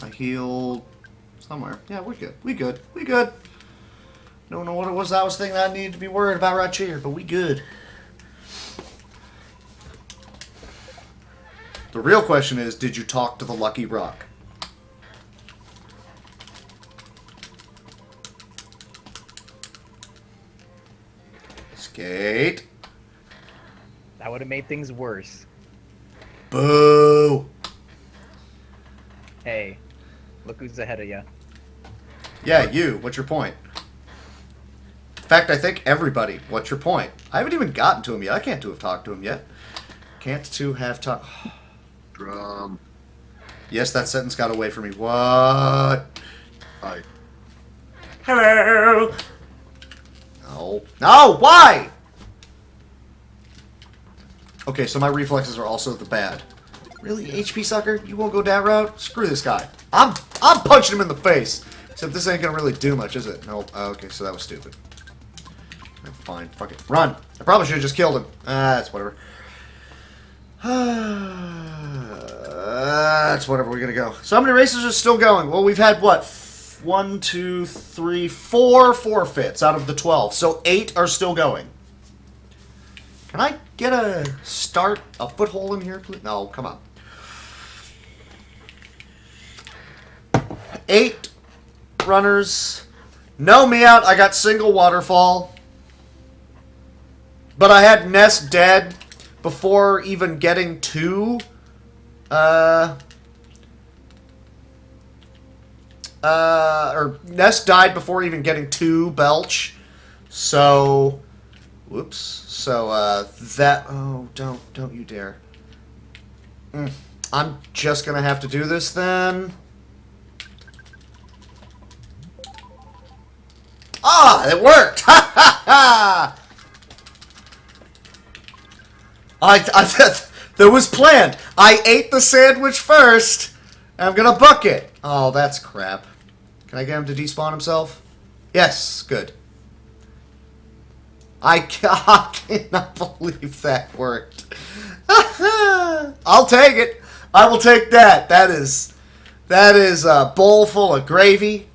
Speaker 1: I healed somewhere. Yeah, we're good. We good. We good. Don't know what it was I was thinking I needed to be worried about right here, but we good. The real question is, did you talk to the Lucky Rock? Skate.
Speaker 6: That would have made things worse.
Speaker 1: Boo!
Speaker 6: Hey, look who's ahead of you.
Speaker 1: Yeah, you. What's your point? In fact, I think everybody. What's your point? I haven't even gotten to him yet. I can't to have talked to him yet. Can't to have talked.
Speaker 5: Drum.
Speaker 1: Yes, that sentence got away from me. What?
Speaker 5: Hi.
Speaker 1: Hello. No. No. Why? Okay, so my reflexes are also the bad. Really, HP sucker? You won't go that route? Screw this guy. I'm punching him in the face. Except this ain't gonna really do much, is it? No. Oh, okay, so that was stupid. Fine. Fuck it. Run. I probably should have just killed him. That's whatever. That's whatever. We're gonna go. So how many races are still going? Well, we've had what? 1, 2, 3, 4 forfeits out of the 12. So 8 are still going. Can I get a foothold in here, please? No, come on. 8 runners. No me out. I got single waterfall. But I had Ness dead before even getting to or Ness died before even getting to Belch. So whoops. So don't you dare. I'm just gonna have to do this then. Ah, it worked! Ha ha ha! That was planned. I ate the sandwich first. And I'm gonna bucket. Oh, that's crap. Can I get him to despawn himself? Yes, good. I cannot believe that worked. I'll take it. I will take that. That is a bowl full of gravy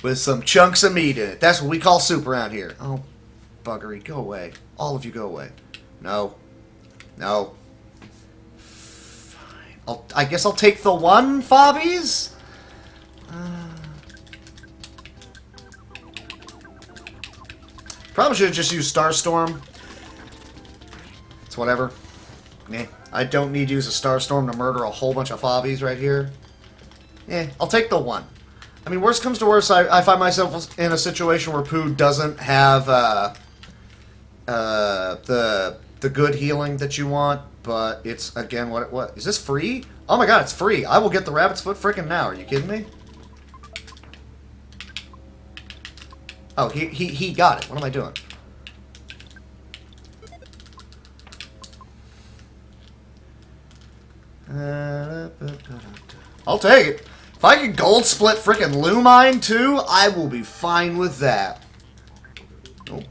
Speaker 1: with some chunks of meat in it. That's what we call soup around here. Oh, buggery, go away. All of you go away. No. No. Fine. I guess I'll take the one, Fobbies? Probably should have just used Starstorm. It's whatever. Meh. I don't need to use a Starstorm to murder a whole bunch of Fobbies right here. I'll take the one. I mean, worst comes to worst, I find myself in a situation where Pooh doesn't have the good healing that you want, but it's, again, what is this free? Oh my god, it's free. I will get the Rabbit's Foot frickin' now. Are you kidding me? Oh, he got it. What am I doing? I'll take it. If I can gold split frickin' Lumine too, I will be fine with that. Nope.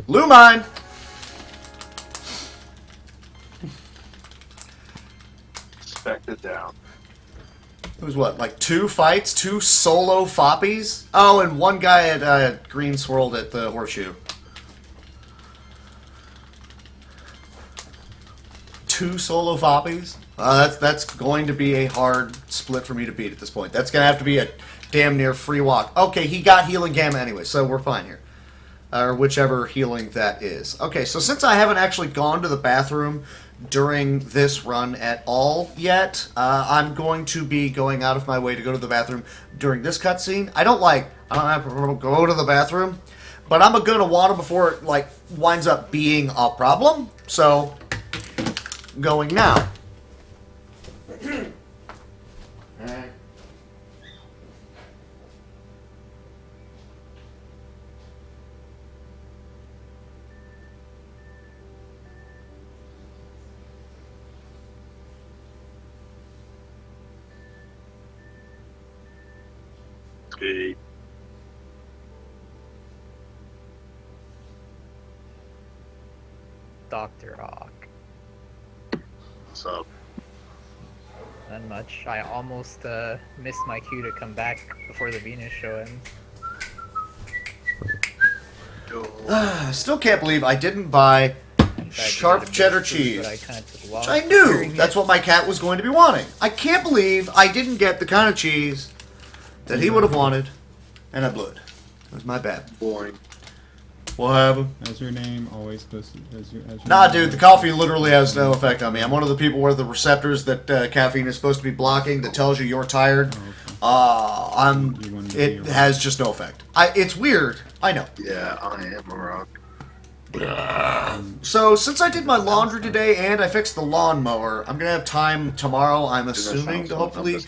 Speaker 1: Lumine!
Speaker 5: Expected down.
Speaker 1: It was what, like 2 fights? 2 solo foppies? Oh, and one guy at green swirled at the horseshoe. 2 solo foppies? That's going to be a hard split for me to beat at this point. That's going to have to be a damn near free walk. Okay, he got healing gamma anyway, so we're fine here. Or whichever healing that is. Okay, so since I haven't actually gone to the bathroom during this run at all yet, I'm going to be going out of my way to go to the bathroom during this cutscene. I don't have to go to the bathroom, but I'm going to want to before it, like, winds up being a problem. So, going now.
Speaker 5: Hey,
Speaker 6: Dr. Hawk.
Speaker 5: what's up?
Speaker 6: Not much. I almost missed my cue to come back before the Venus show ends.
Speaker 1: I still can't believe I didn't buy sharp cheddar cheese. Which I knew that's what my cat was going to be wanting. I can't believe I didn't get the kind of cheese that he would have wanted, and I blew it. It was my bad.
Speaker 5: Boring.
Speaker 1: What happened?
Speaker 2: As your name always listed.
Speaker 1: Nah, dude, the coffee literally has no effect on me. I'm one of the people where the receptors that caffeine is supposed to be blocking that tells you you're tired. It has just no effect. It's weird. I know.
Speaker 5: Yeah, I am a rock.
Speaker 1: So, since I did my laundry today and I fixed the lawnmower, I'm gonna have time tomorrow, I'm assuming, to hopefully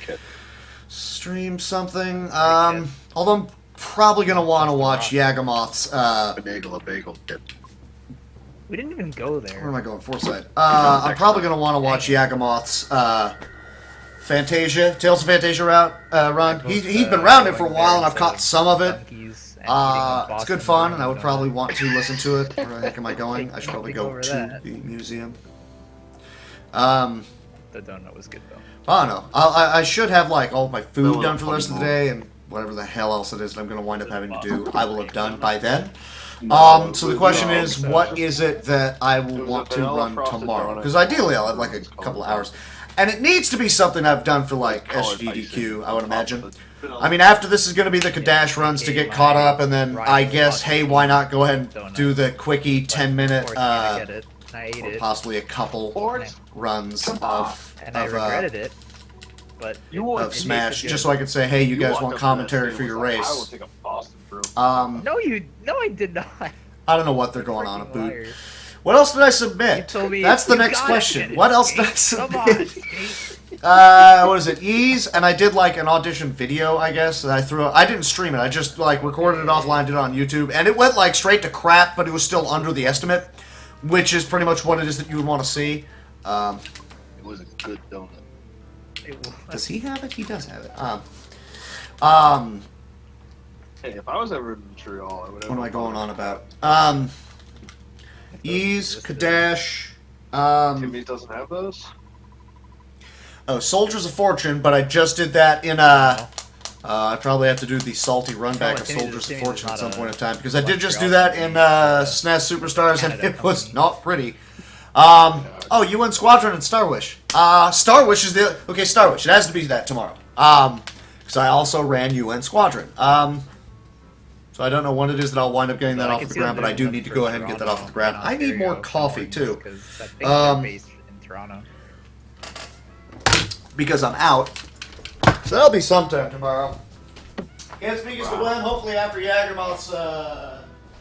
Speaker 1: stream something. Although I'm probably gonna want to watch Yagamoth's
Speaker 5: Bagel kit.
Speaker 6: We didn't even go there.
Speaker 1: Where am I going? Foresight. I'm probably gonna want to watch Yagamoth's Fantasia, Tales of Fantasia run. He's been around it for a while, and I've caught some of it. It's good fun, and I would probably want to listen to it. Where the heck am I going? I should probably go to the museum.
Speaker 6: The donut was good though.
Speaker 1: I don't know. I should have like all my food done for the rest of the day, and whatever the hell else it is that I'm going to wind up having to do, I will have done by then. So the question is, what is it that I will want to run tomorrow? Because ideally I'll have like a couple of hours. And it needs to be something I've done for like SGDQ, I would imagine. I mean, after this is going to be the Kadash runs to get caught up, and then I guess, hey, why not go ahead and do the quickie 10-minute, or possibly a couple runs of
Speaker 6: regretted it, but
Speaker 1: of Smash, just so I could say, hey, you guys want commentary for your race.
Speaker 6: No, I did not.
Speaker 1: I don't know what they're going on about. What else did I submit? That's the next question. What else did I submit? what is it? Ease, and I did like an audition video, I guess. That I threw. I didn't stream it. I just like recorded it offline, did it on YouTube, and it went like straight to crap, but it was still under the estimate, which is pretty much what it is that you would want to see.
Speaker 5: It was a good donut.
Speaker 1: Does he have it? He does have it.
Speaker 5: Hey, if I was ever in Montreal, I would.
Speaker 1: What am I going on about? Ease, Kadash.
Speaker 5: Timmy doesn't have those.
Speaker 1: Oh, Soldiers of Fortune, but I just did that in I probably have to do the salty run back of Soldiers of Fortune at some point in time, because I did just do that in SNES Superstars, and it was not pretty. Oh, UN Squadron and Star Wish. Star Wish is the... Okay, Star Wish. It has to be that tomorrow. Because I also ran UN Squadron. So I don't know when it is that I'll wind up getting that off the ground, but I do need to go ahead and get that off the ground. I need more coffee, too.
Speaker 6: I think they're based in Toronto.
Speaker 1: Because I'm out. So that'll be sometime tomorrow. Can't speak as to when. Hopefully after Yagermoth's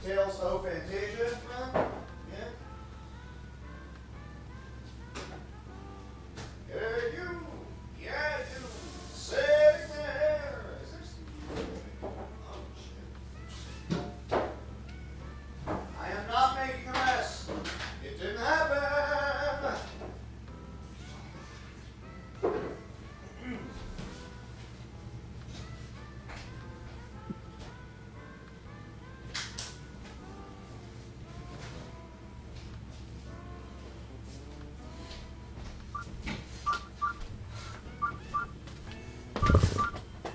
Speaker 1: Tales of Fantasia. Yeah. Yeah, you. Sitting there. Is there oh, shit. I am not making a mess. It didn't happen.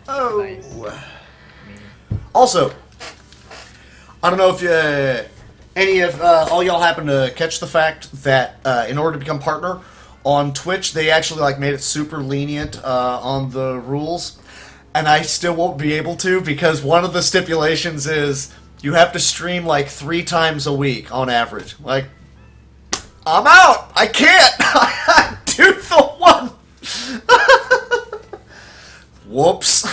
Speaker 1: Oh.
Speaker 6: Nice.
Speaker 1: Also, I don't know if any of all y'all happen to catch the fact that in order to become partner on Twitch, they actually like made it super lenient on the rules, and I still won't be able to because one of the stipulations is you have to stream like 3 times a week on average. Like, I'm out. I can't. I do the one. Whoops.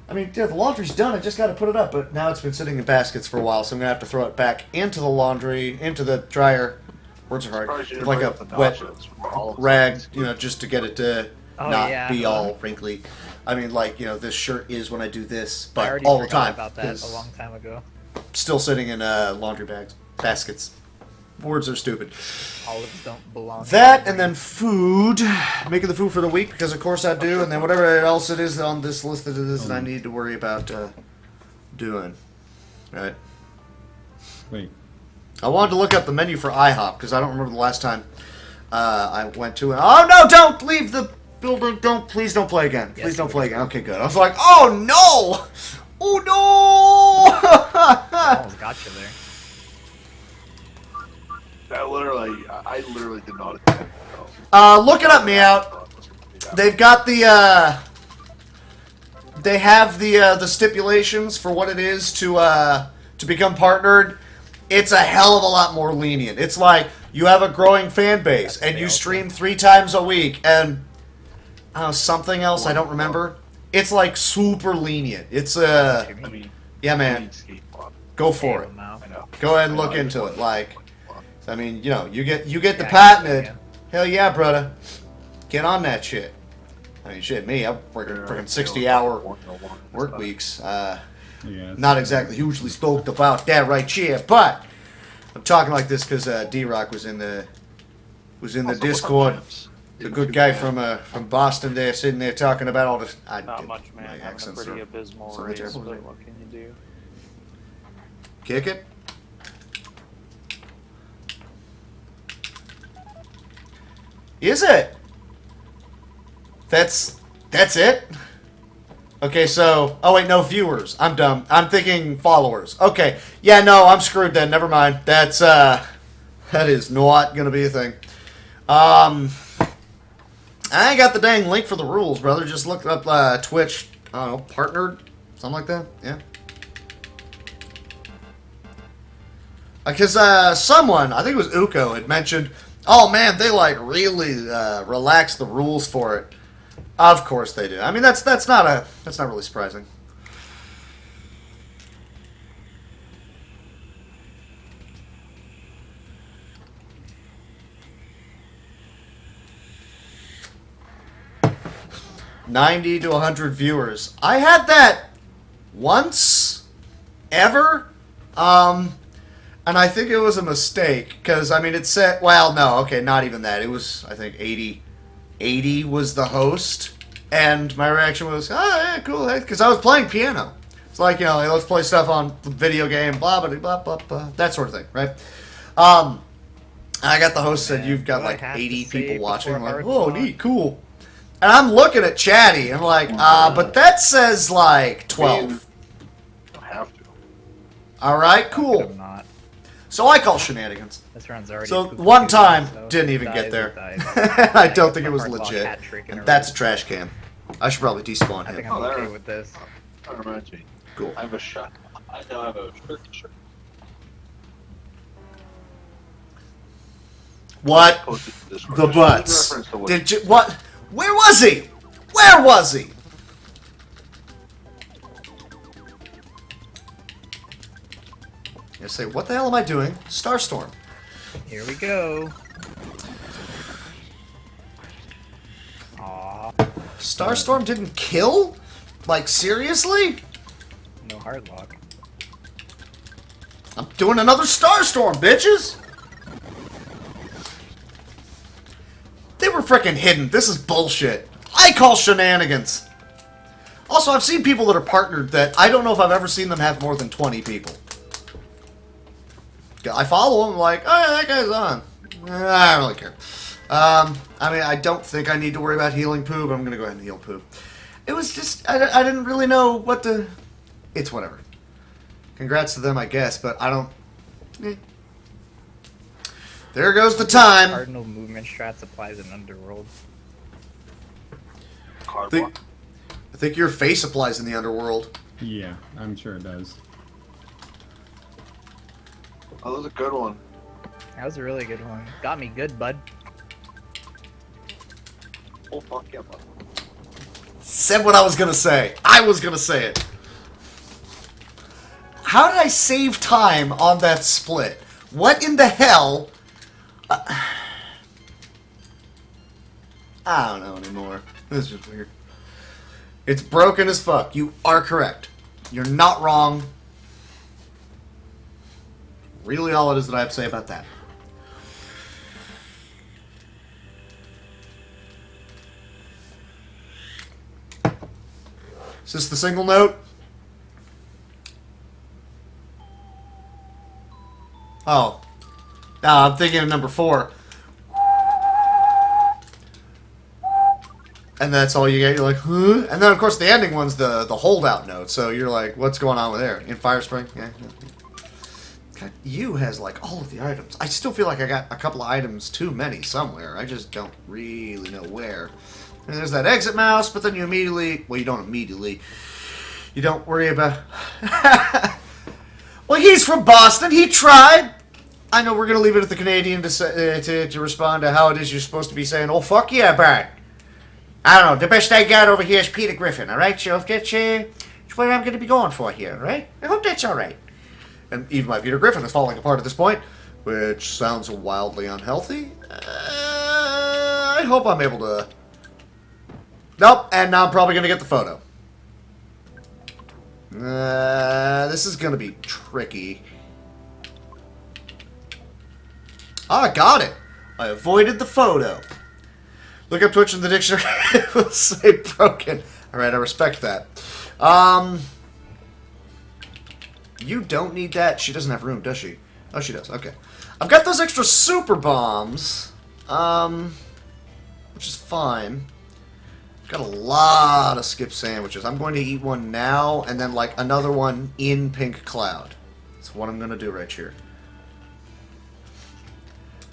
Speaker 1: I mean, yeah, the laundry's done. I just got to put it up, but now it's been sitting in baskets for a while, so I'm gonna have to throw it back into the laundry, into the dryer. Words are hard. With like a wet rag, you know, just to get it to not be all wrinkly. I mean, like, you know, this shirt is when I do this, but all the time.
Speaker 6: About that a long time ago.
Speaker 1: Still sitting in laundry baskets. Words are stupid.
Speaker 6: Olives don't belong.
Speaker 1: That and then food, making the food for the week because of course I do, and then whatever else it is on this list that it is that I need to worry about doing. Right.
Speaker 2: Wait.
Speaker 1: I wanted to look up the menu for IHOP because I don't remember the last time I went to it. Oh no! Don't leave the building! Please don't play again. Please don't play again. Okay, good. I was like, oh no! Oh no!
Speaker 6: Almost got you there.
Speaker 5: I literally did not attend.
Speaker 1: Look it up, me out. They've got the they have the stipulations for what it is to become partnered. It's a hell of a lot more lenient. It's like you have a growing fan base and you stream 3 times a week and something else I don't remember. It's like super lenient. It's yeah, man. Go for it. Go ahead and look into it. Like, I mean, you know, you get the patented. Hell yeah, brother. Get on that shit. I mean, shit, me, I'm working freaking 60-hour work weeks. Not exactly hugely stoked about that right here, but I'm talking like this because D-Rock was in the Discord. The good guy from Boston there, sitting there talking about all this.
Speaker 7: Not much, man. Having a pretty abysmal race, but what can you do?
Speaker 1: Kick it. Is it? That's it? Okay, so... Oh, wait, no, viewers. I'm dumb. I'm thinking followers. Okay. Yeah, no, I'm screwed then. Never mind. That's, that is not gonna be a thing. I ain't got the dang link for the rules, brother. Just look up, Twitch, I don't know, partnered? Something like that? Yeah. Because, someone, I think it was Uko, had mentioned... Oh man, they like really relax the rules for it. Of course they do. I mean, that's not really surprising. 90 to 100 viewers. I had that once, ever, and I think it was a mistake, because, I mean, it said, well, no, okay, not even that. It was, I think, 80 was the host, and my reaction was, oh, yeah, cool, because I was playing piano. It's like, you know, hey, let's play stuff on the video game, blah, blah, blah, blah, blah, that sort of thing, right? I got the host said, you've got like 80 people watching. I'm like, oh, neat, cool. And I'm looking at Chatty, and I'm like, but that says like 12.
Speaker 5: You don't have to.
Speaker 1: Alright, cool.
Speaker 6: Not.
Speaker 1: So I call shenanigans.
Speaker 6: This round's already
Speaker 1: So
Speaker 6: pooped
Speaker 1: one
Speaker 6: too,
Speaker 1: time,
Speaker 6: so
Speaker 1: didn't even
Speaker 6: dies,
Speaker 1: get there.
Speaker 6: it dies.
Speaker 1: I don't think it was
Speaker 6: Hard lock
Speaker 1: legit.
Speaker 6: hat trick in
Speaker 1: And
Speaker 6: a
Speaker 1: that's
Speaker 6: row.
Speaker 1: a trash can. I should probably despawn
Speaker 6: I think
Speaker 1: him.
Speaker 6: I'm
Speaker 5: Oh,
Speaker 6: okay
Speaker 5: there.
Speaker 6: with this.
Speaker 5: That reminds me.
Speaker 1: Cool.
Speaker 5: I have a shot. I now have a shirt.
Speaker 1: What?
Speaker 5: Posted to Discord.
Speaker 1: The
Speaker 5: Just
Speaker 1: butts.
Speaker 5: reference to what-
Speaker 1: Did you, what? Where was he? Where was he? I say, what the hell am I doing? Starstorm.
Speaker 6: Here we go. Aw,
Speaker 1: Starstorm didn't kill? Like, seriously?
Speaker 6: no hard lock.
Speaker 1: I'm doing another Starstorm, bitches! They were frickin' hidden. This is bullshit. I call shenanigans. Also, I've seen people that are partnered that I don't know if I've ever seen them have more than 20 people. I follow them like, oh, yeah, that guy's on. I don't really care. I mean, I don't think I need to worry about healing poop. I'm going to go ahead and heal poop. It was just, I didn't really know what to... It's whatever. Congrats to them, I guess, but I don't... Eh. There goes the time.
Speaker 6: Cardinal movement strats applies in Underworld.
Speaker 5: Card
Speaker 1: I think,
Speaker 5: block.
Speaker 1: I think your face applies in the underworld.
Speaker 2: Yeah, I'm sure it does.
Speaker 5: Oh, that was a good one.
Speaker 6: That was a really good one. Got me good, bud.
Speaker 5: Oh, fuck yeah, bud.
Speaker 1: Said what I was gonna say. I was gonna say it. How did I save time on that split? What in the hell? I don't know anymore. This is weird. It's broken as fuck. You are correct. You're not wrong. Really all it is that I have to say about that. Is this the single note? Oh. No, I'm thinking of number 4. And that's all you get. You're like, huh? And then, of course, the ending one's the holdout note. So you're like, what's going on with there? In Firespring? Yeah. God, you has, like, all of the items. I still feel like I got a couple of items too many somewhere. I just don't really know where. And there's that exit mouse, but then you immediately... Well, you don't immediately. You don't worry about... Well, he's from Boston. He tried. I know we're going to leave it at the Canadian to, say, to respond to how it is you're supposed to be saying, oh, fuck yeah, Brad. I don't know. The best I got over here is Peter Griffin, all right? So if that's what I'm going to be going for here, all right? I hope that's all right. And even my Peter Griffin is falling apart at this point, which sounds wildly unhealthy. I hope I'm able to... Nope, and now I'm probably going to get the photo. This is going to be tricky. Ah, I got it. I avoided the photo. Look up Twitch in the dictionary. It will say broken. Alright, I respect that. You don't need that. She doesn't have room, does she? Oh, she does. Okay. I've got those extra super bombs. Which is fine. Got a lot of skip sandwiches. I'm going to eat one now, and then, like, another one in Pink Cloud. That's what I'm going to do right here.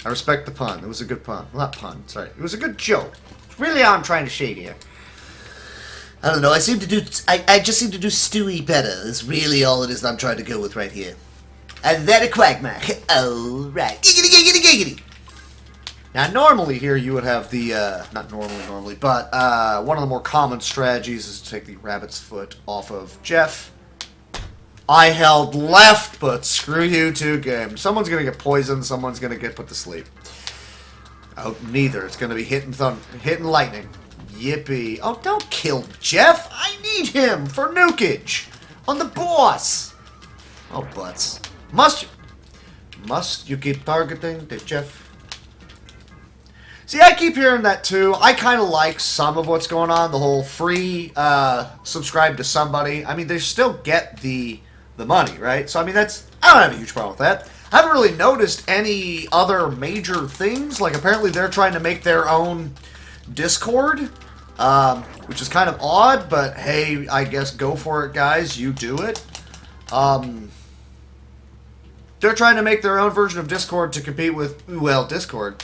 Speaker 1: I respect the pun. It was a good pun. Well, not pun. Sorry. It was a good joke. It's really all I'm trying to shade here. I don't know. I seem to do... I just seem to do Stewie better. Is really all it is that I'm trying to go with right here. And then a quagmire. Oh, right. Giggity, giggity, giggity. Now, normally here you would have the... not normally, but one of the more common strategies is to take the rabbit's foot off of Jeff. I held left, but screw you two, game. Someone's going to get poisoned, someone's going to get put to sleep. I hope neither. It's going to be hitting lightning. Yippee. Oh, don't kill Jeff. I need him for nukage on the boss. Oh, butts. Must you keep targeting the Jeff? See, I keep hearing that too. I kind of like some of what's going on. The whole free subscribe to somebody. I mean, they still get the money, right? So, I mean, I don't have a huge problem with that. I haven't really noticed any other major things. Like, apparently they're trying to make their own Discord, which is kind of odd, but hey, I guess go for it, guys. You do it. They're trying to make their own version of Discord to compete with, well, Discord.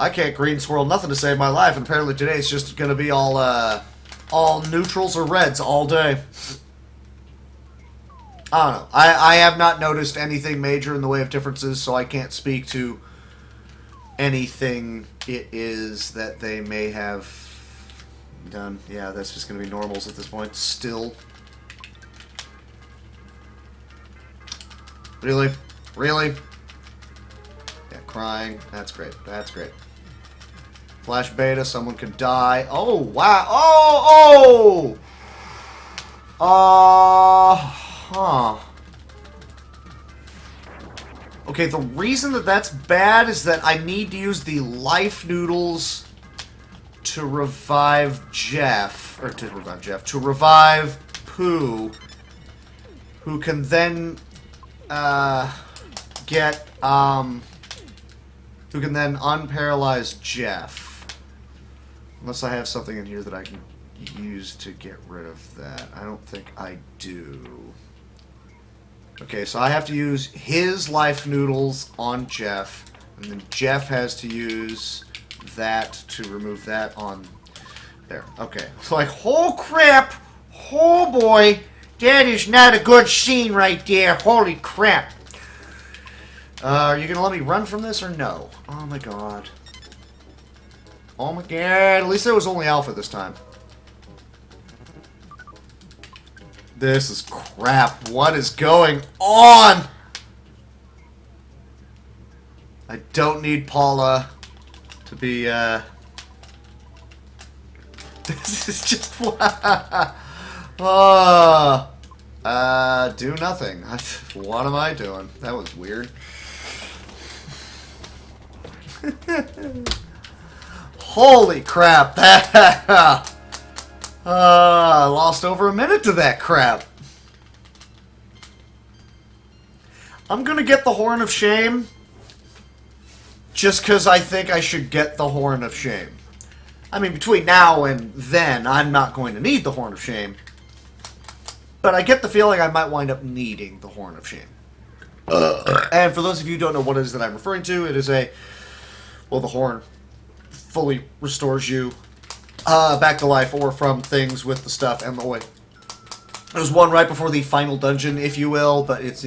Speaker 1: I can't green swirl nothing to save my life, and apparently today it's just going to be all neutrals or reds all day. I don't know. I have not noticed anything major in the way of differences, so I can't speak to anything it is that they may have done. Yeah, that's just going to be normals at this point. Still. Really? Really? Yeah, crying. That's great. That's great. Flash beta, someone could die. Oh, wow. Oh! Huh. Okay, the reason that that's bad is that I need to use the life noodles to revive Jeff. Or to revive Jeff. To revive Pooh. Who can then get, who can then unparalyze Jeff. Unless I have something in here that I can use to get rid of that. I don't think I do. Okay, so I have to use his life noodles on Jeff, and then Jeff has to use that to remove that on there. Okay, so like, oh crap! Oh boy! That is not a good scene right there. Holy crap. Are you going to let me run from this or no? Oh my god. Oh my god. At least it was only alpha this time. This is crap. What is going on? I don't need Paula to be, This is just... do nothing. What am I doing? That was weird. Holy crap. I lost over a minute to that crap. I'm gonna get the Horn of Shame just because I think I should get the Horn of Shame. I mean, between now and then, I'm not going to need the Horn of Shame. But I get the feeling I might wind up needing the Horn of Shame. And for those of you who don't know what it is that I'm referring to, it is the horn fully restores you back to life or from things with the stuff and the way. There's one right before the final dungeon, if you will, but it's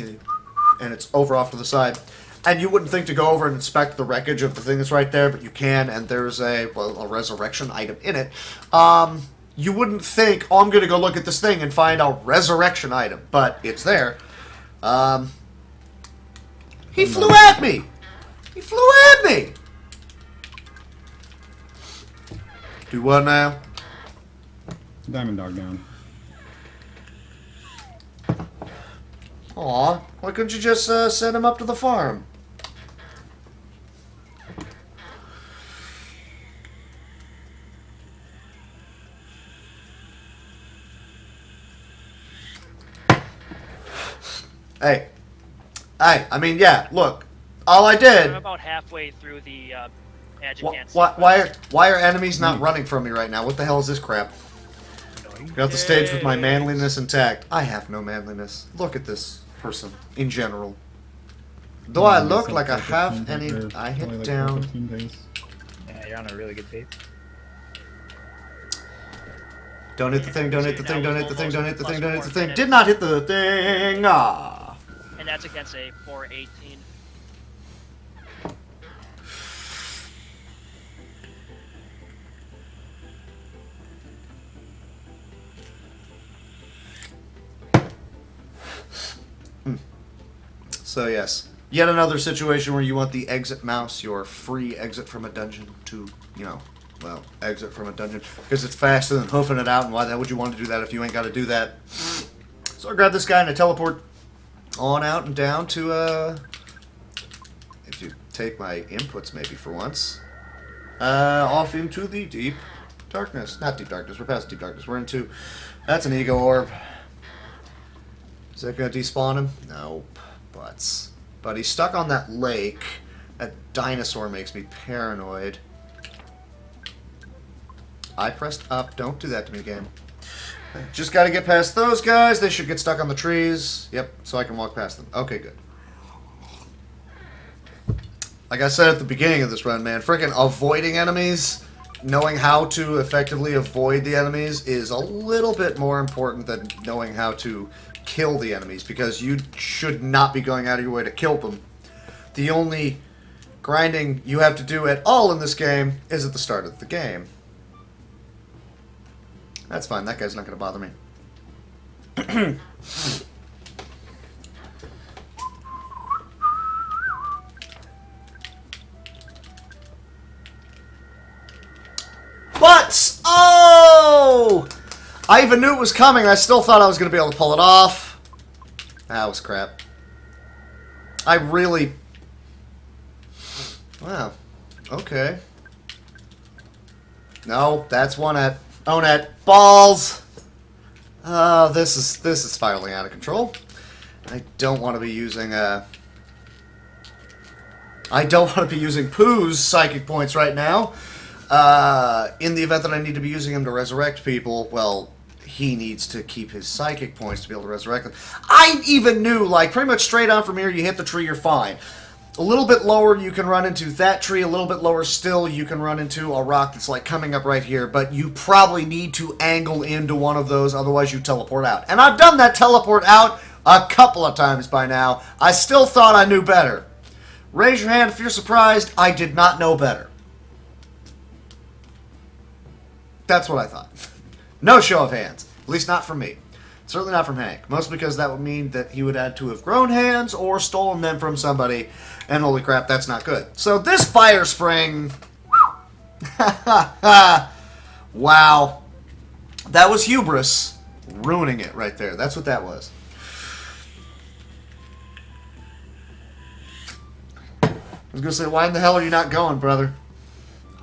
Speaker 1: over off to the side. And you wouldn't think to go over and inspect the wreckage of the thing that's right there, but you can, and there's a resurrection item in it. You wouldn't think, oh, I'm going to go look at this thing and find a resurrection item, but it's there. He flew at me! He flew at me! Do what now?
Speaker 2: Diamond Dog down.
Speaker 1: Aw, why couldn't you just send him up to the farm? Hey, I mean, yeah, look, all I did...
Speaker 11: I'm about halfway through the adjutant.
Speaker 1: Why are enemies not running from me right now? What the hell is this crap? Got off the stage with my manliness intact. I have no manliness. Look at this person, in general. Do I look like I have any... I hit down...
Speaker 6: Yeah, you're on a really good pace.
Speaker 1: Don't hit the thing, don't hit the thing, don't hit the thing, don't hit the thing, don't hit the thing. Did not hit the thing! Ah!
Speaker 11: And that's against a 418.
Speaker 1: So yes, yet another situation where you want the exit mouse, your free exit from a dungeon, to, well, exit from a dungeon, because it's faster than hoofing it out, and why the hell would you want to do that if you ain't got to do that? So I grab this guy and I teleport on out and down to, if you take my inputs maybe for once, off into the deep darkness. Not deep darkness, we're past deep darkness. We're into, that's an ego orb. Is that going to despawn him? Nope. But he's stuck on that lake. That dinosaur makes me paranoid. I pressed up. Don't do that to me again. Just got to get past those guys. They should get stuck on the trees. Yep, so I can walk past them. Okay, good. Like I said at the beginning of this run, man, freaking avoiding enemies, knowing how to effectively avoid the enemies is a little bit more important than knowing how to kill the enemies, because you should not be going out of your way to kill them. The only grinding you have to do at all in this game is at the start of the game. That's fine, that guy's not going to bother me. But, oh! I even knew it was coming. I still thought I was going to be able to pull it off. That was crap. I really... Wow. Okay. No, that's one at... Own it. Balls! Oh, this is spiraling out of control. I don't want to be using, I don't want to be using Pooh's psychic points right now. In the event that I need to be using him to resurrect people, well, he needs to keep his psychic points to be able to resurrect them. I even knew, like, pretty much straight on from here, you hit the tree, you're fine. A little bit lower, you can run into that tree. A little bit lower still, you can run into a rock that's, like, coming up right here. But you probably need to angle into one of those, otherwise you teleport out. And I've done that teleport out a couple of times by now. I still thought I knew better. Raise your hand if you're surprised. I did not know better. That's what I thought. No show of hands. At least not from me. Certainly not from Hank. Mostly because that would mean that he would had to have grown hands or stolen them from somebody. And holy crap, that's not good. So this fire spring... Wow. That was hubris. Ruining it right there. That's what that was. I was going to say, why in the hell are you not going, brother?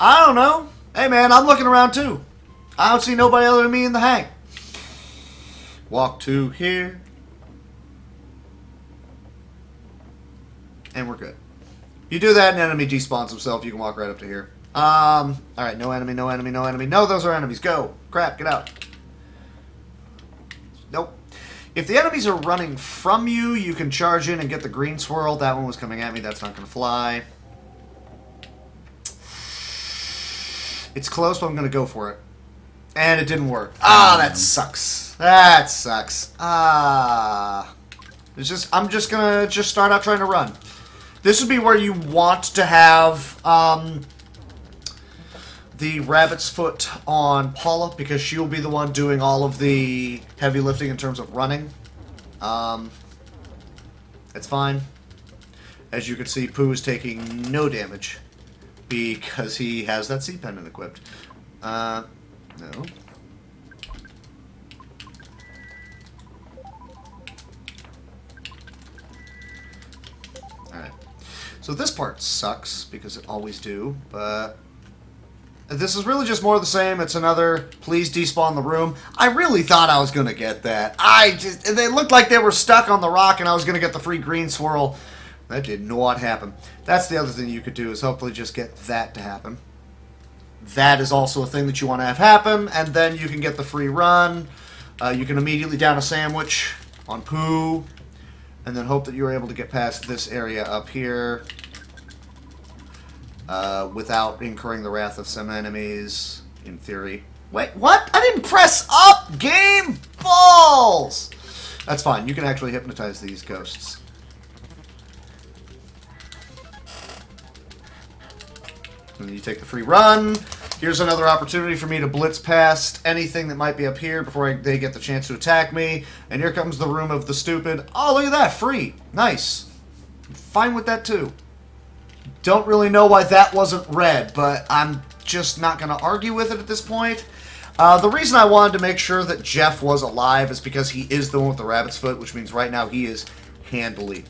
Speaker 1: I don't know. Hey, man, I'm looking around, too. I don't see nobody other than me and the Hank. Walk to here. And we're good. You do that, an enemy despawns himself. You can walk right up to here. Alright, no enemy, no enemy, no enemy. No, those are enemies. Go. Crap, get out. Nope. If the enemies are running from you, you can charge in and get the green swirl. That one was coming at me. That's not going to fly. It's close, but I'm going to go for it. And it didn't work. Ah, that sucks. That sucks. It's just, I'm just going to start out trying to run. This would be where you want to have the rabbit's foot on Paula, because she'll be the one doing all of the heavy lifting in terms of running. It's fine. As you can see, Pooh is taking no damage because he has that sea pendant equipped. No. Alright. So this part sucks, because it always do, but this is really just more of the same. It's another, please despawn the room. I really thought I was going to get that. They looked like they were stuck on the rock and I was going to get the free green swirl. That did not happen. That's the other thing you could do, is hopefully just get that to happen. That is also a thing that you want to have happen, and then you can get the free run. You can immediately down a sandwich on Pooh, and then hope that you're able to get past this area up here without incurring the wrath of some enemies, in theory. Wait, what? I didn't press up! Game balls! That's fine. You can actually hypnotize these ghosts. And you take the free run. Here's another opportunity for me to blitz past anything that might be up here before they get the chance to attack me. And here comes the room of the stupid. Oh, look at that. Free. Nice. I'm fine with that, too. Don't really know why that wasn't red, but I'm just not going to argue with it at this point. The reason I wanted to make sure that Jeff was alive is because he is the one with the rabbit's foot, which means right now he is handily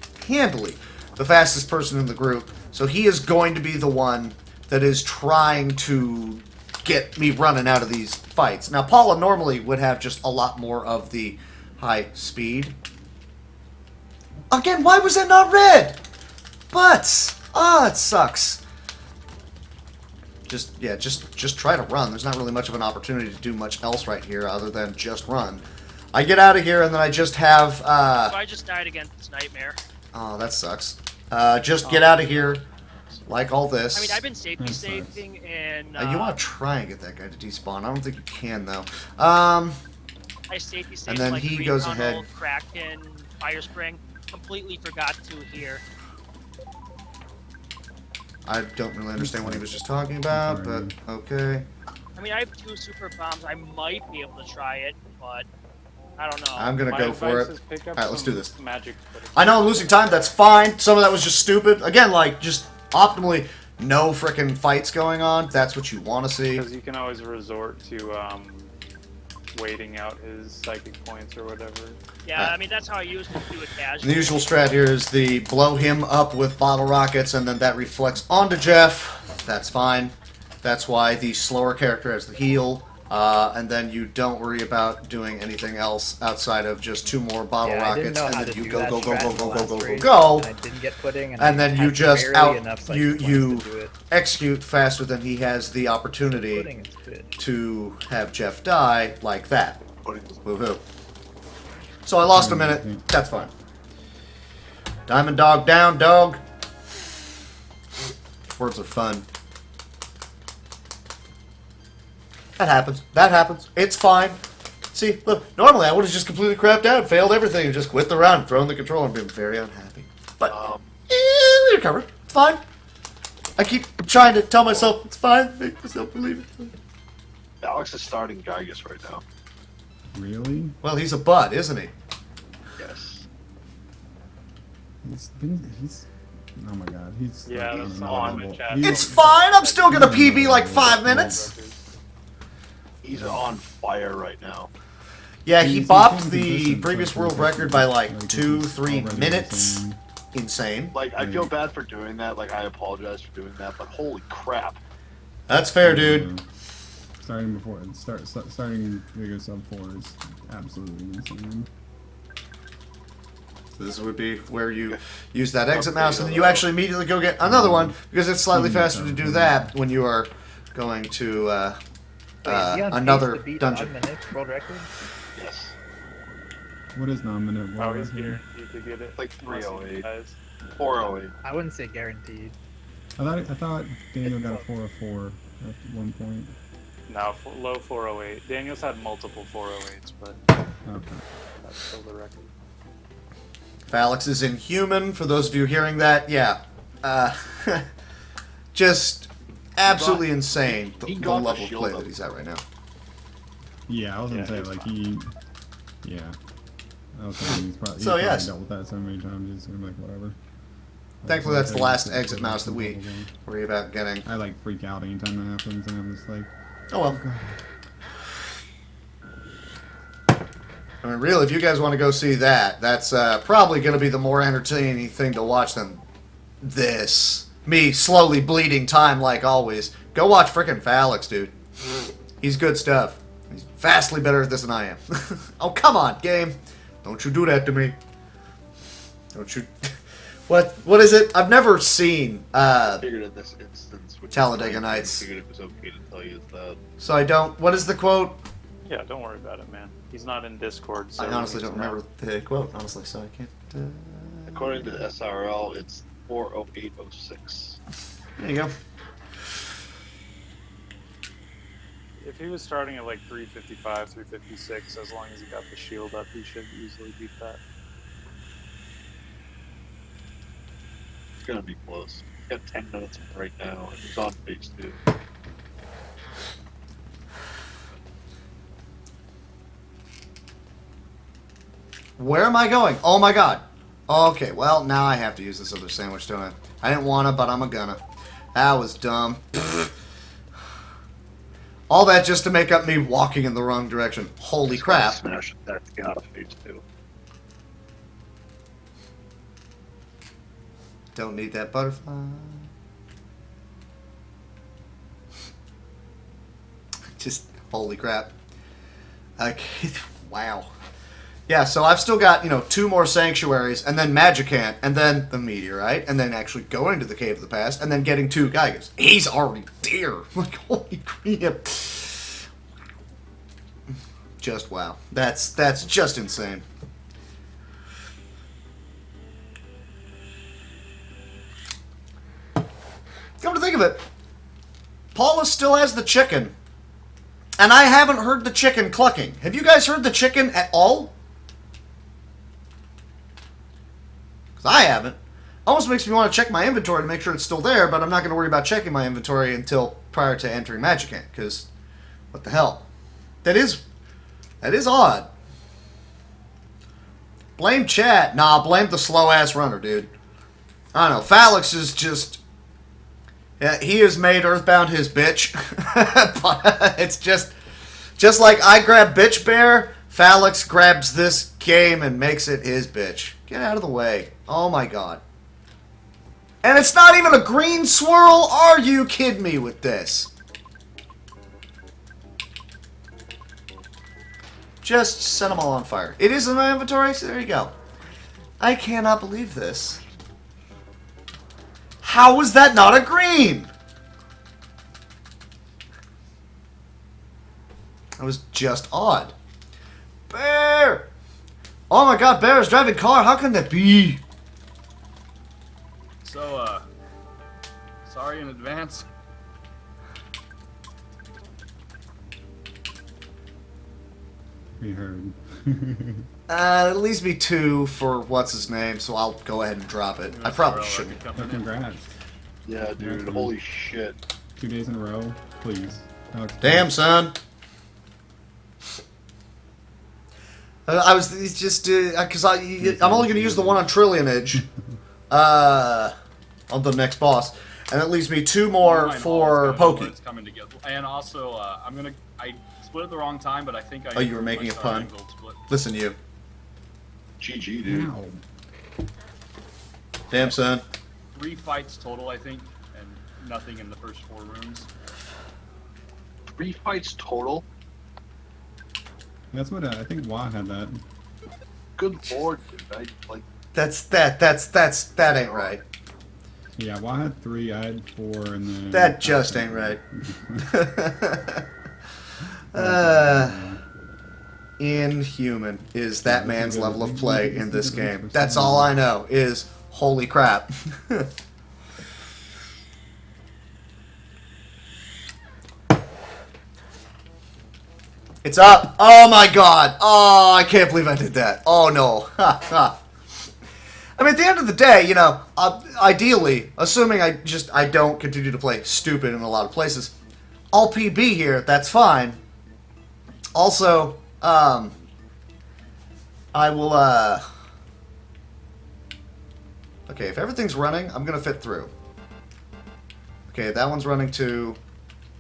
Speaker 1: the fastest person in the group. So he is going to be the one that is trying to get me running out of these fights. Now, Paula normally would have just a lot more of the high speed. Again, why was that not red? But, it sucks. Just try to run. There's not really much of an opportunity to do much else right here other than just run. I get out of here and then I just have,
Speaker 11: So I just died again to this nightmare.
Speaker 1: Oh, that sucks. Just get out of here, like all this.
Speaker 11: I mean, I've been safety saving and...
Speaker 1: you want to try and get that guy to despawn. I don't think you can, though.
Speaker 11: I safety saved
Speaker 1: and then
Speaker 11: like
Speaker 1: he
Speaker 11: Green
Speaker 1: goes
Speaker 11: Tunnel,
Speaker 1: ahead.
Speaker 11: Kraken, Fire Spring. Completely forgot to here.
Speaker 1: I don't really understand what he was just talking about, but okay.
Speaker 11: I mean, I have 2 super bombs. I might be able to try it, but I don't know.
Speaker 1: I'm gonna go for it. Alright, let's do this.
Speaker 7: Magic.
Speaker 1: I know I'm losing time, that's fine. Some of that was just stupid. Again, like, just optimally no frickin' fights going on. That's what you want to see.
Speaker 7: Because you can always resort to waiting out his psychic points or whatever.
Speaker 11: Yeah, I mean, that's how I used to do it casually.
Speaker 1: The usual strat here is the blow him up with bottle rockets, and then that reflects onto Jeff. That's fine. That's why the slower character has the heal. And then you don't worry about doing anything else outside of just 2 more bottle rockets, and then you go.
Speaker 6: And I didn't get pudding,
Speaker 1: And then you
Speaker 6: had
Speaker 1: just
Speaker 6: barely enough psychic
Speaker 1: you
Speaker 6: points to do it.
Speaker 1: execute faster than he has the opportunity to have Jeff die like that. Woohoo. So I lost a minute. That's fine. Diamond dog down, dog. Words are fun. That happens. That happens. It's fine. See, look, normally I would have just completely crapped out, failed everything, and just quit the round, thrown the controller, and been very unhappy. But, we recovered. It's fine. I keep trying to tell myself it's fine, make myself believe it.
Speaker 5: Alex is starting Gygus right now.
Speaker 2: Really?
Speaker 1: Well, he's a butt, isn't he?
Speaker 5: Yes.
Speaker 2: He's oh my god, he's
Speaker 7: Yeah, that's on the chat.
Speaker 1: It's fine. I'm still gonna PB like 5 minutes.
Speaker 5: He's on fire right now.
Speaker 1: Yeah, he bopped the previous world record by like 2-3 minutes. Insane.
Speaker 5: Like, I feel bad for doing that. Like, I apologize for doing that, but holy crap.
Speaker 1: That's fair, dude.
Speaker 2: Starting Bigger Sub 4 is absolutely insane.
Speaker 1: So this would be where you use that exit mouse, and then you actually immediately go get another one, because it's slightly faster to do that when you are going to another dungeon.
Speaker 6: World record?
Speaker 5: Yes.
Speaker 2: What is non-minute?
Speaker 7: Oh, he's here. You could get it.
Speaker 5: Like 308.
Speaker 7: Guys.
Speaker 5: 408.
Speaker 6: I wouldn't say guaranteed.
Speaker 2: I thought Daniel got a 404 at one point.
Speaker 7: No, low 408. Daniel's had multiple 408s, but
Speaker 2: Okay.
Speaker 7: that's still the record.
Speaker 1: Alex is inhuman, for those of you hearing that, yeah. Just absolutely insane, the level of play that he's at right now.
Speaker 2: Yeah, I was gonna say, like, yeah. I was thinking he's probably
Speaker 1: yes.
Speaker 2: dealt with that so many times, he's gonna be like, whatever.
Speaker 1: Thankfully, that's the last exit mouse that we worry about getting.
Speaker 2: I, like, freak out anytime that happens, and I'm just like...
Speaker 1: Oh well. I mean, really, if you guys want to go see that, that's probably going to be the more entertaining thing to watch than this. Me slowly bleeding time like always. Go watch frickin' Phalix, dude. He's good stuff. He's vastly better at this than I am. Oh, come on, game. Don't you do that to me. Don't you... What is it? I've never seen
Speaker 5: I figured in this instance,
Speaker 1: Talladega Nights.
Speaker 5: I figured it was okay to tell you that.
Speaker 1: So I don't... What is the quote?
Speaker 7: Yeah, don't worry about it, man. He's not in Discord, so...
Speaker 1: I honestly don't remember the quote, honestly, so I can't...
Speaker 5: According to the SRL, it's 40806.
Speaker 1: There you go.
Speaker 7: If he was starting at like 355, 356, as long as he got the shield up, he should easily beat that.
Speaker 5: It's gonna be close. He's got 10 minutes right now, and he's on phase 2.
Speaker 1: Where am I going? Oh my god. Okay, well, now I have to use this other sandwich, don't I? I didn't want to, but I'm gonna. That was dumb. All that just to make up me walking in the wrong direction. Holy crap.
Speaker 5: Smash that's got a phase 2.
Speaker 1: Don't need that butterfly. Just, holy crap. Okay, wow. Yeah, so I've still got, 2 more sanctuaries, and then Magicant, and then the meteorite, and then actually going to the Cave of the Past, and then getting 2 Geigas. He's already there. Like, holy crap. Just wow. That's just insane. Come to think of it, Paula still has the chicken. And I haven't heard the chicken clucking. Have you guys heard the chicken at all? Because I haven't. Almost makes me want to check my inventory to make sure it's still there, but I'm not going to worry about checking my inventory until prior to entering Magicant, because what the hell? That is odd. Blame chat. Nah, blame the slow-ass runner, dude. I don't know. Phalix is just... Yeah, he has made Earthbound his bitch. But it's just like I grab Bitch Bear, Phalix grabs this game and makes it his bitch. Get out of the way. Oh my god. And it's not even a green swirl? Are you kidding me with this? Just set them all on fire. It is in my inventory, so there you go. I cannot believe this. How was that not a green? That was just odd. Bear! Oh my god, Bear is driving car. How can that be?
Speaker 14: So, sorry in advance.
Speaker 2: We heard.
Speaker 1: At least be 2 for what's his name, so I'll go ahead and drop it. I probably shouldn't.
Speaker 2: Oh, congrats.
Speaker 5: Yeah, dude. Holy shit.
Speaker 2: 2 days in a row, please.
Speaker 1: Damn, son. I was just because I'm only going to use the one on Trillionage on the next boss, and that leaves me 2 more for Pokey.
Speaker 14: It's coming together. And also, I split at the wrong time, but I think I.
Speaker 1: Oh, you were making a pun. Listen, you.
Speaker 5: GG, dude.
Speaker 2: Ow.
Speaker 1: Damn, son.
Speaker 14: 3 fights total, I think, and nothing in the first 4 rooms.
Speaker 5: 3 fights total?
Speaker 2: That's what I think Wah had that.
Speaker 5: Good lord, dude.
Speaker 1: That ain't right.
Speaker 2: Yeah, Wah had 3, I had 4, and then...
Speaker 1: That just ain't right. Inhuman is that man's level of play in this game. That's all I know is holy crap. It's up. Oh my god. Oh, I can't believe I did that. Oh no. I mean, at the end of the day, ideally, assuming I don't continue to play stupid in a lot of places, I'll PB here. That's fine. Also, I will, okay, if everything's running, I'm going to fit through. Okay, that one's running too.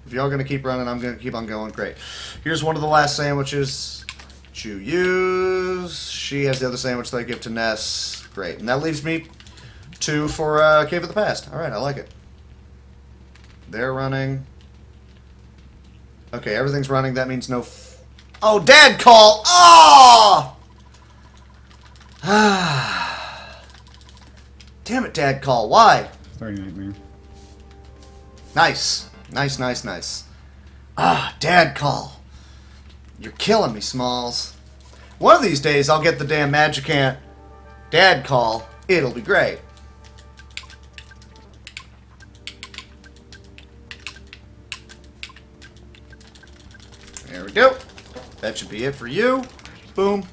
Speaker 1: If y'all going to keep running, I'm going to keep on going. Great. Here's one of the last sandwiches. Chu use. She has the other sandwich that I give to Ness. Great. And that leaves me 2 for Cave of the Past. Alright, I like it. They're running. Okay, everything's running. That means no... Oh, dad call! Oh! Damn it, dad call. Why?
Speaker 2: Starting nightmare.
Speaker 1: Nice. Nice. Ah, dad call. You're killing me, Smalls. One of these days, I'll get the damn Magicant dad call. It'll be great. There we go. That should be it for you. Boom.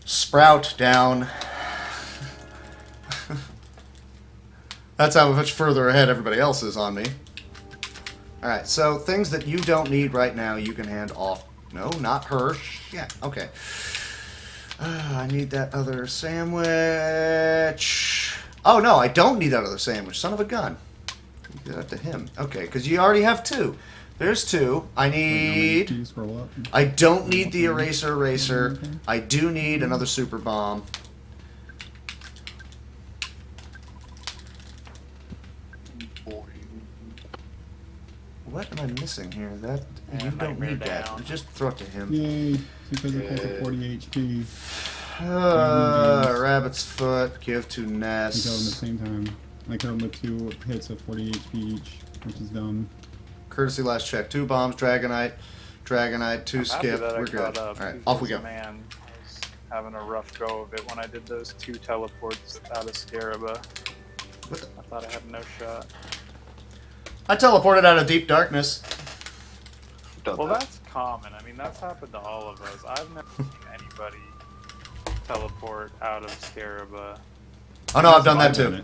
Speaker 1: Sprout down. That's how much further ahead everybody else is on me. Alright, so things that you don't need right now, you can hand off. No, not her. Yeah, okay. I need that other sandwich. Oh, no, I don't need that other sandwich. Son of a gun. Give that to him. Okay, because you already have 2. There's 2. I need...
Speaker 2: Scroll up.
Speaker 1: I don't need the eraser. I do need another super bomb. What am I missing here? That you don't need that. Just throw it to him.
Speaker 2: Yay! Because it pulls at 40 HP.
Speaker 1: Rabbit's foot. Give to
Speaker 2: I killed him at the
Speaker 1: Ness.
Speaker 2: same time. I killed him with 2 hits of 40 HP each, which is dumb.
Speaker 1: Courtesy last check. 2 bombs. Dragonite. 2
Speaker 7: I'm
Speaker 1: skip.
Speaker 7: happy that I
Speaker 1: We're good.
Speaker 7: caught up.
Speaker 1: All right, off we go.
Speaker 7: Man, I was having a rough go of it when I did those 2 teleports out of Scaraba.
Speaker 1: What the?
Speaker 7: I thought I had no shot.
Speaker 1: I teleported out of deep darkness.
Speaker 7: Well, that's common. I mean, that's happened to all of us. I've never seen anybody teleport out of Scaraba.
Speaker 1: Oh no, I've done that too.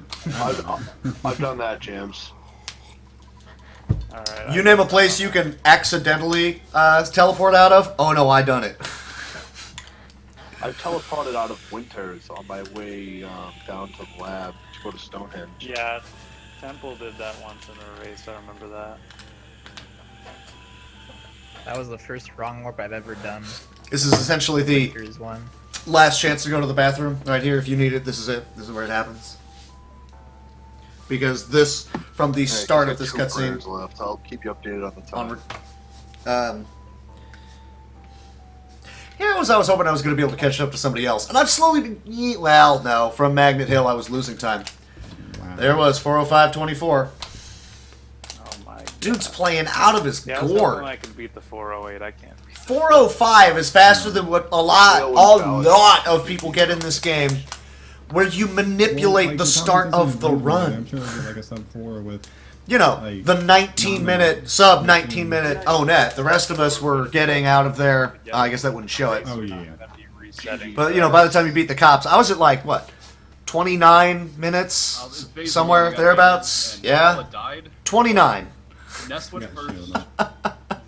Speaker 5: I've done that, James.
Speaker 7: Alright.
Speaker 1: You name a place you can accidentally teleport out of? Oh no, I done it.
Speaker 5: I've teleported out of Winters on my way down to the lab to go to Stonehenge.
Speaker 7: Yeah, Temple did that once in a race. I remember that.
Speaker 6: That was the first wrong warp I've ever done.
Speaker 1: This is essentially the
Speaker 6: Here's one.
Speaker 1: last chance to go to the bathroom. Right here, if you need it, this is it. This is where it happens. Because this, from the start of this cutscene...
Speaker 5: left. I'll keep you updated on the time.
Speaker 1: Onward. Here was I was hoping I was going to be able to catch up to somebody else. And I've slowly been... Well, no. From Magnet Hill, I was losing time.
Speaker 2: Wow.
Speaker 1: There was 405.24.
Speaker 7: Oh my.
Speaker 1: Dude's playing out of his
Speaker 7: Yeah, I was
Speaker 1: gourd.
Speaker 7: hoping I can beat the 408. I can't beat
Speaker 1: 405 is faster than what a lot of people get in this game, where you manipulate
Speaker 2: Well, like,
Speaker 1: the
Speaker 2: the
Speaker 1: start
Speaker 2: Thompson's
Speaker 1: of the
Speaker 2: in a
Speaker 1: run.
Speaker 2: I'm sure it'll get like a sub 4 with.
Speaker 1: You know,
Speaker 2: like,
Speaker 1: the 19-minute, sub 19-minute ONET. The rest of us were getting out of there. I guess that wouldn't show it.
Speaker 2: Oh yeah.
Speaker 7: resetting.
Speaker 1: But, you know, by the time you beat the cops, I was at like, what, 29 minutes? Somewhere thereabouts?
Speaker 14: And
Speaker 1: Yeah?
Speaker 14: Paula died.
Speaker 1: 29.
Speaker 14: Ness went
Speaker 2: Yeah,
Speaker 14: first,
Speaker 2: shield.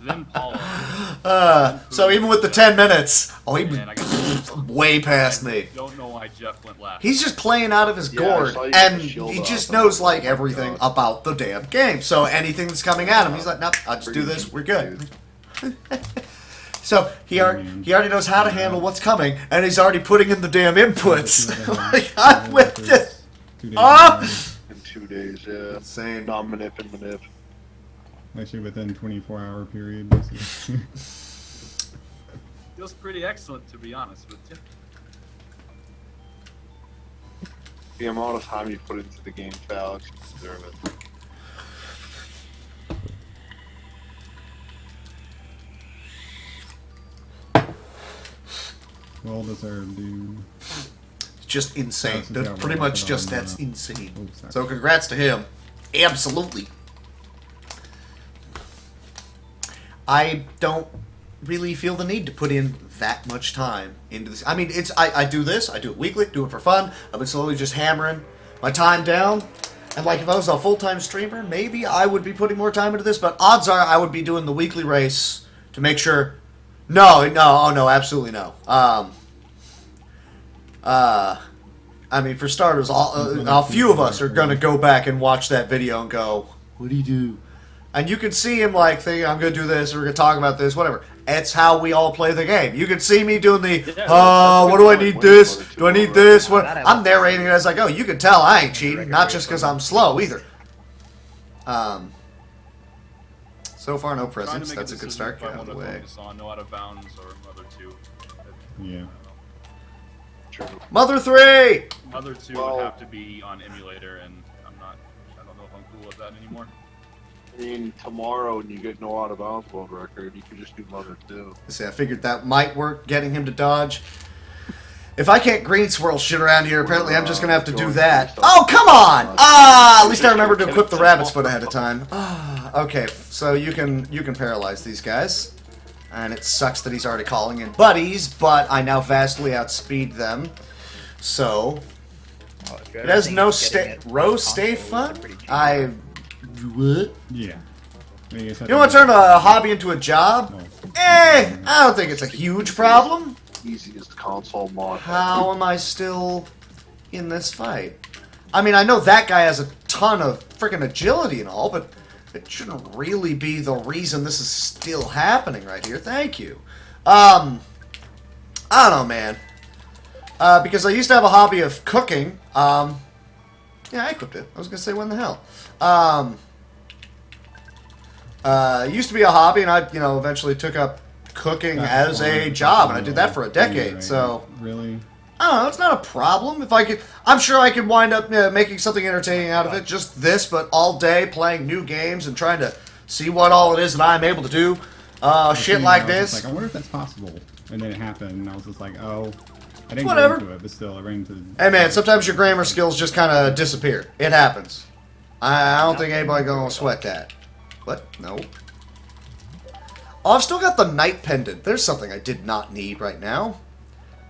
Speaker 14: then Paula.
Speaker 1: So even with the 10 minutes, oh, he
Speaker 14: And I got
Speaker 1: way past me.
Speaker 14: don't know why Jeff went last.
Speaker 1: He's just playing out of his
Speaker 5: Yeah, I
Speaker 1: gourd,
Speaker 5: saw you get
Speaker 1: and
Speaker 5: the shield
Speaker 1: he
Speaker 5: up.
Speaker 1: just knows like everything about the damn game. So anything that's coming at him, he's like, nope, I'll just do this. We're good. So he already knows how to handle what's coming, and he's already putting in the damn inputs. Like, I'm with it.
Speaker 2: 2 days
Speaker 1: Ah!
Speaker 5: In 2 days, yeah.
Speaker 1: Insane.
Speaker 5: Non-manip and manip.
Speaker 2: Actually, within 24-hour period. Basically.
Speaker 14: Feels pretty excellent, to be honest with you.
Speaker 5: The amount of time you put into the game, Alex, you deserve it.
Speaker 2: Well deserved, dude.
Speaker 1: Just insane.
Speaker 2: That's just
Speaker 1: Pretty
Speaker 2: got
Speaker 1: much
Speaker 2: one
Speaker 1: just
Speaker 2: on,
Speaker 1: that's insane.
Speaker 2: Oops, sorry.
Speaker 1: So congrats to him. Absolutely. I don't really feel the need to put in that much time into this. I mean, it's I do this. I do it weekly. Do it for fun. I've been slowly just hammering my time down. And like if I was a full-time streamer, maybe I would be putting more time into this. But odds are I would be doing the weekly race to make sure. No, absolutely no. I mean, for starters, a few of us are gonna go back and watch that video and go, "What do you do?" And you can see him like thinking, "I'm gonna do this. We're gonna talk about this. Whatever." It's how we all play the game. You can see me doing the, what do I need this? Do I need this? What? I'm narrating it as I go. You can tell I ain't cheating, not just because I'm slow either. So far, no
Speaker 14: Trying to
Speaker 1: presents.
Speaker 14: make
Speaker 1: That's a good
Speaker 14: decision
Speaker 1: start.
Speaker 14: if
Speaker 1: Get
Speaker 14: I
Speaker 1: out of the
Speaker 14: want to
Speaker 1: way.
Speaker 14: focus on No Out of Bounds or Mother 2.
Speaker 2: Yeah.
Speaker 5: True.
Speaker 1: Mother 3!
Speaker 14: Mother 2
Speaker 5: Well-
Speaker 14: would have to be on emulator, and I don't know if I'm cool with that anymore.
Speaker 5: I mean, tomorrow when you get no out of bounds world record, you could just do Mother 2.
Speaker 1: See, I figured that might work, getting him to dodge. If I can't green swirl shit around here, apparently I'm just gonna have to do that. Oh, come on! At least I remembered to equip the rabbit's foot ahead of time. Okay, so you can paralyze these guys. And it sucks that he's already calling in buddies, but I now vastly outspeed them. So it has no row stay fun? What?
Speaker 2: Yeah.
Speaker 1: You want to turn a hobby into a job? I don't think it's a huge problem.
Speaker 5: Easiest console mod.
Speaker 1: How am I still in this fight? I mean, I know that guy has a ton of freaking agility and all, but it shouldn't really be the reason this is still happening right here. Thank you. I don't know, man. Because I used to have a hobby of cooking. Yeah, I equipped it. I was going to say, when the hell? It used to be a hobby, and I, eventually took up cooking as a job, and I did that for a decade, so...
Speaker 2: Really?
Speaker 1: I don't know, it's not a problem. If I could... I'm sure I could wind up making something entertaining out of it. Just this, but all day playing new games and trying to see what all it is that I'm able to do. Shit like this.
Speaker 2: Like, I wonder if that's possible. And then it happened, and I was just like, oh... I didn't
Speaker 1: Whatever.
Speaker 2: get into it, but still, I ran into...
Speaker 1: Hey man, sometimes your grammar skills just kind of disappear. It happens. I don't think anybody gonna sweat that. What? No. Oh, I've still got the Knight Pendant. There's something I did not need right now.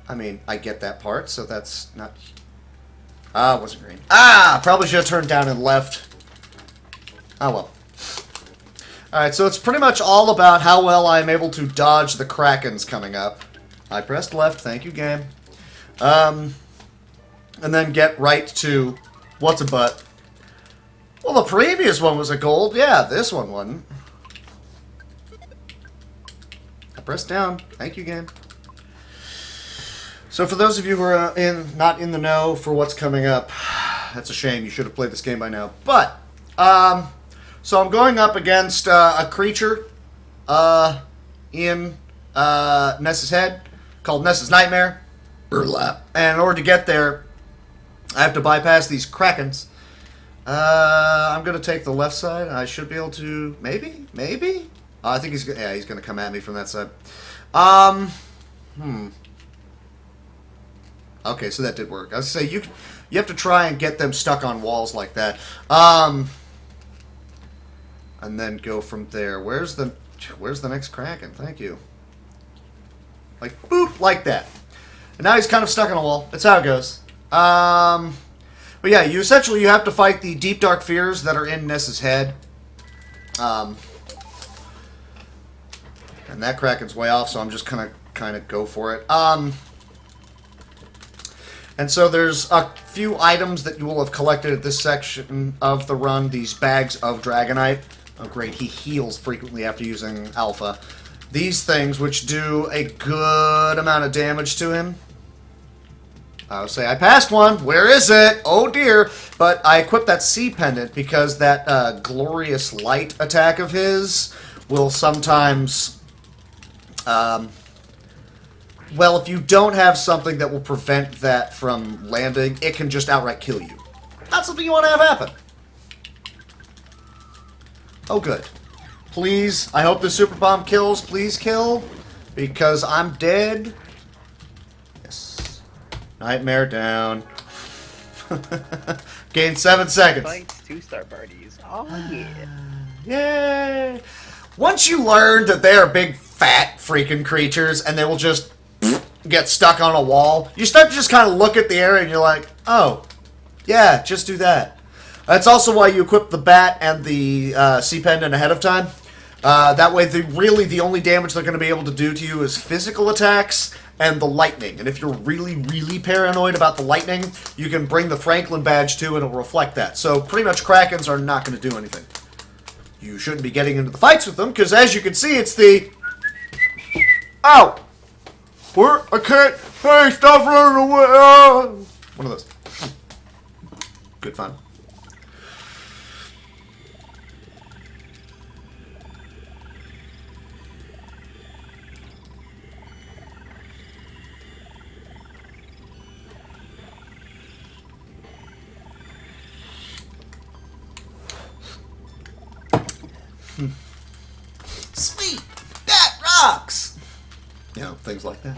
Speaker 1: I mean, I get that part, so that's not... Ah, it wasn't green. Ah! Probably should have turned down and left. Oh well. Alright, so it's pretty much all about how well I'm able to dodge the Krakens coming up. I pressed left, thank you, game. And then get right to... What's a butt? Well, the previous one was a gold. Yeah, this one wasn't. I pressed down. Thank you, game. So for those of you who are not in the know for what's coming up, that's a shame. You should have played this game by now. But, so I'm going up against a creature in Ness's head called Ness's Nightmare. Burlap. And in order to get there, I have to bypass these Krakens. I'm going to take the left side. I should be able to... Maybe? I think he's going to come at me from that side. Okay, so that did work. I was going to say, you have to try and get them stuck on walls like that. And then go from there. Where's the next Kraken? Thank you. Like, boop, like that. And now he's kind of stuck on a wall. That's how it goes. But yeah, you have to fight the deep dark fears that are in Ness's head. And that Kraken's way off, so I'm just gonna kind of go for it. And so there's a few items that you will have collected at this section of the run. These bags of Dragonite. Oh great, he heals frequently after using Alpha. These things, which do a good amount of damage to him. I'll say I passed one. Where is it? Oh dear. But I equipped that Sea Pendant because that glorious light attack of his will sometimes... well, if you don't have something that will prevent that from landing, it can just outright kill you. Not something you want to have happen. Oh good. Please, I hope the super bomb kills. Please kill. Because I'm dead. Yes. Nightmare down. Gain 7 seconds.
Speaker 6: Fights, 2-star parties. Oh yeah.
Speaker 1: Yay! Once you learn that they are big, fat, freaking creatures, and they will just get stuck on a wall, you start to just kind of look at the area and you're like, oh, yeah, just do that. That's also why you equip the bat and the Sea Pendant ahead of time. That way, really the only damage they're going to be able to do to you is physical attacks and the lightning. And if you're really, really paranoid about the lightning, you can bring the Franklin badge too, and it'll reflect that. So pretty much Krakens are not going to do anything. You shouldn't be getting into the fights with them, because as you can see, it's the... Ow! Where? I can't... Hey, stop running away! One of those. Good fun. Sweet! That rocks! You know, things like that.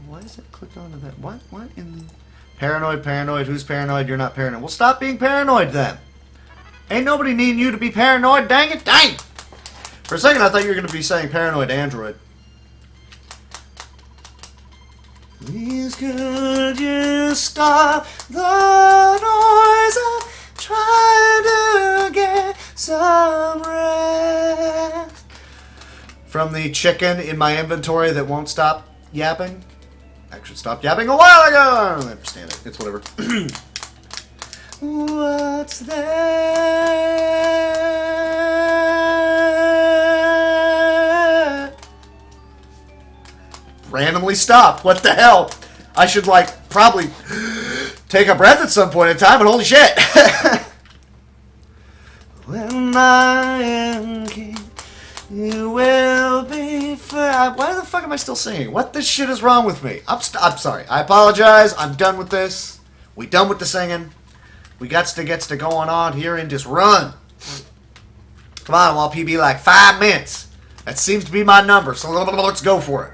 Speaker 1: Why is it clicked onto that? What in the... Paranoid, who's paranoid? You're not paranoid. Well, stop being paranoid then. Ain't nobody needing you to be paranoid, dang it, dang! For a second I thought you were going to be saying paranoid android. Please could you stop the noise of trying to get some rest? From the chicken in my inventory that won't stop yapping. Actually stopped yapping a while ago. I don't understand it. It's whatever. What's there? randomly stopped. What the hell? I should, like, probably take a breath at some point in time, but holy shit. When I am king, you will be free. Why the fuck am I still singing? What the shit is wrong with me? I'm sorry. I apologize. I'm done with this. We done with the singing. We gets to going on here and just run. Come on, while PB like 5 minutes. That seems to be my number, so let's go for it.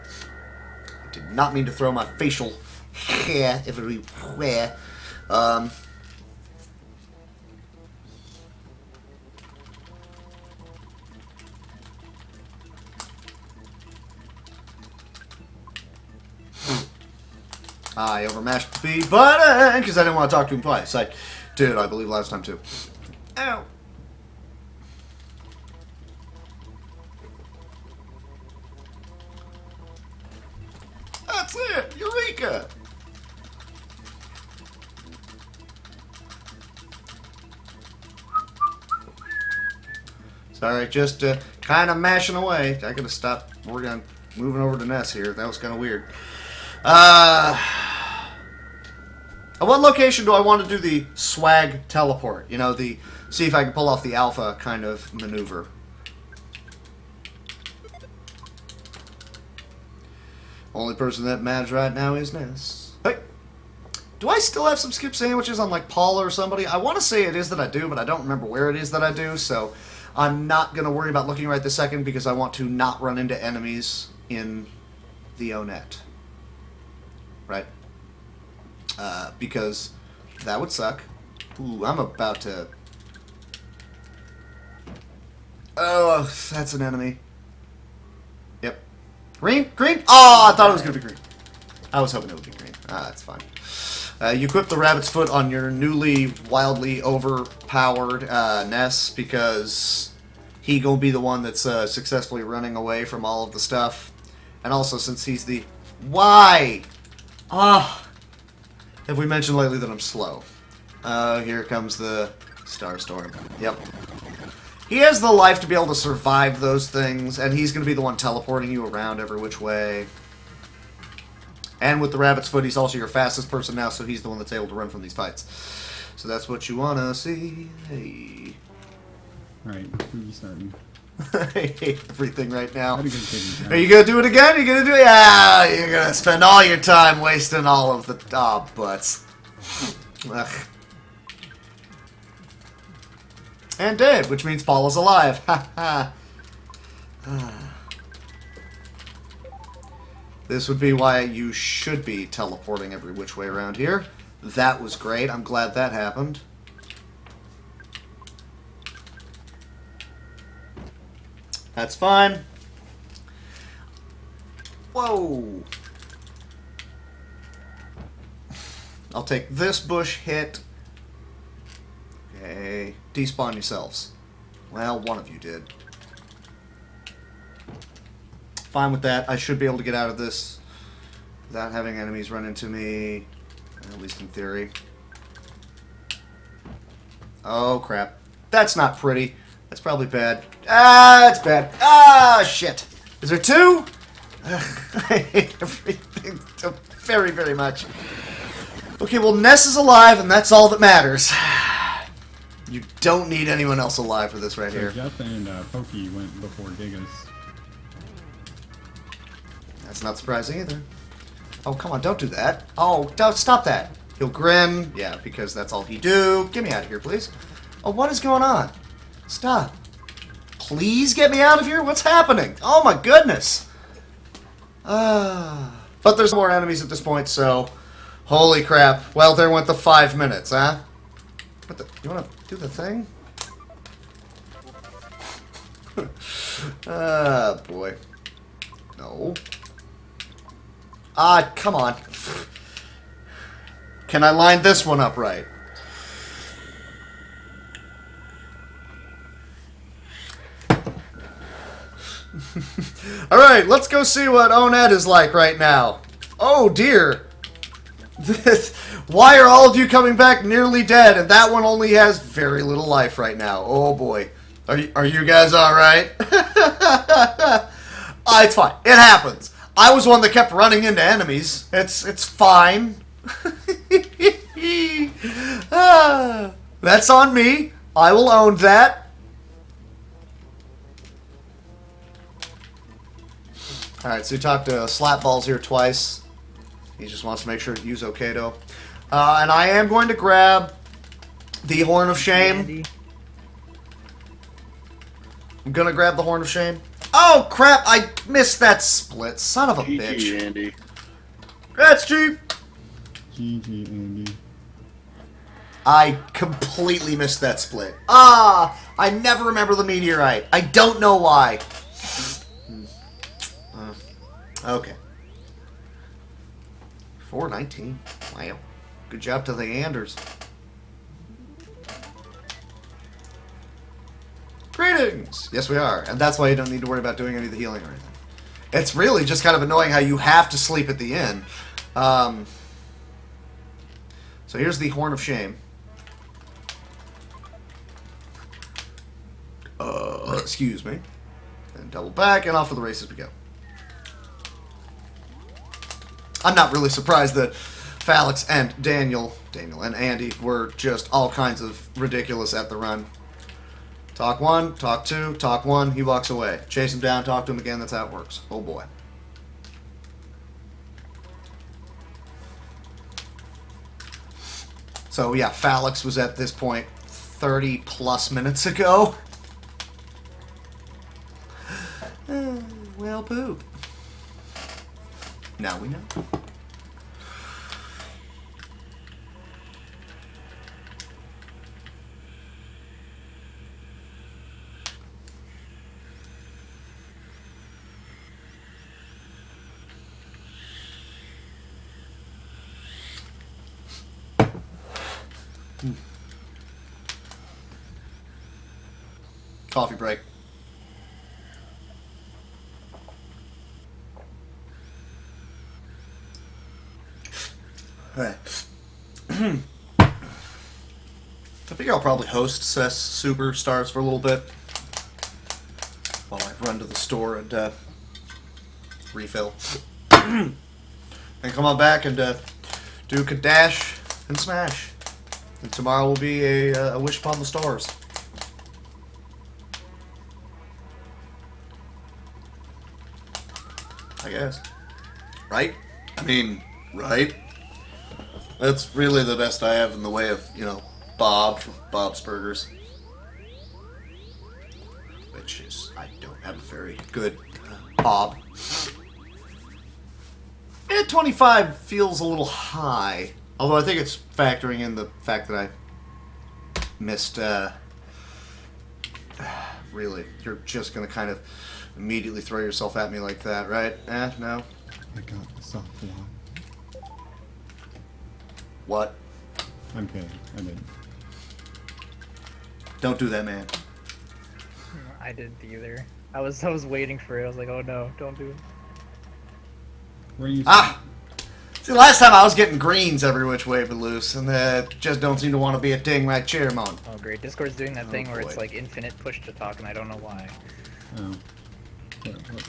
Speaker 1: I did not mean to throw my facial hair everywhere. I overmashed the B button because I didn't want to talk to him twice. I did, I believe, last time too. Ow. That's it! Eureka! Sorry, just kind of mashing away. I gotta stop. We're gonna moving over to Ness here. That was kind of weird. At what location do I want to do the swag teleport? You know, the see if I can pull off the alpha kind of maneuver. Only person that matters right now is Ness. Hey, do I still have some skip sandwiches on like Paula or somebody? I want to say it is that I do, but I don't remember where it is that I do, so I'm not going to worry about looking right this second because I want to not run into enemies in the O-Net. Right? Because that would suck. Ooh, I'm about to... Oh, that's an enemy. Yep. Green? Green? Oh, I thought it was going to be green. I was hoping it would be green. Ah, that's fine. You equip the rabbit's foot on your newly, wildly overpowered Ness because he gonna be the one that's successfully running away from all of the stuff. And also, since he's the... Why? Ah! Have we mentioned lately that I'm slow? Here comes the Starstorm. Yep. He has the life to be able to survive those things, and he's going to be the one teleporting you around every which way. And with the rabbit's foot, he's also your fastest person now, so he's the one that's able to run from these fights. So that's what you want to see. Hey.
Speaker 2: Alright, who are you starting?
Speaker 1: I hate everything right now. Are you going to do it again? Are you going to do it? Yeah, you're going to spend all your time wasting all of the... Oh, butts. Ugh. And dead, which means Paula's alive. Ha ha. This would be why you should be teleporting every which way around here. That was great. I'm glad that happened. That's fine. Whoa. I'll take this bush hit. Okay. Despawn yourselves. Well, one of you did. Fine with that. I should be able to get out of this without having enemies run into me. At least in theory. Oh, crap. That's not pretty. That's probably bad. Ah, it's bad. Ah, shit. Is there two? Ugh, I hate everything so very, very much. Okay, well, Ness is alive, and that's all that matters. You don't need anyone else alive for this right here.
Speaker 2: Jeff and Pokey went before Gigas.
Speaker 1: That's not surprising either. Oh, come on, don't do that. Oh, don't stop that. He'll grin. Yeah, because that's all he do. Get me out of here, please. Oh, what is going on? Stop. Please get me out of here? What's happening? Oh my goodness. But there's more enemies at this point, so... Holy crap. Well, there went the 5 minutes, huh? What the... You want to do the thing? Ah, boy. No. Ah, come on. Can I line this one up right? Alright, let's go see what O-Net is like right now. Oh dear. Why are all of you coming back nearly dead and that one only has very little life right now? Oh boy. Are you guys alright? It's fine. It happens. I was one that kept running into enemies. It's fine. That's on me. I will own that. Alright, so you talked to Slapballs here twice. He just wants to make sure you's okay, though. And I am going to grab the Horn of Shame.
Speaker 6: Andy.
Speaker 1: I'm gonna grab the Horn of Shame. Oh, crap! I missed that split. Son of a bitch.
Speaker 9: Andy.
Speaker 1: That's Chief!
Speaker 2: GG, Andy.
Speaker 1: I completely missed that split. Ah! I never remember the meteorite. I don't know why. Okay. 419. Wow. Good job to the Anders. Greetings! Yes, we are. And that's why you don't need to worry about doing any of the healing or anything. It's really just kind of annoying how you have to sleep at the inn. So here's the Horn of Shame. Excuse me. And double back, and off to the races we go. I'm not really surprised that Felix and Daniel and Andy were just all kinds of ridiculous at the run. Talk one, talk two, talk one, he walks away. Chase him down, talk to him again, that's how it works. Oh boy. So yeah, Felix was at this point 30 plus minutes ago. Well, poop. Now we know. Coffee break. Alright. I figure I'll probably host Cess Superstars for a little bit while I run to the store and refill. And come on back and do Kadash and Smash. And tomorrow will be a Wish Upon the Stars. I guess. Right? I mean, right? That's really the best I have in the way of, you know, Bob from Bob's Burgers. Which is, I don't have a very good Bob. 25 feels a little high. Although I think it's factoring in the fact that I missed, really, you're just going to kind of immediately throw yourself at me like that, right? No?
Speaker 2: I got the soft one.
Speaker 1: What?
Speaker 2: I'm kidding. I didn't.
Speaker 1: Don't do that, man.
Speaker 6: I didn't either. I was waiting for it. I was like, oh no, don't do it.
Speaker 2: Where are you?
Speaker 1: See, last time I was getting greens every which way but loose, and they just don't seem to want to be a ding right chairman.
Speaker 6: Oh great, Discord's doing that thing where it's like infinite push to talk, and I don't know why.
Speaker 2: Oh.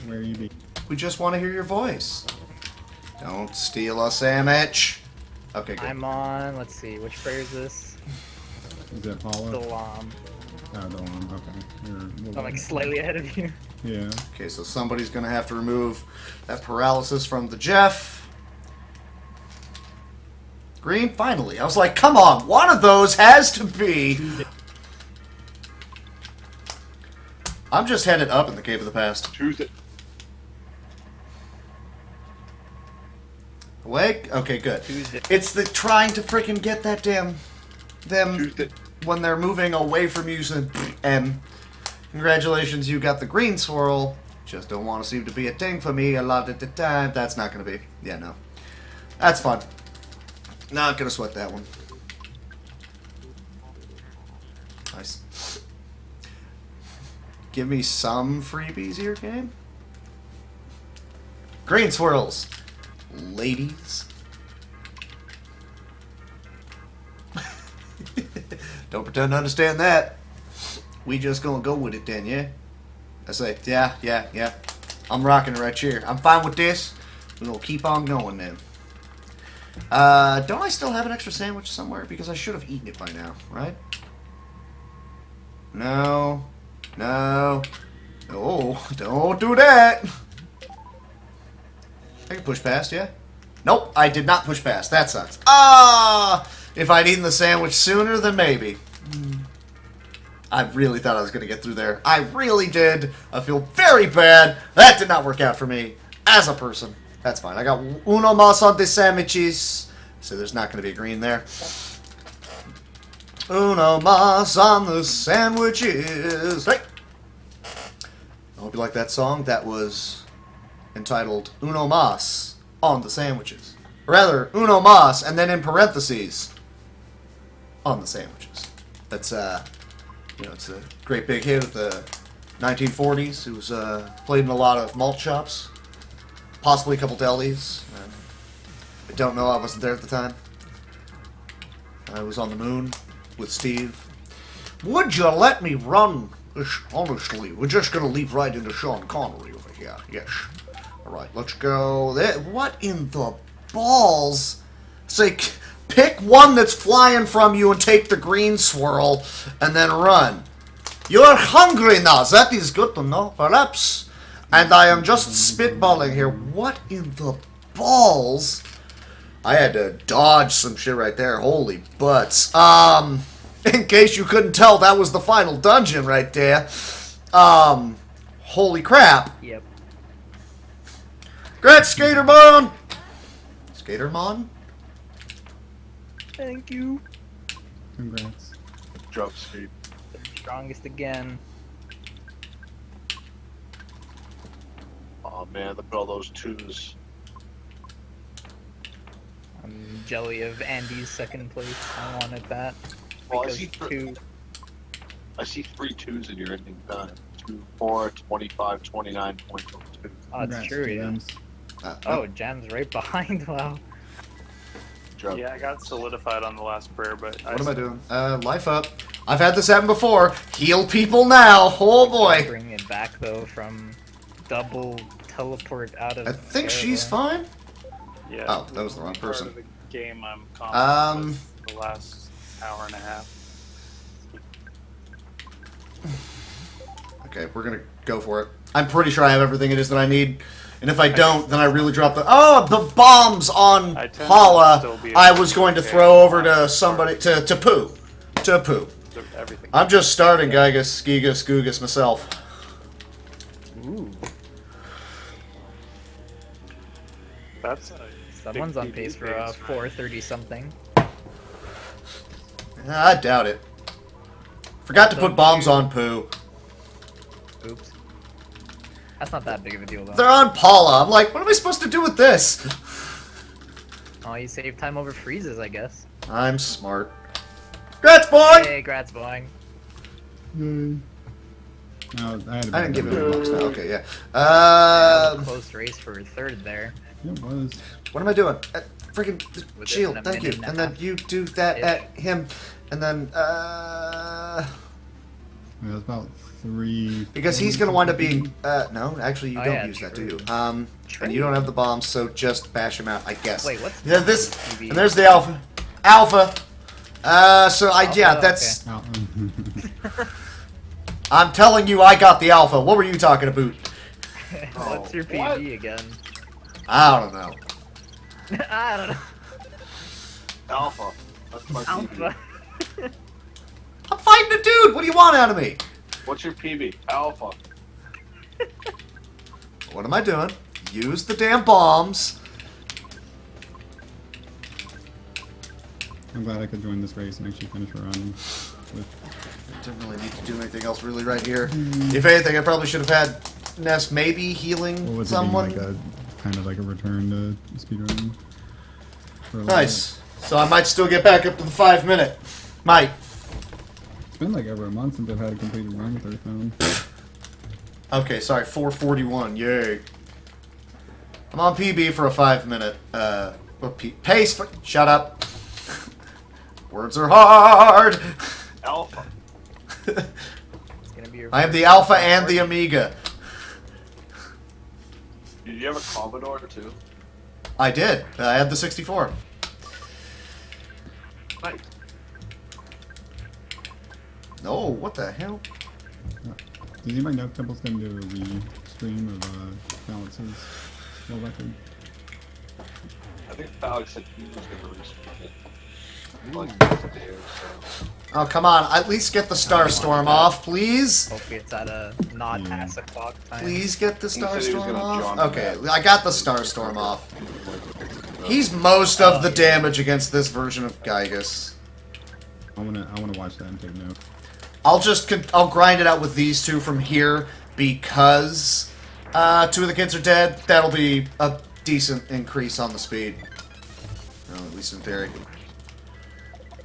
Speaker 2: Where are you be?
Speaker 1: We just want to hear your voice. Don't steal a sandwich. Okay, good.
Speaker 6: I'm on, let's see, which prayer is this?
Speaker 2: Is that Paula?
Speaker 6: The Lam.
Speaker 2: Oh, the one. Okay.
Speaker 6: I'm like slightly ahead of you.
Speaker 2: Yeah.
Speaker 1: Okay, so somebody's going to have to remove that paralysis from the Jeff. Green, finally. I was like, come on, one of those has to be. I'm just headed up in the Cave of the Past.
Speaker 5: Tuesday.
Speaker 1: Awake? Okay, good.
Speaker 6: Tuesday.
Speaker 1: It's the trying to freaking get that them
Speaker 5: Tuesday.
Speaker 1: when they're moving away from you. And congratulations, you got the green swirl. Just don't want to seem to be a thing for me a lot of the time. That's not going to be. Yeah, no. That's fun. Not going to sweat that one. Nice. Give me some freebies here, game. Green swirls. Ladies. Don't pretend to understand that. We just gonna go with it then, yeah? I say, yeah. I'm rocking it right here. I'm fine with this. We'll keep on going then. Don't I still have an extra sandwich somewhere? Because I should have eaten it by now, right? No. No. Oh, don't do that. I can push past, yeah? Nope, I did not push past. That sucks. Ah! If I'd eaten the sandwich sooner, then maybe. I really thought I was going to get through there. I really did. I feel very bad. That did not work out for me as a person. That's fine. I got uno más on the sandwiches. So there's not going to be a green there. Uno más on the sandwiches. Hey! I hope you like that song. That was entitled Uno más on the sandwiches. Or rather, uno más, and then in parentheses, on the sandwiches. That's, you know, it's a great big hit of the 1940s. It was played in a lot of malt shops, possibly a couple delis. I don't know. I wasn't there at the time. I was on the moon with Steve. Would you let me run? Honestly, we're just gonna leap right into Sean Connery over here. Yes. All right, let's go. What in the balls? Say, pick one that's flying from you and take the green swirl, and then run. You're hungry now. That is good to know, perhaps. And I am just spitballing here. What in the balls? I had to dodge some shit right there. Holy butts. In case you couldn't tell, that was the final dungeon right there. Holy crap.
Speaker 6: Yep.
Speaker 1: Congrats, Skatermon! Skatermon?
Speaker 6: Thank you.
Speaker 2: Congrats.
Speaker 5: Job, Steve.
Speaker 6: Strongest again.
Speaker 5: Oh man, look at all those twos.
Speaker 6: I'm jelly of Andy's second place. I wanted that.
Speaker 5: Well,
Speaker 6: Because
Speaker 5: I see 3 twos in your ending time. 2, 4, 25, 29.02.
Speaker 6: Oh, it's true, yeah. Oh, Jam's right behind. Wow.
Speaker 5: Job.
Speaker 7: Yeah, I got solidified on the last prayer, but
Speaker 1: What am I doing? Life up. I've had this happen before. Heal people now. Oh boy.
Speaker 6: Bring it back though from double teleport out of.
Speaker 1: I think she's fine.
Speaker 7: Yeah.
Speaker 1: Oh, that was the wrong
Speaker 7: part
Speaker 1: person.
Speaker 7: of the game I'm confident with the last hour and a half.
Speaker 1: Okay, we're gonna go for it. I'm pretty sure I have everything it is that I need. And if I don't, then I really drop the... Oh, the bombs on Paula I was going to throw over to somebody... To Pooh. To Pooh.
Speaker 7: Everything.
Speaker 1: I'm just starting, Gigas, Gigas, Gugas myself.
Speaker 6: Ooh.
Speaker 7: That's
Speaker 6: Someone's on pace for 430 something.
Speaker 1: I doubt it. Forgot to put bombs on Pooh.
Speaker 6: Oops. That's not that big of a deal, though.
Speaker 1: They're on Paula. I'm like, what am I supposed to do with this?
Speaker 6: Oh, you save time over freezes, I guess.
Speaker 1: I'm smart. Grats, boy!
Speaker 6: Hey, grats, boing.
Speaker 2: No, I
Speaker 1: didn't give him any bucks now. Okay, yeah.
Speaker 6: Close race for third there.
Speaker 2: It was.
Speaker 1: What am I doing? Freaking
Speaker 6: Within
Speaker 1: shield.
Speaker 6: a
Speaker 1: Thank you.
Speaker 6: minute and a
Speaker 1: And then
Speaker 6: half.
Speaker 1: you do that
Speaker 6: Ish.
Speaker 1: at him. And then,
Speaker 2: It was about 3.
Speaker 1: because he's gonna wind up being. No, actually, you
Speaker 6: Oh,
Speaker 1: don't
Speaker 6: yeah,
Speaker 1: use that, do
Speaker 6: true.
Speaker 1: you? And you don't have the bombs, so just bash him out, I guess.
Speaker 6: Wait, what's
Speaker 1: Yeah, this.
Speaker 6: TV?
Speaker 1: And there's the alpha. Alpha. Yeah, that's.
Speaker 2: Oh,
Speaker 1: I'm telling you, I got the alpha. What were you talking about?
Speaker 6: What's your PV again?
Speaker 1: I don't know.
Speaker 6: I don't know.
Speaker 5: Alpha. That's my
Speaker 6: Alpha.
Speaker 5: PB.
Speaker 1: I'm fighting a dude. What do you want out of me?
Speaker 5: What's your PB? Alpha.
Speaker 1: What am I doing? Use the damn bombs.
Speaker 2: I'm glad I could join this race and actually finish a run with.
Speaker 1: Didn't really need to do anything else really right here. If anything, I probably should have had Ness maybe healing
Speaker 2: What would
Speaker 1: someone.
Speaker 2: it be, like a kind of like a return to speedrun? for a little
Speaker 1: Nice. So I might still get back up to the 5 minute. Might.
Speaker 2: bit. It's been like over a month since I've had a completed run with Earthbound.
Speaker 1: Okay, sorry, 441. Yay. I'm on PB for a 5 minute. Pace. Shut up. Words are hard.
Speaker 5: Alpha.
Speaker 6: It's gonna be your
Speaker 1: I am the Alpha and the Amiga.
Speaker 5: Did you have a Commodore too?
Speaker 1: I did. I had the 64.
Speaker 5: Nice.
Speaker 1: No, what the hell?
Speaker 2: Does anybody know if Temple's going to do a re-stream of Balance's world record?
Speaker 5: I think Alex said he was going to restart it. Like a day or so.
Speaker 1: Oh, come on. At least get the Starstorm off, please.
Speaker 6: Hopefully it's at a not past o'clock time.
Speaker 1: Please get the
Speaker 5: He said he was
Speaker 1: Starstorm
Speaker 5: gonna
Speaker 1: off.
Speaker 5: John
Speaker 1: Okay,
Speaker 5: Matt.
Speaker 1: I got the Starstorm off. He's most of the damage against this version of Gygus.
Speaker 2: I wanna watch that and take note.
Speaker 1: I'll grind it out with these two from here because 2 of the kids are dead. That'll be a decent increase on the speed. Well, at least in theory.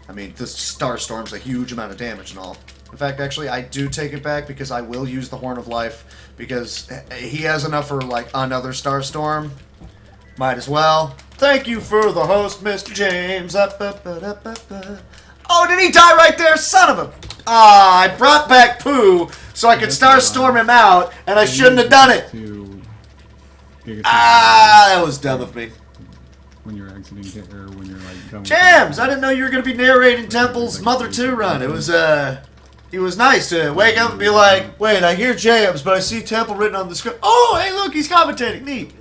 Speaker 1: I mean, this Starstorm's a huge amount of damage and all. In fact, actually, I do take it back because I will use the Horn of Life because he has enough for, like, another Starstorm. Might as well. Thank you for the host, Mr. James. Oh, did he die right there? Son of a... Ah, I brought back Pooh so I could Starstorm him out, and I shouldn't have done it. Ah, that was dumb of me.
Speaker 2: When you're exiting, or when you're like going.
Speaker 1: Jams! I didn't know you were going to be narrating Temple's Mother 2 run. It was nice to wake up and be like, wait, I hear Jams, but I see Temple written on the script. Oh, hey, look, he's commentating. Neat.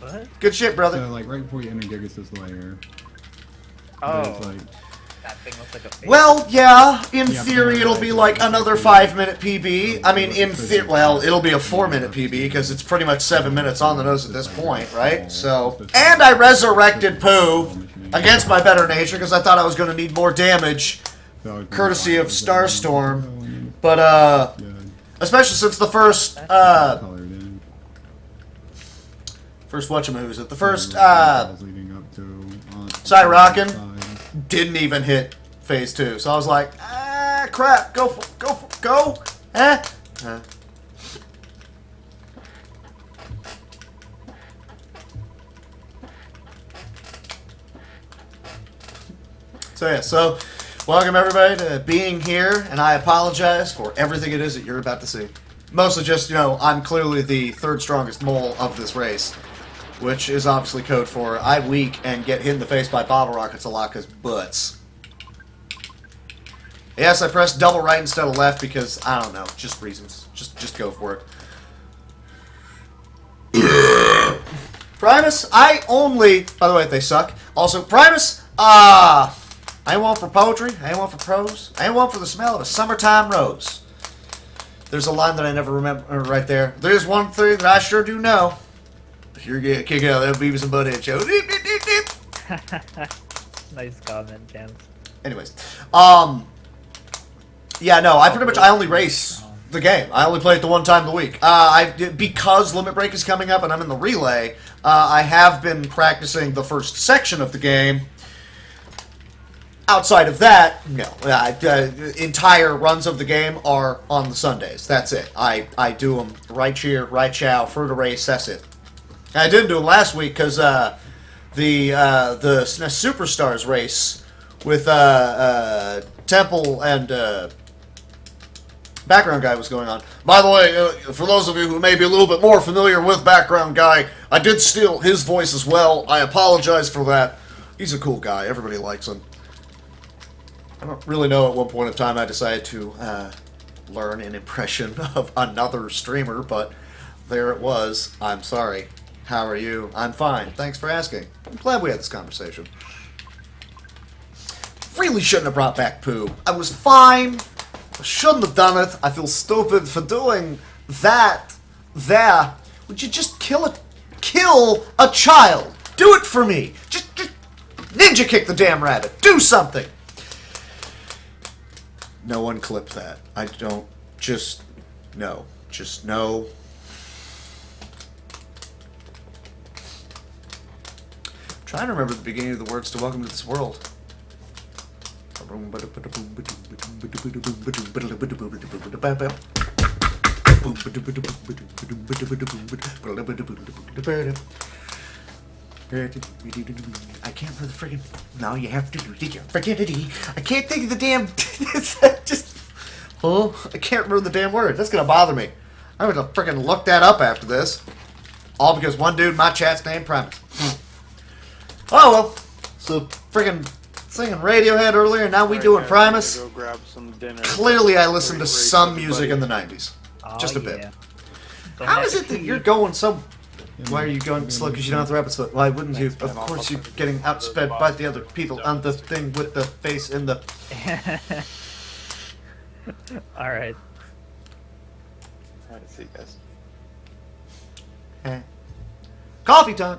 Speaker 6: What?
Speaker 1: Good shit, brother.
Speaker 2: So, like, right before you enter Gigas' lair.
Speaker 6: Oh.
Speaker 2: there's, like,
Speaker 6: That thing looks like a face.
Speaker 1: Well, yeah, in
Speaker 2: Yeah,
Speaker 1: theory it'll be like another 5-minute PB. I mean, in theory, well, it'll be a 4-minute PB because it's pretty much 7 minutes on the nose at this point, right? So, and I resurrected Pooh against my better nature because I thought I was going to need more damage, courtesy of Starstorm. But, especially since the first whatchamahoo's it? The first, Cyrockin didn't even hit phase 2. So I was like, ah, crap, go. Eh? So yeah, so welcome everybody to being here, and I apologize for everything it is that you're about to see. Mostly just, I'm clearly the 3rd strongest mole of this race, which is obviously code for I'm weak and get hit in the face by bottle rockets a lot because butts. Yes, I pressed double right instead of left because, I don't know, just reasons. Just go for it. Primus, I only... By the way, they suck. Also, Primus, I ain't one for poetry. I ain't one for prose. I ain't one for the smell of a summertime rose. There's a line that I never remember right there. There's one thing that I sure do know. You're getting a kick out of that Beavis and Butthead show.
Speaker 6: Nice comment, Jams.
Speaker 1: Anyways, yeah, no, I only race the game. I only play it the one time a week. Because Limit Break is coming up and I'm in the relay, I have been practicing the first section of the game. Outside of that, no. Entire runs of the game are on the Sundays. That's it. I do them right cheer, right chow, for the race, that's it. I didn't do them last week because the SNES Superstars race with Temple and Background Guy was going on. By the way, for those of you who may be a little bit more familiar with Background Guy, I did steal his voice as well. I apologize for that. He's a cool guy. Everybody likes him. I don't really know at what point of time I decided to learn an impression of another streamer, but there it was. I'm sorry. How are you? I'm fine. Thanks for asking. I'm glad we had this conversation. Really shouldn't have brought back Pooh. I was fine. I shouldn't have done it. I feel stupid for doing that. There. Would you just kill a child? Do it for me. Just ninja kick the damn rabbit. Do something. No one clip that. I don't. Just no. Just no. Trying to remember the beginning of the words to Welcome to This World. I can't remember the friggin'... No, you have to do the friggin'... I can't think of the damn... I can't remember the damn word. That's gonna bother me. I'm gonna friggin' look that up after this. All because one dude in my chat's named Primus. Oh well. So friggin' singing Radiohead earlier, now we doing Primus.
Speaker 7: Go grab some dinner.
Speaker 1: Clearly I listened to some music in the 90s. Just a bit. How is it that you're going so... Why are you going slow? Because you don't have the rabbit's foot. Why wouldn't you? Of course you're getting outsped by the other people on the thing with the face in the...
Speaker 6: Alright.
Speaker 7: Alright, see you guys.
Speaker 1: Coffee time!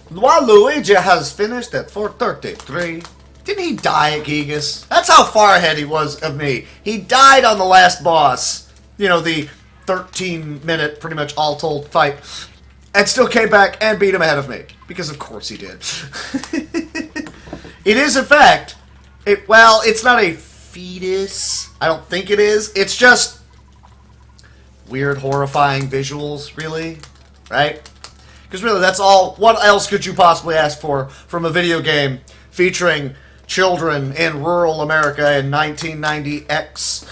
Speaker 1: Waluigi has finished at 4:33. Didn't he die at Gigas? That's how far ahead he was of me. He died on the last boss. You know, the 13-minute, pretty much all-told fight. And still came back and beat him ahead of me. Because of course he did. It is, in fact... well, it's not a fetus. I don't think it is. It's just... weird, horrifying visuals, really. Right? Because really, that's all... what else could you possibly ask for from a video game featuring children in rural America in 1990X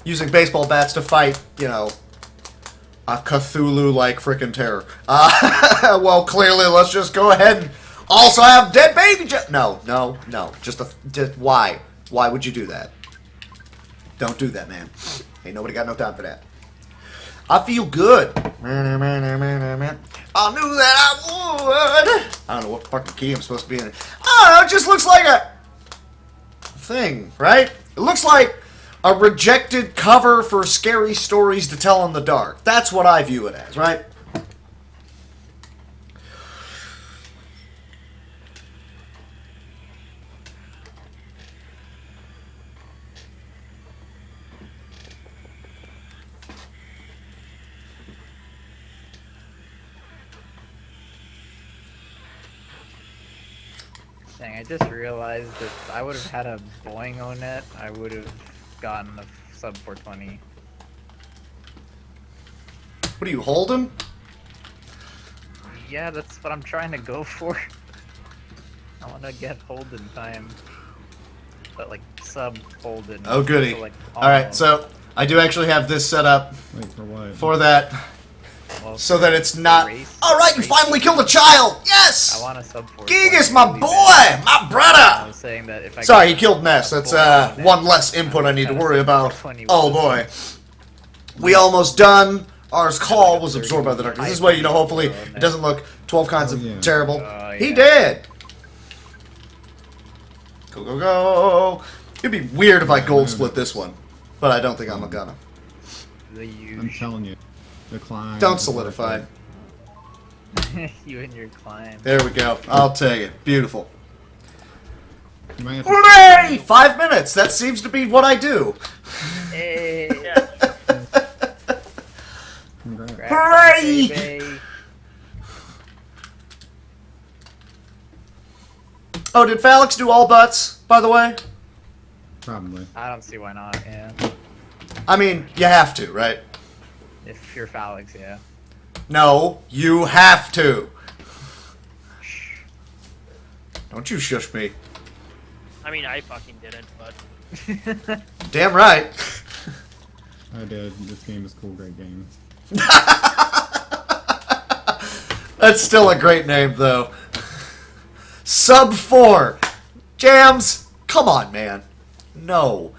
Speaker 1: using baseball bats to fight, you know, a Cthulhu-like frickin' terror. Well, clearly, let's just go ahead and also have dead baby No. Just why? Why would you do that? Don't do that, man. Ain't nobody got no time for that. I feel good. I knew that I would. I don't know what fucking key I'm supposed to be in. I don't know, it just looks like a thing, right? It looks like a rejected cover for scary stories to tell in the dark. That's what I view it as, right?
Speaker 6: Dang, I just realized that I would have had a Boingo net, I would have gotten a sub 420.
Speaker 1: What are you holding?
Speaker 6: Yeah, that's what I'm trying to go for. I want to get Holden time. But like sub Holden.
Speaker 1: Oh goody.
Speaker 6: So, like,
Speaker 1: Alright, so I do actually have this set up for that.
Speaker 6: Well,
Speaker 1: so that it's not... Alright, you finally killed a child! Yes!
Speaker 6: I want a sub 4.
Speaker 1: Gigas, my boy! My brother!
Speaker 6: I was saying that if I
Speaker 1: Sorry, he killed Ness. That's one less input I need to worry about. Oh boy. We almost done. Ours call was absorbed by the darkness. This way, you know, hopefully it doesn't look 12 kinds of terrible. He did! Go, go, go! It'd be weird if I gold split this one. But I don't think I'm gonna.
Speaker 2: I'm telling you. The climb.
Speaker 1: Don't solidify.
Speaker 6: You and your climb.
Speaker 1: There we go. I'll take it. Beautiful.
Speaker 2: You might have
Speaker 1: Hooray! 5 minutes. That seems to be what I do.
Speaker 6: Hey.
Speaker 1: Hooray! Oh, did Phalix do all butts, by the way?
Speaker 2: Probably.
Speaker 6: I don't see why not, yeah.
Speaker 1: I mean, you have to, right?
Speaker 6: If you're Phalix, yeah.
Speaker 1: No, you have to. Don't you shush me.
Speaker 11: I mean, I fucking didn't, but...
Speaker 1: Damn right.
Speaker 2: I did. This game is cool. Great game.
Speaker 1: That's still a great name, though. Sub 4. Jams, come on, man. No.